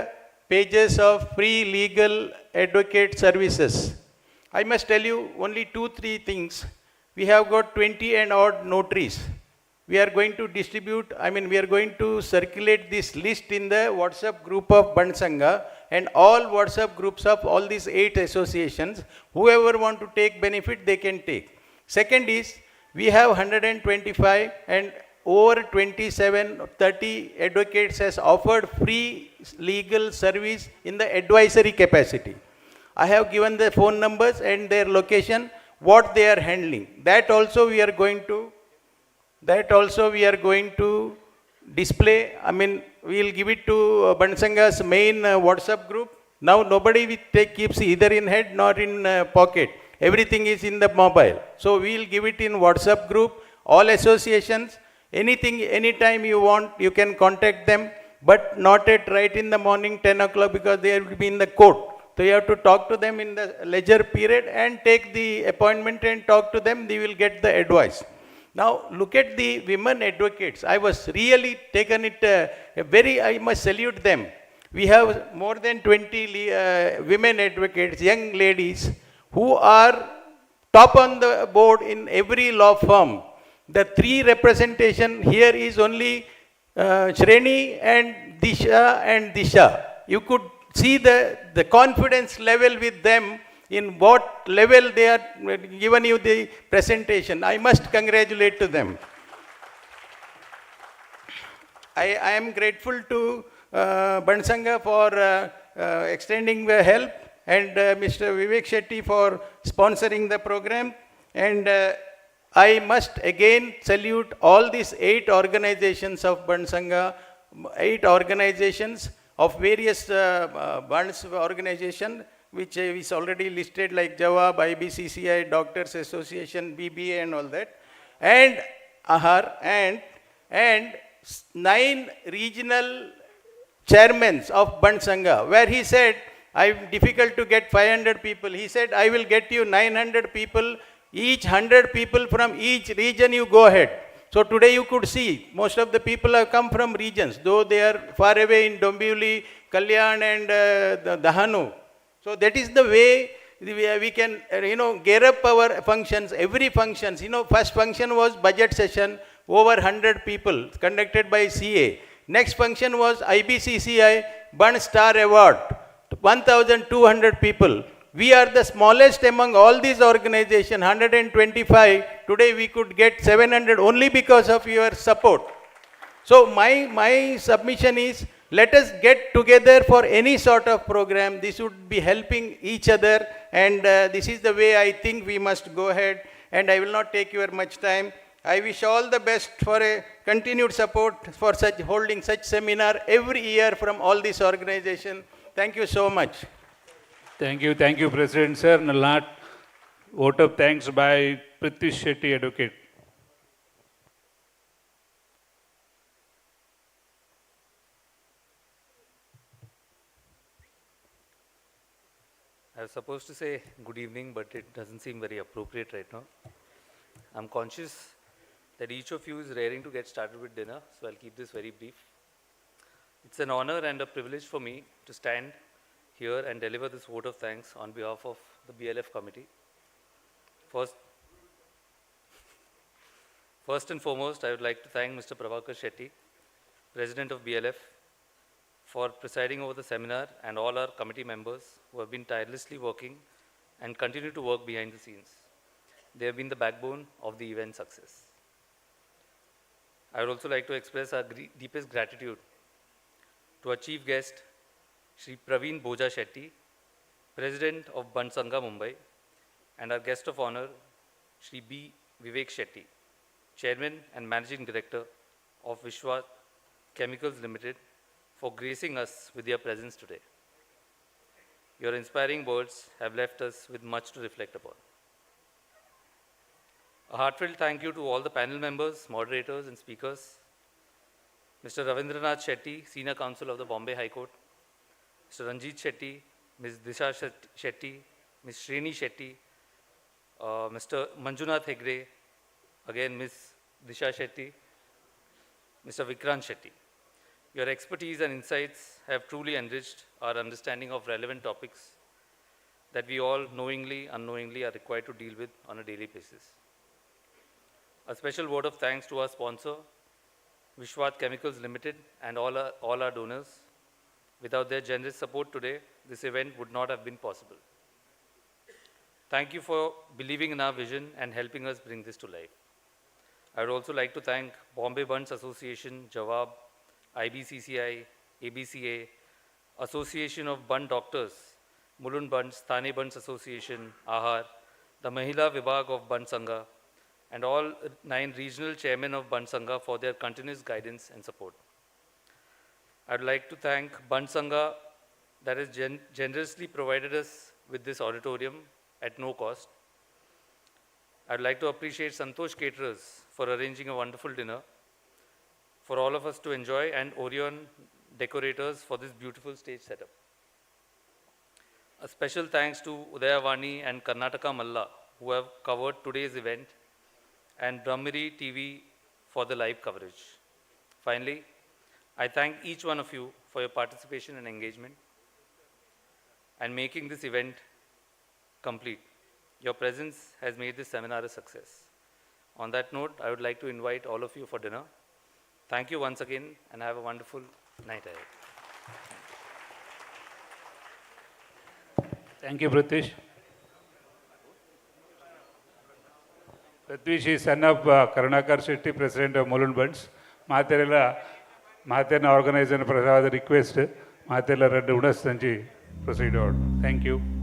S13: pages of free legal advocate services. I must tell you only 2-3 things. We have got 20 and odd notaries. We are going to distribute, we are going to circulate this list in the WhatsApp group of Buntsangha and all WhatsApp groups of all these 8 associations. Whoever want to take benefit, they can take. Second is, we have 125 and over 27-30 advocates has offered free legal service in the advisory capacity. I have given the phone numbers and their location, what they are handling. That also we are going to display. We will give it to Buntsangha's main WhatsApp group. Now nobody keeps either in head nor in pocket. Everything is in the mobile. So we will give it in WhatsApp group. All associations, anything, anytime you want, you can contact them, but not at right in the morning 10 o'clock because they will be in the court. So you have to talk to them in the leisure period and take the appointment and talk to them. They will get the advice. Now look at the women advocates. I was really taken it I must salute them. We have more than 20 women advocates, young ladies who are top on the board in every law firm. The 3 representation here is only Shreni and Disha. You could see the confidence level with them, in what level they are given you the presentation. I must congratulate to them. I am grateful to Buntsangha for extending the help, and Mr. Vivek Shetty for sponsoring the program, and I must again salute all these 8 organizations of Buntsangha, 8 organizations of various Bunts organization, which is already listed like Jawab, IBCCI, Doctors Association, BBA and all that, and AHAR, and 9 regional chairmen of Bunt Sangha, where he said, I'm difficult to get 500 people. He said, I will get you 900 people, each 100 people from each region, you go ahead. So today you could see, most of the people have come from regions, though they are far away in Dombivli, Kalyan and Dahanu. So that is the way we can, gear up our functions, every functions. First function was budget session, over 100 people, conducted by CA. Next function was IBCCI Bunt Star Award, 1,200 people. We are the smallest among all these organizations, 125. Today we could get 700 only because of your support. So my submission is, let us get together for any sort of program. This would be helping each other, and this is the way I think we must go ahead. And I will not take your much time. I wish all the best for a continued support for holding such seminar every year from all these organizations. Thank you so much.
S6: Thank you, President Sir. And a lot vote of thanks by Pritish Shetty, advocate.
S2: I was supposed to say good evening, but it doesn't seem very appropriate right now. I'm conscious that each of you is raring to get started with dinner, so I'll keep this very brief. It's an honor and a privilege for me to stand here and deliver this vote of thanks on behalf of the BLF committee. First and foremost, I would like to thank Mr. Prabhakar Shetty, President of BLF, for presiding over the seminar, and all our committee members who have been tirelessly working and continue to work behind the scenes. They have been the backbone of the event's success. I would also like to express our deepest gratitude to our chief guest, Shri Praveen Boja Shetty, President of Bunt Sangha Mumbai, and our guest of honor, Shri B. Vivek Shetty, Chairman and Managing Director of Vishwa Chemicals Limited, for gracing us with your presence today. Your inspiring words have left us with much to reflect upon. A heartfelt thank you to all the panel members, moderators and speakers, Mr. Ravindranath Shetty, Senior Counsel of the Bombay High Court, Mr. Ranjit Shetty, Ms. Disha Shetty, Ms. Srini Shetty, Mr. Manjunath Hegde, again Ms. Disha Shetty, Mr. Vikrant Shetty. Your expertise and insights have truly enriched our understanding of relevant topics that we all knowingly, unknowingly are required to deal with on a daily basis. A special word of thanks to our sponsor, Vishwa Chemicals Limited, and all our donors. Without their generous support today, this event would not have been possible. Thank you for believing in our vision and helping us bring this to life. I would also like to thank Bombay Bunts Association, Jawab, IBCCI, ABCA, Association of Bunt Doctors, Mulund Bunts, Thane Bunts Association, AHAR, the Mahila Vibhag of Bunt Sangha, and all 9 regional chairmen of Bunt Sangha for their continuous guidance and support. I would like to thank Bunt Sangha that has generously provided us with this auditorium at no cost. I would like to appreciate Santosh Caterers for arranging a wonderful dinner for all of us to enjoy, and Orion Decorators for this beautiful stage setup. A special thanks to Udayavani and Karnataka Malla who have covered today's event, and Brahmari TV for the live coverage. Finally, I thank each one of you for your participation and engagement and making this event complete. Your presence has made this seminar a success. On that note, I would like to invite all of you for dinner. Thank you once again, and have a wonderful night ahead.
S6: Thank you, Pritish. Pritish is son of Karnakar Shetty, President of Mulund Bunts. Mahatena organizer Prasad request. Mahatela Radunas Sanji proceed on. Thank you.